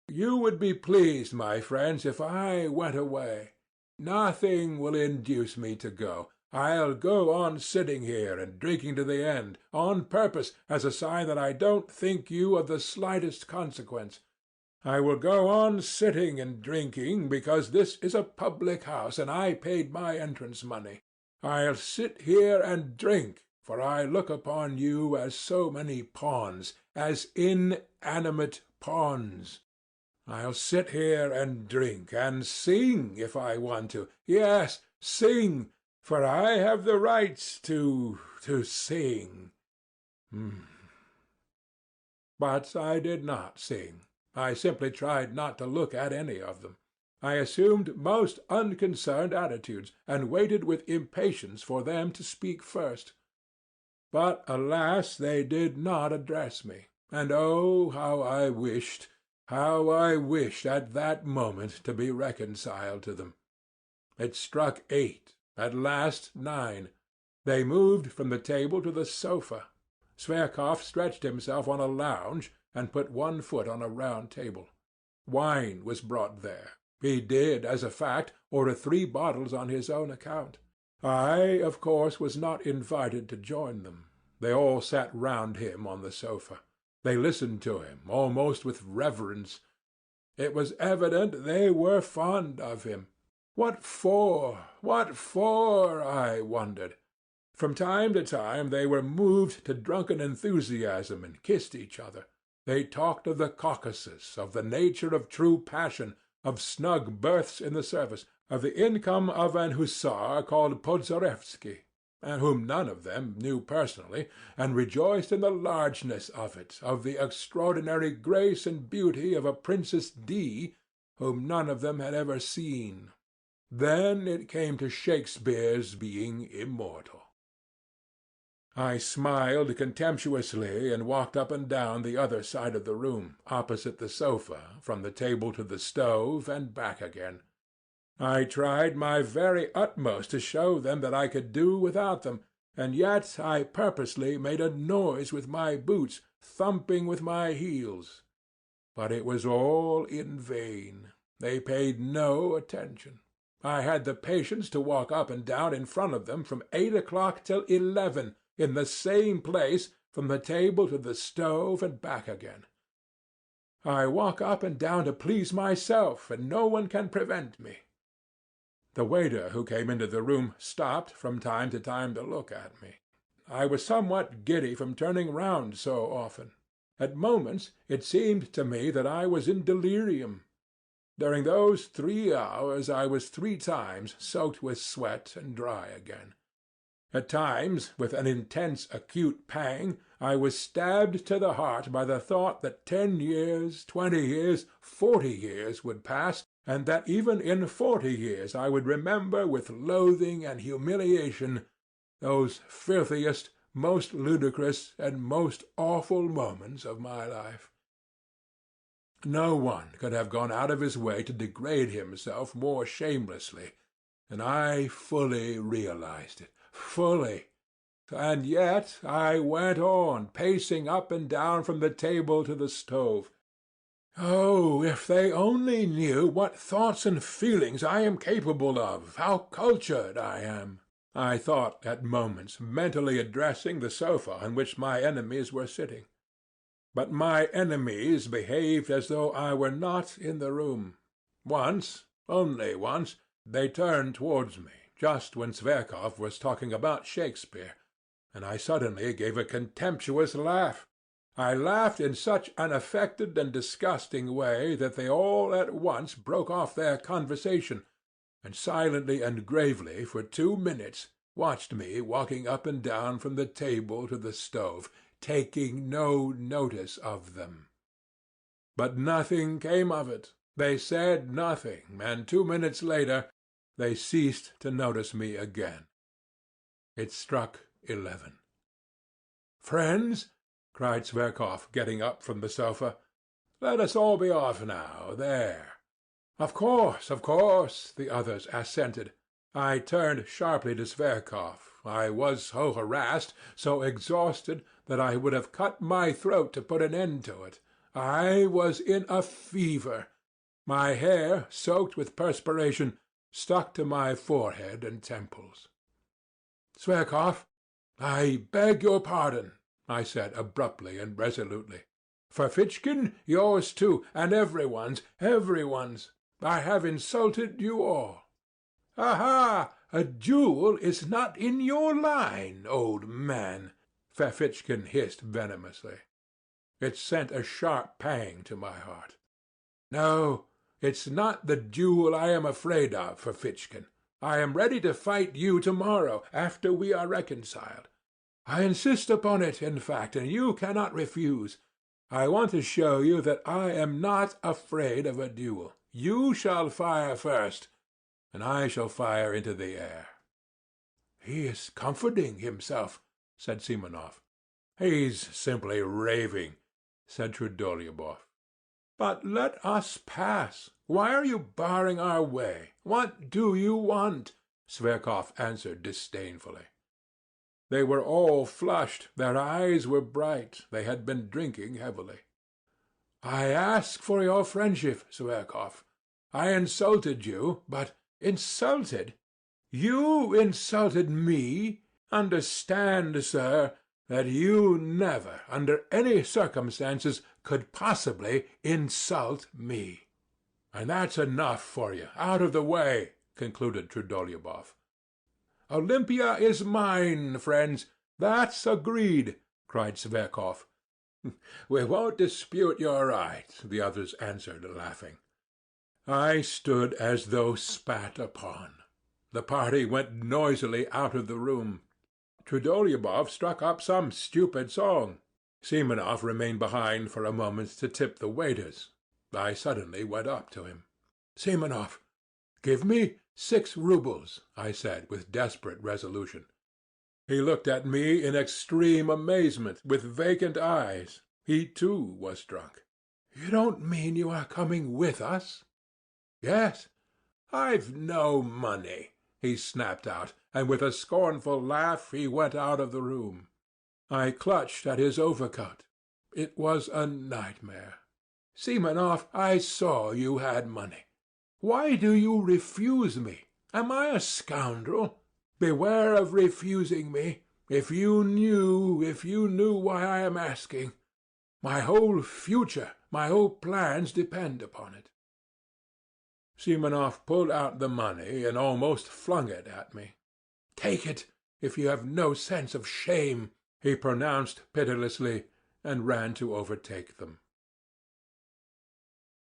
"You would be pleased, my friends, if I went away. Nothing will induce me to go. I'll go on sitting here and drinking to the end, on purpose, as a sign that I don't think you of the slightest consequence. I will go on sitting and drinking because this is a public house and I paid my entrance money. I'll sit here and drink, for I look upon you as so many pawns, as inanimate pawns. I'll sit here and drink, and sing if I want to. Yes, sing, for I have the right to sing." But I did not sing. I simply tried not to look at any of them. I assumed most unconcerned attitudes, and waited with impatience for them to speak first. But alas, they did not address me, and oh, how I wished at that moment to be reconciled to them. It struck 8, at last 9. They moved from the table to the sofa. Zverkov stretched himself on a lounge and put one foot on a round table. Wine was brought there. He did, as a fact, order 3 bottles on his own account. I, of course, was not invited to join them. They all sat round him on the sofa. They listened to him, almost with reverence. It was evident they were fond of him. What for? What for? I wondered. From time to time they were moved to drunken enthusiasm and kissed each other. They talked of the Caucasus, of the nature of true passion, of snug berths in the service, of the income of an hussar called Podsarevsky, and whom none of them knew personally, and rejoiced in the largeness of it, of the extraordinary grace and beauty of a Princess D., whom none of them had ever seen. Then it came to Shakespeare's being immortal. I smiled contemptuously and walked up and down the other side of the room, opposite the sofa, from the table to the stove, and back again. I tried my very utmost to show them that I could do without them, and yet I purposely made a noise with my boots, thumping with my heels. But it was all in vain. They paid no attention. I had the patience to walk up and down in front of them from 8 o'clock till 11, in the same place, from the table to the stove and back again. I walk up and down to please myself, and no one can prevent me. The waiter who came into the room stopped from time to time to look at me. I was somewhat giddy from turning round so often. At moments it seemed to me that I was in delirium. During those 3 hours I was 3 times soaked with sweat and dry again. At times, with an intense acute pang, I was stabbed to the heart by the thought that 10 years, 20 years, 40 years would pass, and that even in 40 years I would remember with loathing and humiliation those filthiest, most ludicrous, and most awful moments of my life. No one could have gone out of his way to degrade himself more shamelessly, and I fully realized it. Fully. And yet I went on, pacing up and down from the table to the stove. Oh, if they only knew what thoughts and feelings I am capable of, how cultured I am! I thought at moments, mentally addressing the sofa on which my enemies were sitting. But my enemies behaved as though I were not in the room. Once, only once, they turned towards me, just when Zverkov was talking about Shakespeare, and I suddenly gave a contemptuous laugh. I laughed in such an affected and disgusting way that they all at once broke off their conversation, and silently and gravely for 2 minutes watched me walking up and down from the table to the stove, taking no notice of them. But nothing came of it. They said nothing, and 2 minutes later they ceased to notice me again. It struck 11. Friends, cried Zverkov, getting up from the sofa, let us all be off now, there. Of course, the others assented. I turned sharply to Zverkov. I was so harassed, so exhausted, that I would have cut my throat to put an end to it. I was in a fever. My hair, soaked with perspiration, stuck to my forehead and temples. Zverkov, I beg your pardon, I said abruptly and resolutely. Ferfitchkin, yours too, and everyone's. I have insulted you all. Aha! A duel is not in your line, old man, Ferfitchkin hissed venomously. It sent a sharp pang to my heart. No, it's not the duel I am afraid of, Ferfitchkin. I am ready to fight you tomorrow, after we are reconciled. I insist upon it, in fact, and you cannot refuse. I want to show you that I am not afraid of a duel. You shall fire first, and I shall fire into the air. He is comforting himself, said Simonov. He's simply raving, said Trudolyubov. But let us pass. Why are you barring our way? What do you want? Zverkov answered disdainfully. They were all flushed, their eyes were bright, they had been drinking heavily. I ask for your friendship, Zverkov. I insulted you, but insulted? You insulted me? Understand, sir, that you never, under any circumstances, could possibly insult me. And that's enough for you. Out of the way, concluded Trudolyubov. Olympia is mine, friends. That's agreed, cried Zverkov. We won't dispute your right, the others answered, laughing. I stood as though spat upon. The party went noisily out of the room. Trudolyubov struck up some stupid song. Simonov remained behind for a moment to tip the waiters. I suddenly went up to him. Simonov, give me 6 roubles, I said with desperate resolution. He looked at me in extreme amazement, with vacant eyes. He too was drunk. You don't mean you are coming with us? Yes. I've no money, he snapped out, and with a scornful laugh he went out of the room. I clutched at his overcoat. It was a nightmare. Simonov, I saw you had money. Why do you refuse me? Am I a scoundrel? Beware of refusing me. If you knew why I am asking. My whole future, my whole plans depend upon it. Simonov pulled out the money and almost flung it at me. Take it, if you have no sense of shame, he pronounced pitilessly, and ran to overtake them.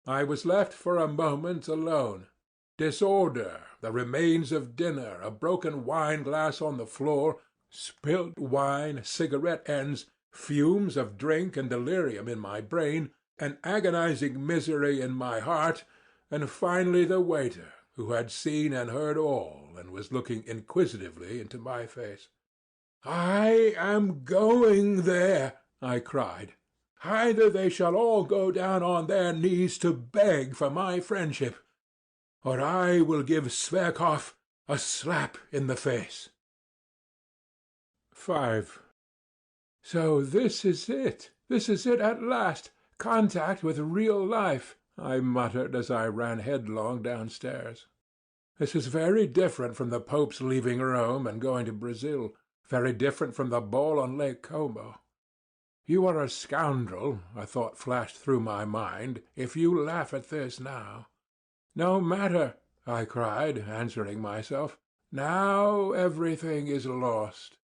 I was left for a moment alone. Disorder, the remains of dinner, a broken wine-glass on the floor, spilt wine, cigarette ends, fumes of drink and delirium in my brain, an agonizing misery in my heart, and finally the waiter, who had seen and heard all, and was looking inquisitively into my face. I am going there, I cried. Either they shall all go down on their knees to beg for my friendship, or I will give Zverkov a slap in the face. 5. So this is it. This is it at last. Contact with real life, I muttered as I ran headlong downstairs. This is very different from the Pope's leaving Rome and going to Brazil, very different from the ball on Lake Como. You are a scoundrel, a thought flashed through my mind, if you laugh at this now. No matter, I cried, answering myself. Now everything is lost.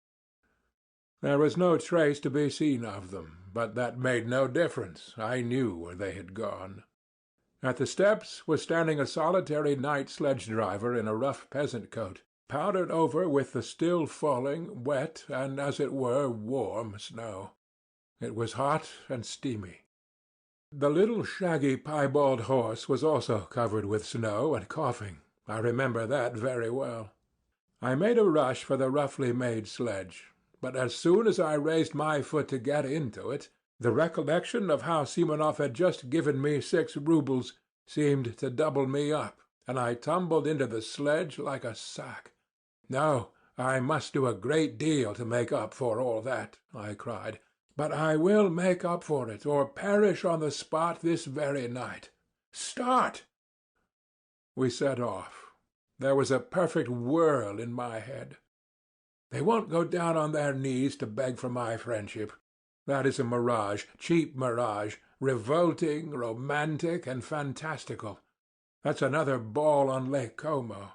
There was no trace to be seen of them, but that made no difference. I knew where they had gone. At the steps was standing a solitary night sledge-driver in a rough peasant coat, powdered over with the still falling, wet, and, as it were, warm snow. It was hot and steamy. The little shaggy piebald horse was also covered with snow and coughing. I remember that very well. I made a rush for the roughly made sledge. but as soon as I raised my foot to get into it, the recollection of how Simonov had just given me 6 roubles seemed to double me up, and I tumbled into the sledge like a sack. "No, I must do a great deal to make up for all that," I cried. "But I will make up for it, or perish on the spot this very night. Start!" We set off. There was a perfect whirl in my head. They won't go down on their knees to beg for my friendship. That is a mirage, cheap mirage, revolting, romantic, and fantastical. That's another ball on Lake Como.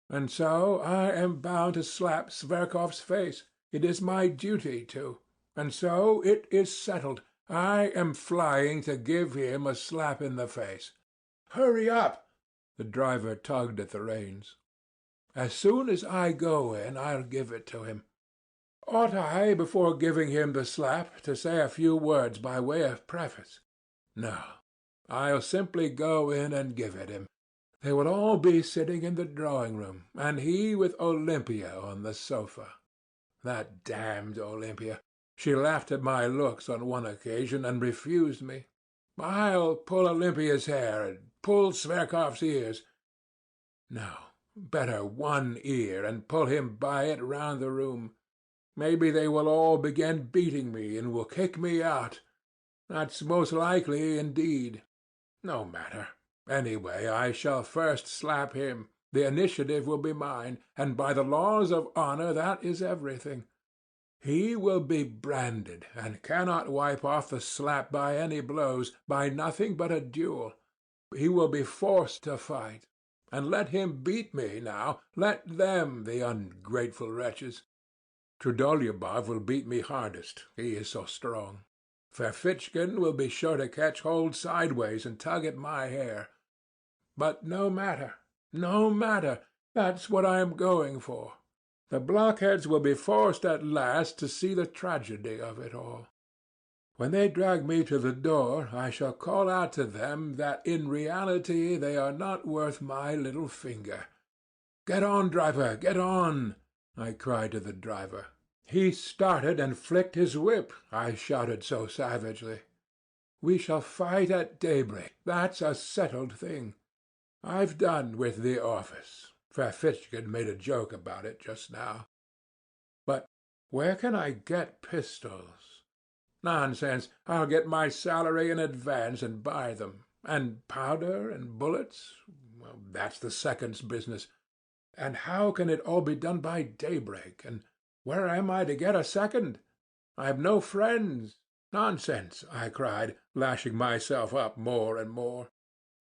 And so I am bound to slap Sverkov's face. It is my duty to. And so it is settled. I am flying to give him a slap in the face. Hurry up! The driver tugged at the reins. As soon as I go in, I'll give it to him. Ought I, before giving him the slap, to say a few words by way of preface? No. I'll simply go in and give it him. They will all be sitting in the drawing-room, and he with Olympia on the sofa. That damned Olympia! She laughed at my looks on one occasion and refused me. I'll pull Olympia's hair and pull Sverkov's ears. No, better one ear, and pull him by it round the room. Maybe they will all begin beating me and will kick me out. That's most likely indeed. No matter. Anyway, I shall first slap him. The initiative will be mine, and by the laws of honor that is everything. He will be branded, and cannot wipe off the slap by any blows, by nothing but a duel. He will be forced to fight. And let him beat me now. Let them, the ungrateful wretches. Trudolyubov will beat me hardest. He is so strong. Ferfitchkin will be sure to catch hold sideways and tug at my hair. But no matter. No matter. That's what I am going for. The blockheads will be forced at last to see the tragedy of it all. When they drag me to the door, I shall call out to them that in reality they are not worth my little finger. "Get on, driver, get on!" I cried to the driver. He started and flicked his whip, I shouted so savagely. We shall fight at daybreak. That's a settled thing. I've done with the office. Ferfitchkin made a joke about it just now. But where can I get pistols? Nonsense. I'll get my salary in advance and buy them. And powder and bullets? Well, that's the second's business. And how can it all be done by daybreak? And where am I to get a second? I have no friends. Nonsense, I cried, lashing myself up more and more.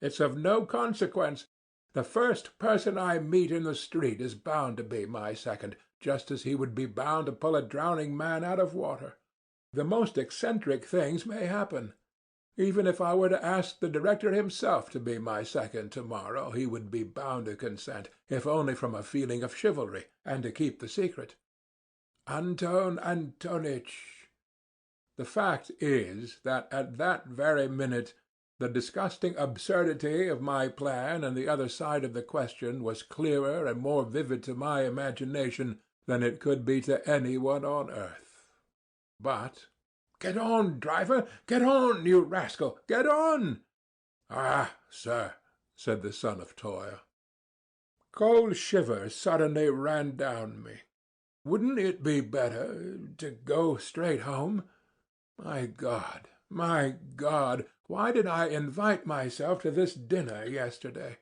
It's of no consequence. The first person I meet in the street is bound to be my second, just as he would be bound to pull a drowning man out of water. The most eccentric things may happen. Even if I were to ask the director himself to be my second tomorrow, he would be bound to consent, if only from a feeling of chivalry, and to keep the secret. Anton Antonitch. The fact is that at that very minute the disgusting absurdity of my plan and the other side of the question was clearer and more vivid to my imagination than it could be to any one on earth. But "Get on, driver! Get on, you rascal! Get on!" "Ah, sir," said the son of toil. Cold shivers suddenly ran down me. Wouldn't it be better to go straight home? My God, why did I invite myself to this dinner yesterday?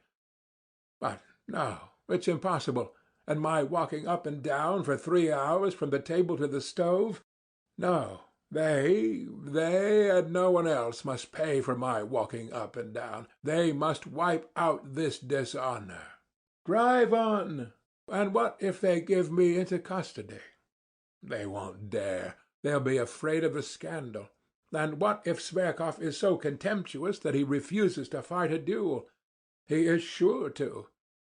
But no, it's impossible. And my walking up and down for 3 hours from the table to the stove? No. They and no one else must pay for my walking up and down. They must wipe out this dishonor. Drive on. And what if they give me into custody? They won't dare. They'll be afraid of the scandal. And what if Sverkov is so contemptuous that he refuses to fight a duel? He is sure to.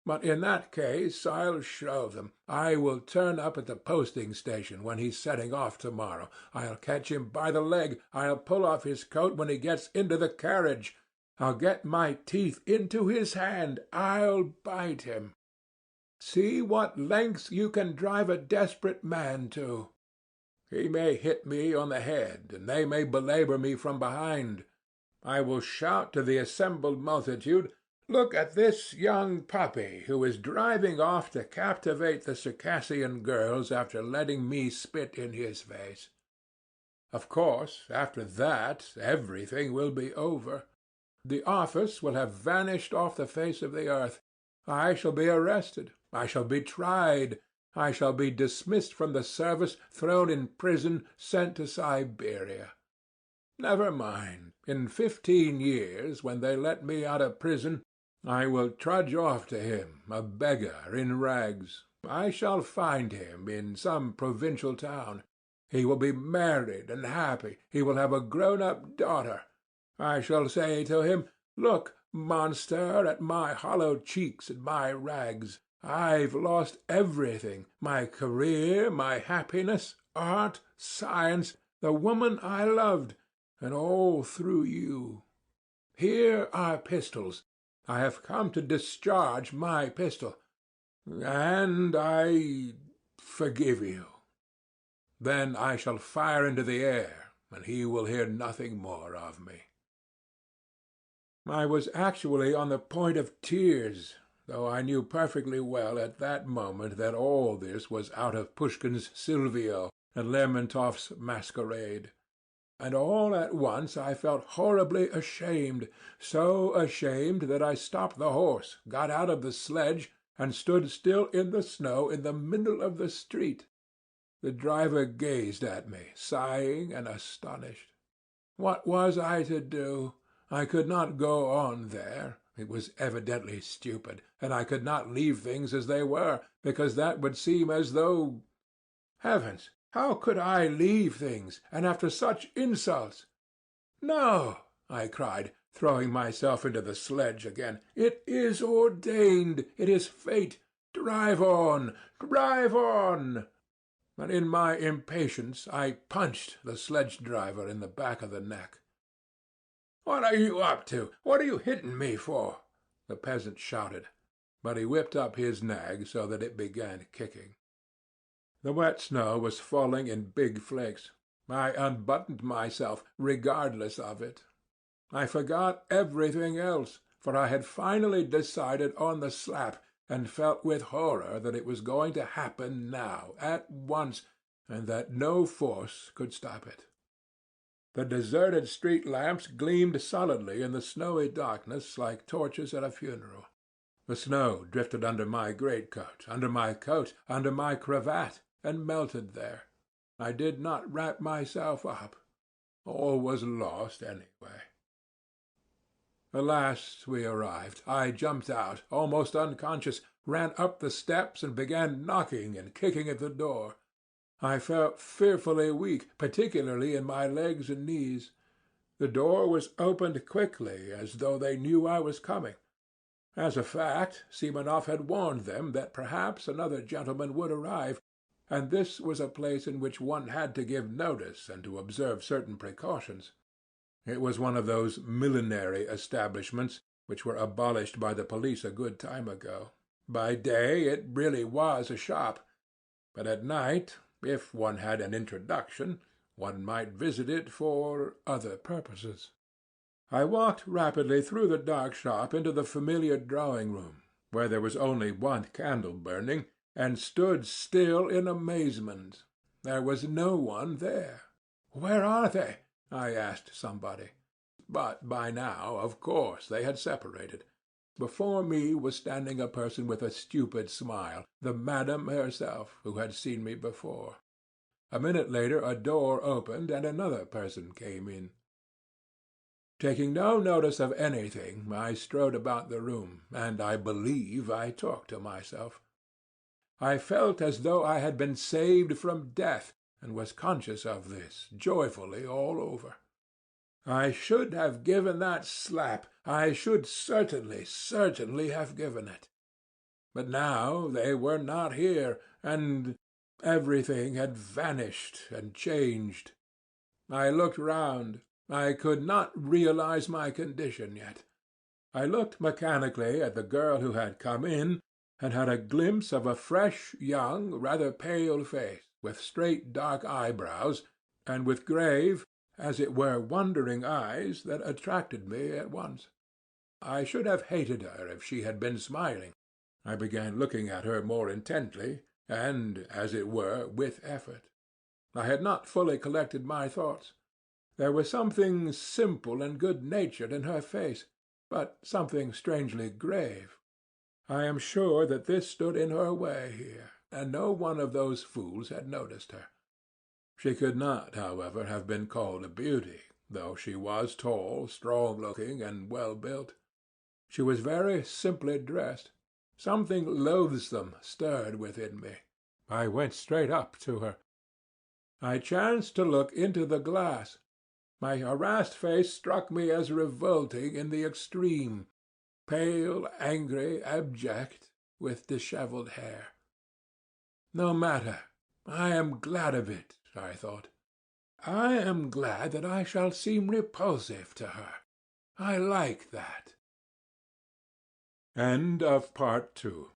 But in that case I'll show them. I will turn up at the posting-station when he's setting off tomorrow. I'll catch him by the leg. I'll pull off his coat when he gets into the carriage. I'll get my teeth into his hand. I'll bite him. See what lengths you can drive a desperate man to. He may hit me on the head, and they may belabor me from behind. I will shout to the assembled multitude, 'Look at this young puppy who is driving off to captivate the Circassian girls after letting me spit in his face.' Of course, after that, everything will be over. The office will have vanished off the face of the earth. I shall be arrested. I shall be tried. I shall be dismissed from the service, thrown in prison, sent to Siberia. Never mind. In 15 years, when they let me out of prison, I will trudge off to him, a beggar in rags. I shall find him in some provincial town. He will be married and happy. He will have a grown-up daughter. I shall say to him, 'Look, monster, at my hollow cheeks and my rags. I've lost everything, my career, my happiness, art, science, the woman I loved, and all through you. Here are pistols. I have come to discharge my pistol, and I forgive you.' Then I shall fire into the air, and he will hear nothing more of me." I was actually on the point of tears, though I knew perfectly well at that moment that all this was out of Pushkin's Silvio and Lermontov's Masquerade. And all at once I felt horribly ashamed, so ashamed that I stopped the horse, got out of the sledge, and stood still in the snow in the middle of the street. The driver gazed at me, sighing and astonished. What was I to do? I could not go on there. It was evidently stupid, and I could not leave things as they were, because that would seem as though— Heavens! How could I leave things, and after such insults? "No," I cried, throwing myself into the sledge again. "It is ordained. It is fate. Drive on! Drive on!" And in my impatience I punched the sledge-driver in the back of the neck. "What are you up to? What are you hitting me for?" the peasant shouted, but he whipped up his nag so that it began kicking. The wet snow was falling in big flakes. I unbuttoned myself, regardless of it. I forgot everything else, for I had finally decided on the slap, and felt with horror that it was going to happen now, at once, and that no force could stop it. The deserted street lamps gleamed solidly in the snowy darkness like torches at a funeral. The snow drifted under my greatcoat, under my coat, under my cravat, and melted there. I did not wrap myself up. All was lost anyway. At last we arrived. I jumped out, almost unconscious, ran up the steps and began knocking and kicking at the door. I felt fearfully weak, particularly in my legs and knees. The door was opened quickly, as though they knew I was coming. As a fact, Simonov had warned them that perhaps another gentleman would arrive, and this was a place in which one had to give notice and to observe certain precautions. It was one of those millinery establishments which were abolished by the police a good time ago. By day it really was a shop, but at night, if one had an introduction, one might visit it for other purposes. I walked rapidly through the dark shop into the familiar drawing-room, where there was only one candle burning, and stood still in amazement. There was no one there. "Where are they?" I asked somebody. But by now, of course, they had separated. Before me was standing a person with a stupid smile, the madam herself, who had seen me before. A minute later a door opened, and another person came in. Taking no notice of anything, I strode about the room, and I believe I talked to myself. I felt as though I had been saved from death, and was conscious of this, joyfully all over. I should have given that slap. I should certainly have given it. But now they were not here, and everything had vanished and changed. I looked round. I could not realize my condition yet. I looked mechanically at the girl who had come in, and had a glimpse of a fresh, young, rather pale face, with straight dark eyebrows, and with grave, as it were wondering eyes that attracted me at once. I should have hated her if she had been smiling. I began looking at her more intently, and, as it were, with effort. I had not fully collected my thoughts. There was something simple and good-natured in her face, but something strangely grave. I am sure that this stood in her way here, and no one of those fools had noticed her. She could not, however, have been called a beauty, though she was tall, strong-looking, and well-built. She was very simply dressed. Something loathsome stirred within me. I went straight up to her. I chanced to look into the glass. My harassed face struck me as revolting in the extreme, pale, angry, abject, with dishevelled hair. No matter. I am glad of it, I thought. I am glad that I shall seem repulsive to her. I like that. End of Part 2.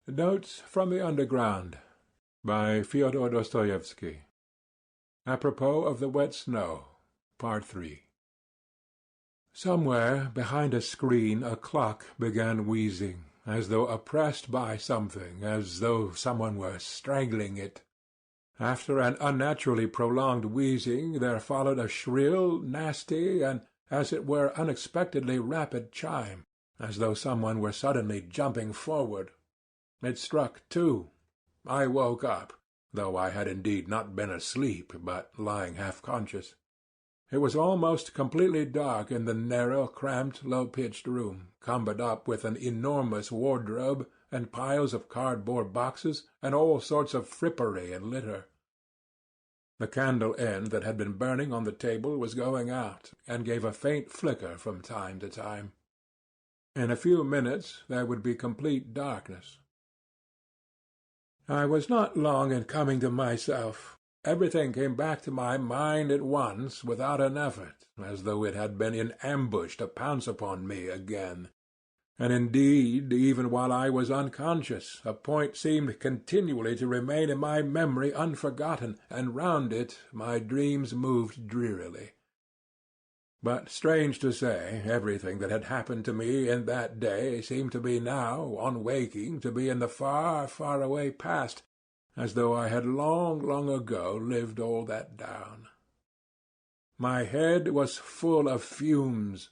Notes from the Underground by Fyodor Dostoevsky. Apropos of the wet snow. Part 3. Somewhere behind a screen a clock began wheezing, as though oppressed by something, as though someone were strangling it. After an unnaturally prolonged wheezing there followed a shrill, nasty, and, as it were, unexpectedly rapid chime, as though someone were suddenly jumping forward. It struck 2. I woke up, though I had indeed not been asleep, but lying half-conscious. It was almost completely dark in the narrow, cramped, low-pitched room, cumbered up with an enormous wardrobe and piles of cardboard boxes and all sorts of frippery and litter. The candle end that had been burning on the table was going out, and gave a faint flicker from time to time. In a few minutes there would be complete darkness. I was not long in coming to myself. Everything came back to my mind at once without an effort, as though it had been in ambush to pounce upon me again. And indeed, even while I was unconscious, a point seemed continually to remain in my memory unforgotten, and round it my dreams moved drearily. But, strange to say, everything that had happened to me in that day seemed to me now, on waking, to be in the far, far away past, as though I had long, long ago lived all that down. My head was full of fumes.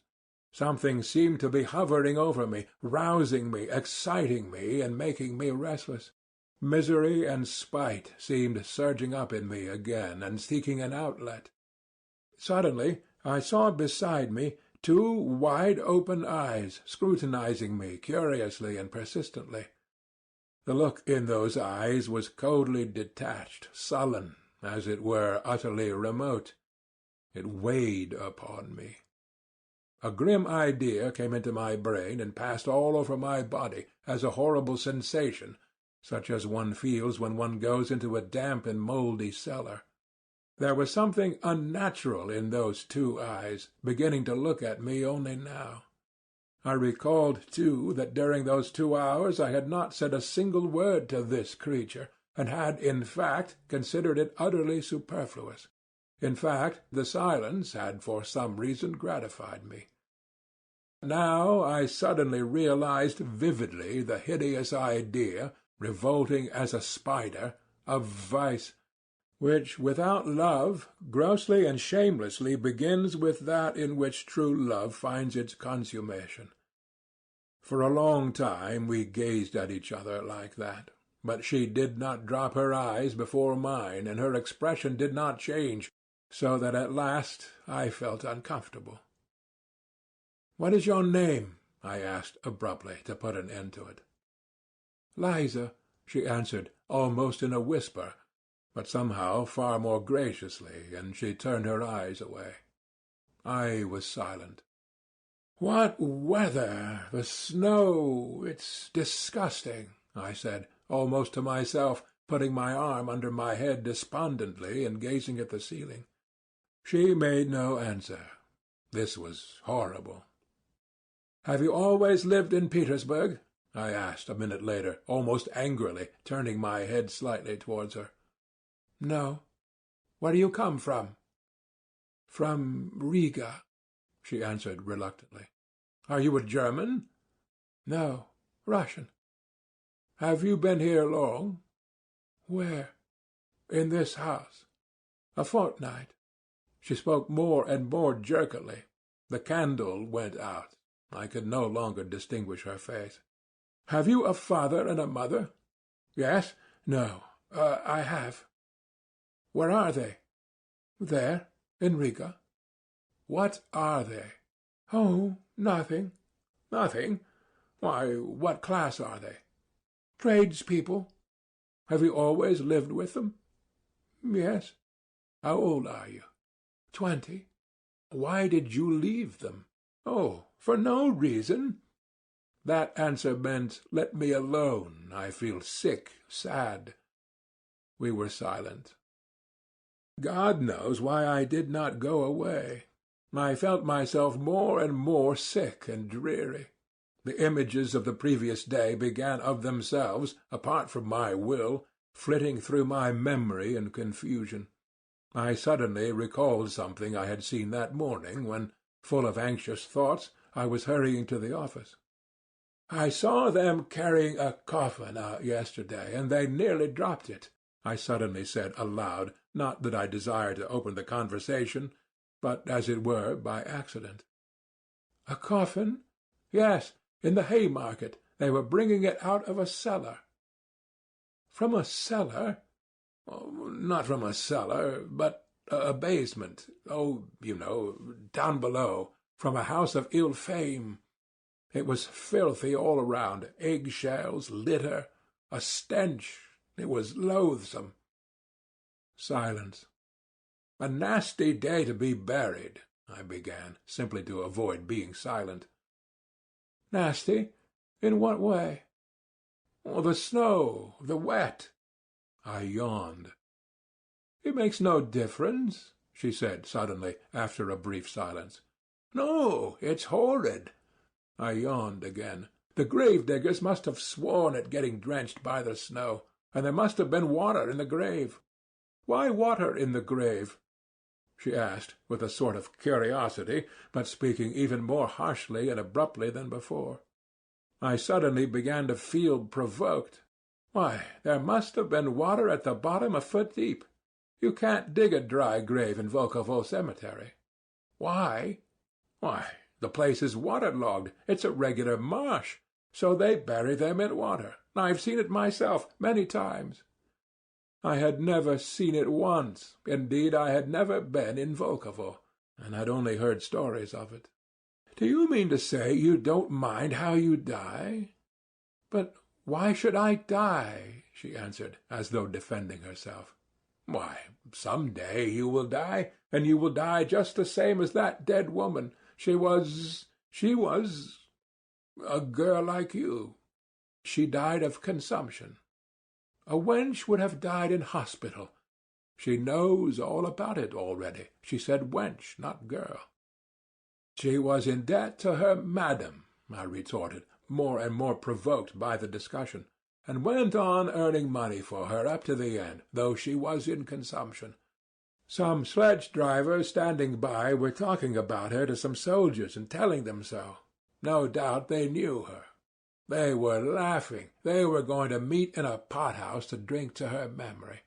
Something seemed to be hovering over me, rousing me, exciting me, and making me restless. Misery and spite seemed surging up in me again and seeking an outlet. Suddenly I saw beside me 2 wide-open eyes scrutinizing me curiously and persistently. The look in those eyes was coldly detached, sullen, as it were utterly remote. It weighed upon me. A grim idea came into my brain and passed all over my body as a horrible sensation, such as one feels when one goes into a damp and mouldy cellar. There was something unnatural in those 2 eyes, beginning to look at me only now. I recalled, too, that during those 2 hours I had not said a single word to this creature, and had, in fact, considered it utterly superfluous. In fact, the silence had for some reason gratified me. Now I suddenly realized vividly the hideous idea, revolting as a spider, of vice, which without love grossly and shamelessly begins with that in which true love finds its consummation. For a long time we gazed at each other like that, but she did not drop her eyes before mine, and her expression did not change, so that at last I felt uncomfortable. "What is your name?" I asked abruptly, to put an end to it. "Liza," she answered, almost in a whisper, but somehow far more graciously, and she turned her eyes away. I was silent. "What weather! The snow! It's disgusting," I said, almost to myself, putting my arm under my head despondently and gazing at the ceiling. She made no answer. This was horrible. "Have you always lived in Petersburg?" I asked a minute later, almost angrily, turning my head slightly towards her. "No. Where do you come from?" "From Riga," she answered reluctantly. "Are you a German?" "No, Russian." "Have you been here long?" "Where?" "In this house." "A fortnight." She spoke more and more jerkily. The candle went out. I could no longer distinguish her face. "Have you a father and a mother?" "Yes. No. I have." "Where are they?" "There, in Riga." "What are they?" "Oh, nothing." "Nothing? Why, what class are they?" "Tradespeople." "Have you always lived with them?" "Yes." "How old are you?" 20. "Why did you leave them?" "Oh, for no reason." That answer meant, "Let me alone. I feel sick, sad." We were silent. God knows why I did not go away. I felt myself more and more sick and dreary. The images of the previous day began of themselves, apart from my will, flitting through my memory in confusion. I suddenly recalled something I had seen that morning when, full of anxious thoughts, I was hurrying to the office. "I saw them carrying a coffin out yesterday, and they nearly dropped it," I suddenly said aloud, not that I desired to open the conversation, but as it were by accident. "A coffin?" "Yes, in the Haymarket. They were bringing it out of a cellar." "From a cellar?" "Not from a cellar, but a basement. Oh, you know, down below, from a house of ill fame. It was filthy all around, egg-shells, litter, a stench. It was loathsome." Silence. "A nasty day to be buried," I began, simply to avoid being silent. "Nasty? In what way?" "The snow, the wet." I yawned. "It makes no difference," she said suddenly, after a brief silence. "No, it's horrid." I yawned again. "The grave-diggers must have sworn at getting drenched by the snow, and there must have been water in the grave." "Why water in the grave?" she asked, with a sort of curiosity, but speaking even more harshly and abruptly than before. I suddenly began to feel provoked. "Why, there must have been water at the bottom a foot deep. You can't dig a dry grave in Volkovo Cemetery." "Why?" "Why, the place is waterlogged. It's a regular marsh. So they bury them in water. I've seen it myself, many times." I had never seen it once. Indeed, I had never been in Volkovo, and had only heard stories of it. "Do you mean to say you don't mind how you die?" "But why should I die?" she answered, as though defending herself. "Why, some day you will die, and you will die just the same as that dead woman. She was a girl like you. She died of consumption. A wench would have died in hospital. She knows all about it already. She said wench, not girl." "She was in debt to her madam," I retorted, more and more provoked by the discussion, "and went on earning money for her up to the end, though she was in consumption. Some sledge-drivers standing by were talking about her to some soldiers and telling them so. No doubt they knew her. They were laughing. They were going to meet in a pot-house to drink to her memory."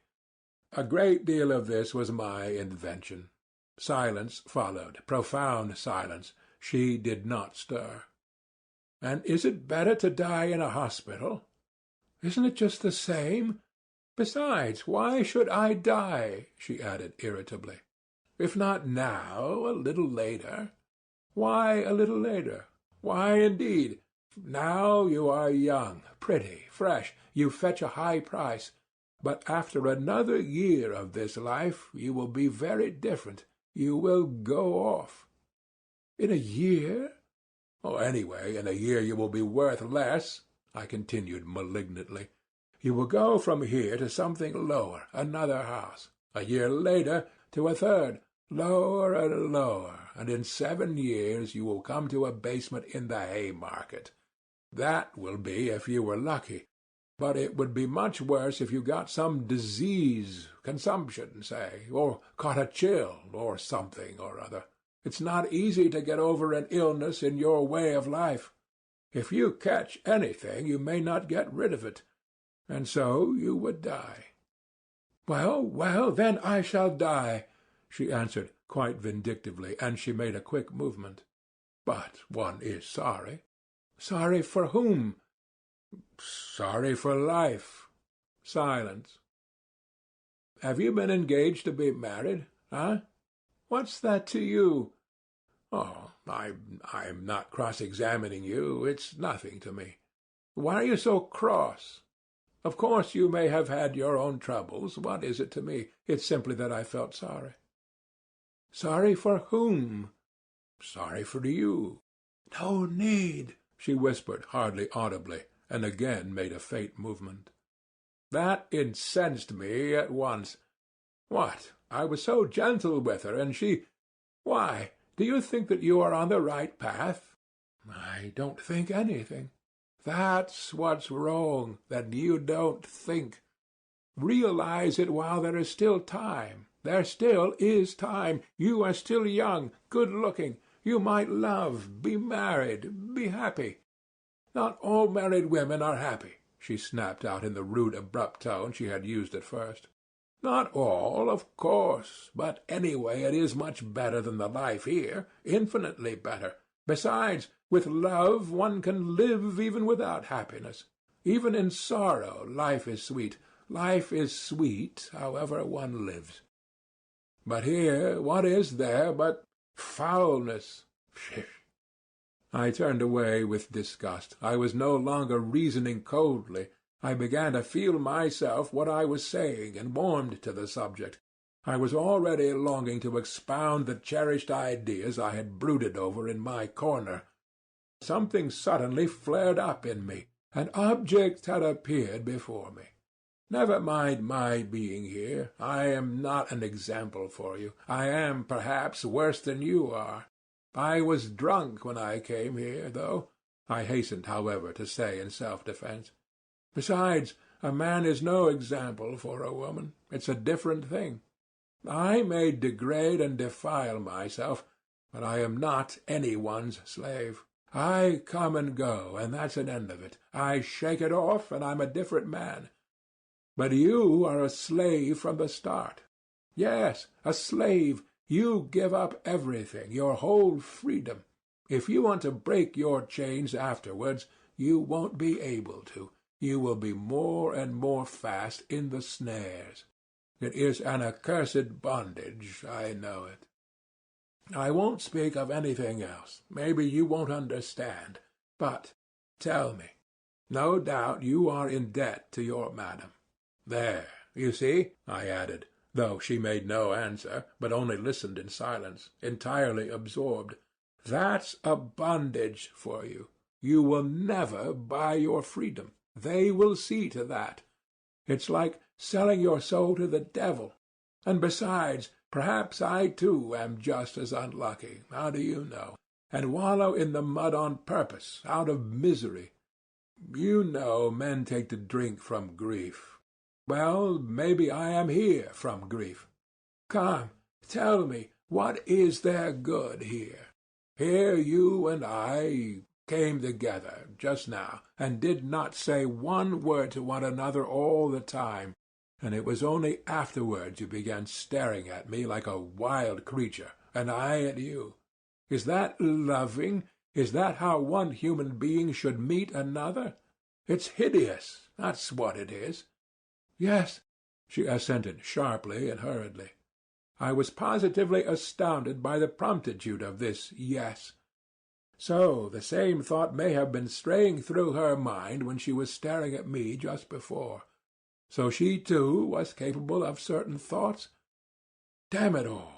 A great deal of this was my invention. Silence followed, profound silence. She did not stir. "And is it better to die in a hospital?" "Isn't it just the same? Besides, why should I die?" she added irritably. "If not now, a little later." "Why a little later? Why, indeed? Now you are young, pretty, fresh. You fetch a high price. But after another year of this life you will be very different. You will go off." "In a year?" "Oh, anyway, in a year you will be worth less," I continued malignantly. "You will go from here to something lower, another house. A year later to a third. lower and lower, and in 7 years you will come to a basement in the Haymarket. That will be if you were lucky, but it would be much worse if you got some disease, consumption, say, or caught a chill, or something or other. It's not easy to get over an illness in your way of life. If you catch anything, you may not get rid of it, and so you would die." "Well, well, then I shall die," she answered quite vindictively, and she made a quick movement. "But one is sorry." "Sorry for whom?" "Sorry for life." Silence. "Have you been engaged to be married, huh?" "What's that to you?" "Oh, I'm not cross-examining you. It's nothing to me." "Why are you so cross?" "Of course you may have had your own troubles. What is it to me? It's simply that I felt sorry." "Sorry for whom?" "Sorry for you." "No need," she whispered, hardly audibly, and again made a faint movement. That incensed me at once. What? I was so gentle with her, and she— Why, do you think that you are on the right path?" "I don't think anything." "That's what's wrong, that you don't think. Realize it while there is still time. There still is time. You are still young, good-looking. You might love, be married, be happy." "Not all married women are happy," she snapped out in the rude, abrupt tone she had used at first. "Not all, of course, but anyway it is much better than the life here, infinitely better. Besides, with love one can live even without happiness. Even in sorrow life is sweet. Life is sweet, however one lives. But here, what is there but foulness? Phew!" I turned away with disgust. I was no longer reasoning coldly. I began to feel myself what I was saying, and warmed to the subject. I was already longing to expound the cherished ideas I had brooded over in my corner. Something suddenly flared up in me. An object had appeared before me. Never mind my being here. I am not an example for you. I am, perhaps, worse than you are. I was drunk when I came here, though, I hastened, however, to say in self-defense. Besides, a man is no example for a woman. It's a different thing. I may degrade and defile myself, but I am not anyone's slave. I come and go, and that's an end of it. I shake it off, and I'm a different man. But you are a slave from the start. Yes, a slave. You give up everything, your whole freedom. If you want to break your chains afterwards, you won't be able to. You will be more and more fast in the snares. It is an accursed bondage, I know it. I won't speak of anything else. Maybe you won't understand. But tell me. No doubt you are in debt to your madam. There, you see, I added, though she made no answer, but only listened in silence, entirely absorbed. That's a bondage for you. You will never buy your freedom. They will see to that. It's like selling your soul to the devil. And besides, perhaps I too am just as unlucky. How do you know? And wallow in the mud on purpose, out of misery. You know men take to drink from grief. Well, maybe I am here from grief. Come, tell me, what is there good here? Here you and I came together just now, and did not say one word to one another all the time, and it was only afterwards you began staring at me like a wild creature, and I at you. Is that loving? Is that how one human being should meet another? It's hideous, that's what it is. Yes, she assented sharply and hurriedly. I was positively astounded by the promptitude of this yes. So the same thought may have been straying through her mind when she was staring at me just before. So she, too, was capable of certain thoughts. Damn it all!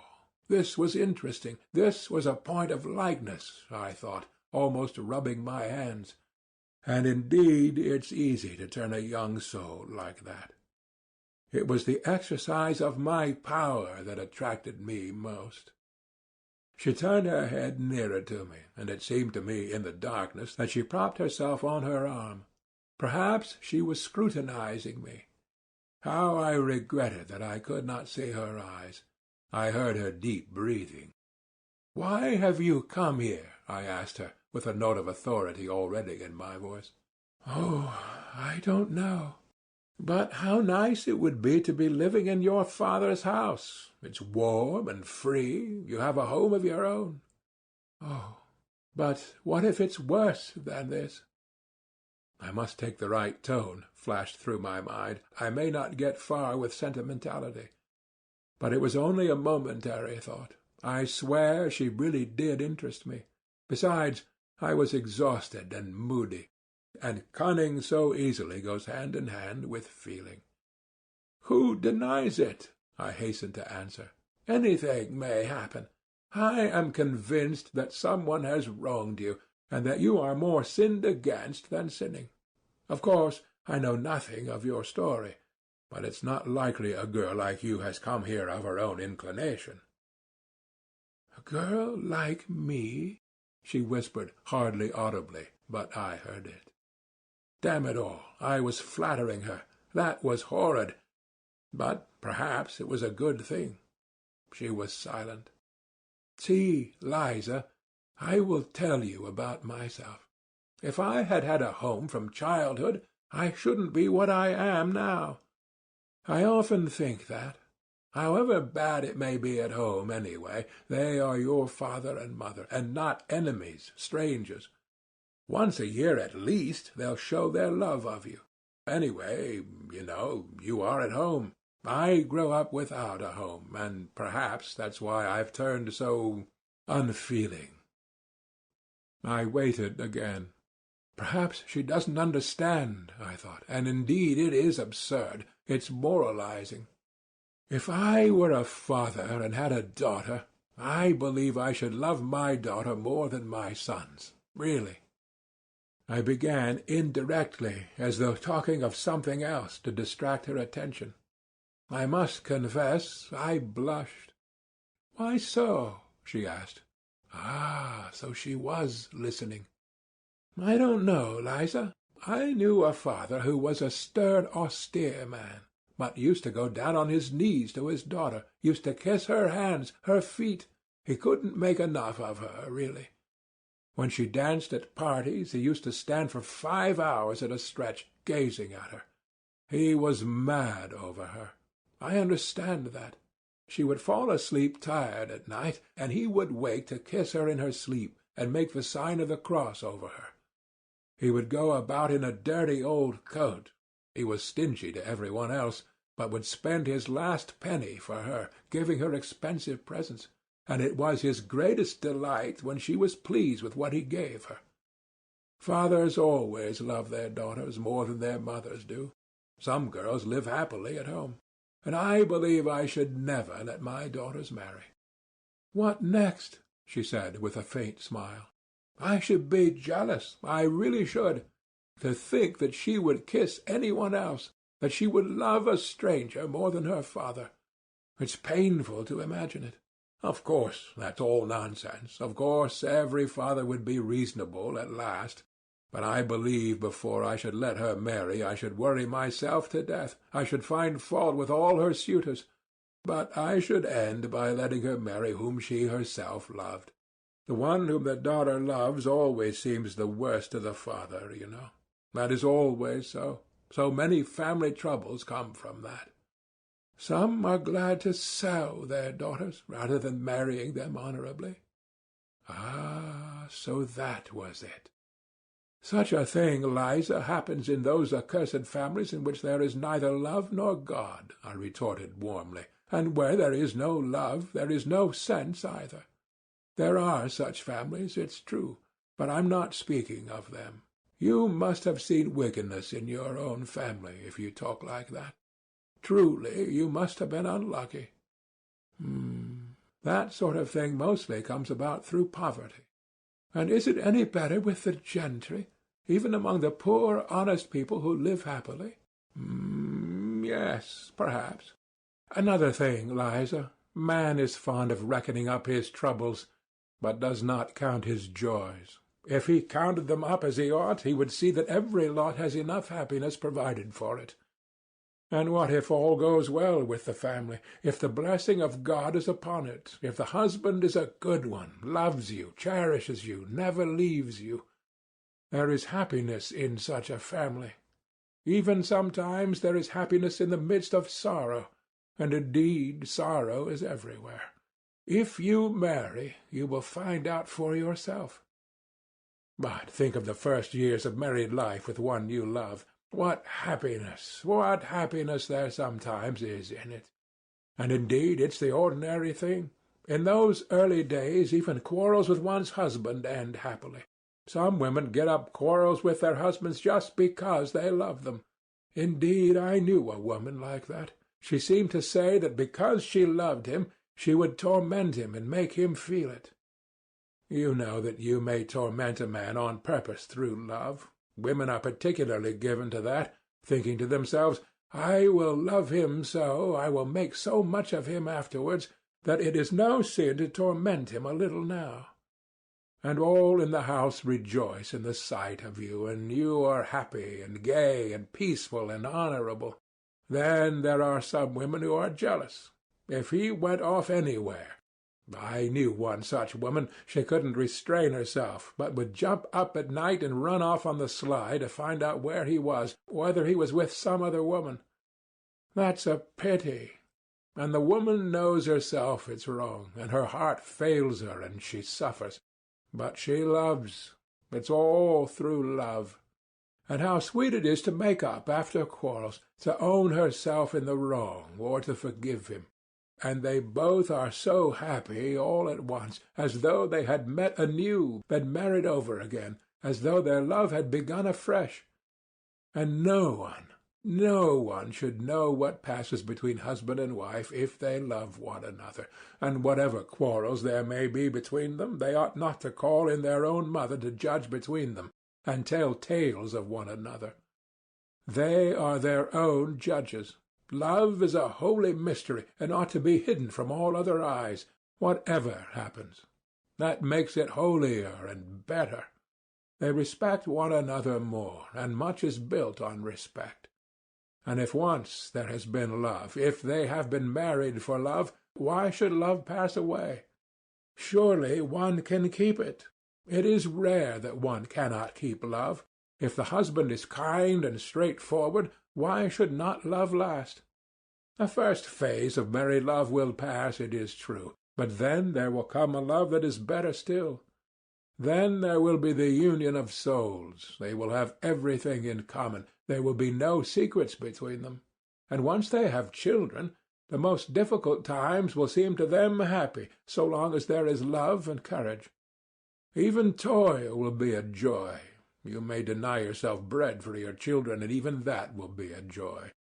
This was interesting. This was a point of likeness, I thought, almost rubbing my hands. And indeed it's easy to turn a young soul like that. It was the exercise of my power that attracted me most. She turned her head nearer to me, and it seemed to me in the darkness that she propped herself on her arm. Perhaps she was scrutinizing me. How I regretted that I could not see her eyes. I heard her deep breathing. "Why have you come here?" I asked her, with a note of authority already in my voice. "Oh, I don't know. But how nice it would be to be living in your father's house. It's warm and free. You have a home of your own. Oh, but what if it's worse than this?" I must take the right tone, flashed through my mind. I may not get far with sentimentality. But it was only a momentary thought. I swear she really did interest me. Besides, I was exhausted and moody, and cunning so easily goes hand in hand with feeling. "Who denies it?" I hastened to answer. "Anything may happen. I am convinced that someone has wronged you, and that you are more sinned against than sinning. Of course, I know nothing of your story, but it's not likely a girl like you has come here of her own inclination." "A girl like me?" she whispered, hardly audibly, but I heard it. Damn it all, I was flattering her. That was horrid. But perhaps it was a good thing. She was silent. "See, Liza, I will tell you about myself. If I had had a home from childhood, I shouldn't be what I am now. I often think that. However bad it may be at home, anyway, they are your father and mother, and not enemies, strangers. Once a year at least they'll show their love of you. Anyway, you are at home. I grew up without a home, and perhaps that's why I've turned so unfeeling." I waited again. Perhaps she doesn't understand, I thought, and indeed it is absurd. It's moralizing. If I were a father and had a daughter, I believe I should love my daughter more than my sons, really. I began indirectly, as though talking of something else to distract her attention. I must confess I blushed. "Why so?" she asked. Ah, so she was listening. "I don't know, Liza. I knew a father who was a stern, austere man, but used to go down on his knees to his daughter, used to kiss her hands, her feet. He couldn't make enough of her, really. When she danced at parties, he used to stand for 5 hours at a stretch, gazing at her. He was mad over her. I understand that. She would fall asleep tired at night, and he would wake to kiss her in her sleep and make the sign of the cross over her. He would go about in a dirty old coat. He was stingy to every one else, but would spend his last penny for her, giving her expensive presents, and it was his greatest delight when she was pleased with what he gave her. Fathers always love their daughters more than their mothers do. Some girls live happily at home, and I believe I should never let my daughters marry. What next? She said with a faint smile. I should be jealous, I really should. To think that she would kiss anyone else, that she would love a stranger more than her father. It's painful to imagine it. Of course, that's all nonsense. Of course, every father would be reasonable at last. But I believe before I should let her marry I should worry myself to death. I should find fault with all her suitors. But I should end by letting her marry whom she herself loved. The one whom the daughter loves always seems the worst to the father, you know. That is always so. So many family troubles come from that. Some are glad to sell their daughters rather than marrying them honorably. Ah, so that was it. Such a thing, Liza, happens in those accursed families in which there is neither love nor God, I retorted warmly, and where there is no love, there is no sense either. There are such families, it's true, but I'm not speaking of them. You must have seen wickedness in your own family if you talk like that. Truly, you must have been unlucky. That sort of thing mostly comes about through poverty. And is it any better with the gentry, even among the poor, honest people who live happily? Yes, perhaps. Another thing, Liza. Man is fond of reckoning up his troubles, but does not count his joys. If he counted them up as he ought, he would see that every lot has enough happiness provided for it. And what if all goes well with the family, if the blessing of God is upon it, if the husband is a good one, loves you, cherishes you, never leaves you? There is happiness in such a family. Even sometimes there is happiness in the midst of sorrow, and indeed sorrow is everywhere. If you marry, you will find out for yourself. But think of the first years of married life with one you love. What happiness there sometimes is in it. And indeed it's the ordinary thing. In those early days even quarrels with one's husband end happily. Some women get up quarrels with their husbands just because they love them. Indeed, I knew a woman like that. She seemed to say that because she loved him, she would torment him and make him feel it. You know that you may torment a man on purpose through love. Women are particularly given to that, thinking to themselves, I will love him so, I will make so much of him afterwards, that it is no sin to torment him a little now. And all in the house rejoice in the sight of you, and you are happy and gay and peaceful and honorable. Then there are some women who are jealous. If he went off anywhere, I knew one such woman, she couldn't restrain herself, but would jump up at night and run off on the sly to find out where he was, whether he was with some other woman. That's a pity. And the woman knows herself it's wrong, and her heart fails her, and she suffers. But she loves. It's all through love. And how sweet it is to make up after quarrels, to own herself in the wrong, or to forgive him. And they both are so happy all at once, as though they had met anew, been married over again, as though their love had begun afresh. And no one should know what passes between husband and wife if they love one another, and whatever quarrels there may be between them, they ought not to call in their own mother to judge between them, and tell tales of one another. They are their own judges. Love is a holy mystery, and ought to be hidden from all other eyes, whatever happens. That makes it holier and better. They respect one another more, and much is built on respect. And if once there has been love, if they have been married for love, why should love pass away? Surely one can keep it. It is rare that one cannot keep love. If the husband is kind and straightforward, why should not love last? The first phase of married love will pass, it is true, but then there will come a love that is better still. Then there will be the union of souls. They will have everything in common. There will be no secrets between them. And once they have children, the most difficult times will seem to them happy, so long as there is love and courage. Even toil will be a joy. You may deny yourself bread for your children, and even that will be a joy.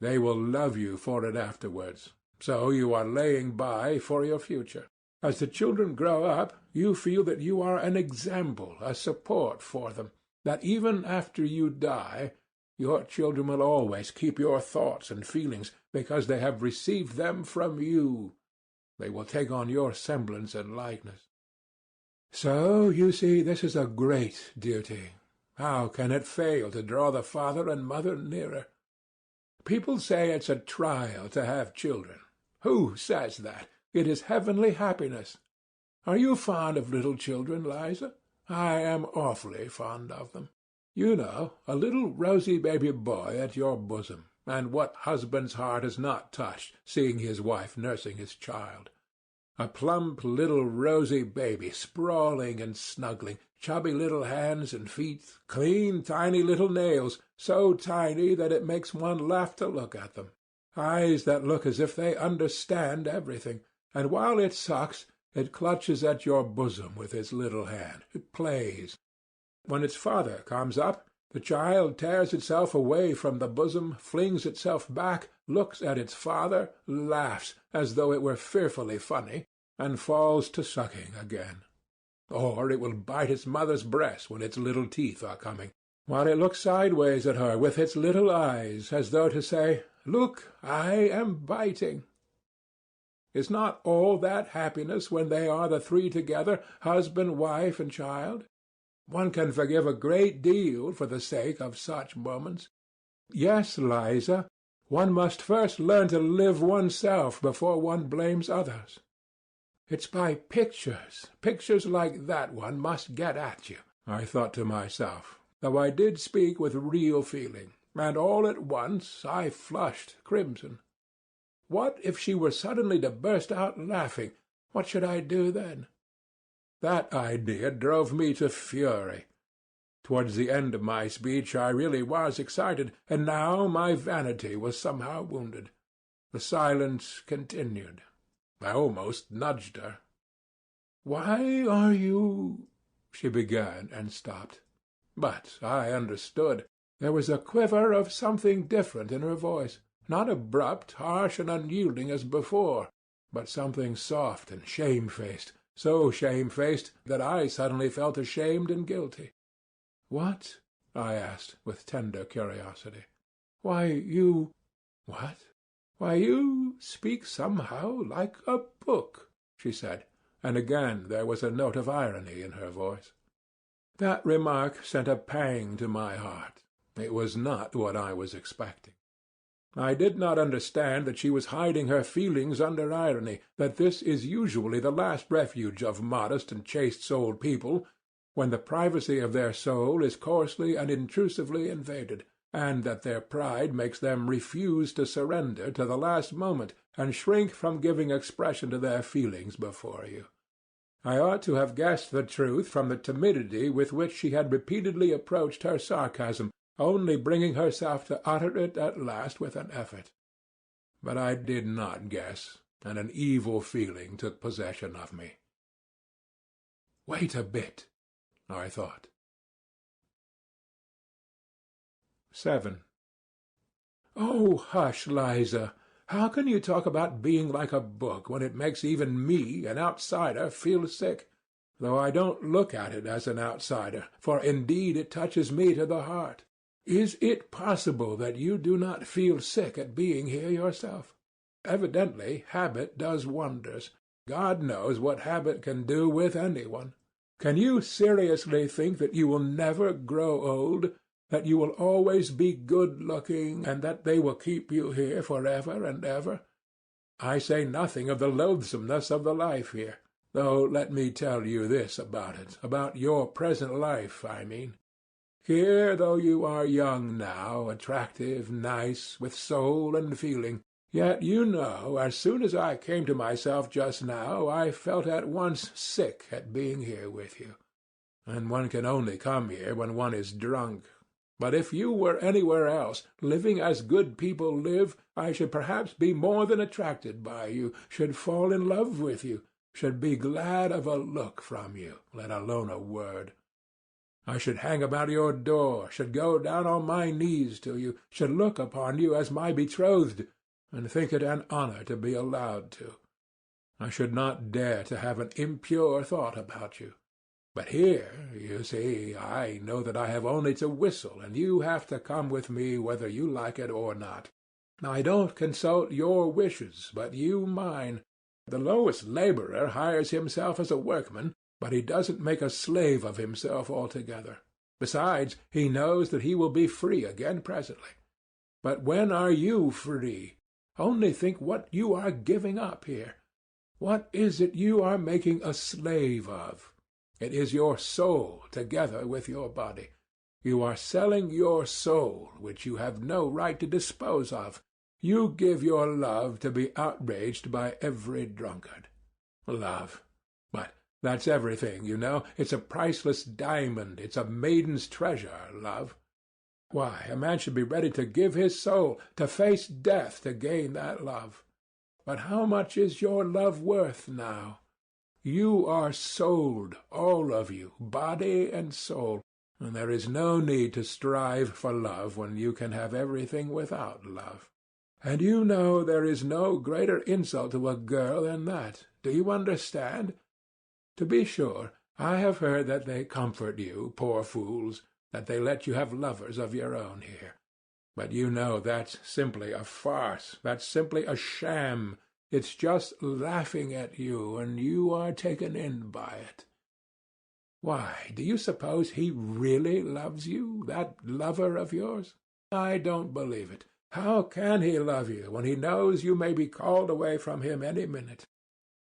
They will love you for it afterwards. So you are laying by for your future. As the children grow up, you feel that you are an example, a support for them, that even after you die, your children will always keep your thoughts and feelings, because they have received them from you. They will take on your semblance and likeness. So, you see, this is a great duty. How can it fail to draw the father and mother nearer? People say it's a trial to have children. Who says that? It is heavenly happiness. Are you fond of little children, Liza? I am awfully fond of them. You know, a little rosy baby boy at your bosom, and what husband's heart is not touched, seeing his wife nursing his child? A plump little rosy baby, sprawling and snuggling, chubby little hands and feet, clean tiny little nails, so tiny that it makes one laugh to look at them, eyes that look as if they understand everything, and while it sucks, it clutches at your bosom with its little hand. It plays. When its father comes up, the child tears itself away from the bosom, flings itself back, looks at its father, laughs as though it were fearfully funny, and falls to sucking again. Or it will bite its mother's breast when its little teeth are coming, while it looks sideways at her with its little eyes, as though to say, Look, I am biting. Is not all that happiness when they are the three together, husband, wife, and child? One can forgive a great deal for the sake of such moments. Yes, Liza, one must first learn to live oneself before one blames others. It's by pictures like that one must get at you, I thought to myself, though I did speak with real feeling, and all at once I flushed crimson. What if she were suddenly to burst out laughing? What should I do then? That idea drove me to fury. Towards the end of my speech I really was excited, and now my vanity was somehow wounded. The silence continued. I almost nudged her. "Why are you—" she began and stopped. But I understood. There was a quiver of something different in her voice, not abrupt, harsh, and unyielding as before, but something soft and shamefaced, so shamefaced that I suddenly felt ashamed and guilty. "What?" I asked, with tender curiosity. "Why, you—" "What?" "Why, you speak somehow like a book," she said, and again there was a note of irony in her voice. That remark sent a pang to my heart. It was not what I was expecting. I did not understand that she was hiding her feelings under irony, that this is usually the last refuge of modest and chaste-souled people, when the privacy of their soul is coarsely and intrusively invaded, and that their pride makes them refuse to surrender to the last moment, and shrink from giving expression to their feelings before you. I ought to have guessed the truth from the timidity with which she had repeatedly approached her sarcasm, only bringing herself to utter it at last with an effort. But I did not guess, and an evil feeling took possession of me. Wait a bit, I thought. 7. Oh, hush, Liza. How can you talk about being like a book when it makes even me, an outsider, feel sick, though I don't look at it as an outsider, for indeed it touches me to the heart. Is it possible that you do not feel sick at being here yourself? Evidently habit does wonders. God knows what habit can do with anyone. Can you seriously think that you will never grow old, that you will always be good-looking, and that they will keep you here forever and ever? I say nothing of the loathsomeness of the life here, though let me tell you this about it, about your present life, I mean. Here, though you are young now, attractive, nice, with soul and feeling, yet you know, as soon as I came to myself just now, I felt at once sick at being here with you. And one can only come here when one is drunk. But if you were anywhere else, living as good people live, I should perhaps be more than attracted by you, should fall in love with you, should be glad of a look from you, let alone a word. I should hang about your door, should go down on my knees to you, should look upon you as my betrothed, and think it an honor to be allowed to. I should not dare to have an impure thought about you. But here, you see, I know that I have only to whistle, and you have to come with me whether you like it or not. I don't consult your wishes, but you mine. The lowest laborer hires himself as a workman, but he doesn't make a slave of himself altogether. Besides, he knows that he will be free again presently. But when are you free? Only think what you are giving up here. What is it you are making a slave of? It is your soul together with your body. You are selling your soul, which you have no right to dispose of. You give your love to be outraged by every drunkard. Love. But that's everything, you know. It's a priceless diamond. It's a maiden's treasure, love. Why, a man should be ready to give his soul, to face death to gain that love. But how much is your love worth now? You are sold, all of you, body and soul, and there is no need to strive for love when you can have everything without love. And you know there is no greater insult to a girl than that. Do you understand? To be sure, I have heard that they comfort you, poor fools, that they let you have lovers of your own here. But you know that's simply a farce. That's simply a sham. It's just laughing at you, and you are taken in by it. Why, do you suppose he really loves you, that lover of yours? I don't believe it. How can he love you when he knows you may be called away from him any minute?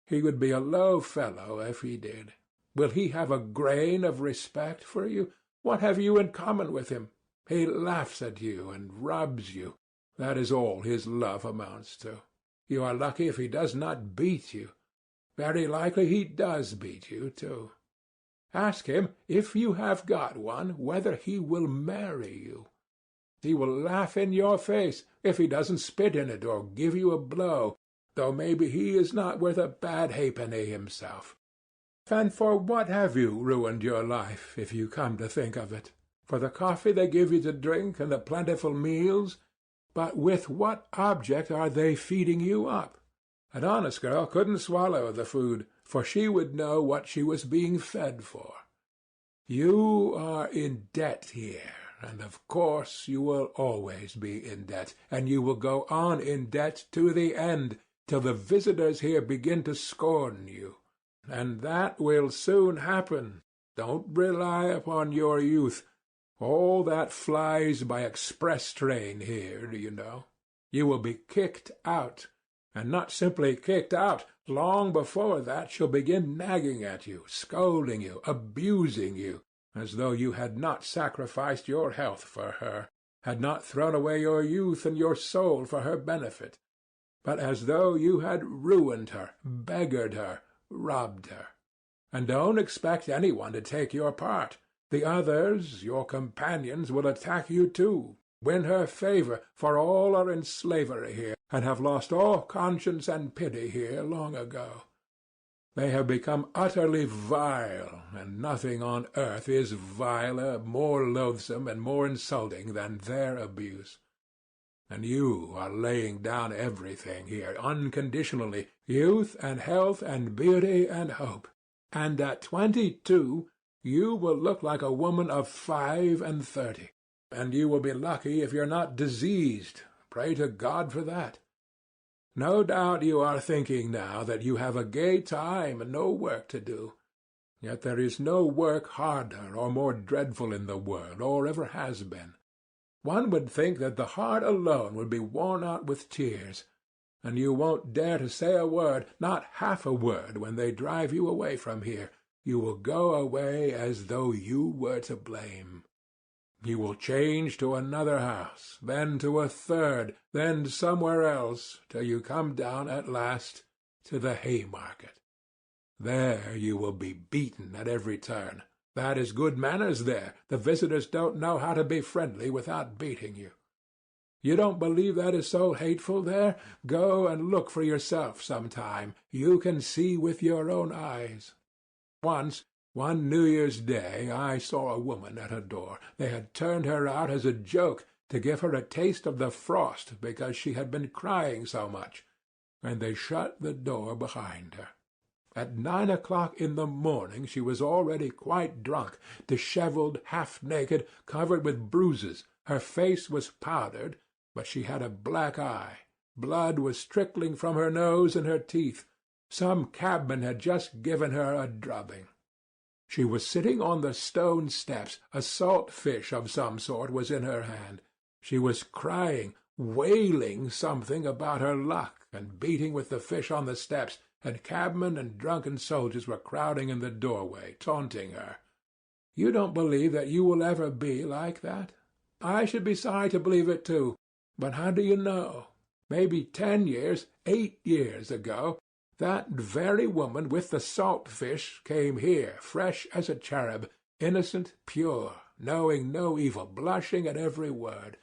He would be a low fellow if he did. Will he have a grain of respect for you? What have you in common with him? He laughs at you and rubs you. That is all his love amounts to. You are lucky if he does not beat you. Very likely he does beat you, too. Ask him, if you have got one, whether he will marry you. He will laugh in your face if he doesn't spit in it or give you a blow, though maybe he is not worth a bad halfpenny himself. And for what have you ruined your life, if you come to think of it? For the coffee they give you to drink and the plentiful meals? But with what object are they feeding you up? An honest girl couldn't swallow the food, for she would know what she was being fed for. You are in debt here, and of course you will always be in debt, and you will go on in debt to the end, till the visitors here begin to scorn you. And that will soon happen. Don't rely upon your youth. All that flies by express train here, do you know? You will be kicked out. And not simply kicked out. Long before that she'll begin nagging at you, scolding you, abusing you, as though you had not sacrificed your health for her, had not thrown away your youth and your soul for her benefit, but as though you had ruined her, beggared her, robbed her. And don't expect anyone to take your part. The others, your companions, will attack you too, win her favor, for all are in slavery here, and have lost all conscience and pity here long ago. They have become utterly vile, and nothing on earth is viler, more loathsome, and more insulting than their abuse. And you are laying down everything here, unconditionally, youth and health and beauty and hope. And at 22 you will look like a woman of 35, and you will be lucky if you're not diseased. Pray to God for that. No doubt you are thinking now that you have a gay time and no work to do. Yet there is no work harder or more dreadful in the world, or ever has been. One would think that the heart alone would be worn out with tears, and you won't dare to say a word, not half a word, when they drive you away from here. You will go away as though you were to blame. You will change to another house, then to a third, then somewhere else, till you come down at last to the Haymarket. There you will be beaten at every turn. That is good manners there. The visitors don't know how to be friendly without beating you. You don't believe that is so hateful there? Go and look for yourself some time. You can see with your own eyes. Once, one New Year's Day, I saw a woman at her door. They had turned her out as a joke, to give her a taste of the frost because she had been crying so much, and they shut the door behind her. At 9 o'clock in the morning she was already quite drunk, dishevelled, half-naked, covered with bruises. Her face was powdered, but she had a black eye. Blood was trickling from her nose and her teeth. Some cabman had just given her a drubbing. She was sitting on the stone steps. A salt fish of some sort was in her hand. She was crying, wailing something about her luck, and beating with the fish on the steps, and cabmen and drunken soldiers were crowding in the doorway, taunting her. You don't believe that you will ever be like that? I should be sorry to believe it too, but how do you know? Maybe 10 years, 8 years ago, that very woman with the salt fish came here, fresh as a cherub, innocent, pure, knowing no evil, blushing at every word.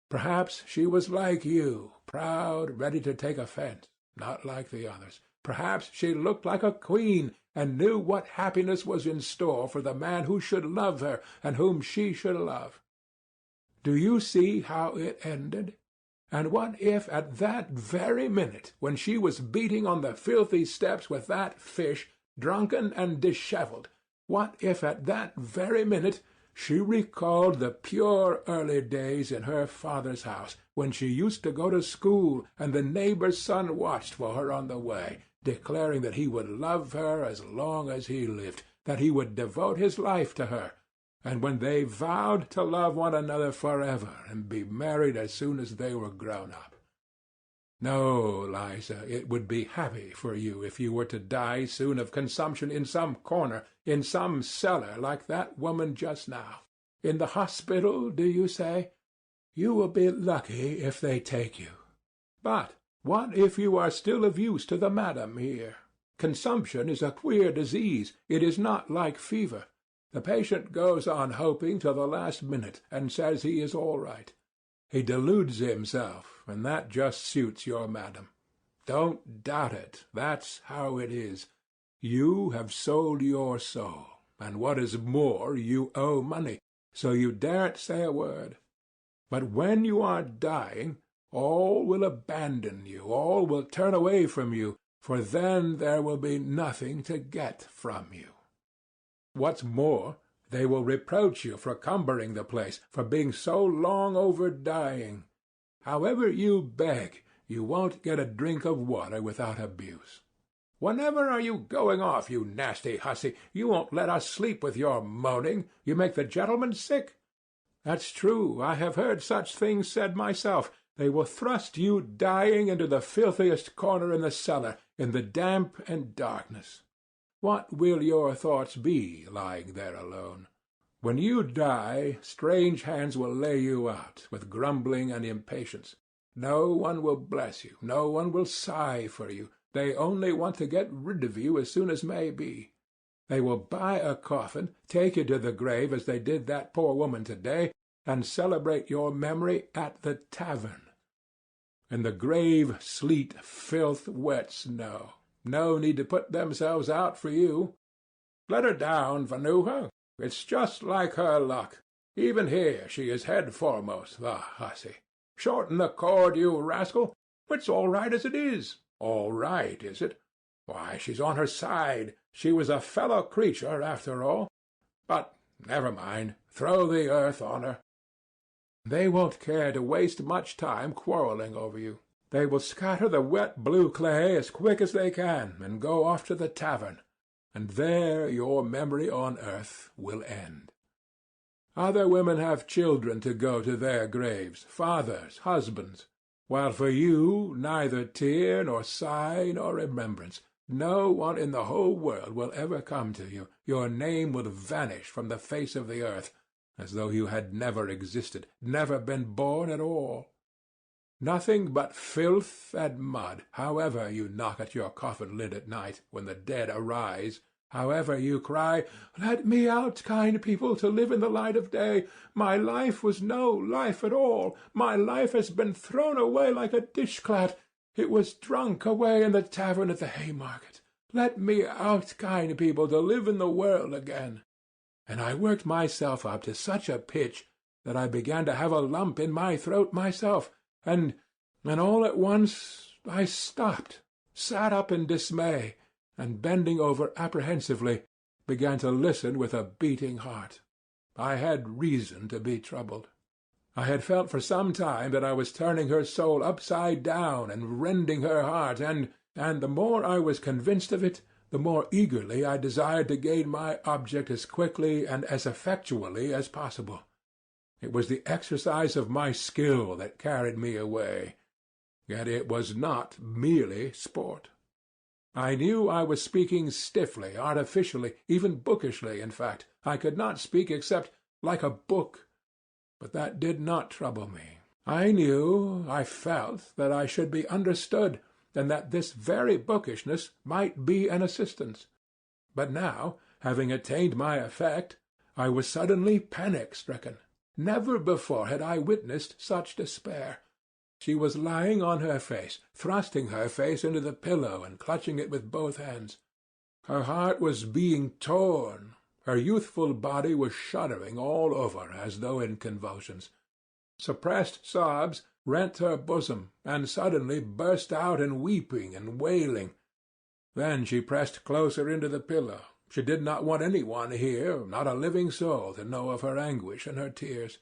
Perhaps she was like you, proud, ready to take offence, not like the others. Perhaps she looked like a queen, and knew what happiness was in store for the man who should love her, and whom she should love. Do you see how it ended? And what if at that very minute, when she was beating on the filthy steps with that fish, drunken and dishevelled, what if at that very minute she recalled the pure early days in her father's house, when she used to go to school, and the neighbor's son watched for her on the way, declaring that he would love her as long as he lived, that he would devote his life to her, and when they vowed to love one another forever and be married as soon as they were grown up. No, Liza, it would be happy for you if you were to die soon of consumption in some corner, in some cellar like that woman just now. In the hospital, do you say? You will be lucky if they take you. But what if you are still of use to the madam here? Consumption is a queer disease. It is not like fever. The patient goes on hoping till the last minute, and says he is all right. He deludes himself, and that just suits your madam. Don't doubt it. That's how it is. You have sold your soul, and what is more, you owe money, so you daren't say a word. But when you are dying, all will abandon you, all will turn away from you, for then there will be nothing to get from you. What's more, they will reproach you for cumbering the place, for being so long over dying. However you beg, you won't get a drink of water without abuse. Whenever are you going off, you nasty hussy? You won't let us sleep with your moaning. You make the gentleman sick. That's true. I have heard such things said myself. They will thrust you dying into the filthiest corner in the cellar, in the damp and darkness. What will your thoughts be, lying there alone? When you die, strange hands will lay you out, with grumbling and impatience. No one will bless you, no one will sigh for you. They only want to get rid of you as soon as may be. They will buy a coffin, take you to the grave as they did that poor woman today, and celebrate your memory at the tavern. In the grave, sleet, filth, wet snow. No need to put themselves out for you. Let her down, Vanuha. It's just like her luck. Even here she is head foremost, the hussy. Shorten the cord, you rascal. It's all right as it is. All right, is it? Why, she's on her side. She was a fellow creature, after all. But never mind. Throw the earth on her. They won't care to waste much time quarrelling over you. They will scatter the wet blue clay as quick as they can, and go off to the tavern, and there your memory on earth will end. Other women have children to go to their graves, fathers, husbands, while for you neither tear nor sigh nor remembrance. No one in the whole world will ever come to you. Your name will vanish from the face of the earth, as though you had never existed, never been born at all. Nothing but filth and mud, however you knock at your coffin lid at night, when the dead arise, however you cry, "Let me out, kind people, to live in the light of day. My life was no life at all. My life has been thrown away like a dishclout. It was drunk away in the tavern at the Haymarket. Let me out, kind people, to live in the world again." And I worked myself up to such a pitch that I began to have a lump in my throat myself, and all at once I stopped, sat up in dismay, and bending over apprehensively, began to listen with a beating heart. I had reason to be troubled. I had felt for some time that I was turning her soul upside down and rending her heart, and the more I was convinced of it, the more eagerly I desired to gain my object as quickly and as effectually as possible. It was the exercise of my skill that carried me away, yet it was not merely sport. I knew I was speaking stiffly, artificially, even bookishly, in fact. I could not speak except like a book, but that did not trouble me. I knew, I felt, that I should be understood, and that this very bookishness might be an assistance. But now, having attained my effect, I was suddenly panic-stricken. Never before had I witnessed such despair. She was lying on her face, thrusting her face into the pillow and clutching it with both hands. Her heart was being torn. Her youthful body was shuddering all over as though in convulsions. Suppressed sobs rent her bosom, and suddenly burst out in weeping and wailing. Then she pressed closer into the pillow, She did not want any one here, not a living soul, to know of her anguish and her tears.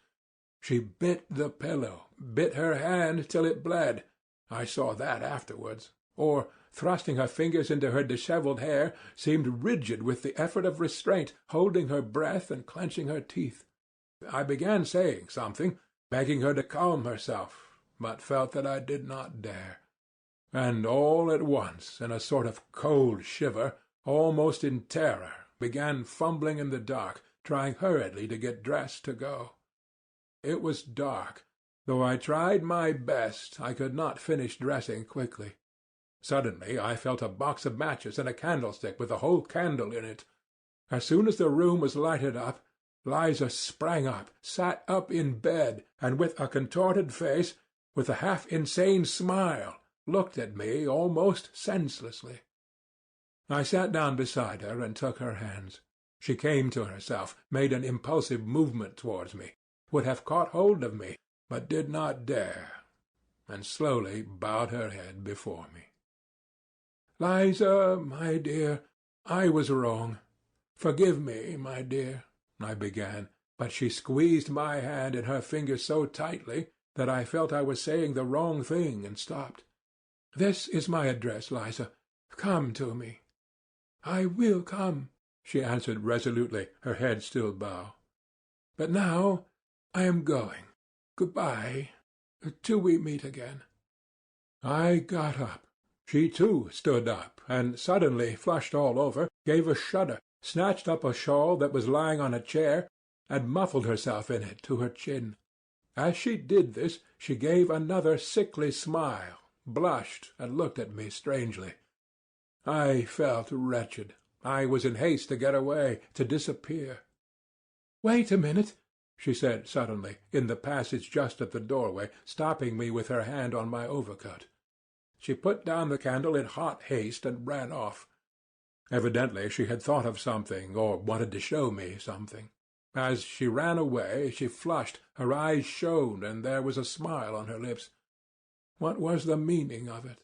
She bit the pillow, bit her hand till it bled. I saw that afterwards. Or, thrusting her fingers into her dishevelled hair, seemed rigid with the effort of restraint, holding her breath and clenching her teeth. I began saying something, begging her to calm herself, but felt that I did not dare. And all at once, in a sort of cold shiver, almost in terror, began fumbling in the dark, trying hurriedly to get dressed to go. It was dark. Though I tried my best, I could not finish dressing quickly. Suddenly I felt a box of matches and a candlestick with a whole candle in it. As soon as the room was lighted up, Liza sprang up, sat up in bed, and with a contorted face, with a half-insane smile, looked at me almost senselessly. I sat down beside her and took her hands. She came to herself, made an impulsive movement towards me, would have caught hold of me, but did not dare, and slowly bowed her head before me. "Liza, my dear, I was wrong. Forgive me, my dear," I began, but she squeezed my hand in her fingers so tightly that I felt I was saying the wrong thing and stopped. "This is my address, Liza. Come to me." "I will come," she answered resolutely, her head still bowed. "But now I am going. Good-bye, till we meet again." I got up. She too stood up, and suddenly, flushed all over, gave a shudder, snatched up a shawl that was lying on a chair, and muffled herself in it to her chin. As she did this, she gave another sickly smile, blushed, and looked at me strangely. I felt wretched. I was in haste to get away, to disappear. "Wait a minute," she said suddenly, in the passage just at the doorway, stopping me with her hand on my overcoat. She put down the candle in hot haste and ran off. Evidently she had thought of something, or wanted to show me something. As she ran away, she flushed, her eyes shone, and there was a smile on her lips. What was the meaning of it?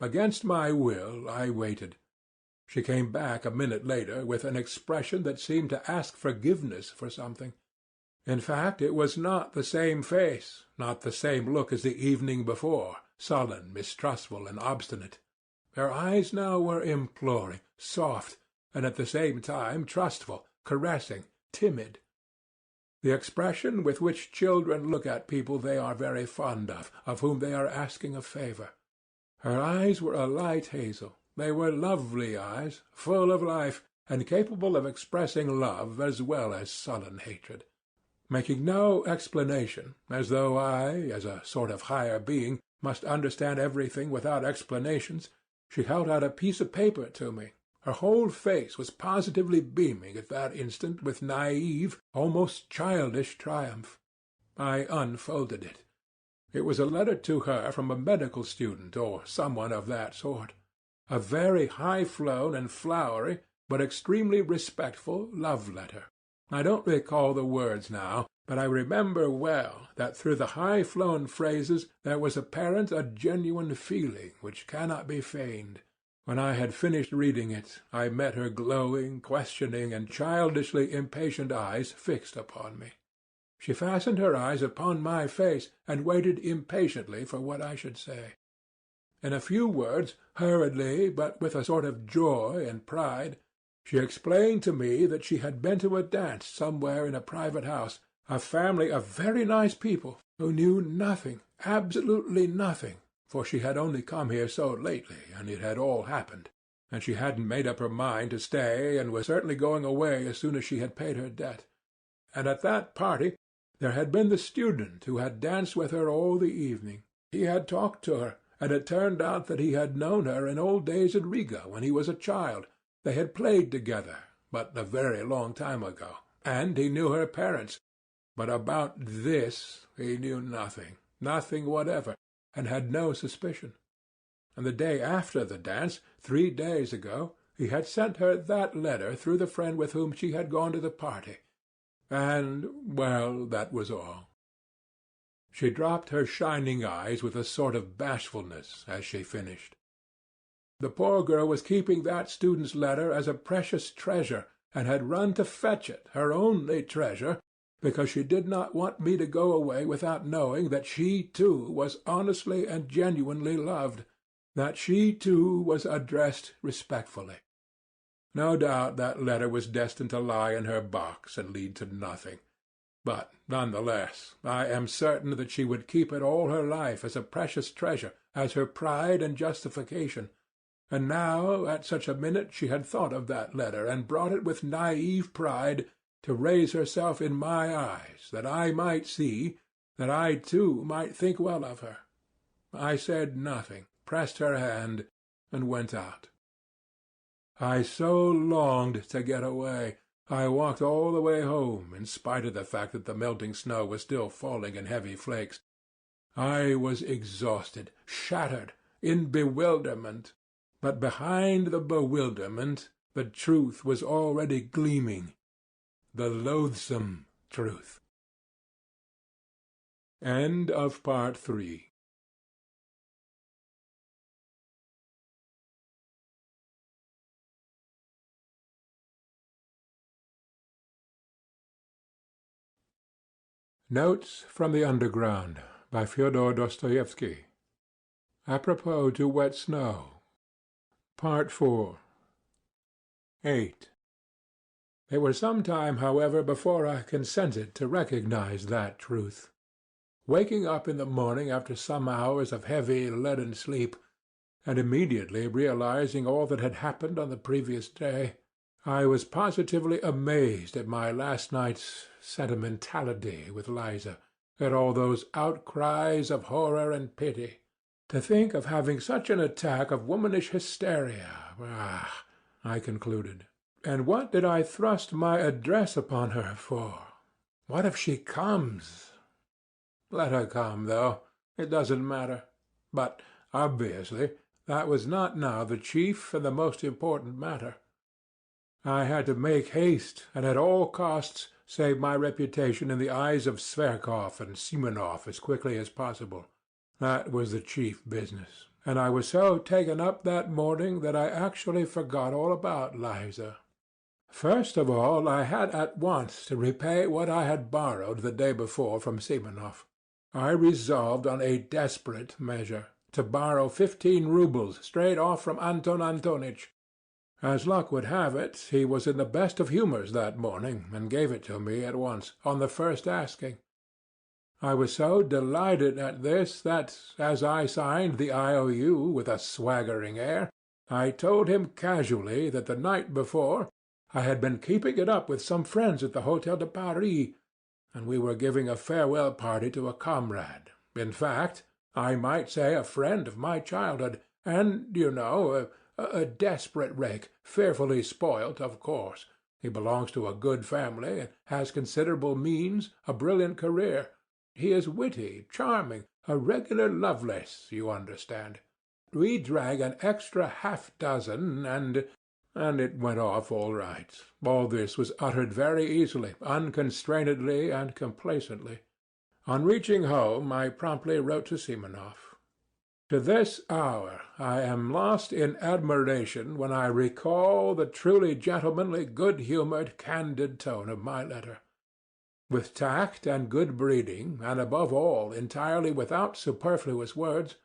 Against my will, I waited. She came back a minute later with an expression that seemed to ask forgiveness for something. In fact, it was not the same face, not the same look as the evening before, sullen, mistrustful, and obstinate. Her eyes now were imploring, soft, and at the same time trustful, caressing, timid. The expression with which children look at people they are very fond of whom they are asking a favor. Her eyes were a light hazel. They were lovely eyes, full of life, and capable of expressing love as well as sullen hatred. Making no explanation, as though I, as a sort of higher being, must understand everything without explanations, she held out a piece of paper to me. Her whole face was positively beaming at that instant with naive, almost childish triumph. I unfolded it. It was a letter to her from a medical student, or someone of that sort. A very high-flown and flowery, but extremely respectful love letter. I don't recall the words now, but I remember well that through the high-flown phrases there was apparent a genuine feeling which cannot be feigned. When I had finished reading it, I met her glowing, questioning, and childishly impatient eyes fixed upon me. She fastened her eyes upon my face, and waited impatiently for what I should say. In a few words, hurriedly, but with a sort of joy and pride, she explained to me that she had been to a dance somewhere in a private house, a family of very nice people, who knew nothing, absolutely nothing, for she had only come here so lately, and it had all happened, and she hadn't made up her mind to stay, and was certainly going away as soon as she had paid her debt. And at that party there had been the student who had danced with her all the evening. He had talked to her, and it turned out that he had known her in old days at Riga when he was a child. They had played together, but a very long time ago, and he knew her parents. But about this he knew nothing, nothing whatever, and had no suspicion. And the day after the dance, 3 days ago, he had sent her that letter through the friend with whom she had gone to the party. And, well, that was all. She dropped her shining eyes with a sort of bashfulness as she finished. The poor girl was keeping that student's letter as a precious treasure, and had run to fetch it, her only treasure, because she did not want me to go away without knowing that she too was honestly and genuinely loved, that she too was addressed respectfully. No doubt that letter was destined to lie in her box and lead to nothing. But none the less, I am certain that she would keep it all her life as a precious treasure, as her pride and justification. And now, at such a minute, she had thought of that letter, and brought it with naive pride to raise herself in my eyes, that I might see, that I too might think well of her. I said nothing, pressed her hand, and went out. I so longed to get away. I walked all the way home, in spite of the fact that the melting snow was still falling in heavy flakes. I was exhausted, shattered, in bewilderment. But behind the bewilderment, the truth was already gleaming, the loathsome truth. End of Part 3. Notes from the Underground by Fyodor Dostoevsky. Apropos to wet snow. Part 4. 8. It was some time, however, before I consented to recognize that truth. Waking up in the morning after some hours of heavy, leaden sleep, and immediately realizing all that had happened on the previous day, I was positively amazed at my last night's sentimentality with Liza, at all those outcries of horror and pity. To think of having such an attack of womanish hysteria, I concluded. And what did I thrust my address upon her for? What if she comes? Let her come, though. It doesn't matter. But, obviously, that was not now the chief and the most important matter. I had to make haste, and at all costs save my reputation in the eyes of Zverkov and Simonov as quickly as possible. That was the chief business, and I was so taken up that morning that I actually forgot all about Liza. First of all, I had at once to repay what I had borrowed the day before from Simonov. I resolved on a desperate measure, to borrow 15 roubles straight off from Anton Antonitch. As luck would have it, he was in the best of humours that morning, and gave it to me at once, on the first asking. I was so delighted at this that, as I signed the IOU with a swaggering air, I told him casually that the night before I had been keeping it up with some friends at the Hôtel de Paris, and we were giving a farewell party to a comrade, in fact, I might say a friend of my childhood, and, you know, a desperate rake, fearfully spoilt, of course. He belongs to a good family, and has considerable means, a brilliant career. He is witty, charming, a regular Lovelace, you understand. We drank an extra half-dozen, and it went off all right. All this was uttered very easily, unconstrainedly, and complacently. On reaching home, I promptly wrote to Simonov. To this hour I am lost in admiration when I recall the truly gentlemanly, good-humoured, candid tone of my letter. With tact and good breeding, and above all entirely without superfluous words,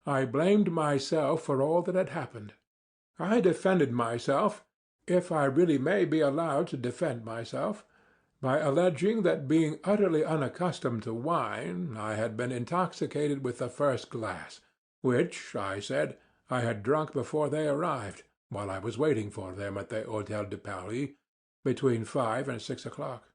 I blamed myself for all that had happened. I defended myself, if I really may be allowed to defend myself, by alleging that being utterly unaccustomed to wine, I had been intoxicated with the first glass, which, I said, I had drunk before they arrived, while I was waiting for them at the Hôtel de Paris, between 5 and 6 o'clock.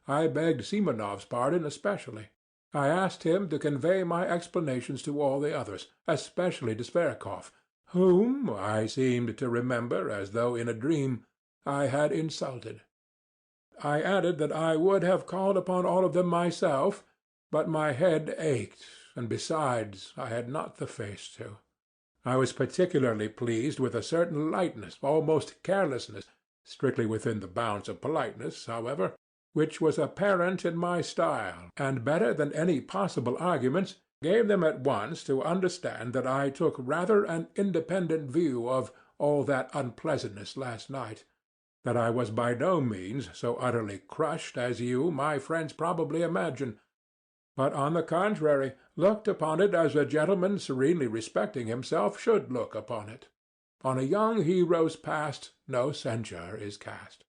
I begged Simonov's pardon especially. I asked him to convey my explanations to all the others, especially to Zverkov, whom, I seemed to remember as though in a dream, I had insulted. I added that I would have called upon all of them myself, but my head ached, and besides, I had not the face to. I was particularly pleased with a certain lightness, almost carelessness, strictly within the bounds of politeness, however, which was apparent in my style, and better than any possible arguments, gave them at once to understand that I took rather an independent view of all that unpleasantness last night, that I was by no means so utterly crushed as you, my friends, probably imagine, but on the contrary looked upon it as a gentleman serenely respecting himself should look upon it. On a young hero's past no censure is cast.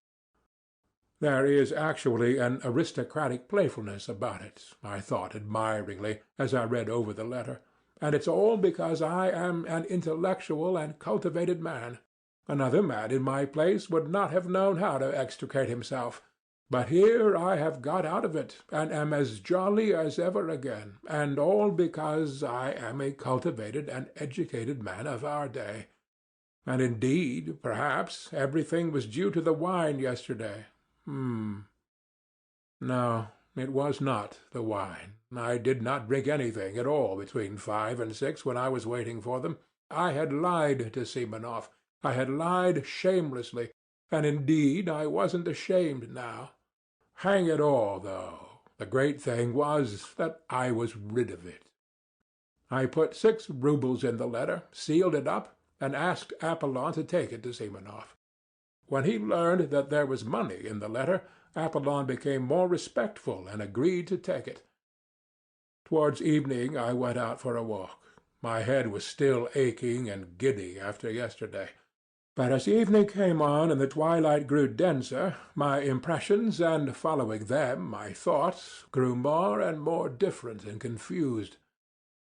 There is actually an aristocratic playfulness about it, I thought admiringly, as I read over the letter, and it's all because I am an intellectual and cultivated man. Another man in my place would not have known how to extricate himself, but here I have got out of it, and am as jolly as ever again, and all because I am a cultivated and educated man of our day. And indeed, perhaps, everything was due to the wine yesterday. No, it was not the wine. I did not drink anything at all between 5 and 6 when I was waiting for them. I had lied to Simonov. I had lied shamelessly, and indeed I wasn't ashamed now. Hang it all, though, the great thing was that I was rid of it. I put 6 roubles in the letter, sealed it up, and asked Apollon to take it to Simonov. When he learned that there was money in the letter, Apollon became more respectful and agreed to take it. Towards evening I went out for a walk. My head was still aching and giddy after yesterday. But as evening came on and the twilight grew denser, my impressions, and following them my thoughts, grew more and more different and confused.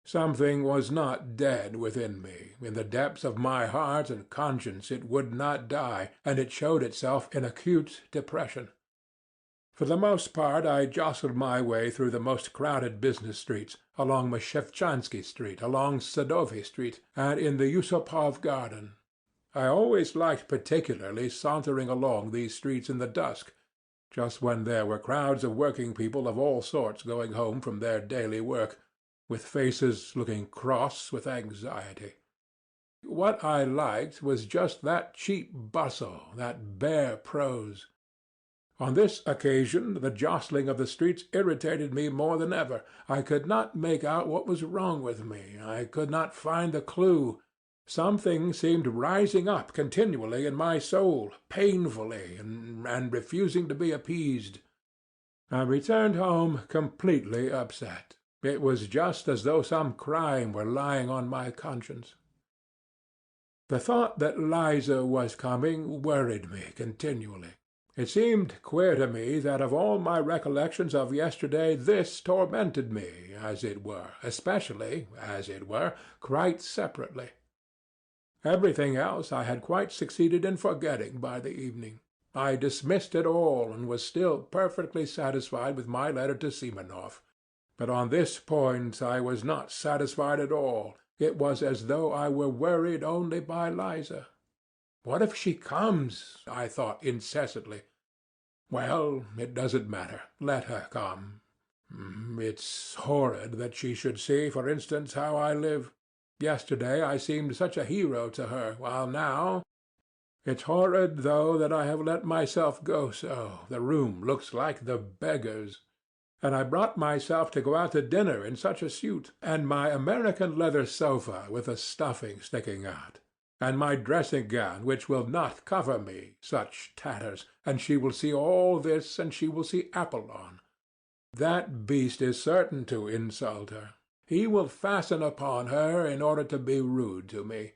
Something was not dead within me. In the depths of my heart and conscience it would not die, and it showed itself in acute depression. For the most part I jostled my way through the most crowded business streets, along Meshchevansky Street, along Sadovy Street, and in the Yusupov Garden. I always liked particularly sauntering along these streets in the dusk, just when there were crowds of working people of all sorts going home from their daily work, with faces looking cross with anxiety. What I liked was just that cheap bustle, that bare prose. On this occasion the jostling of the streets irritated me more than ever. I could not make out what was wrong with me. I could not find the clue. Something seemed rising up continually in my soul, painfully, and refusing to be appeased. I returned home completely upset. It was just as though some crime were lying on my conscience. The thought that Liza was coming worried me continually. It seemed queer to me that of all my recollections of yesterday this tormented me, as it were, especially, as it were, quite separately. Everything else I had quite succeeded in forgetting by the evening. I dismissed it all, and was still perfectly satisfied with my letter to Simonov. But on this point I was not satisfied at all. It was as though I were worried only by Liza. What if she comes? I thought incessantly. Well, it doesn't matter. Let her come. It's horrid that she should see, for instance, how I live. Yesterday I seemed such a hero to her, while now... It's horrid, though, that I have let myself go so. The room looks like the beggar's. And I brought myself to go out to dinner in such a suit, and my American leather sofa with the stuffing sticking out, and my dressing gown which will not cover me, such tatters, and she will see all this, and she will see Apollon. That beast is certain to insult her. He will fasten upon her in order to be rude to me.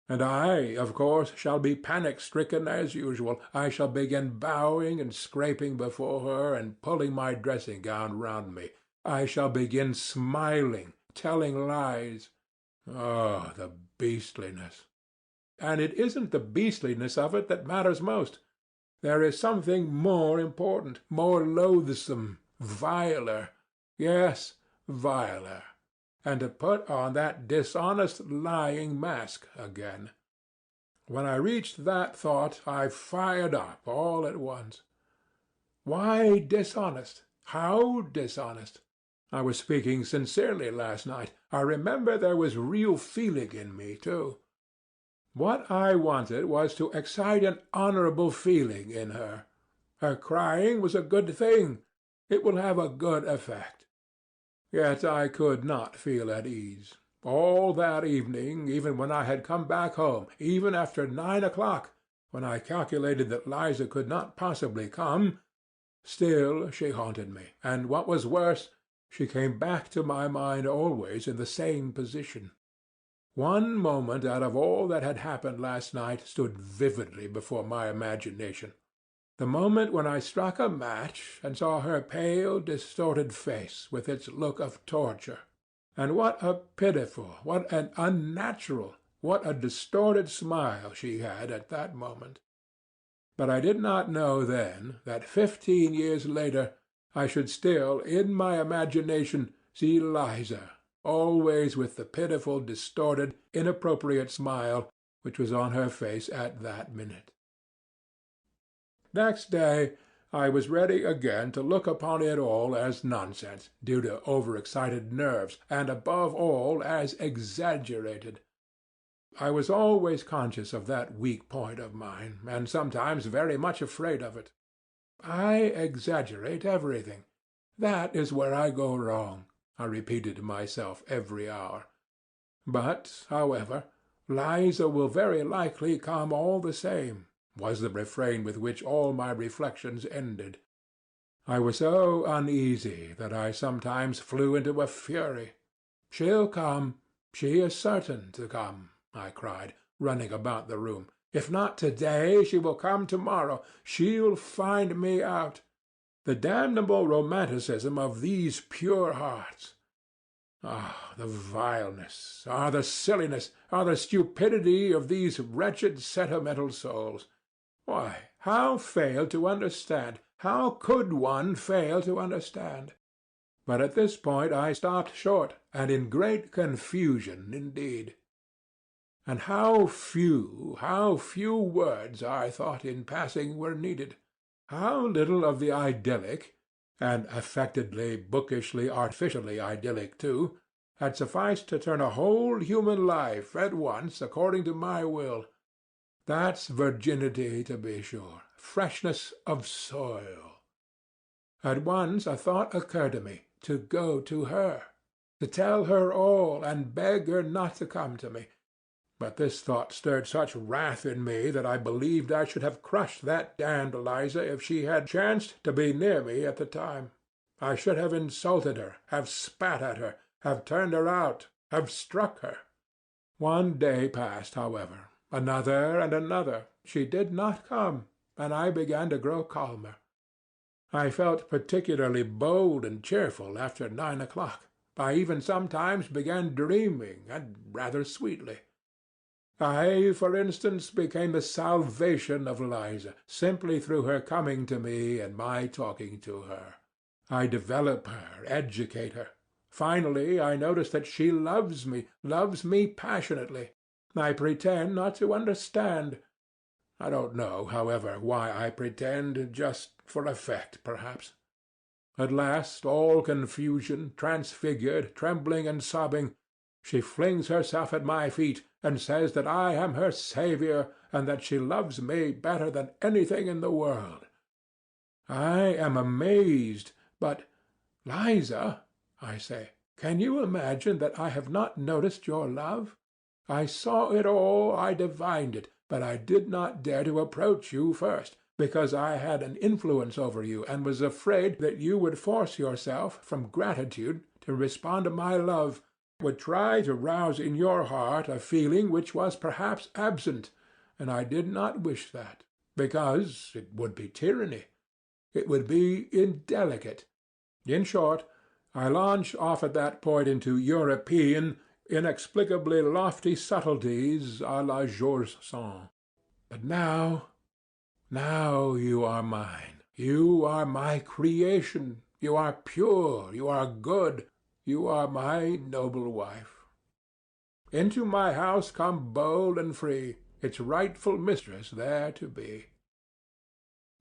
And I, of course, shall be panic-stricken as usual. I shall begin bowing and scraping before her and pulling my dressing-gown round me. I shall begin smiling, telling lies. Oh, the beastliness! And it isn't the beastliness of it that matters most. There is something more important, more loathsome, viler. Yes, viler. And to put on that dishonest lying mask again. When I reached that thought, I fired up all at once. Why dishonest? How dishonest? I was speaking sincerely last night. I remember there was real feeling in me, too. What I wanted was to excite an honorable feeling in her. Her crying was a good thing. It will have a good effect. Yet I could not feel at ease. All that evening, even when I had come back home, even after 9 o'clock, when I calculated that Liza could not possibly come, still she haunted me, and what was worse, she came back to my mind always in the same position. One moment out of all that had happened last night stood vividly before my imagination. The moment when I struck a match and saw her pale, distorted face with its look of torture. And what a pitiful, what an unnatural, what a distorted smile she had at that moment. But I did not know then that 15 years later I should still, in my imagination, see Liza, always with the pitiful, distorted, inappropriate smile which was on her face at that minute. Next day I was ready again to look upon it all as nonsense, due to overexcited nerves, and above all as exaggerated. I was always conscious of that weak point of mine, and sometimes very much afraid of it. I exaggerate everything. That is where I go wrong, I repeated to myself every hour. But, however, Liza will very likely come all the same, was the refrain with which all my reflections ended. I was so uneasy that I sometimes flew into a fury. "She'll come. She is certain to come," I cried, running about the room. "If not today, she will come tomorrow. She'll find me out. The damnable romanticism of these pure hearts! Ah, the vileness, ah, the silliness, ah, the stupidity of these wretched sentimental souls! Why, how fail to understand? How could one fail to understand?" But at this point I stopped short, and in great confusion indeed. And how few words I thought in passing were needed! How little of the idyllic, and affectedly, bookishly, artificially idyllic too, had sufficed to turn a whole human life at once according to my will! That's virginity, to be sure, freshness of soil. At once a thought occurred to me, to go to her, to tell her all, and beg her not to come to me. But this thought stirred such wrath in me that I believed I should have crushed that damned Liza if she had chanced to be near me at the time. I should have insulted her, have spat at her, have turned her out, have struck her. One day passed, however, another and another. She did not come, and I began to grow calmer. I felt particularly bold and cheerful after 9 o'clock. I even sometimes began dreaming, and rather sweetly. I, for instance, became the salvation of Liza, simply through her coming to me and my talking to her. I develop her, educate her. Finally, I notice that she loves me passionately. I pretend not to understand. I don't know, however, why I pretend, just for effect, perhaps. At last, all confusion, transfigured, trembling and sobbing, she flings herself at my feet and says that I am her saviour, and that she loves me better than anything in the world. I am amazed, but, "Liza," I say, "can you imagine that I have not noticed your love? I saw it all, I divined it, but I did not dare to approach you first, because I had an influence over you, and was afraid that you would force yourself, from gratitude, to respond to my love, would try to rouse in your heart a feeling which was perhaps absent, and I did not wish that, because it would be tyranny. It would be indelicate. In short, I launch off at that point into European, inexplicably lofty subtleties à la George Sand. But now you are mine. You are my creation. You are pure. You are good. You are my noble wife. Into my house come bold and free, its rightful mistress there to be."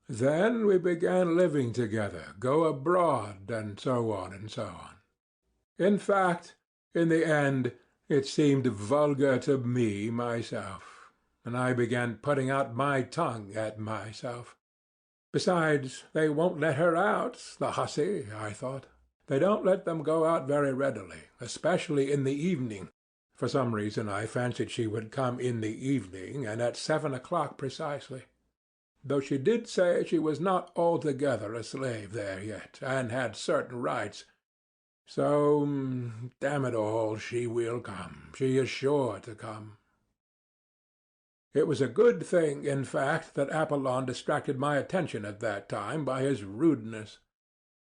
Then we began living together, go abroad, and so on and so on. In fact, in the end, it seemed vulgar to me myself, and I began putting out my tongue at myself. Besides, they won't let her out, the hussy, I thought. They don't let them go out very readily, especially in the evening. For some reason I fancied she would come in the evening, and at 7 o'clock precisely. Though she did say she was not altogether a slave there yet, and had certain rights. So, damn it all, she will come. She is sure to come. It was a good thing, in fact, that Apollon distracted my attention at that time by his rudeness.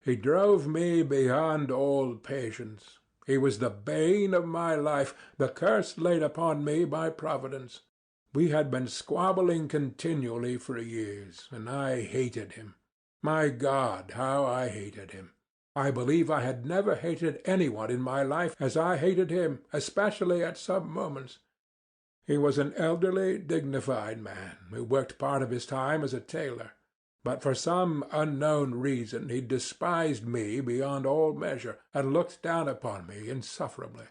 He drove me beyond all patience. He was the bane of my life, the curse laid upon me by Providence. We had been squabbling continually for years, and I hated him. My God, how I hated him! I believe I had never hated any one in my life as I hated him, especially at some moments. He was an elderly, dignified man, who worked part of his time as a tailor. But for some unknown reason he despised me beyond all measure, and looked down upon me insufferably.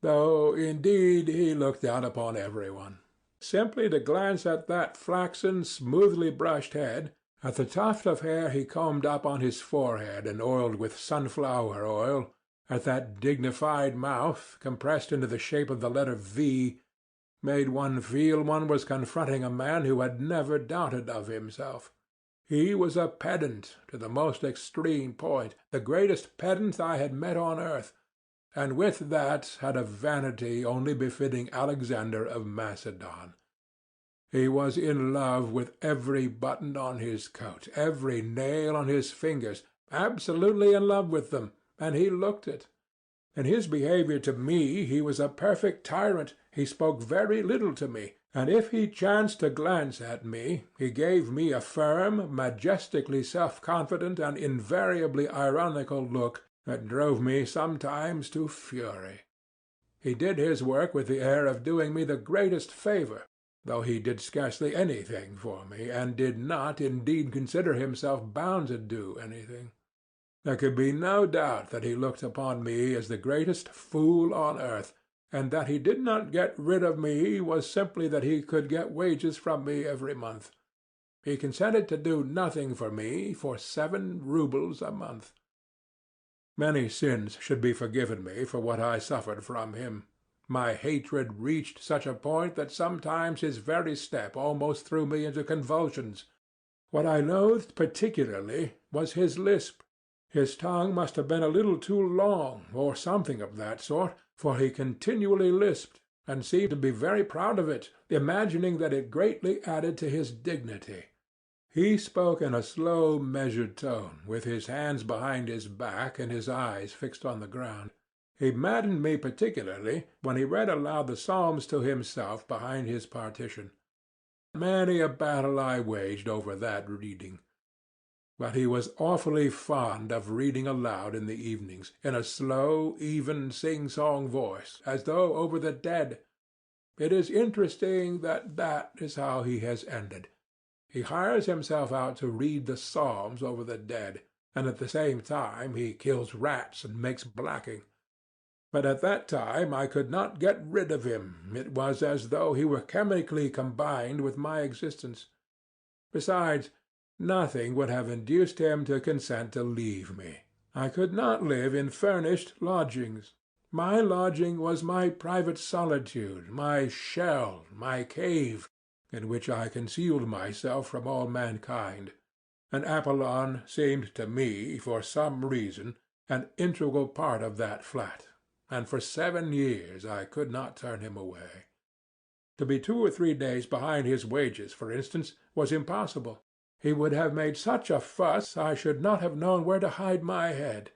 Though, indeed, he looked down upon every one. Simply to glance at that flaxen, smoothly brushed head, at the tuft of hair he combed up on his forehead and oiled with sunflower oil, at that dignified mouth, compressed into the shape of the letter V, made one feel one was confronting a man who had never doubted of himself. He was a pedant to the most extreme point, the greatest pedant I had met on earth, and with that had a vanity only befitting Alexander of Macedon. He was in love with every button on his coat, every nail on his fingers, absolutely in love with them, and he looked it. In his behavior to me he was a perfect tyrant. He spoke very little to me, and if he chanced to glance at me, he gave me a firm, majestically self-confident, and invariably ironical look that drove me sometimes to fury. He did his work with the air of doing me the greatest favor, though he did scarcely anything for me, and did not indeed consider himself bound to do anything. There could be no doubt that he looked upon me as the greatest fool on earth, and that he did not get rid of me was simply that he could get wages from me every month. He consented to do nothing for me for 7 roubles a month. Many sins should be forgiven me for what I suffered from him. My hatred reached such a point that sometimes his very step almost threw me into convulsions. What I loathed particularly was his lisp. His tongue must have been a little too long, or something of that sort, for he continually lisped, and seemed to be very proud of it, imagining that it greatly added to his dignity. He spoke in a slow, measured tone, with his hands behind his back and his eyes fixed on the ground. He maddened me particularly when he read aloud the Psalms to himself behind his partition. Many a battle I waged over that reading. But he was awfully fond of reading aloud in the evenings, in a slow, even, sing-song voice, as though over the dead. It is interesting that that is how he has ended. He hires himself out to read the Psalms over the dead, and at the same time he kills rats and makes blacking. But at that time I could not get rid of him. It was as though he were chemically combined with my existence. Besides, nothing would have induced him to consent to leave me. I could not live in furnished lodgings. My lodging was my private solitude, my shell, my cave, in which I concealed myself from all mankind, and Apollon seemed to me, for some reason, an integral part of that flat, and for 7 years I could not turn him away. To be 2 or 3 days behind his wages, for instance, was impossible. He would have made such a fuss I should not have known where to hide my head.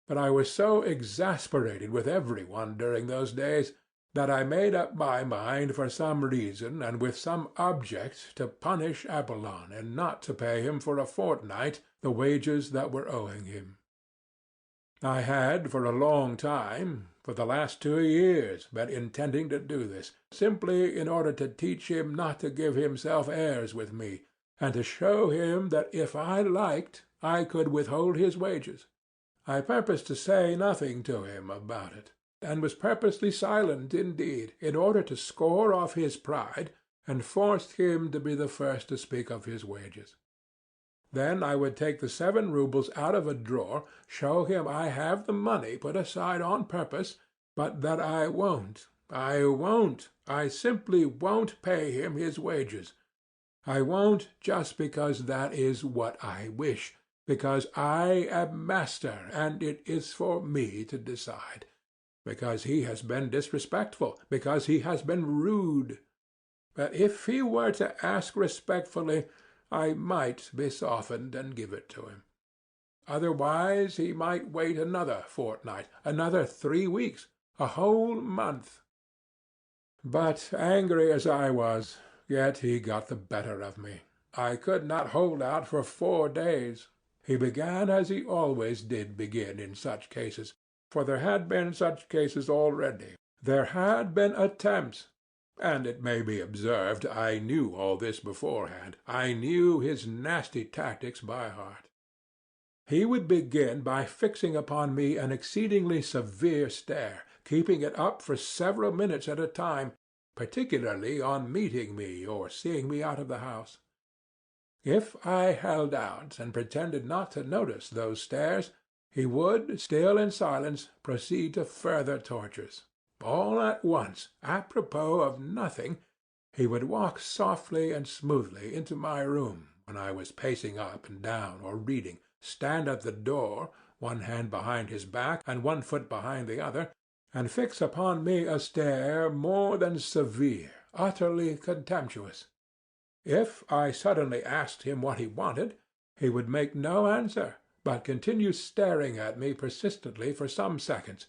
But I was so exasperated with every one during those days that I made up my mind for some reason and with some object to punish Apollon and not to pay him for a fortnight the wages that were owing him. I had for a long time, for the last 2 years, been intending to do this, simply in order to teach him not to give himself airs with me, and to show him that if I liked I could withhold his wages. I purposed to say nothing to him about it, and was purposely silent indeed, in order to score off his pride and force him to be the first to speak of his wages. Then I would take the 7 roubles out of a drawer, show him I have the money put aside on purpose, but that I won't. I simply won't pay him his wages. I won't just because that is what I wish, because I am master, and it is for me to decide, because he has been disrespectful, because he has been rude. But if he were to ask respectfully, I might be softened and give it to him. Otherwise he might wait another fortnight, another 3 weeks, a whole month. But angry as I was, yet he got the better of me. I could not hold out for 4 days. He began as he always did begin in such cases, for there had been such cases already. There had been attempts. And it may be observed, I knew all this beforehand. I knew his nasty tactics by heart. He would begin by fixing upon me an exceedingly severe stare, keeping it up for several minutes at a time, particularly on meeting me or seeing me out of the house. If I held out and pretended not to notice those stares, he would, still in silence, proceed to further tortures. All at once, apropos of nothing, he would walk softly and smoothly into my room when I was pacing up and down or reading, stand at the door, one hand behind his back and one foot behind the other, and fix upon me a stare more than severe, utterly contemptuous. If I suddenly asked him what he wanted, he would make no answer, but continue staring at me persistently for some seconds,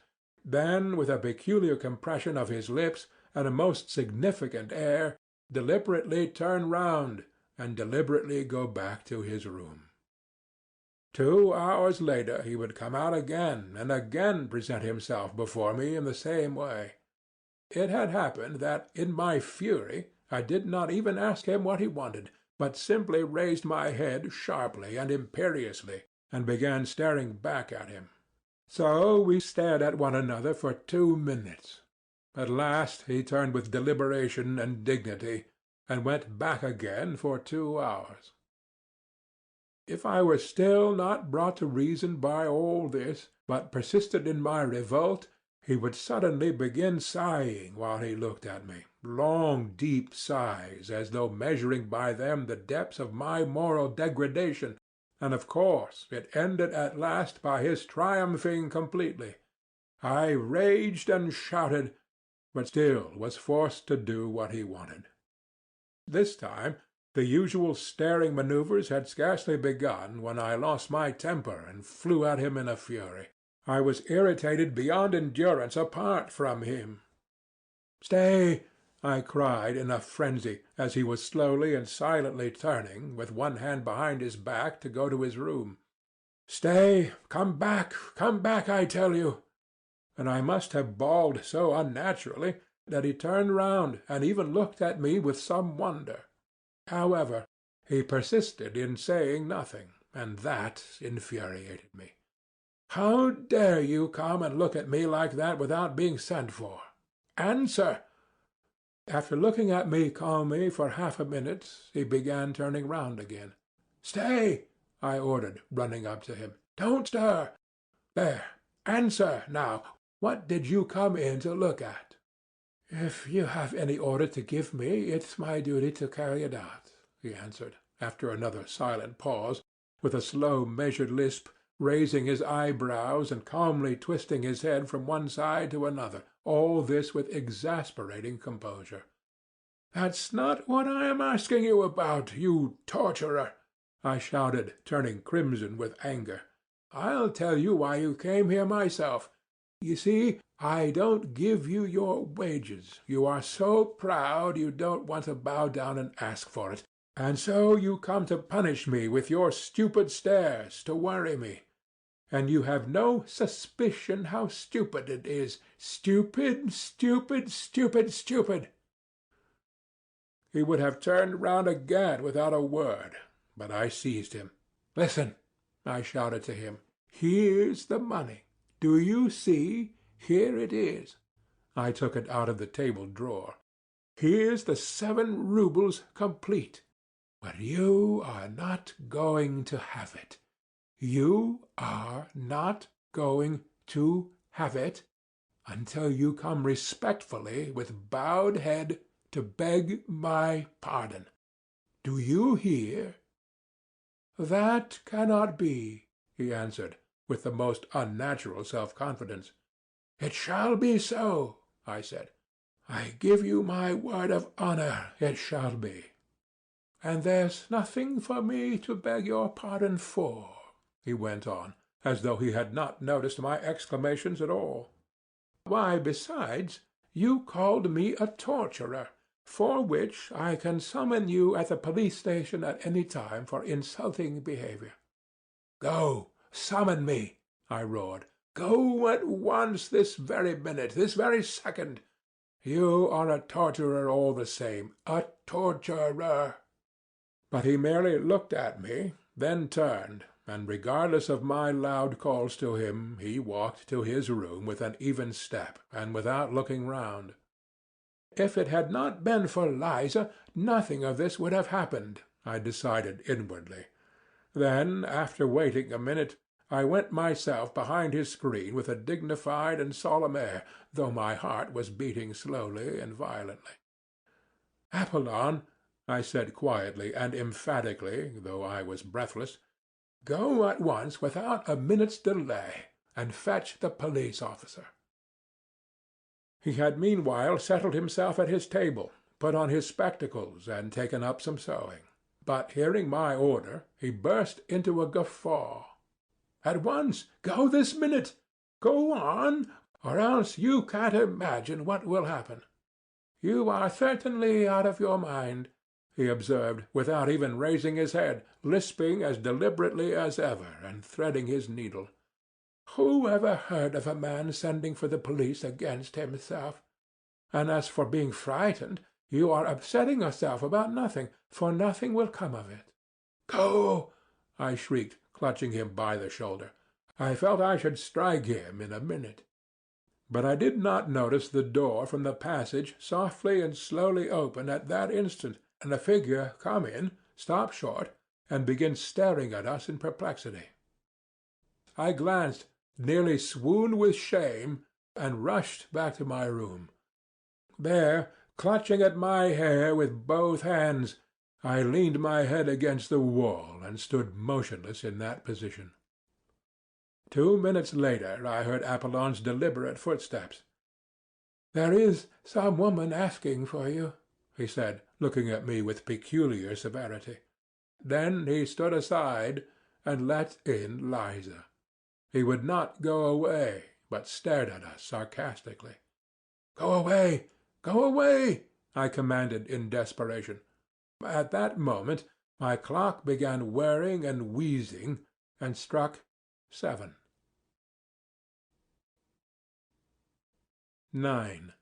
then, with a peculiar compression of his lips and a most significant air, deliberately turn round and deliberately go back to his room. 2 hours later he would come out again and again present himself before me in the same way. It had happened that, in my fury, I did not even ask him what he wanted, but simply raised my head sharply and imperiously, and began staring back at him. So we stared at one another for 2 minutes. At last he turned with deliberation and dignity, and went back again for 2 hours. If I were still not brought to reason by all this, but persisted in my revolt, he would suddenly begin sighing while he looked at me, long deep sighs, as though measuring by them the depths of my moral degradation, and of course it ended at last by his triumphing completely. I raged and shouted, but still was forced to do what he wanted. This time the usual staring manoeuvres had scarcely begun when I lost my temper and flew at him in a fury. I was irritated beyond endurance apart from him. "Stay!" I cried in a frenzy, as he was slowly and silently turning, with one hand behind his back, to go to his room. "Stay! Come back, I tell you!" And I must have bawled so unnaturally that he turned round and even looked at me with some wonder. However, he persisted in saying nothing, and that infuriated me. "How dare you come and look at me like that without being sent for? Answer!" After looking at me calmly for half a minute, he began turning round again. "Stay!" I ordered, running up to him. "Don't stir. There! Answer, now! What did you come in to look at?" "If you have any order to give me, it's my duty to carry it out," he answered, after another silent pause, with a slow measured lisp, raising his eyebrows and calmly twisting his head from one side to another, all this with exasperating composure. "That's not what I am asking you about, you torturer!" I shouted, turning crimson with anger. "I'll tell you why you came here myself. You see, I don't give you your wages. You are so proud you don't want to bow down and ask for it, and so you come to punish me with your stupid stares, to worry me. And you have no suspicion how stupid it is. Stupid, stupid, stupid, stupid!" He would have turned round again without a word, but I seized him. "Listen!" I shouted to him. "Here's the money. Do you see? Here it is." I took it out of the table drawer. "Here's the 7 roubles complete. But you are not going to have it. You are not going to have it until you come respectfully with bowed head to beg my pardon. Do you hear?" "That cannot be," he answered, with the most unnatural self-confidence. "It shall be so," I said. "I give you my word of honor it shall be." "And there's nothing for me to beg your pardon for," he went on, as though he had not noticed my exclamations at all. "Why, besides, you called me a torturer, for which I can summon you at the police station at any time for insulting behavior." "Go, summon me," I roared. "Go at once, this very minute, this very second. You are a torturer all the same, a torturer." But he merely looked at me, then turned, and regardless of my loud calls to him, he walked to his room with an even step and without looking round. If it had not been for Liza, nothing of this would have happened, I decided inwardly. Then, after waiting a minute, I went myself behind his screen with a dignified and solemn air, though my heart was beating slowly and violently. "Apollon," I said quietly and emphatically, though I was breathless, "go at once without a minute's delay, and fetch the police officer." He had meanwhile settled himself at his table, put on his spectacles, and taken up some sewing. But hearing my order, he burst into a guffaw. "At once! Go this minute! Go on, or else you can't imagine what will happen. You are certainly out of your mind," he observed, without even raising his head, lisping as deliberately as ever, and threading his needle. "Who ever heard of a man sending for the police against himself? And as for being frightened, you are upsetting yourself about nothing, for nothing will come of it." "Go!" I shrieked, clutching him by the shoulder. I felt I should strike him in a minute. But I did not notice the door from the passage softly and slowly open at that instant, and a figure come in, stop short, and begin staring at us in perplexity. I glanced, nearly swooned with shame, and rushed back to my room. There, clutching at my hair with both hands, I leaned my head against the wall and stood motionless in that position. 2 minutes later I heard Apollon's deliberate footsteps. "There is some woman asking for you," he said, looking at me with peculiar severity. Then he stood aside and let in Liza. He would not go away, but stared at us sarcastically. "Go away! Go away!" I commanded in desperation. At that moment my clock began whirring and wheezing, and struck 7. 9.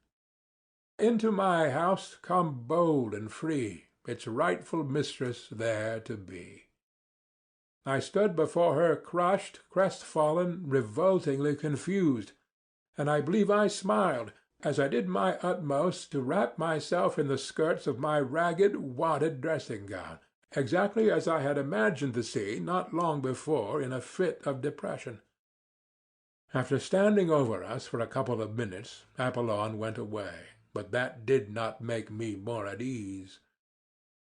Into my house come bold and free, its rightful mistress there to be. I stood before her crushed, crestfallen, revoltingly confused, and I believe I smiled, as I did my utmost to wrap myself in the skirts of my ragged, wadded dressing-gown, exactly as I had imagined the scene not long before in a fit of depression. After standing over us for a couple of minutes, Apollon went away, but that did not make me more at ease.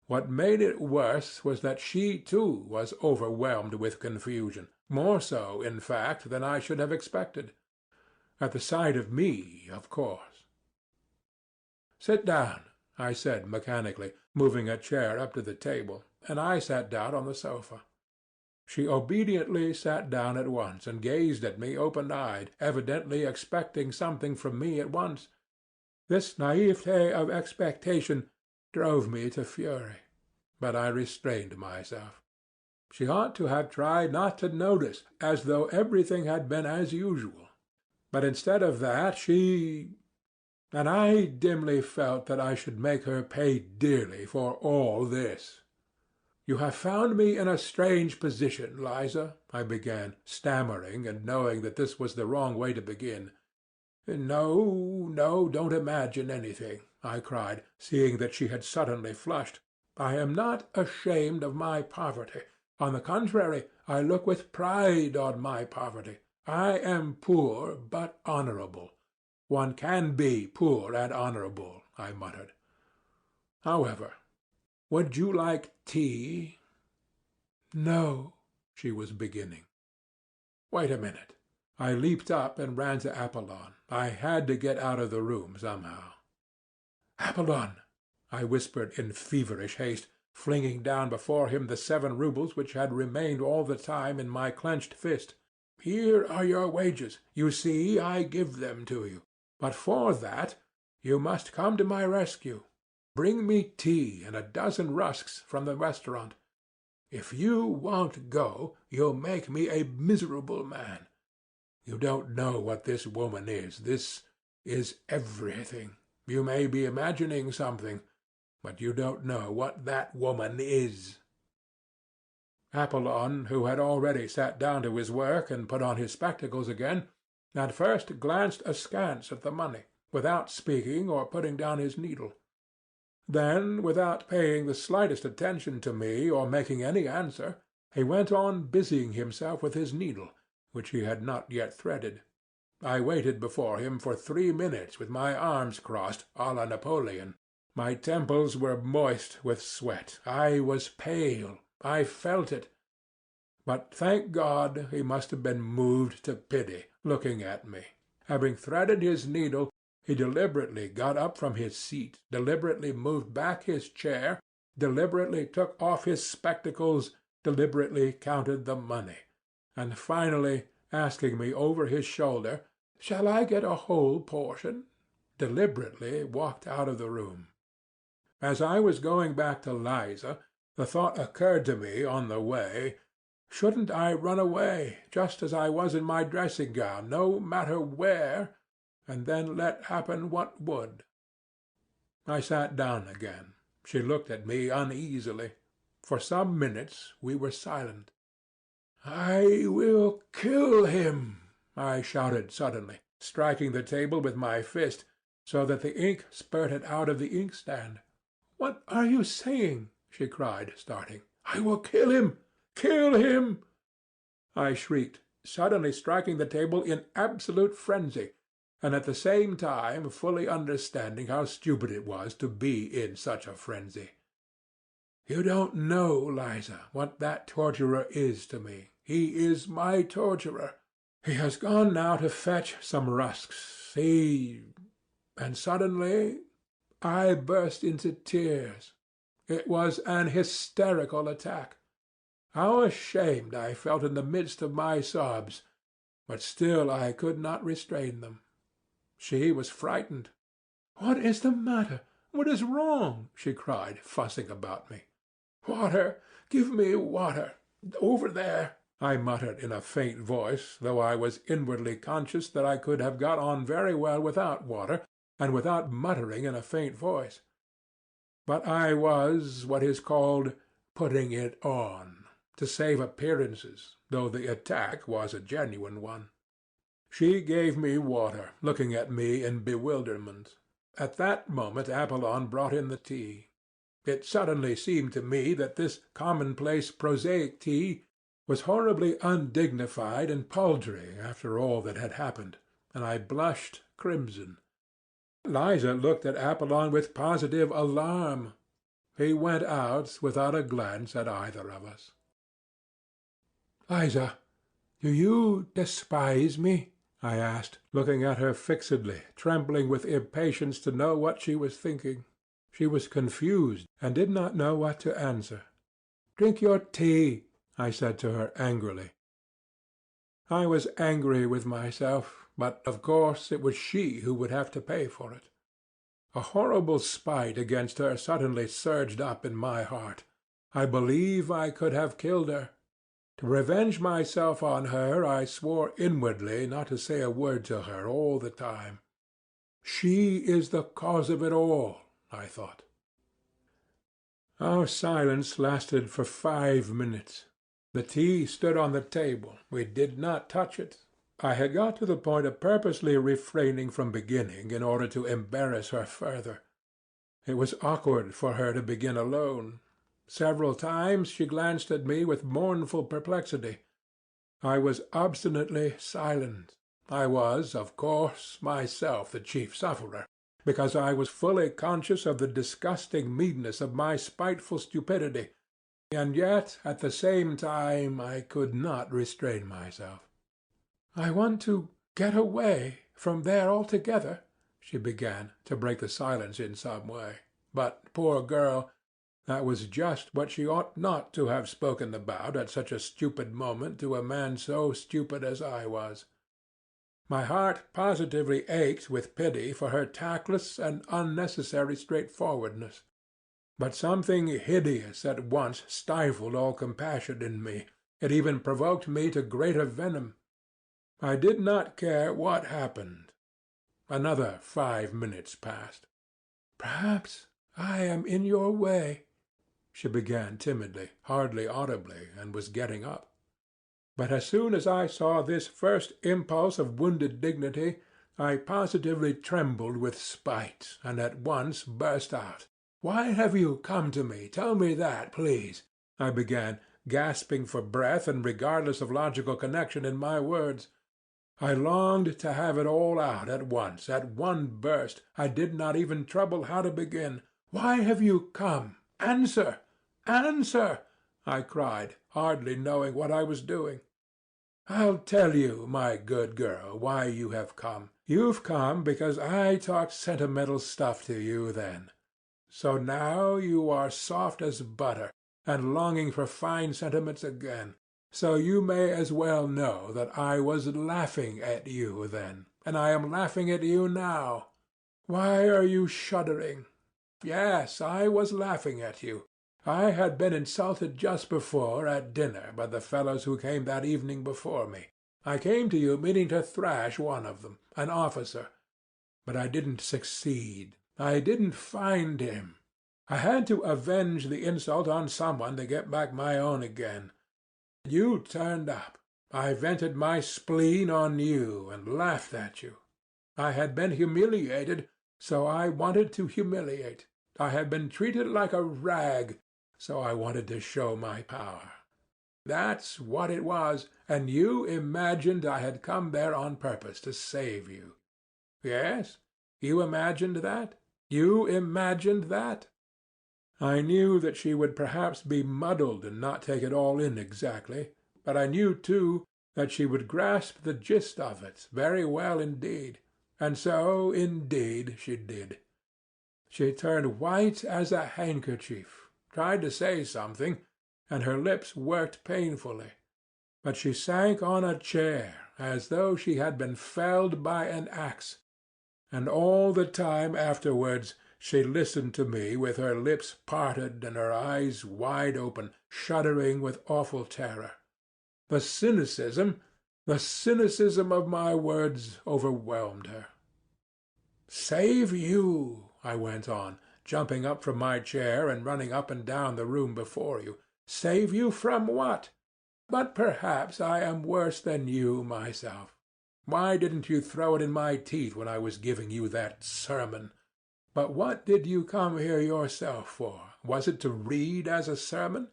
What made it worse was that she too was overwhelmed with confusion, more so, in fact, than I should have expected. At the sight of me, of course. "Sit down," I said mechanically, moving a chair up to the table, and I sat down on the sofa. She obediently sat down at once and gazed at me open-eyed, evidently expecting something from me at once. This naïveté of expectation drove me to fury, but I restrained myself. She ought to have tried not to notice, as though everything had been as usual. But instead of that and I dimly felt that I should make her pay dearly for all this. "You have found me in a strange position, Liza," I began, stammering and knowing that this was the wrong way to begin. "No, no, don't imagine anything," I cried, seeing that she had suddenly flushed. I am not ashamed of my poverty. On the contrary, I look with pride on my poverty. I am poor, but honorable. One can be poor and honorable, I muttered. However, would you like tea? No, she was beginning. Wait a minute. I leaped up and ran to Apollon. I had to get out of the room somehow. Apollon, I whispered in feverish haste, flinging down before him the 7 roubles which had remained all the time in my clenched fist. Here are your wages. You see, I give them to you. But for that, you must come to my rescue. Bring me tea and a dozen rusks from the restaurant. If you won't go, you'll make me a miserable man. You don't know what this woman is. This is everything. You may be imagining something, but you don't know what that woman is. Apollon, who had already sat down to his work and put on his spectacles again, at first glanced askance at the money, without speaking or putting down his needle. Then, without paying the slightest attention to me or making any answer, he went on busying himself with his needle, which he had not yet threaded. I waited before him for 3 minutes with my arms crossed, à la Napoleon. My temples were moist with sweat. I was pale. I felt it. But, thank God, he must have been moved to pity, looking at me. Having threaded his needle, he deliberately got up from his seat, deliberately moved back his chair, deliberately took off his spectacles, deliberately counted the money, and finally, asking me over his shoulder, "Shall I get a whole portion?" deliberately walked out of the room. As I was going back to Liza, the thought occurred to me on the way, shouldn't I run away, just as I was in my dressing-gown, no matter where, and then let happen what would? I sat down again. She looked at me uneasily. For some minutes we were silent. "I will kill him," I shouted suddenly, striking the table with my fist, so that the ink spurted out of the inkstand. "What are you saying?" she cried, starting. "I will kill him! Kill him!" I shrieked, suddenly striking the table in absolute frenzy, and at the same time fully understanding how stupid it was to be in such a frenzy. "You don't know, Liza, what that torturer is to me. He is my torturer. He has gone now to fetch some rusks. And suddenly I burst into tears. It was an hysterical attack. How ashamed I felt in the midst of my sobs, but still I could not restrain them. She was frightened. "What is the matter? What is wrong?" she cried, fussing about me. "Water! Give me water! Over there!" I muttered in a faint voice, though I was inwardly conscious that I could have got on very well without water, and without muttering in a faint voice. But I was what is called putting it on, to save appearances, though the attack was a genuine one. She gave me water, looking at me in bewilderment. At that moment Apollon brought in the tea. It suddenly seemed to me that this commonplace prosaic tea was horribly undignified and paltry after all that had happened, and I blushed crimson. Liza looked at Apollon with positive alarm. He went out without a glance at either of us. "Liza, do you despise me?" I asked, looking at her fixedly, trembling with impatience to know what she was thinking. She was confused, and did not know what to answer. "Drink your tea," I said to her angrily. I was angry with myself, but of course it was she who would have to pay for it. A horrible spite against her suddenly surged up in my heart. I believe I could have killed her. To revenge myself on her, I swore inwardly not to say a word to her all the time. She is the cause of it all, I thought. Our silence lasted for 5 minutes. The tea stood on the table. We did not touch it. I had got to the point of purposely refraining from beginning in order to embarrass her further. It was awkward for her to begin alone. Several times she glanced at me with mournful perplexity. I was obstinately silent. I was, of course, myself the chief sufferer, because I was fully conscious of the disgusting meanness of my spiteful stupidity, and yet at the same time I could not restrain myself. "I want to get away from there altogether," she began, to break the silence in some way. But, poor girl, that was just what she ought not to have spoken about at such a stupid moment to a man so stupid as I was. My heart positively ached with pity for her tactless and unnecessary straightforwardness. But something hideous at once stifled all compassion in me. It even provoked me to greater venom. I did not care what happened. Another 5 minutes passed. "Perhaps I am in your way," she began timidly, hardly audibly, and was getting up. But as soon as I saw this first impulse of wounded dignity, I positively trembled with spite, and at once burst out. "Why have you come to me? Tell me that, please," I began, gasping for breath and regardless of logical connection in my words. I longed to have it all out at once, at one burst. I did not even trouble how to begin. "Why have you come? Answer! Answer!" I cried, hardly knowing what I was doing. "I'll tell you, my good girl, why you have come. You've come because I talked sentimental stuff to you then. So now you are soft as butter, and longing for fine sentiments again. So you may as well know that I was laughing at you then, and I am laughing at you now. Why are you shuddering? Yes, I was laughing at you. I had been insulted just before at dinner by the fellows who came that evening before me. I came to you meaning to thrash one of them, an officer. But I didn't succeed. I didn't find him. I had to avenge the insult on someone to get back my own again. You turned up. I vented my spleen on you and laughed at you. I had been humiliated, so I wanted to humiliate. I had been treated like a rag, so I wanted to show my power. That's what it was, and you imagined I had come there on purpose to save you. Yes, you imagined that? You imagined that? I knew that she would perhaps be muddled and not take it all in exactly, but I knew, too, that she would grasp the gist of it very well indeed, and so, indeed, she did. She turned white as a handkerchief, tried to say something, and her lips worked painfully. But she sank on a chair as though she had been felled by an axe, and all the time afterwards she listened to me with her lips parted and her eyes wide open, shuddering with awful terror. The cynicism of my words overwhelmed her. "Save you," I went on, jumping up from my chair and running up and down the room before you. "Save you from what? But perhaps I am worse than you myself. Why didn't you throw it in my teeth when I was giving you that sermon? But what did you come here yourself for? Was it to read as a sermon?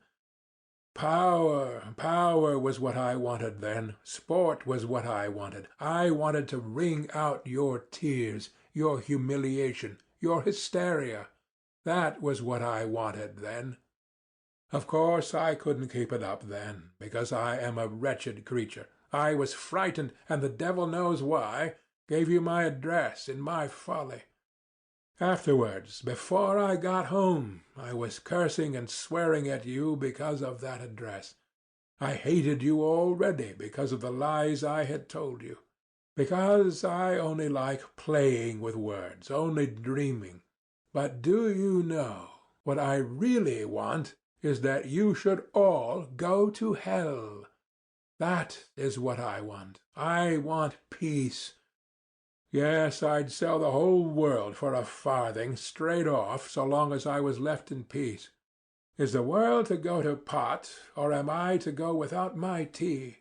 Power was what I wanted then. Sport was what I wanted. I wanted to wring out your tears, your humiliation, your hysteria. That was what I wanted then. Of course I couldn't keep it up then, because I am a wretched creature. I was frightened, and the devil knows why, gave you my address in my folly. Afterwards, before I got home, I was cursing and swearing at you because of that address. I hated you already because of the lies I had told you. Because I only like playing with words, only dreaming. But do you know, what I really want is that you should all go to hell. That is what I want. I want peace. Yes, I'd sell the whole world for a farthing, straight off, so long as I was left in peace. Is the world to go to pot, or am I to go without my tea?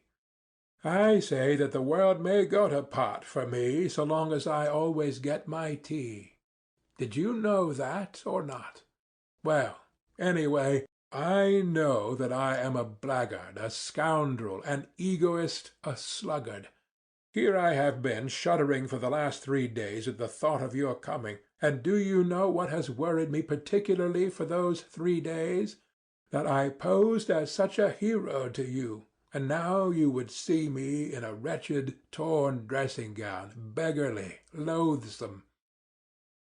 I say that the world may go to pot for me, so long as I always get my tea. Did you know that, or not? Well, anyway, I know that I am a blackguard, a scoundrel, an egoist, a sluggard. Here I have been shuddering for the last 3 days at the thought of your coming, and do you know what has worried me particularly for those 3 days? That I posed as such a hero to you, and now you would see me in a wretched, torn dressing-gown, beggarly, loathsome.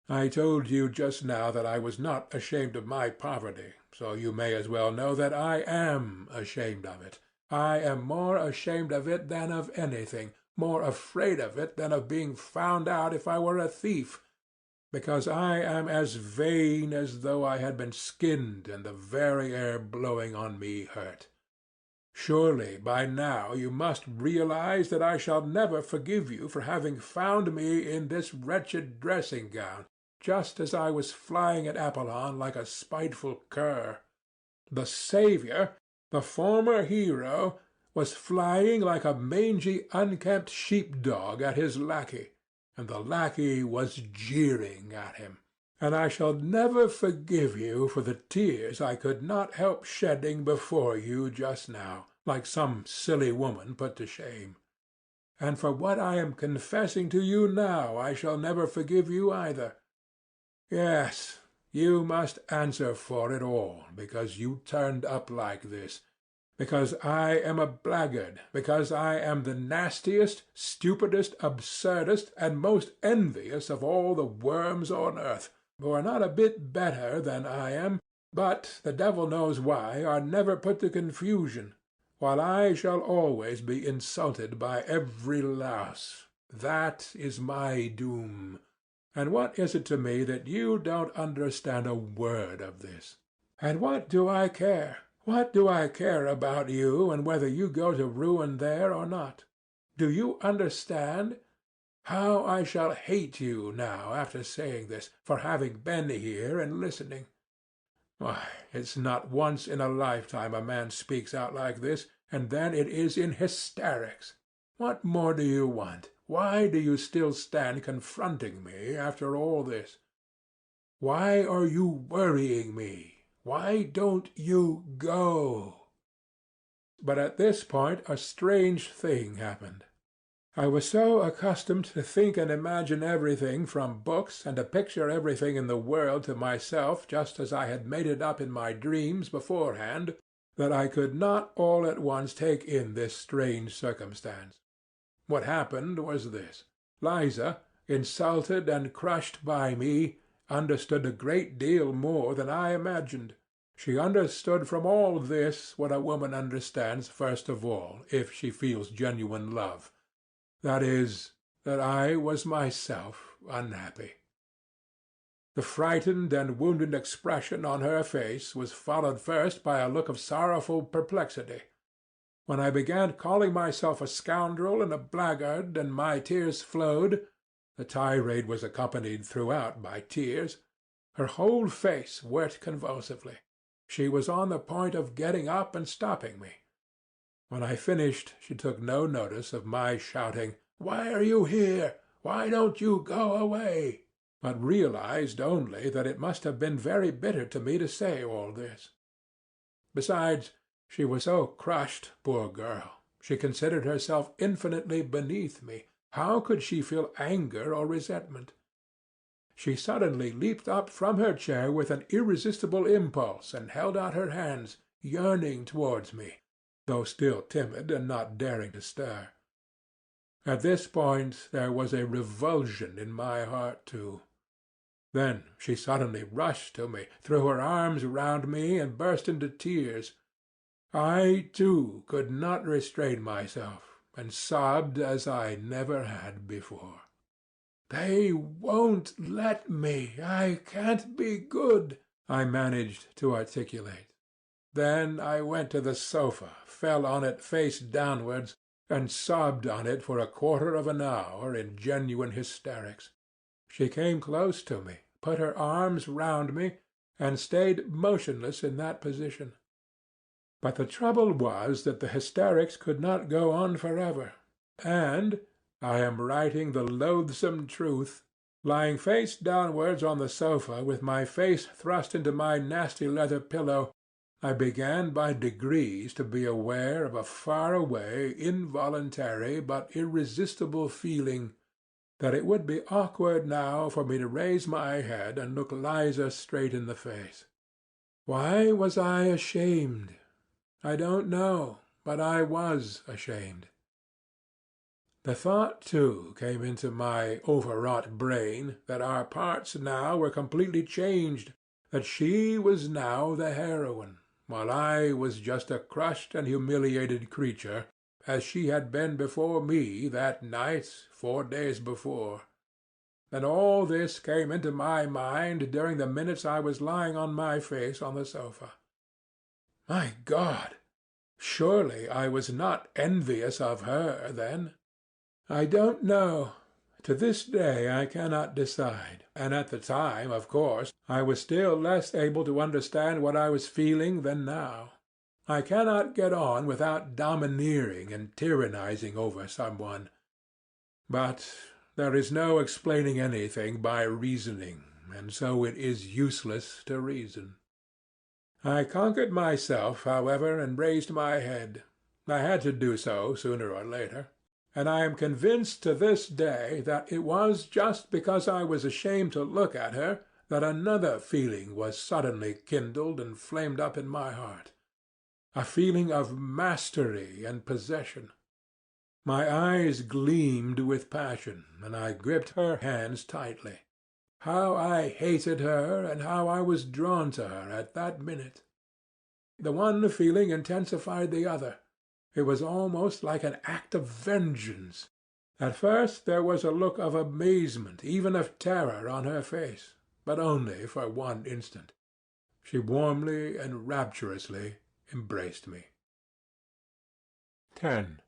I told you just now that I was not ashamed of my poverty, so you may as well know that I am ashamed of it. I am more ashamed of it than of anything, more afraid of it than of being found out if I were a thief, because I am as vain as though I had been skinned and the very air blowing on me hurt. Surely by now you must realize that I shall never forgive you for having found me in this wretched dressing-gown, just as I was flying at Apollon like a spiteful cur. The saviour, the former hero, was flying like a mangy, unkempt sheep-dog at his lackey, and the lackey was jeering at him. And I shall never forgive you for the tears I could not help shedding before you just now, like some silly woman put to shame. And for what I am confessing to you now I shall never forgive you either. Yes, you must answer for it all, because you turned up like this, because I am a blackguard, because I am the nastiest, stupidest, absurdest, and most envious of all the worms on earth, who are not a bit better than I am, but, the devil knows why, are never put to confusion, while I shall always be insulted by every louse. That is my doom. And what is it to me that you don't understand a word of this? And what do I care? What do I care about you and whether you go to ruin there or not? Do you understand? How I shall hate you now after saying this, for having been here and listening. Why, it's not once in a lifetime a man speaks out like this, and then it is in hysterics. What more do you want? Why do you still stand confronting me after all this? Why are you worrying me? Why don't you go? But at this point a strange thing happened. I was so accustomed to think and imagine everything from books and to picture everything in the world to myself just as I had made it up in my dreams beforehand, that I could not all at once take in this strange circumstance. What happened was this. Liza, insulted and crushed by me, understood a great deal more than I imagined. She understood from all this what a woman understands first of all, if she feels genuine love. That is, that I was myself unhappy. The frightened and wounded expression on her face was followed first by a look of sorrowful perplexity. When I began calling myself a scoundrel and a blackguard, and my tears flowed, the tirade was accompanied throughout by tears, her whole face worked convulsively. She was on the point of getting up and stopping me. When I finished, she took no notice of my shouting, "Why are you here? Why don't you go away?" but realized only that it must have been very bitter to me to say all this. Besides, she was so crushed, poor girl. She considered herself infinitely beneath me. How could she feel anger or resentment? She suddenly leaped up from her chair with an irresistible impulse and held out her hands, yearning towards me, though still timid and not daring to stir. At this point there was a revulsion in my heart too. Then she suddenly rushed to me, threw her arms round me, and burst into tears. I, too, could not restrain myself, and sobbed as I never had before. "They won't let me. I can't be good," I managed to articulate. Then I went to the sofa, fell on it face downwards, and sobbed on it for a quarter of an hour in genuine hysterics. She came close to me, put her arms round me, and stayed motionless in that position. But the trouble was that the hysterics could not go on forever, and, I am writing the loathsome truth, lying face downwards on the sofa with my face thrust into my nasty leather pillow, I began by degrees to be aware of a far-away, involuntary, but irresistible feeling that it would be awkward now for me to raise my head and look Liza straight in the face. Why was I ashamed? I don't know, but I was ashamed. The thought, too, came into my overwrought brain that our parts now were completely changed, that she was now the heroine, while I was just a crushed and humiliated creature, as she had been before me that night 4 days before. And all this came into my mind during the minutes I was lying on my face on the sofa. My God! Surely I was not envious of her then. I don't know. To this day I cannot decide, and at the time, of course, I was still less able to understand what I was feeling than now. I cannot get on without domineering and tyrannizing over someone. But there is no explaining anything by reasoning, and so it is useless to reason. I conquered myself, however, and raised my head. I had to do so sooner or later. And I am convinced to this day that it was just because I was ashamed to look at her that another feeling was suddenly kindled and flamed up in my heart, a feeling of mastery and possession. My eyes gleamed with passion, and I gripped her hands tightly. How I hated her, and how I was drawn to her at that minute! The one feeling intensified the other. It was almost like an act of vengeance. At first there was a look of amazement, even of terror, on her face, but only for one instant. She warmly and rapturously embraced me. 10.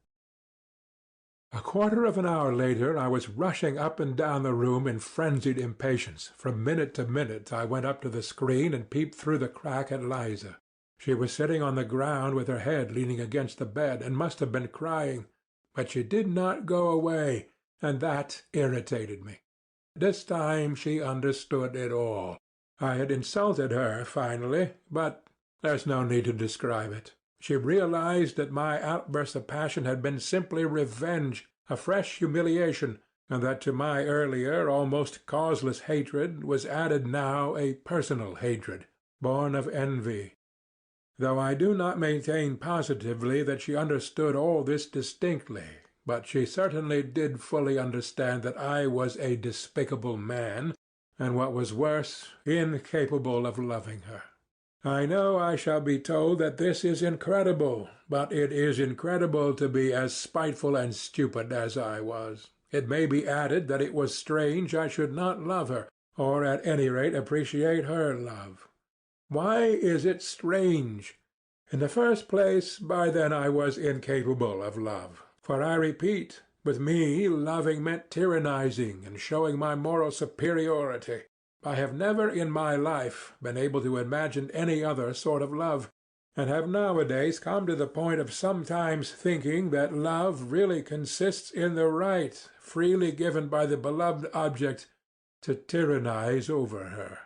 A quarter of an hour later I was rushing up and down the room in frenzied impatience. From minute to minute I went up to the screen and peeped through the crack at Liza. She was sitting on the ground with her head leaning against the bed, and must have been crying. But she did not go away, and that irritated me. This time she understood it all. I had insulted her finally, but there's no need to describe it. She realized that my outburst of passion had been simply revenge, a fresh humiliation, and that to my earlier, almost causeless hatred was added now a personal hatred, born of envy. Though I do not maintain positively that she understood all this distinctly, but she certainly did fully understand that I was a despicable man, and what was worse, incapable of loving her. I know I shall be told that this is incredible, but it is incredible to be as spiteful and stupid as I was. It may be added that it was strange I should not love her, or at any rate appreciate her love. Why is it strange? In the first place, by then I was incapable of love, for I repeat, with me loving meant tyrannizing and showing my moral superiority. I have never in my life been able to imagine any other sort of love, and have nowadays come to the point of sometimes thinking that love really consists in the right, freely given by the beloved object, to tyrannize over her.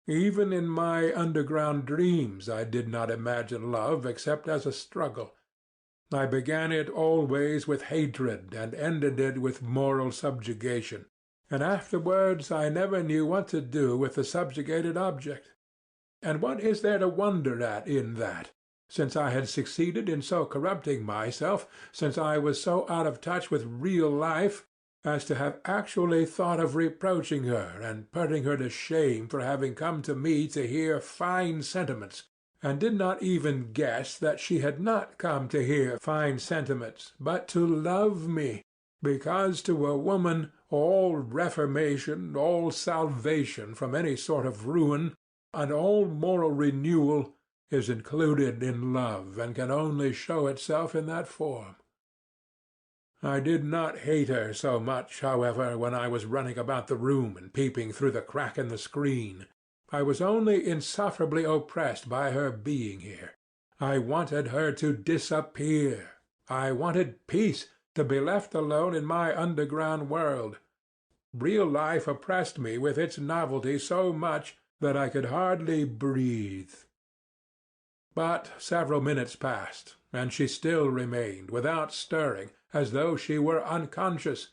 Even in my underground dreams I did not imagine love except as a struggle. I began it always with hatred and ended it with moral subjugation, and afterwards I never knew what to do with the subjugated object. And what is there to wonder at in that, since I had succeeded in so corrupting myself, since I was so out of touch with real life, as to have actually thought of reproaching her and putting her to shame for having come to me to hear fine sentiments, and did not even guess that she had not come to hear fine sentiments, but to love me, because to a woman all reformation, all salvation from any sort of ruin, and all moral renewal is included in love, and can only show itself in that form. I did not hate her so much, however, when I was running about the room and peeping through the crack in the screen. I was only insufferably oppressed by her being here. I wanted her to disappear. I wanted peace, to be left alone in my underground world. Real life oppressed me with its novelty so much that I could hardly breathe. But several minutes passed, and she still remained, without stirring, as though she were unconscious.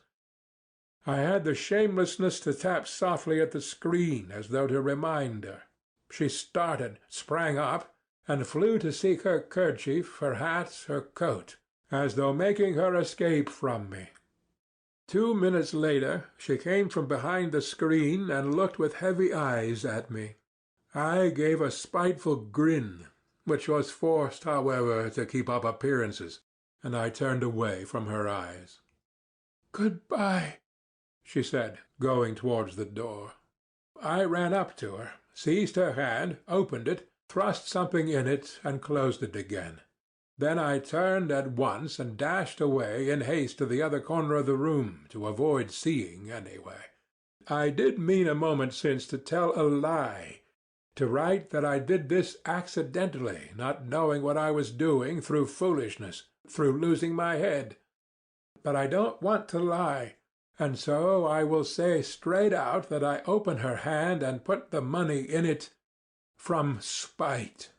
I had the shamelessness to tap softly at the screen, as though to remind her. She started, sprang up, and flew to seek her kerchief, her hat, her coat, as though making her escape from me. 2 minutes later she came from behind the screen and looked with heavy eyes at me. I gave a spiteful grin, which was forced, however, to keep up appearances, and I turned away from her eyes. "Good-bye," she said, going towards the door. I ran up to her, seized her hand, opened it, thrust something in it, and closed it again. Then I turned at once and dashed away in haste to the other corner of the room, to avoid seeing anyway. I did mean a moment since to tell a lie, to write that I did this accidentally, not knowing what I was doing, through foolishness, through losing my head. But I don't want to lie, and so I will say straight out that I opened her hand and put the money in it from spite.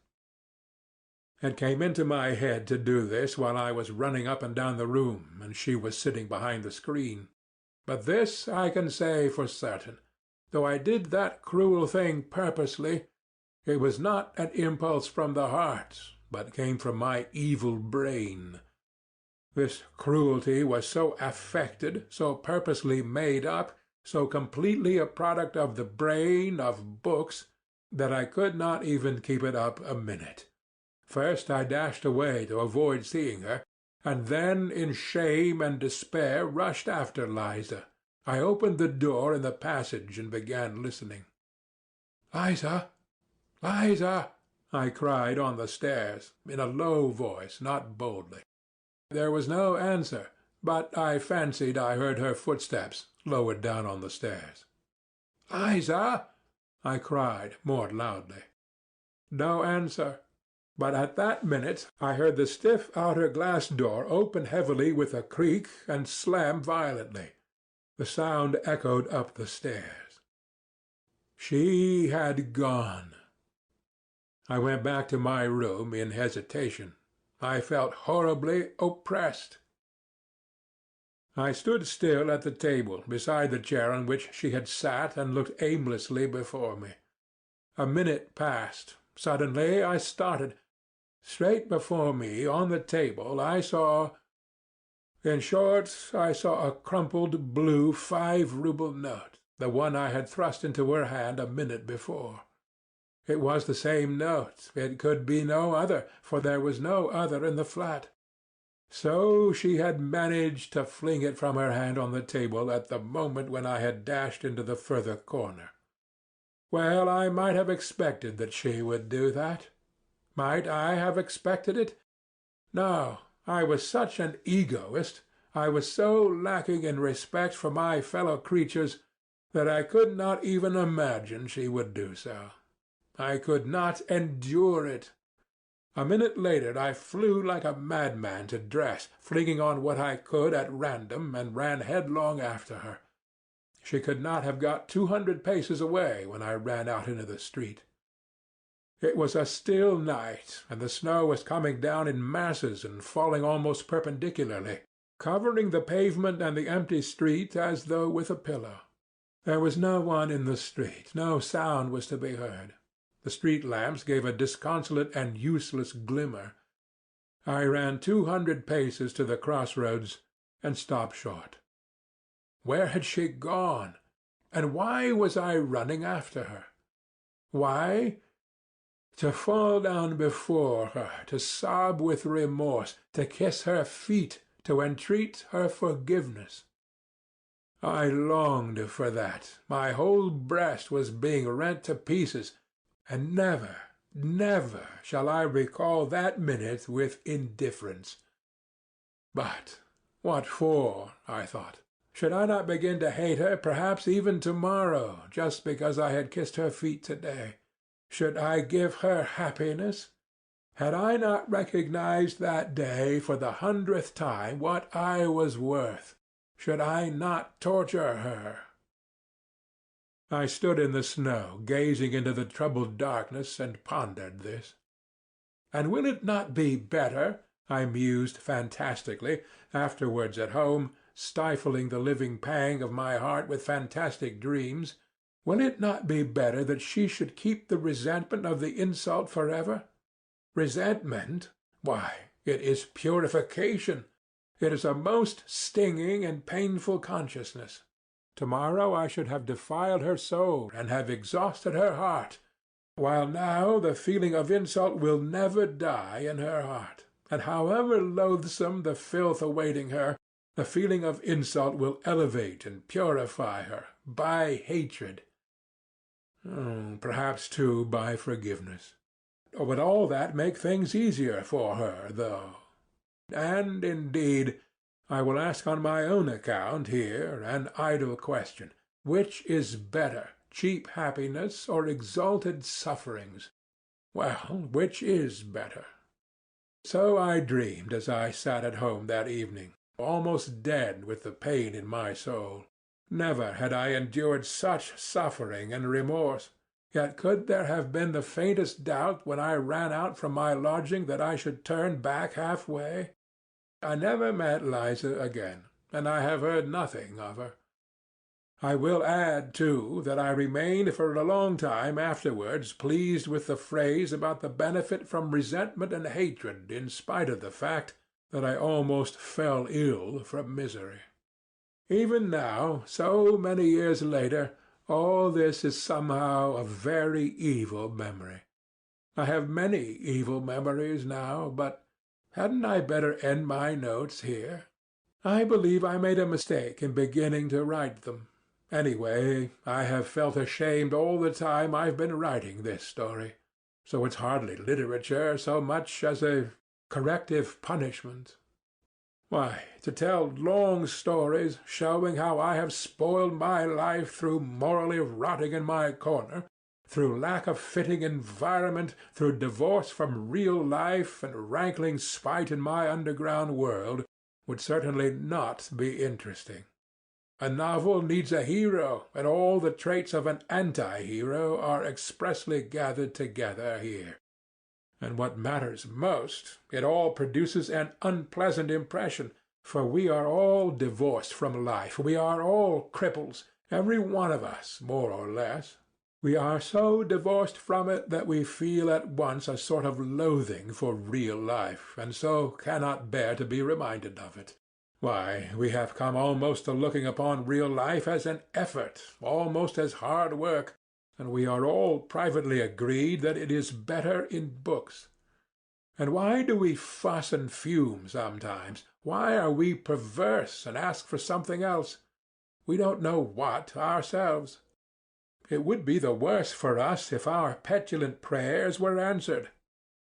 It came into my head to do this while I was running up and down the room, and she was sitting behind the screen. But this I can say for certain. Though I did that cruel thing purposely, it was not an impulse from the heart, but came from my evil brain. This cruelty was so affected, so purposely made up, so completely a product of the brain, of books, that I could not even keep it up a minute. First I dashed away to avoid seeing her, and then in shame and despair rushed after Liza. I opened the door in the passage and began listening. "Liza! Liza!" I cried on the stairs, in a low voice, not boldly. There was no answer, but I fancied I heard her footsteps lower down on the stairs. "Liza!" I cried more loudly. No answer. But at that minute I heard the stiff outer glass door open heavily with a creak and slam violently. The sound echoed up the stairs. She had gone. I went back to my room in hesitation. I felt horribly oppressed. I stood still at the table beside the chair on which she had sat and looked aimlessly before me. A minute passed. Suddenly I started. Straight before me, on the table, I saw a crumpled blue 5-ruble note, the one I had thrust into her hand a minute before. It was the same note. It could be no other, for there was no other in the flat. So she had managed to fling it from her hand on the table at the moment when I had dashed into the further corner. Well, I might have expected that she would do that. Might I have expected it? No, I was such an egoist, I was so lacking in respect for my fellow creatures, that I could not even imagine she would do so. I could not endure it. A minute later I flew like a madman to dress, flinging on what I could at random, and ran headlong after her. She could not have got 200 paces away when I ran out into the street. It was a still night, and the snow was coming down in masses and falling almost perpendicularly, covering the pavement and the empty street as though with a pillow. There was no one in the street, no sound was to be heard. The street lamps gave a disconsolate and useless glimmer. I ran 200 paces to the crossroads and stopped short. Where had she gone? And why was I running after her? Why? To fall down before her, to sob with remorse, to kiss her feet, to entreat her forgiveness. I longed for that. My whole breast was being rent to pieces, and never, never shall I recall that minute with indifference. But what for? I thought. Should I not begin to hate her, perhaps even tomorrow, just because I had kissed her feet today? Should I give her happiness? Had I not recognized that day for the 100th time what I was worth? Should I not torture her? I stood in the snow, gazing into the troubled darkness, and pondered this. And will it not be better, I mused fantastically, afterwards at home, stifling the living pang of my heart with fantastic dreams, will it not be better that she should keep the resentment of the insult forever? Resentment? Why, it is purification. It is a most stinging and painful consciousness. Tomorrow I should have defiled her soul and have exhausted her heart, while now the feeling of insult will never die in her heart, and however loathsome the filth awaiting her, the feeling of insult will elevate and purify her by hatred. Perhaps, too, by forgiveness. Would all that make things easier for her, though? And, indeed, I will ask on my own account here an idle question. Which is better, cheap happiness or exalted sufferings? Well, which is better? So I dreamed as I sat at home that evening, almost dead with the pain in my soul. Never had I endured such suffering and remorse. Yet could there have been the faintest doubt when I ran out from my lodging that I should turn back half-way? I never met Liza again, and I have heard nothing of her. I will add, too, that I remained for a long time afterwards pleased with the phrase about the benefit from resentment and hatred, in spite of the fact that I almost fell ill from misery. Even now, so many years later, all this is somehow a very evil memory. I have many evil memories now, but hadn't I better end my notes here? I believe I made a mistake in beginning to write them. Anyway, I have felt ashamed all the time I've been writing this story, so it's hardly literature so much as a corrective punishment. Why, to tell long stories showing how I have spoiled my life through morally rotting in my corner, through lack of fitting environment, through divorce from real life and rankling spite in my underground world, would certainly not be interesting. A novel needs a hero, and all the traits of an anti-hero are expressly gathered together here. And what matters most, it all produces an unpleasant impression, for we are all divorced from life, we are all cripples, every one of us, more or less. We are so divorced from it that we feel at once a sort of loathing for real life, and so cannot bear to be reminded of it. Why, we have come almost to looking upon real life as an effort, almost as hard work, and we are all privately agreed that it is better in books. And why do we fuss and fume sometimes? Why are we perverse and ask for something else? We don't know what ourselves. It would be the worse for us if our petulant prayers were answered.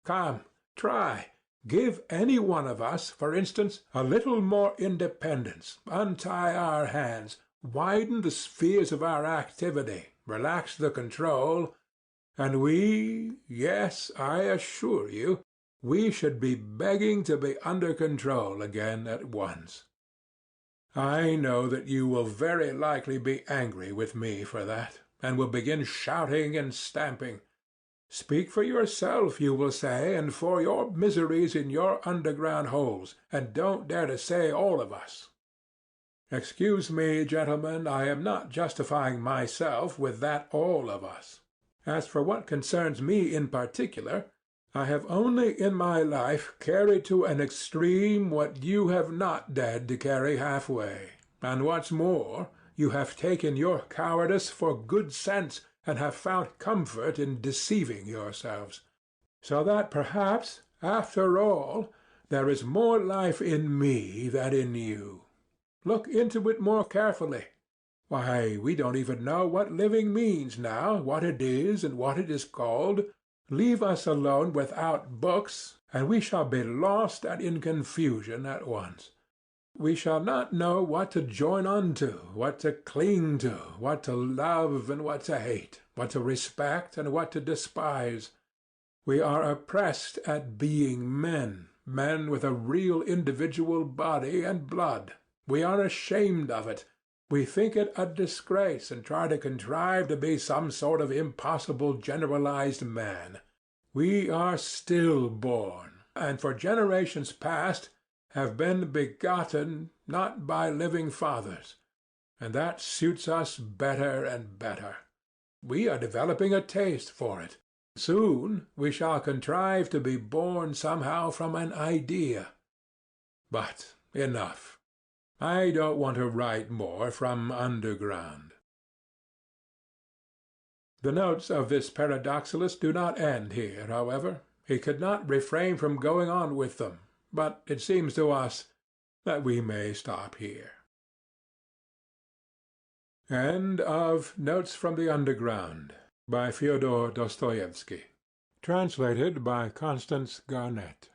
Come, try. Give any one of us, for instance, a little more independence, untie our hands, widen the spheres of our activity, relax the control, and we, yes, I assure you, we should be begging to be under control again at once. I know that you will very likely be angry with me for that, and will begin shouting and stamping. Speak for yourself, you will say, and for your miseries in your underground holes, and don't dare to say all of us. Excuse me, gentlemen, I am not justifying myself with that all of us. As for what concerns me in particular, I have only in my life carried to an extreme what you have not dared to carry halfway, and what's more, you have taken your cowardice for good sense, and have found comfort in deceiving yourselves. So that perhaps, after all, there is more life in me than in you. Look into it more carefully. Why, we don't even know what living means now, what it is and what it is called. Leave us alone without books, and we shall be lost and in confusion at once. We shall not know what to join on to, what to cling to, what to love and what to hate, what to respect and what to despise. We are oppressed at being men, men with a real individual body and blood. We are ashamed of it. We think it a disgrace and try to contrive to be some sort of impossible generalized man. We are still born, and for generations past have been begotten, not by living fathers, and that suits us better and better. We are developing a taste for it. Soon we shall contrive to be born somehow from an idea. But enough. I don't want to write more from Underground. The notes of this paradoxalist do not end here, however. He could not refrain from going on with them, but it seems to us that we may stop here. End of Notes from the Underground by Fyodor Dostoevsky. Translated by Constance Garnett.